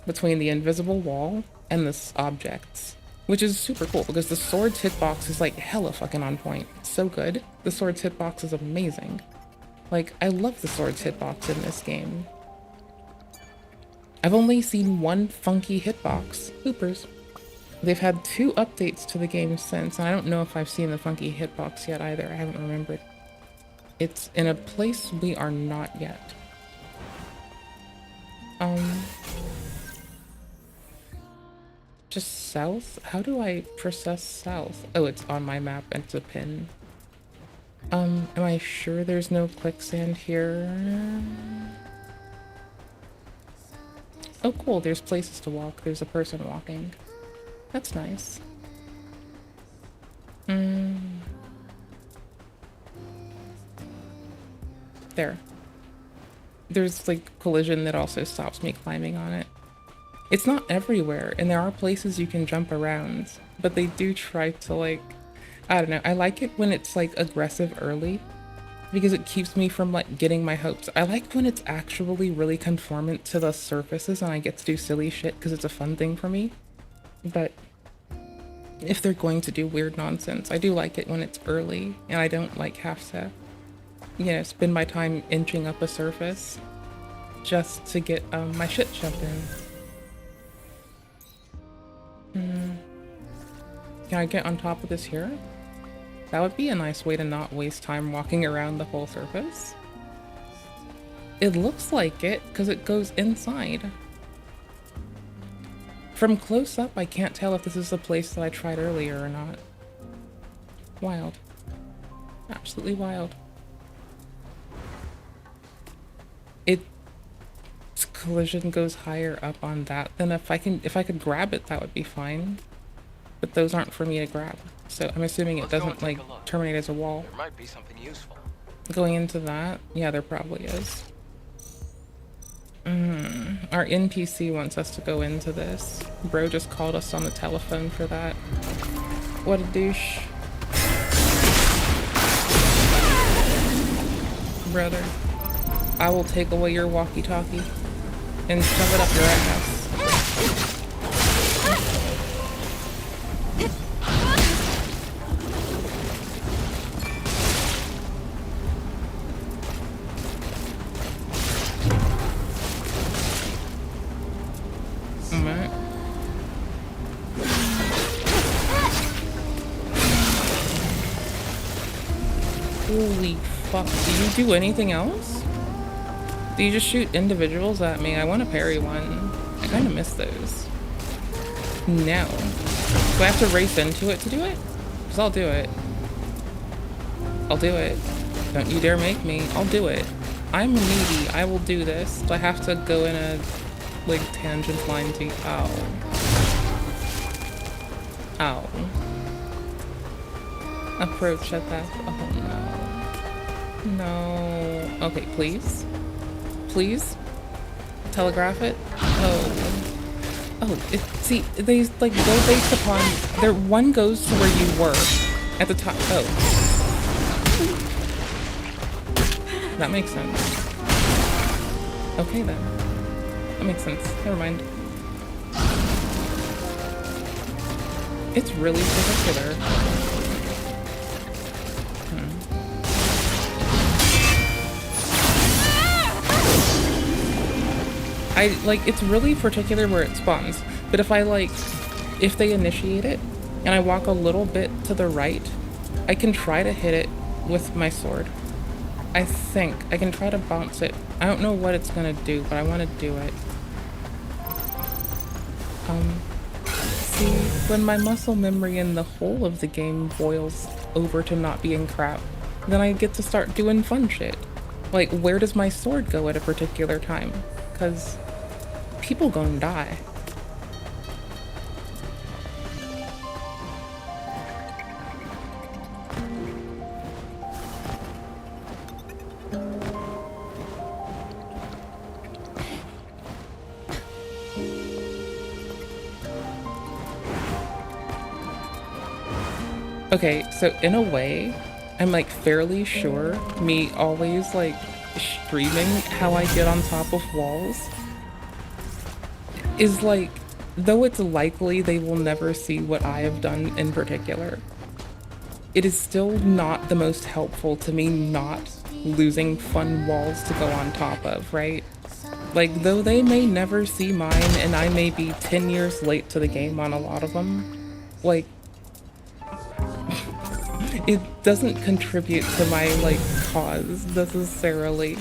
between the invisible wall and this objects, which is super cool because the sword's hitbox is like hella fucking on point. It's so good. The sword's hitbox is amazing. Like, I love the sword's hitbox in this game. I've only seen one funky hitbox. Hoopers. They've had 2 updates to the game since, and I don't know if I've seen the funky hitbox yet either. I haven't remembered. It's in a place we are not yet. Just south? How do I process south? Oh, it's on my map and it's a pin. Am I sure there's no quicksand here? Oh cool, there's places to walk. There's a person walking. That's nice. There. There's like collision that also stops me climbing on it. It's not everywhere, and there are places you can jump around, but they do try to like, I don't know, I like it when it's like aggressive early, because it keeps me from like getting my hopes. I like when it's actually really conformant to the surfaces and I get to do silly shit because it's a fun thing for me. But if they're going to do weird nonsense, I do like it when it's early and I don't like have to, you know, spend my time inching up a surface just to get my shit shoved in. Can I get on top of this here? That would be a nice way to not waste time walking around the whole surface. It looks like it, because it goes inside. From close up, I can't tell if this is the place that I tried earlier or not. Wild. Absolutely wild. Its collision goes higher up on that than if I could grab it, that would be fine. But those aren't for me to grab. So I'm assuming it doesn't like terminate as a wall. There might be something useful. Going into that? Yeah, there probably is. Our NPC wants us to go into this. Bro just called us on the telephone for that. What a douche. Brother, I will take away your walkie-talkie and shove it up your ass. Holy fuck, do you do anything else? Do you just shoot individuals at me? I want to parry one. I kind of miss those. No. Do I have to race into it to do it? Because I'll do it. I'll do it. Don't you dare make me. I'll do it. I'm needy. I will do this. Do I have to go in a, like, tangent line to... Ow. Ow. Approach at that... Oh, no. No. Okay, please. Please? Telegraph it? Oh. Oh, see, they, like, go based upon... One goes to where you were. At the top. Oh. That makes sense. Okay, then. That makes sense. Never mind. It's really particular. It's really particular where it spawns, but if if they initiate it, and I walk a little bit to the right, I can try to hit it with my sword. I think. I can try to bounce it. I don't know what it's gonna do, but I want to do it. See, when my muscle memory in the whole of the game boils over to not being crap, then I get to start doing fun shit. Like, where does my sword go at a particular time? Because people gonna die. Okay, so in a way, I'm like fairly sure me always like streaming how I get on top of walls is like, though it's likely they will never see what I have done in particular, it is still not the most helpful to me not losing fun walls to go on top of, right? Like, though they may never see mine and I may be 10 years late to the game on a lot of them, like, it doesn't contribute to my, like, cause necessarily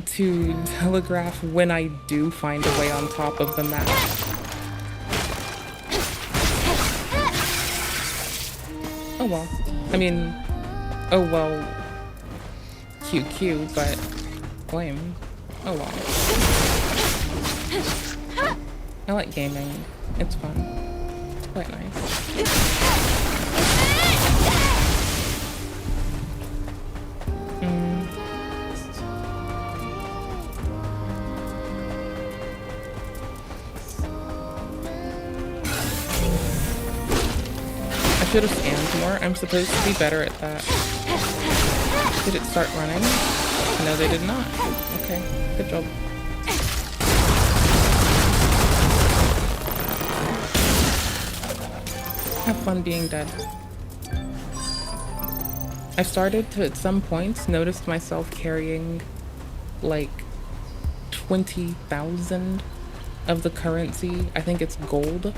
to telegraph when I do find a way on top of the map. Oh well. I mean, oh well, QQ, but lame. Oh well. I like gaming. It's fun. It's quite nice. I should have scanned more. I'm supposed to be better at that. Did it start running? No, they did not. Okay, good job. Have fun being dead. I've started to, at some points, notice myself carrying like 20,000 of the currency. I think it's gold.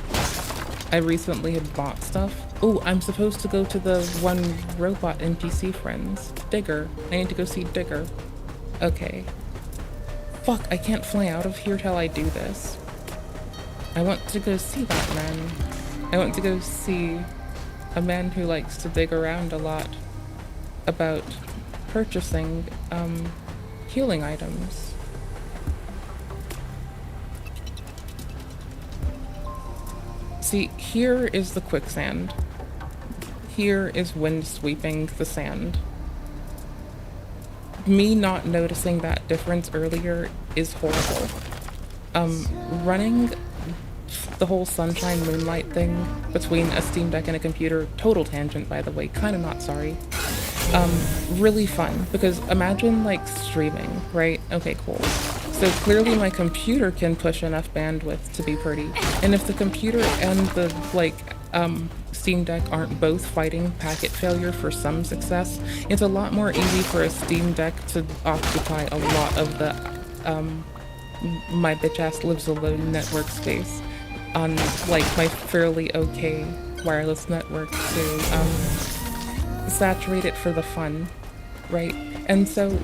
I recently had bought stuff. Oh, I'm supposed to go to the one robot NPC friends. Digger. I need to go see Digger. Okay. Fuck, I can't fly out of here till I do this. I want to go see that man. I want to go see a man who likes to dig around a lot about purchasing healing items. See, here is the quicksand. Here is wind sweeping the sand. Me not noticing that difference earlier is horrible. Running the whole sunshine moonlight thing between a Steam Deck and a computer, total tangent by the way, kinda not sorry. Really fun, because imagine like streaming, right? Okay, cool. So clearly my computer can push enough bandwidth to be pretty. And if the computer and the like Steam Deck aren't both fighting packet failure for some success, it's a lot more easy for a Steam Deck to occupy a lot of the my bitch ass lives alone network space on like my fairly okay wireless network to saturate it for the fun, right? And so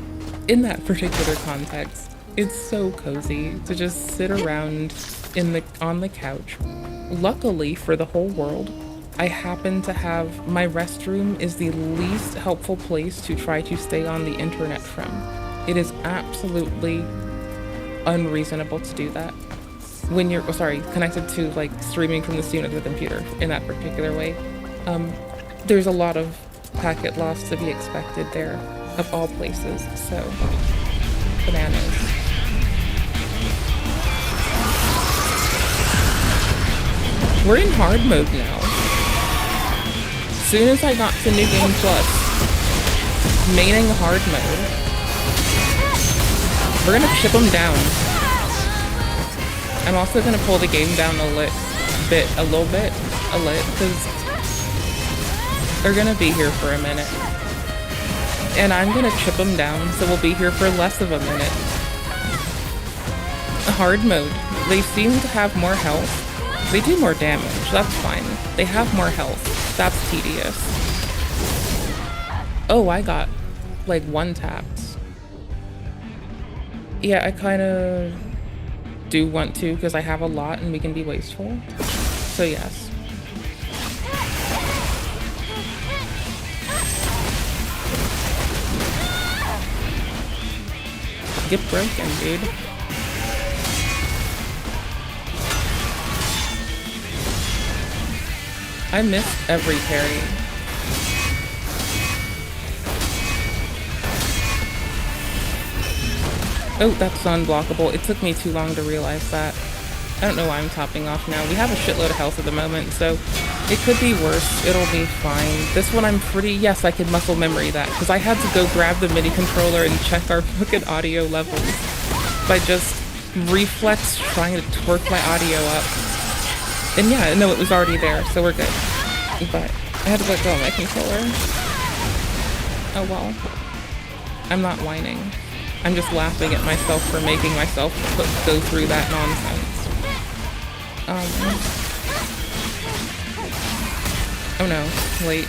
in that particular context, it's so cozy to just sit around on the couch. Luckily for the whole world, I happen to have, my restroom is the least helpful place to try to stay on the internet from. It is absolutely unreasonable to do that when you're, connected to like streaming from the Steam to the computer in that particular way. There's a lot of packet loss to be expected there, of all places, so bananas. We're in hard mode now. As soon as I got to New Game Plus, maining hard mode, we're gonna chip them down. I'm also gonna pull the game down a little bit, because they're gonna be here for a minute. And I'm gonna chip them down, so we'll be here for less of a minute. Hard mode. They seem to have more health. They do more damage, that's fine. They have more health, that's tedious. Oh, I got, like, one tapped. Yeah, I kinda do want to, because I have a lot and we can be wasteful. So yes. get broken, dude. I missed every parry. Oh, that's unblockable. It took me too long to realize that. I don't know why I'm topping off now. We have a shitload of health at the moment, so it could be worse. It'll be fine. This one I'm pretty... Yes, I could muscle memory that, because I had to go grab the MIDI controller and check our fucking audio levels by just reflex trying to torque my audio up. And yeah, no, it was already there, so we're good. But I had to let go of my controller. Oh well. I'm not whining. I'm just laughing at myself for making myself go through that nonsense. Oh no, wait.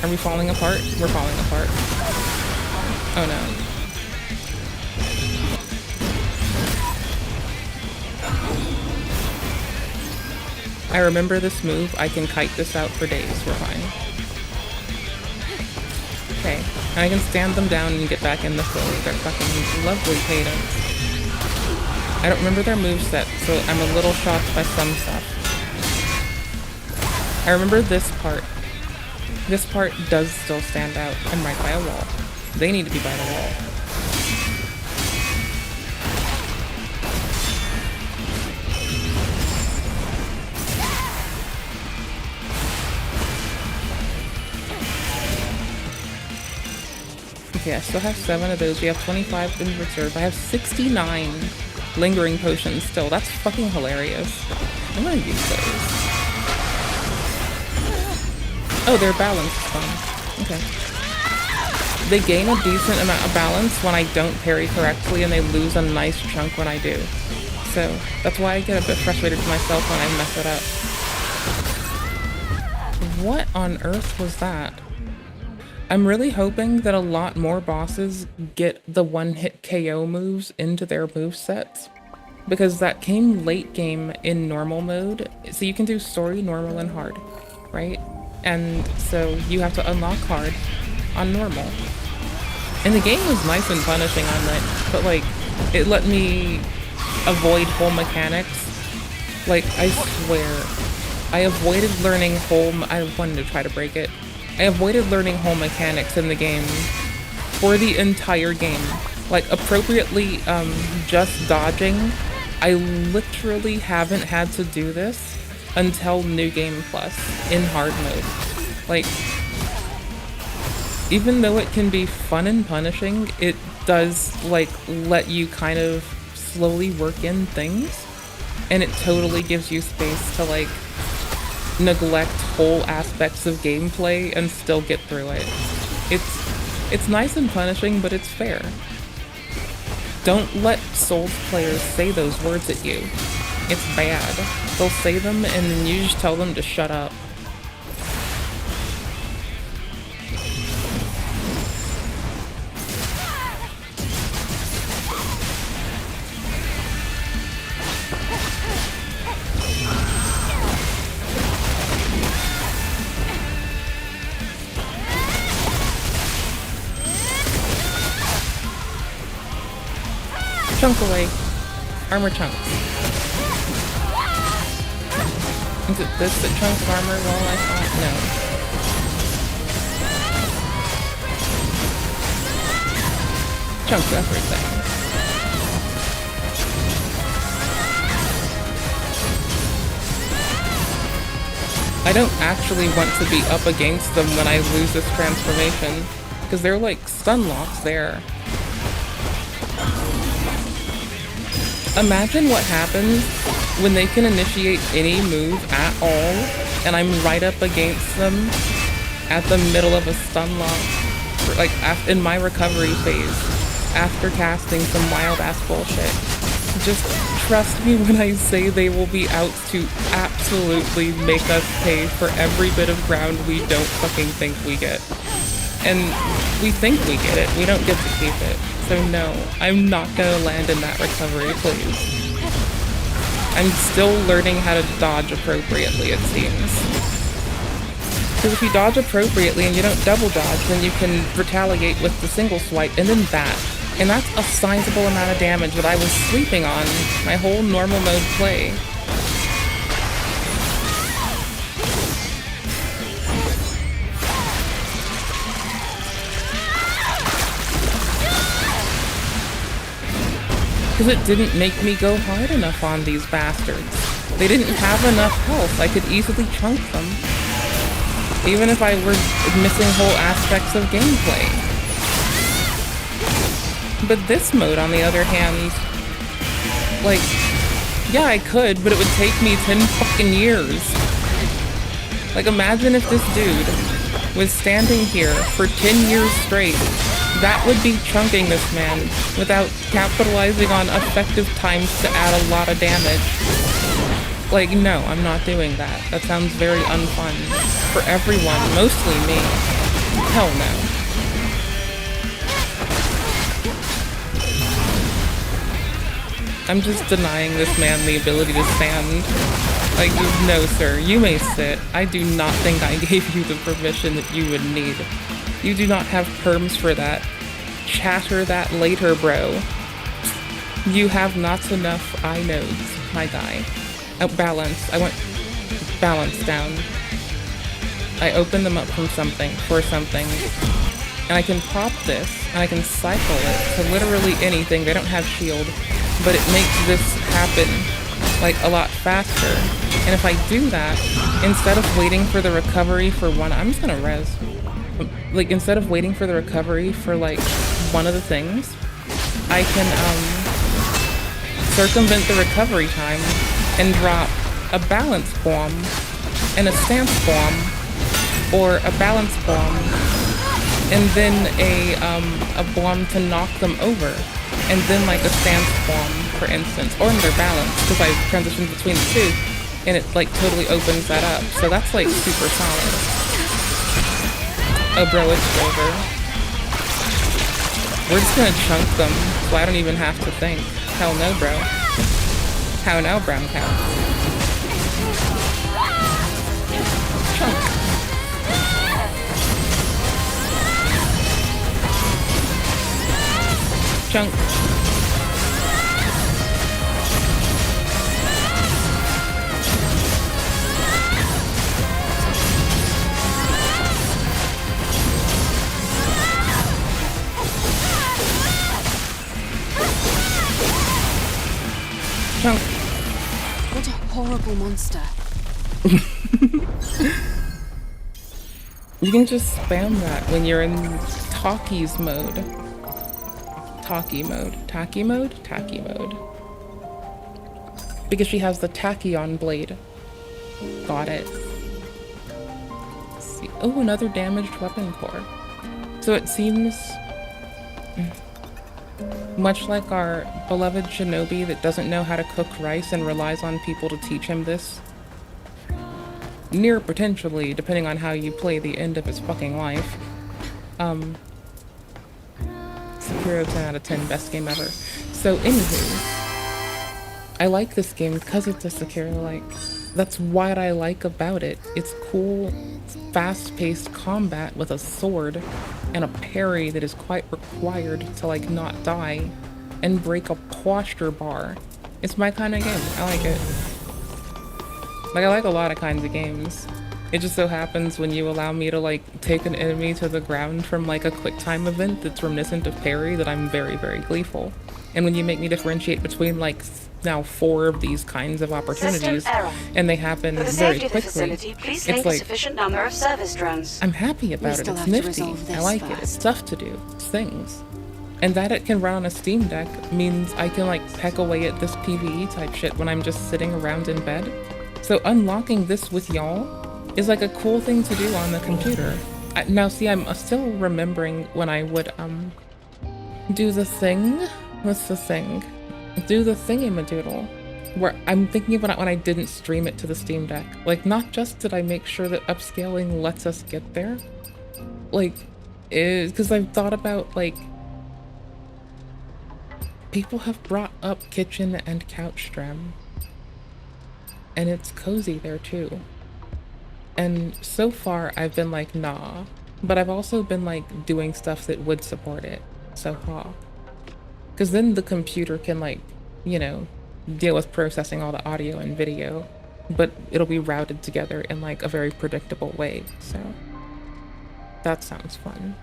Are we falling apart? We're falling apart. Oh no. I remember this move. I can kite this out for days. We're fine. Okay. And I can stand them down and get back in the flow. They're fucking lovely cadence. I don't remember their moveset, so I'm a little shocked by some stuff. I remember this part. This part does still stand out. I'm right by a wall. They need to be by the wall. Okay, I still have 7 of those. We have 25 in reserve. I have 69 lingering potions still. That's fucking hilarious. I'm gonna use those. Oh, their balance is fun. Okay. They gain a decent amount of balance when I don't parry correctly, and they lose a nice chunk when I do. So, that's why I get a bit frustrated with myself when I mess it up. What on earth was that? I'm really hoping that a lot more bosses get the one-hit KO moves into their movesets, because that came late game in normal mode. So you can do story, normal, and hard, right? And so you have to unlock hard on normal. And the game was nice and punishing on that, but like, it let me avoid whole mechanics. Like, I swear, I avoided learning I wanted to try to break it. I avoided learning whole mechanics in the game for the entire game. Like, appropriately, just dodging. I literally haven't had to do this until New Game Plus in hard mode. Like, even though it can be fun and punishing, it does, like, let you kind of slowly work in things. And it totally gives you space to, like, neglect whole aspects of gameplay and still get through it. It's nice and punishing, but it's fair. Don't let Souls players say those words at you. It's bad. They'll say them and then you just tell them to shut up. Chunk away. Armor chunks. Is it this that chunks armor? Well, I thought no. Chunks everything. I don't actually want to be up against them when I lose this transformation, because they're like stun locks there. Imagine what happens when they can initiate any move at all, and I'm right up against them at the middle of a stun lock, like in my recovery phase, after casting some wild ass bullshit. Just trust me when I say they will be out to absolutely make us pay for every bit of ground we don't fucking think we get. And we think we get it, we don't get to keep it. So no, I'm not gonna land in that recovery, please. I'm still learning how to dodge appropriately, it seems. Because if you dodge appropriately and you don't double dodge, then you can retaliate with the single swipe, and then that. And that's a sizable amount of damage that I was sleeping on my whole normal mode play. Because it didn't make me go hard enough on these bastards. They didn't have enough health. I could easily chunk them. Even if I were missing whole aspects of gameplay. But this mode, on the other hand, like, yeah, I could, but it would take me 10 fucking years. Like, imagine if this dude was standing here for 10 years straight. That would be chunking this man without capitalizing on effective times to add a lot of damage. Like, no, I'm not doing that. That sounds very unfun. For everyone, mostly me. Hell no. I'm just denying this man the ability to stand. Like, no sir, you may sit. I do not think I gave you the permission that you would need. You do not have perms for that. Chatter that later, bro. You have not enough eye nodes, my guy. Oh, balance. I want balance down. I open them up from something, for something. And I can pop this, and I can cycle it to literally anything. They don't have shield, but it makes this happen, like, a lot faster. And if I do that, instead of waiting for the recovery for one, I'm just gonna res. Like, instead of waiting for the recovery for, like, one of the things, I can, circumvent the recovery time and drop a balance bomb and a stance bomb, or a balance bomb, and then a bomb to knock them over, and then, like, a stance bomb, for instance, or in their balance, because I transitioned between the two, and it, like, totally opens that up. So that's, like, super solid. Oh, bro, it's over. We're just gonna chunk them, so I don't even have to think. Hell no, bro. How now, brown cow? Chunk. Chunk. Chunk. What a horrible monster. You can just spam that when you're in talkies mode. Talkie mode. Tacky mode? Tacky mode. Because she has the tachyon blade. Got it. Let's see. Oh, another damaged weapon core. So it seems much like our beloved shinobi that doesn't know how to cook rice and relies on people to teach him this. Near potentially, depending on how you play, the end of his fucking life. Sekiro 10 out of 10, best game ever. So anywho, I like this game because it's a Sekiro-like. That's what I like about it. It's cool, fast-paced combat with a sword and a parry that is quite required to, like, not die and break a posture bar. It's my kind of game. I like it. Like, I like a lot of kinds of games. It just so happens when you allow me to, like, take an enemy to the ground from, like, a quick time event that's reminiscent of parry, that I'm very, very gleeful. And when you make me differentiate between, like, now 4 of these kinds of opportunities, and they happen very quickly, it's like, sufficient number of service drones. I'm happy about it. It's nifty. I like it. It's stuff to do. It's things. And that it can run on a Steam Deck means I can, like, peck away at this PvE type shit when I'm just sitting around in bed. So unlocking this with y'all is, like, a cool thing to do on the computer. Now, see, I'm still remembering when I would, do the thing. What's the thing? Do the thingy-madoodle. Where I'm thinking about it when I didn't stream it to the Steam Deck. Like, not just did I make sure that upscaling lets us get there, like, because I've thought about, like, people have brought up kitchen and couch stream. And it's cozy there too. And so far I've been like, nah. But I've also been, like, doing stuff that would support it. So, Because then the computer can, like, you know, deal with processing all the audio and video, but it'll be routed together in, like, a very predictable way, so that sounds fun.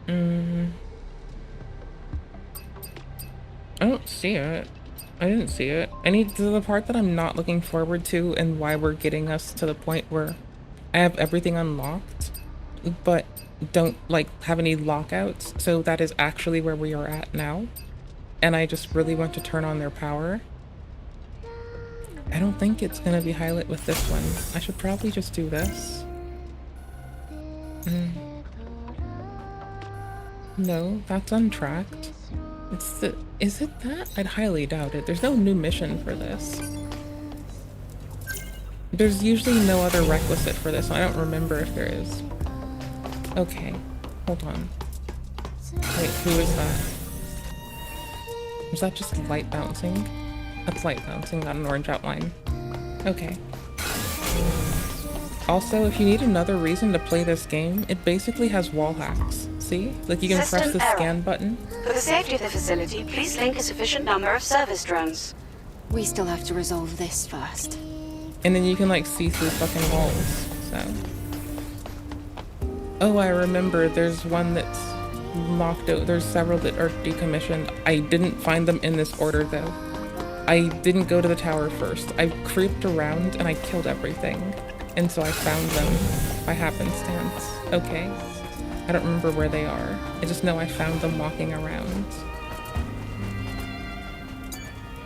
I don't see it. I didn't see it. I need the part that I'm not looking forward to and why we're getting us to the point where I have everything unlocked, but don't, like, have any lockouts, so that is actually where we are at now. And I just really want to turn on their power. I don't think it's gonna be highlight with this one. I should probably just do this. No, that's untracked. It's the... Is it that? I'd highly doubt it. There's no new mission for this. There's usually no other requisite for this. I don't remember if there is. Okay, hold on. Wait, who is that? Is that just light bouncing? That's light bouncing, not an orange outline. Okay. Also, if you need another reason to play this game, it basically has wall hacks. See? Like, you can press the scan button. For the safety of the facility, please link a sufficient number of service drones. We still have to resolve this first. And then you can, like, see through fucking walls, so. Oh, I remember, there's one that's locked out. There's several that are decommissioned. I didn't find them in this order, though. I didn't go to the tower first. I creeped around and I killed everything. And so I found them by happenstance. Okay. I don't remember where they are. I just know I found them walking around.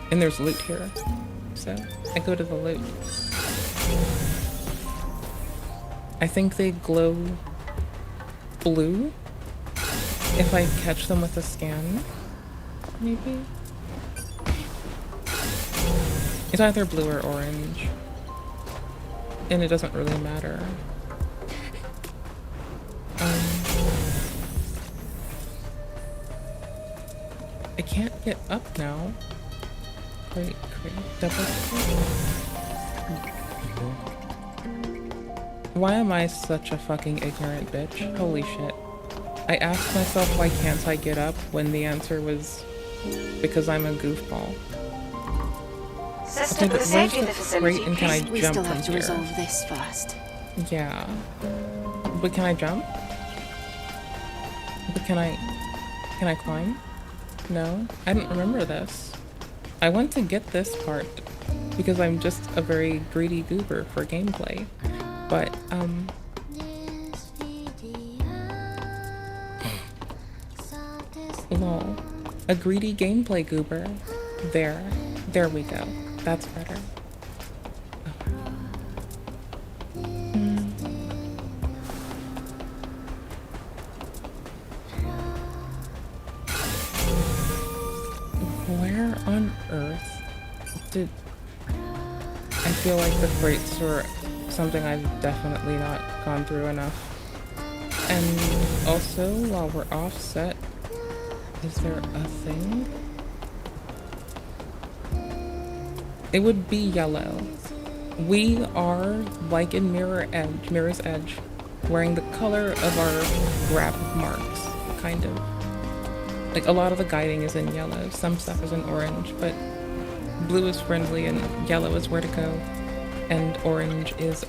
And there's loot here. So I go to the loot. I think they glow blue if I catch them with a scan, maybe? It's either blue or orange, and it doesn't really matter. I can't get up now. Wait, double click. Why am I such a fucking ignorant bitch? Holy shit. I asked myself why can't I get up when the answer was because I'm a goofball. System Okay, but for the where's safety of the the facility, crate and can I we jump still from have to here? resolve this first. Yeah. But can I jump? But can I climb? No? I didn't remember this. I want to get this part because I'm just a very greedy goober for gameplay. But, lol. A greedy gameplay goober. There we go. That's better. Where on earth did... I feel like the crates were something I've definitely not gone through enough. And also, while we're offset, is there a thing? It would be yellow. We are, like in Mirror's Edge, wearing the color of our grab marks, kind of. Like, a lot of the guiding is in yellow, some stuff is in orange, but blue is friendly and yellow is where to go. And orange is,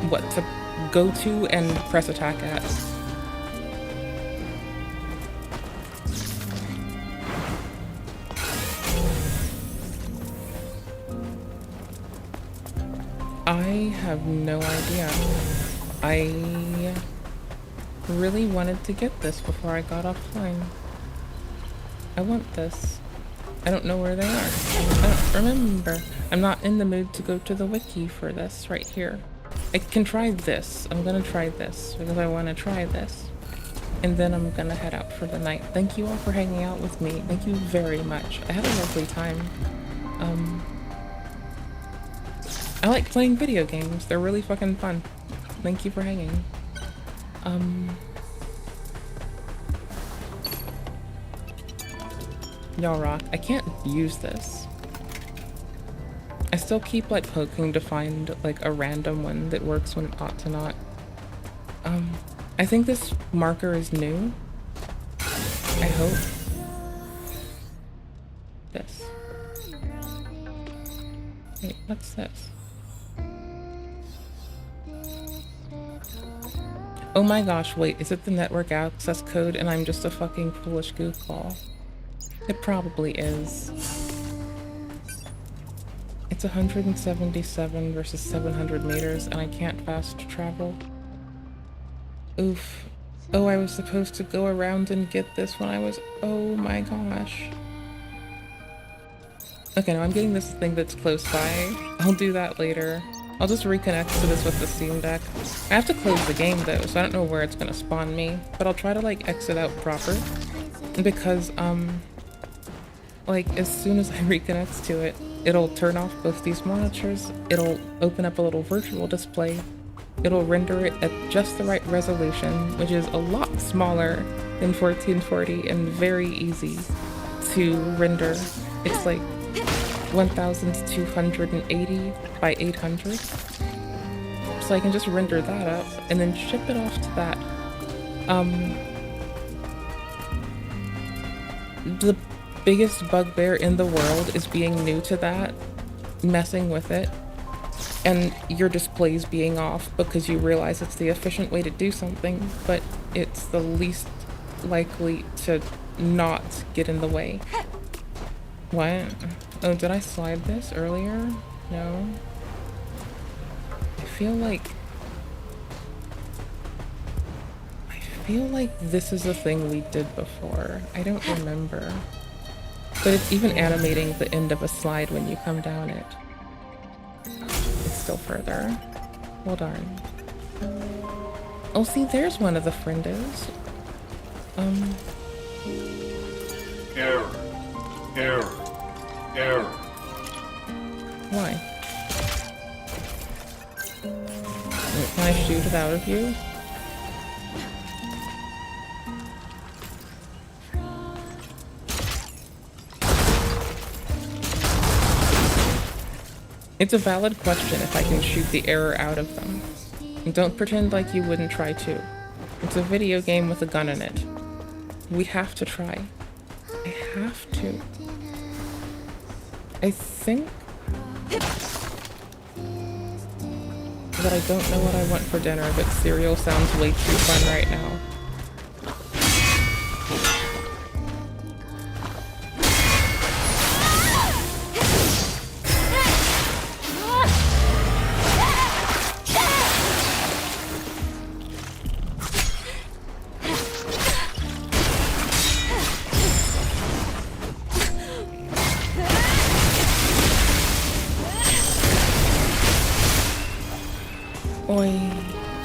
what to go to and press attack at. I have no idea. I really wanted to get this before I got offline. I want this. I don't know where they are. I don't remember. I'm not in the mood to go to the wiki for this right here. I can try this. I'm gonna try this because I want to try this. And then I'm gonna head out for the night. Thank you all for hanging out with me. Thank you very much. I had a lovely time. I like playing video games. They're really fucking fun. Thank you for hanging. Y'all rock. I can't use this. I still keep like poking to find like a random one that works when it ought to not. I think this marker is new. I hope. This. Wait, what's this? Oh my gosh, wait, is it the network access code and I'm just a fucking foolish goofball? It probably is. It's 177 versus 700 meters and I can't fast travel. Oof. Oh, I was supposed to go around and get this when I was... Oh my gosh. Okay, no, I'm getting this thing that's close by. I'll do that later. I'll just reconnect to this with the Steam Deck. I have to close the game though, so I don't know where it's gonna spawn me. But I'll try to like exit out proper. Because, like as soon as I reconnect to it, it'll turn off both these monitors, it'll open up a little virtual display, it'll render it at just the right resolution, which is a lot smaller than 1440 and very easy to render. It's like 1280 by 800. So I can just render that up and then ship it off to that. The biggest bugbear in the world is being new to that, messing with it, and your displays being off because you realize it's the efficient way to do something, but it's the least likely to not get in the way. What? Oh, did I slide this earlier? No. I feel like this is a thing we did before. I don't remember. But it's even animating the end of a slide when you come down it. It's still further. Hold on. Oh, see, there's one of the friendos. Error. Error. Error. Why? Wait, can I shoot it out of you? It's a valid question if I can shoot the error out of them. And don't pretend like you wouldn't try to. It's a video game with a gun in it. We have to try. I have to. I think that I don't know what I want for dinner, but cereal sounds way too fun right now.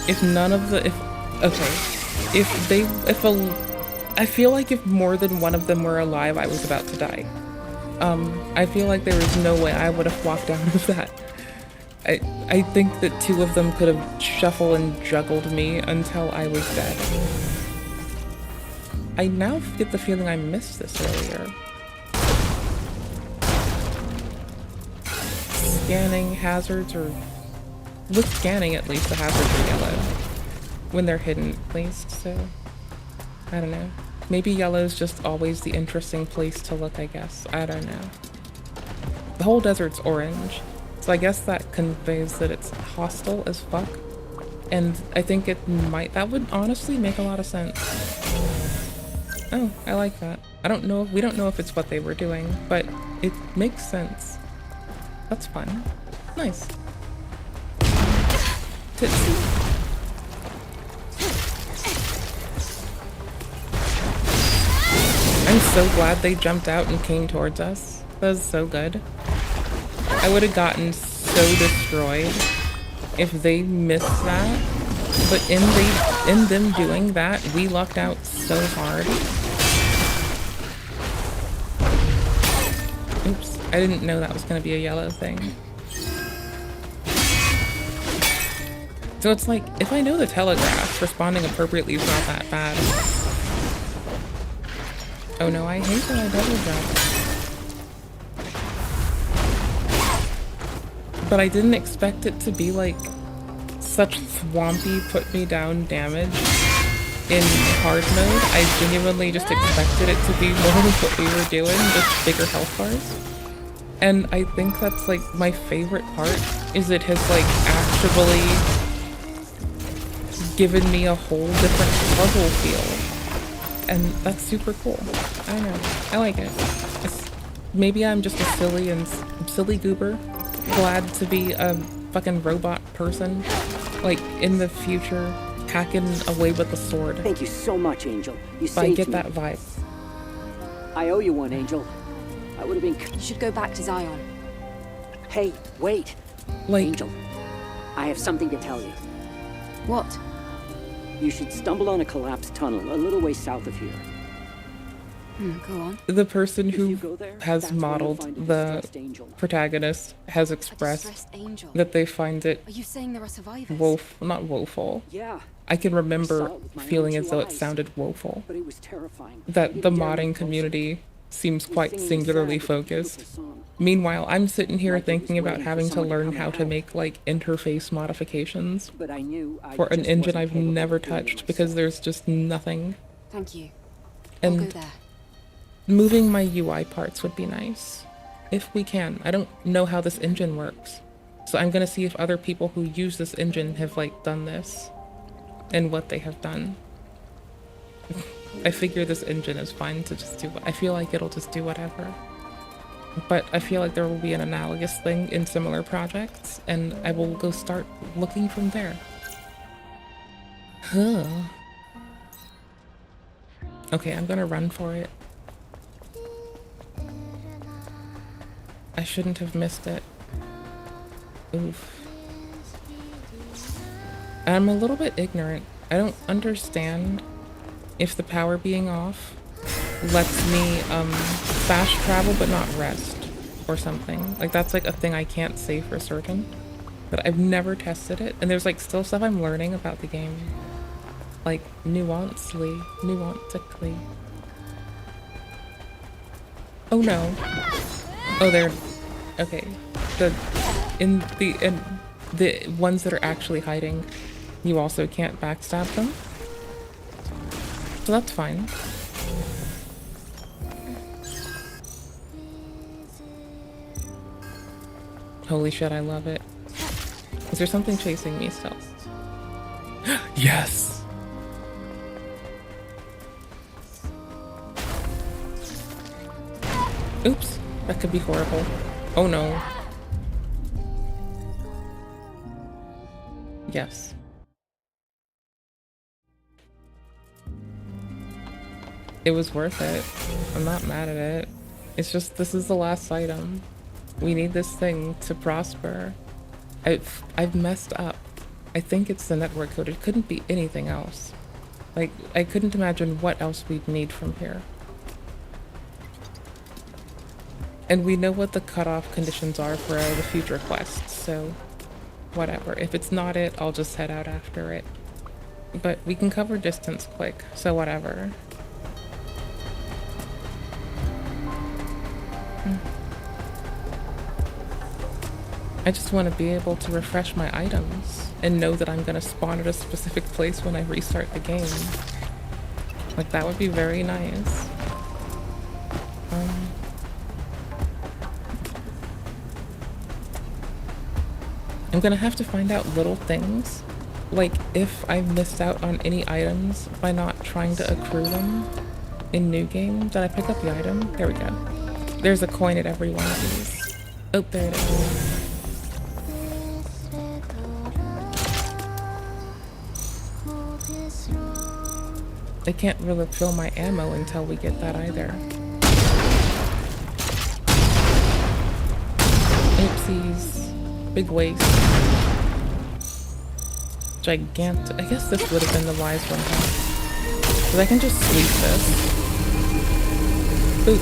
If none of the, I feel like if more than one of them were alive, I was about to die. I feel like there was no way I would have walked out of that. I think that two of them could have shuffled and juggled me until I was dead. I now get the feeling I missed this earlier. Scanning hazards, or with scanning at least the hazards are yellow when they're hidden at least, so I don't know. Maybe yellow is just always the interesting place to look, I guess. I don't know. The whole desert's orange, so I guess that conveys that it's hostile as fuck. And I think that would honestly make a lot of sense. Oh, I like that. We don't know if it's what they were doing, but it makes sense. That's fun. Nice. Titsy. I'm so glad they jumped out and came towards us. That was so good. I would have gotten so destroyed if they missed that. But in them doing that, we lucked out so hard. Oops, I didn't know that was gonna be a yellow thing. So it's like, if I know the telegraph, responding appropriately is not that bad. Oh no, I hate that I double jumped. But I didn't expect it to be like such swampy put me down damage in hard mode. I genuinely just expected it to be more of what we were doing, just bigger health bars. And I think that's like my favorite part, is it has like actually given me a whole different puzzle feel. And that's super cool. I don't know. I like it. Maybe I'm just a silly goober, glad to be a fucking robot person, like in the future, hacking away with a sword. Thank you so much, Angel. You saved I get me. that vibe. I owe you one, Angel. I would have been. You should go back to Zion. Hey, wait. Like, Angel, I have something to tell you. What? You should stumble on a collapsed tunnel a little way south of here. Go on. The person who has modeled the protagonist has expressed that they find it Are you saying there are survivors? not woeful. Yeah. I can remember I saw it with my feeling own as two though it eyes. sounded woeful. But it was terrifying. That the modding community seems quite singularly focused. Meanwhile, I'm sitting here thinking about having to learn how to make like interface modifications But I knew I for an just engine wasn't I've capable never of doing it touched because there's just nothing. Thank you. I'll go And there. moving my UI parts would be nice. If we can. I don't know how this engine works. So I'm gonna see if other people who use this engine have like done this and what they have done. I figure this engine is fine to just do. I feel like it'll just do whatever. But I feel like there will be an analogous thing in similar projects, and I will go start looking from there. Huh. Okay, I'm gonna run for it. I shouldn't have missed it. Oof. I'm a little bit ignorant. I don't understand if the power being off lets me fast travel but not rest or something. Like that's like a thing I can't say for certain. But I've never tested it, and there's like still stuff I'm learning about the game. Like nuancely. Oh no. Oh, they're okay. In the ones that are actually hiding, you also can't backstab them. So that's fine. Holy shit, I love it. Is there something chasing me still? Yes! Oops, that could be horrible. Oh no. Yes. It was worth it. I'm not mad at it. It's just, this is the last item. We need this thing to prosper. I've messed up. I think it's the network code. It couldn't be anything else. Like, I couldn't imagine what else we'd need from here. And we know what the cutoff conditions are for the future quests, so whatever. If it's not it, I'll just head out after it. But we can cover distance quick, so whatever. I just want to be able to refresh my items and know that I'm going to spawn at a specific place when I restart the game. Like, that would be very nice. I'm gonna have to find out little things, like if I missed out on any items by not trying to accrue them in New Game. Did I pick up the item? There we go. There's a coin at every one of these. Oh, there it is. I can't really fill my ammo until we get that either. Oopsies. Big waste. Gigantic. I guess this would have been the wise one, huh? Because I can just sweep this. Boop.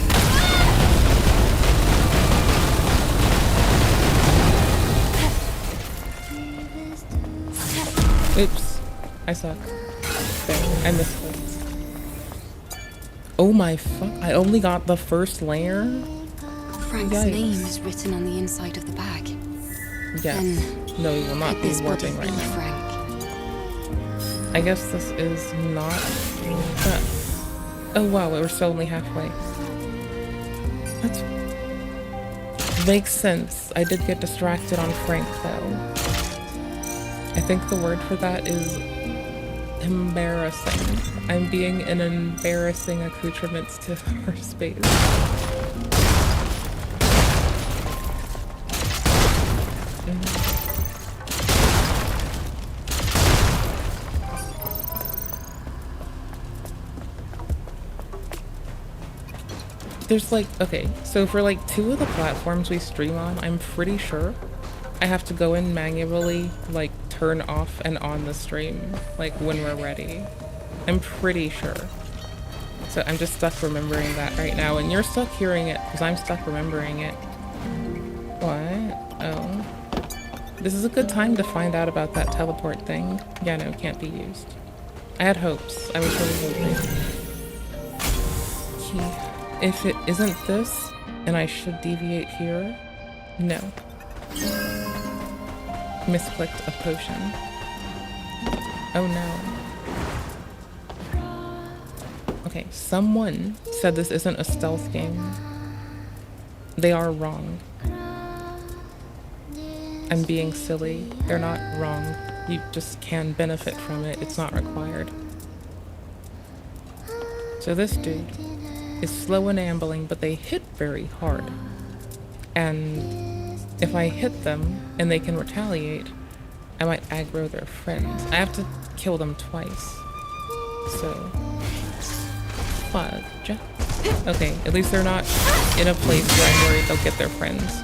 Oops. I suck. There. I missed it. Oh my fuck. I only got the first layer? Frank's Yikes. name is written on the inside of the bag. Yes. No, we will not be warping right now. I guess this is not that. Oh wow, we're still only halfway. That's makes sense. I did get distracted on Frank though. I think the word for that is embarrassing. I'm being an embarrassing accoutrement to her space. There's like, okay, so for like 2 of the platforms we stream on, I'm pretty sure I have to go in manually, like turn off and on the stream, like when we're ready. I'm pretty sure. So I'm just stuck remembering that right now, and you're stuck hearing it because I'm stuck remembering it. What? Oh. This is a good time to find out about that teleport thing. Yeah, no, can't be used. I had hopes. I was really hoping. Key. If it isn't this, and I should deviate here, no. Misclicked a potion. Oh no. Okay, someone said this isn't a stealth game. They are wrong. I'm being silly. They're not wrong. You just can benefit from it. It's not required. So this dude is slow and ambling, but they hit very hard. And if I hit them and they can retaliate, I might aggro their friends. I have to kill them twice. So, fudge. Okay, at least they're not in a place where I'm worried they'll get their friends.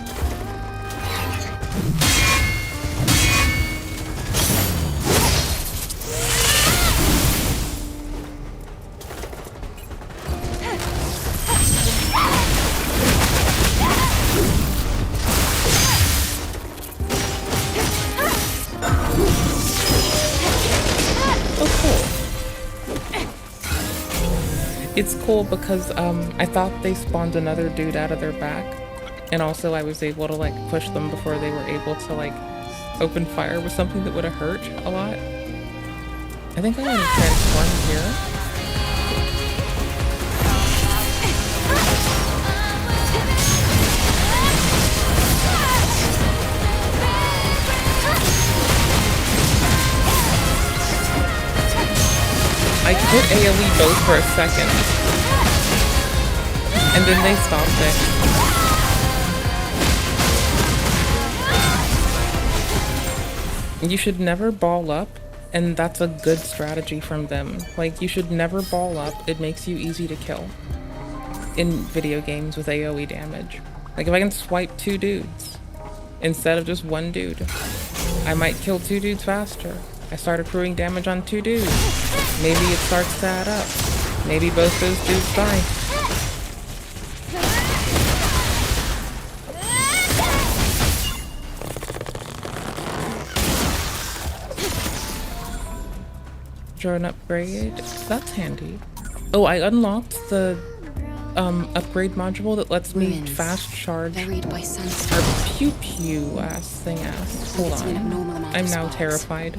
It's cool because I thought they spawned another dude out of their back, and also I was able to like push them before they were able to like open fire with something that would have hurt a lot. I think I want to transform here. I hit AoE both for a second, and then they stopped it. You should never ball up, and that's a good strategy from them. Like, you should never ball up, it makes you easy to kill in video games with AoE damage. Like, if I can swipe 2 dudes instead of just 1 dude, I might kill 2 dudes faster. I start accruing damage on 2 dudes. Maybe it starts to add up. Maybe both those dudes die. Drone upgrade. That's handy. Oh, I unlocked the upgrade module that lets me fast charge our pew-pew ass. Hold on. I'm now terrified.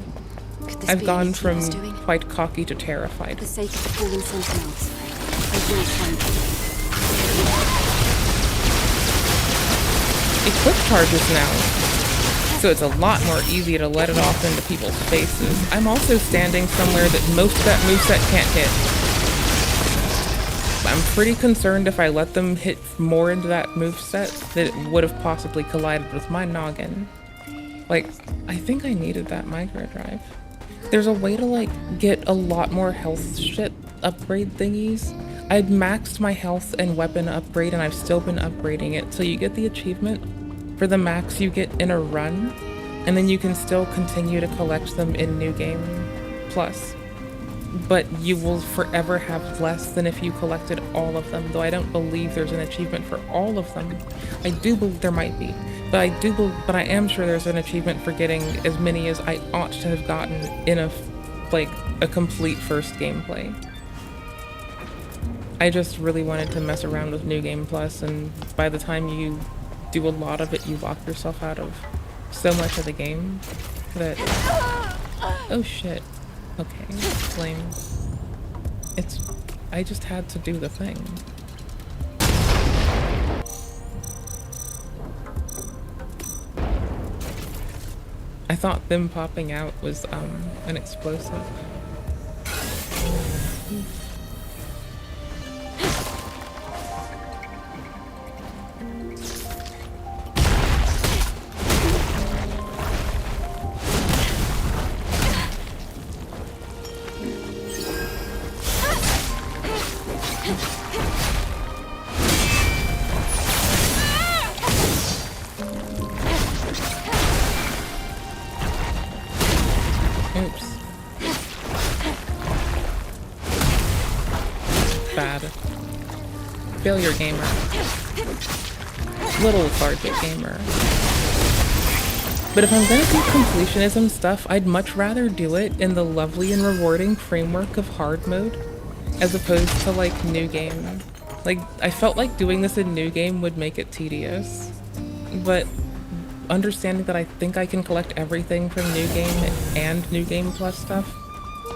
I've gone from quite cocky to terrified. For the sake of the fallen sentinels, I will find them. It quick charges now, so it's a lot more easy to let it off into people's faces. I'm also standing somewhere that most of that moveset can't hit. I'm pretty concerned if I let them hit more into that moveset that it would have possibly collided with my noggin. Like, I think I needed that micro drive. There's a way to like get a lot more health shit upgrade thingies. I'd maxed my health and weapon upgrade and I've still been upgrading it. So you get the achievement for the max you get in a run, and then you can still continue to collect them in New Game Plus. But you will forever have less than if you collected all of them, though I don't believe there's an achievement for all of them. I do believe there might be. But I am sure there's an achievement for getting as many as I ought to have gotten in a complete first gameplay. I just really wanted to mess around with New Game Plus, and by the time you do a lot of it, you lock yourself out of so much of the game that... Oh shit. Okay, flame. I just had to do the thing. I thought them popping out was an explosive. Oops. Bad. Failure gamer. Little lethargic gamer. But if I'm gonna do completionism stuff, I'd much rather do it in the lovely and rewarding framework of hard mode, as opposed to like new game. Like, I felt like doing this in new game would make it tedious, but understanding that I think I can collect everything from New Game and New Game Plus stuff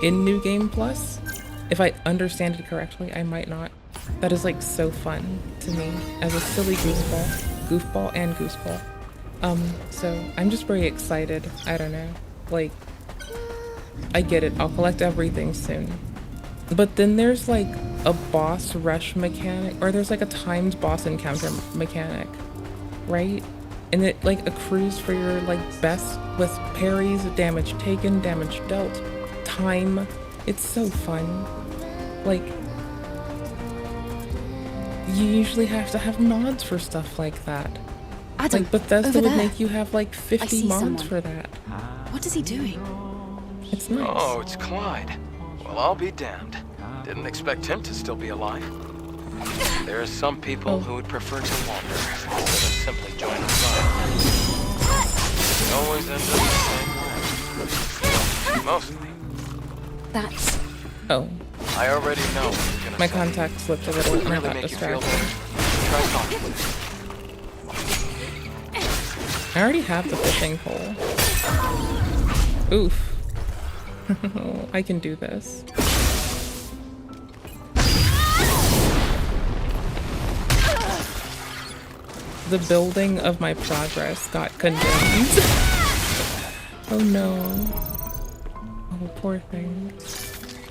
in New Game Plus, if I understand it correctly, I might not. That is like so fun to me as a silly goofball and gooseball. So I'm just very excited. I don't know, like, I get it, I'll collect everything soon. But then there's like a boss rush mechanic, or there's like a timed boss encounter mechanic, right? And it like accrues for your like best with parries, damage taken, damage dealt, time. It's so fun. Like, you usually have to have mods for stuff like that. Adam, like Bethesda over would there. make you have like 50 mods someone. for that. What is he doing? It's nice. Oh, it's Clyde. Well, I'll be damned. Didn't expect him to still be alive. There are some people who would prefer to wander instead of simply join the fight. It always ends up the same way. Mostly. That's... Oh. I already know what you're gonna My say. contact slipped a little Would and I really got make you feel distracted. better. Try talking. I already have the fishing pole. Oof. I can do this. The building of my progress got condemned. Oh no. Oh, poor thing.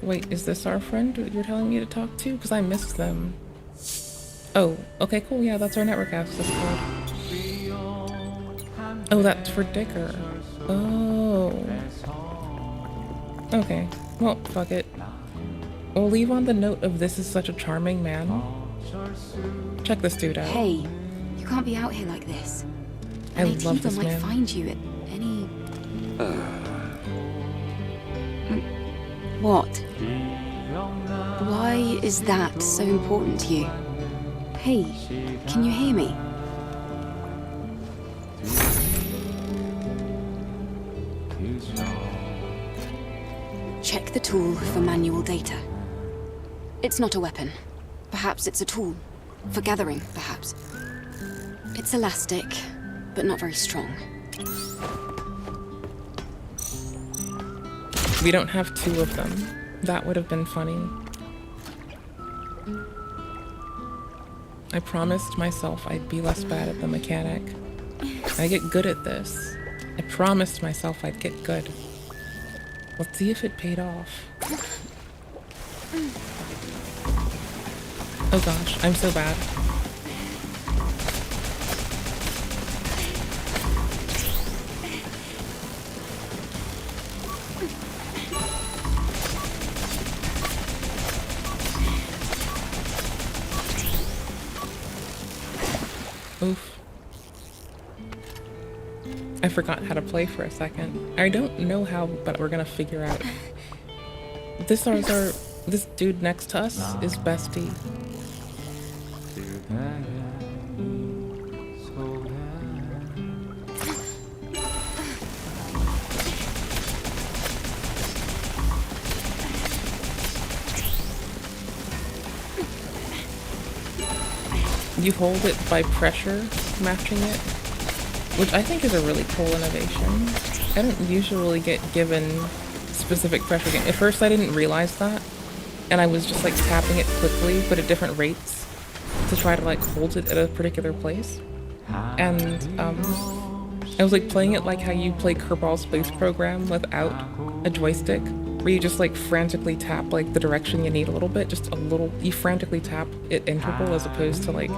Wait, is this our friend you're telling me to talk to? Because I missed them. Oh, okay, cool. Yeah, that's our network access code. Oh, that's for Dicker. Oh. Okay. Well, fuck it. We'll leave on the note of this is such a charming man. Check this dude out. Hey, you can't be out here like this. I love this might man. find you at any... What? Why is that so important to you? Hey, can you hear me? Check the tool for manual data. It's not a weapon. Perhaps it's a tool. For gathering, perhaps. It's elastic, but not very strong. We don't have two of them. That would have been funny. I promised myself I'd be less bad at the mechanic. I get good at this. I promised myself I'd get good. Let's see if it paid off. Oh gosh, I'm so bad. Oof. I forgot how to play for a second. I don't know how, but we're gonna figure out. This dude next to us is Bestie. You hold it by pressure, matching it. which I think is a really cool innovation. I don't usually get given specific pressure gain. At first I didn't realize that, and I was just like tapping it quickly but at different rates to try to like hold it at a particular place. And I was like playing it like how you play Kerbal Space Program without a joystick, where you just like frantically tap like the direction you need a little bit, just a little, you frantically tap at interval as opposed to like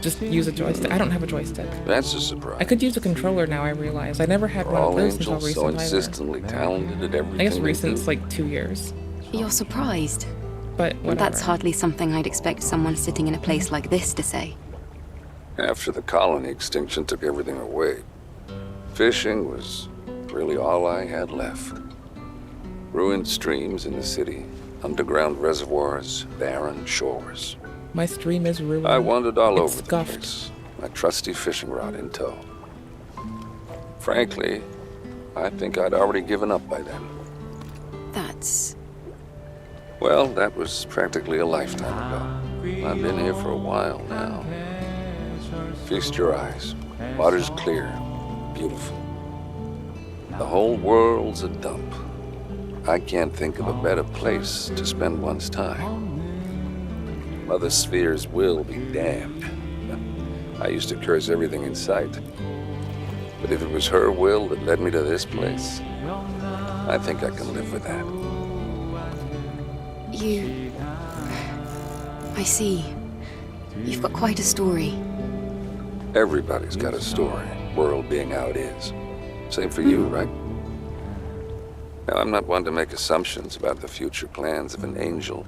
just use a joystick. I don't have a joystick. That's a surprise. I could use a controller now, I realize. I never had one of All those until angels recent so either. insistently talented at everything. I guess they recent's do. like 2 years. You're surprised. But whatever. That's hardly something I'd expect someone sitting in a place like this to say. After the colony extinction took everything away, fishing was really all I had left. Ruined streams in the city, underground reservoirs, barren shores. My stream is ruined. I wandered all It's over the scuffed. place, my trusty fishing rod in tow. Frankly, I think I'd already given up by then. That's... Well, that was practically a lifetime ago. I've been here for a while now. Feast your eyes. Water's clear, beautiful. The whole world's a dump. I can't think of a better place to spend one's time. Mother Sphere's will be damned. I used to curse everything in sight. But if it was her will that led me to this place, I think I can live with that. You... I see. You've got quite a story. Everybody's got a story, world being how it is. Same for you, right? Now, I'm not one to make assumptions about the future plans of an angel.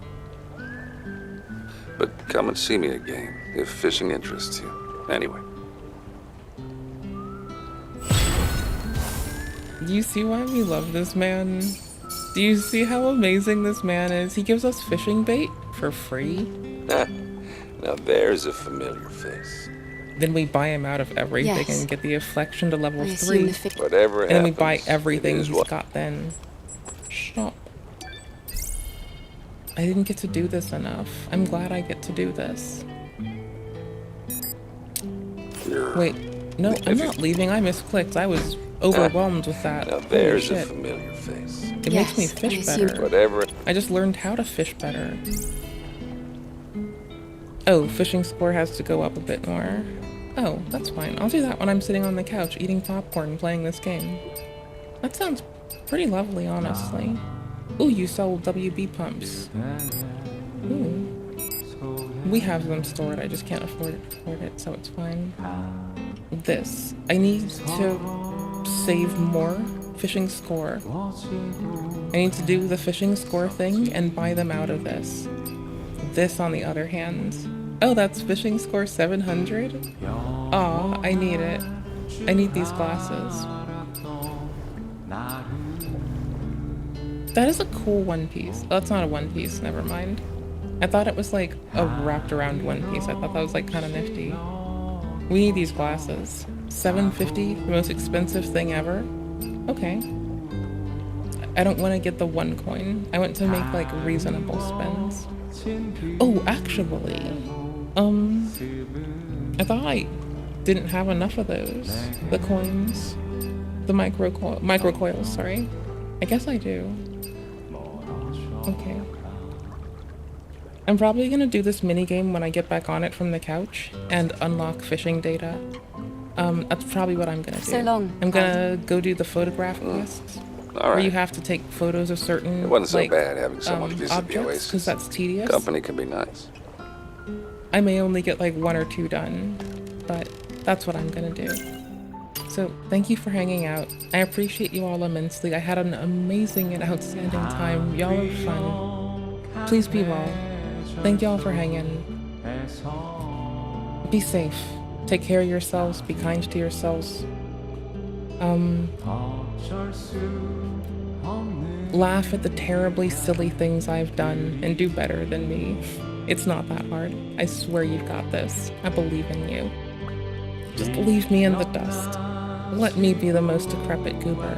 But come and see me again, if fishing interests you. Anyway. Do you see why we love this man? Do you see how amazing this man is? He gives us fishing bait for free. Now there's a familiar face. Then we buy him out of everything Yes. and get the afflection to level I assume 3. the Whatever And then we happens, buy it everything is he's what- got then. Stop. I didn't get to do this enough. I'm glad I get to do this. Wait, no, I'm not leaving. I misclicked. I was overwhelmed with that. Now Holy there's a shit. familiar face. It makes me Yes, I fish assume- better. Whatever. I just learned how to fish better. Oh, fishing score has to go up a bit more. Oh, that's fine. I'll do that when I'm sitting on the couch eating popcorn playing this game. That sounds pretty lovely, honestly. Ooh, you sell WB pumps. Ooh. We have them stored, I just can't afford it, so it's fine. This. I need to save more fishing score. I need to do the fishing score thing and buy them out of this. This, on the other hand. Oh, that's fishing score 700? Aw, I need it. I need these glasses. That is a cool one piece. Oh, that's not a one piece, never mind. I thought it was like a wrapped around one piece. I thought that was like kind of nifty. We need these glasses. $750, the most expensive thing ever? Okay. I don't want to get the 1 coin. I want to make like reasonable spends. Oh, actually, I thought I didn't have enough of those. The coins. The microcoils, sorry. I guess I do. Okay. I'm probably gonna do this minigame when I get back on it from the couch and unlock fishing data. That's probably what I'm gonna do. So long. I'm gonna go do the photograph quests. All Where right. you have to take photos of certain It wasn't so like, bad having someone visit the objects, Oasis. because that's tedious. Company can be nice. I may only get like 1 or 2 done, but that's what I'm gonna do. So thank you for hanging out. I appreciate you all immensely. I had an amazing and outstanding time. Y'all are fun. Please be well. Thank y'all for hanging. Be safe. Take care of yourselves. Be kind to yourselves. Laugh at the terribly silly things I've done and do better than me. It's not that hard. I swear you've got this. I believe in you. Just leave me in the dust. Let me be the most decrepit goober.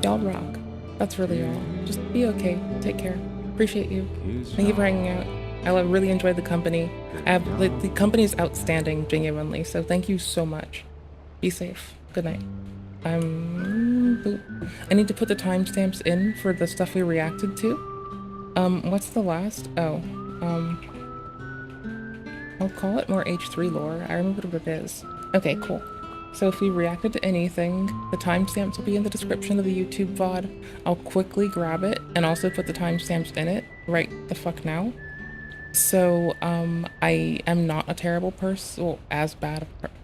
Y'all rock. That's really all. Just be okay. Take care. Appreciate you. Thank you for hanging out. I really enjoyed the company. The company is outstanding, genuinely. So thank you so much. Be safe. Good night. Boop. I need to put the timestamps in for the stuff we reacted to. What's the last? Oh, I'll call it more H3 lore. I remember what it is. Okay, cool. So if we reacted to anything, the timestamps will be in the description of the YouTube VOD. I'll quickly grab it and also put the timestamps in it right the fuck now. So, I am not a terrible person, well, as bad a person.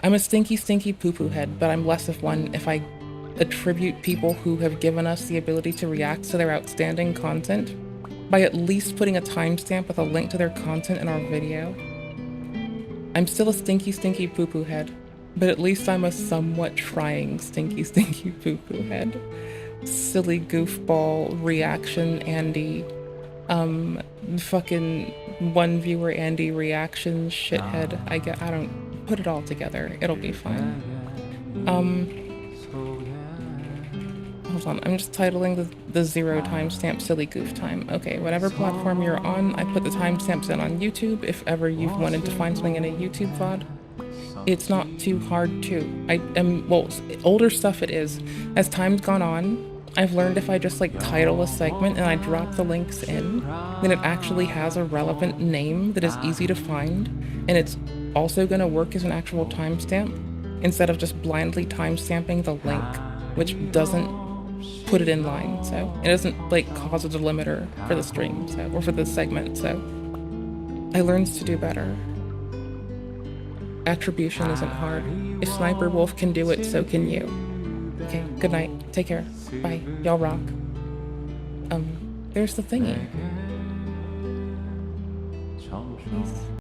I'm a stinky poo-poo head, but I'm less of one if I attribute people who have given us the ability to react to their outstanding content by at least putting a timestamp with a link to their content in our video. I'm still a stinky poo-poo head, but at least I'm a somewhat trying stinky poo-poo head. Silly goofball reaction Andy, fucking one viewer Andy reactions shithead. I don't put it all together. It'll be fine. Hold on, I'm just titling the 0 timestamp silly goof time. Okay, whatever platform you're on, I put the timestamps in on YouTube if ever you've wanted to find something in a YouTube VOD. It's not too hard to. Well, older stuff it is. As time's gone on, I've learned if I just like title a segment and I drop the links in, then it actually has a relevant name that is easy to find, and it's also going to work as an actual timestamp instead of just blindly timestamping the link, which doesn't put it in line, so it doesn't like cause a delimiter for the stream, so, or for the segment, so I learned to do better. Attribution isn't hard. If Sniper Wolf can do it, so can you. Okay, good night. Take care. Bye. Y'all rock. There's the thingy.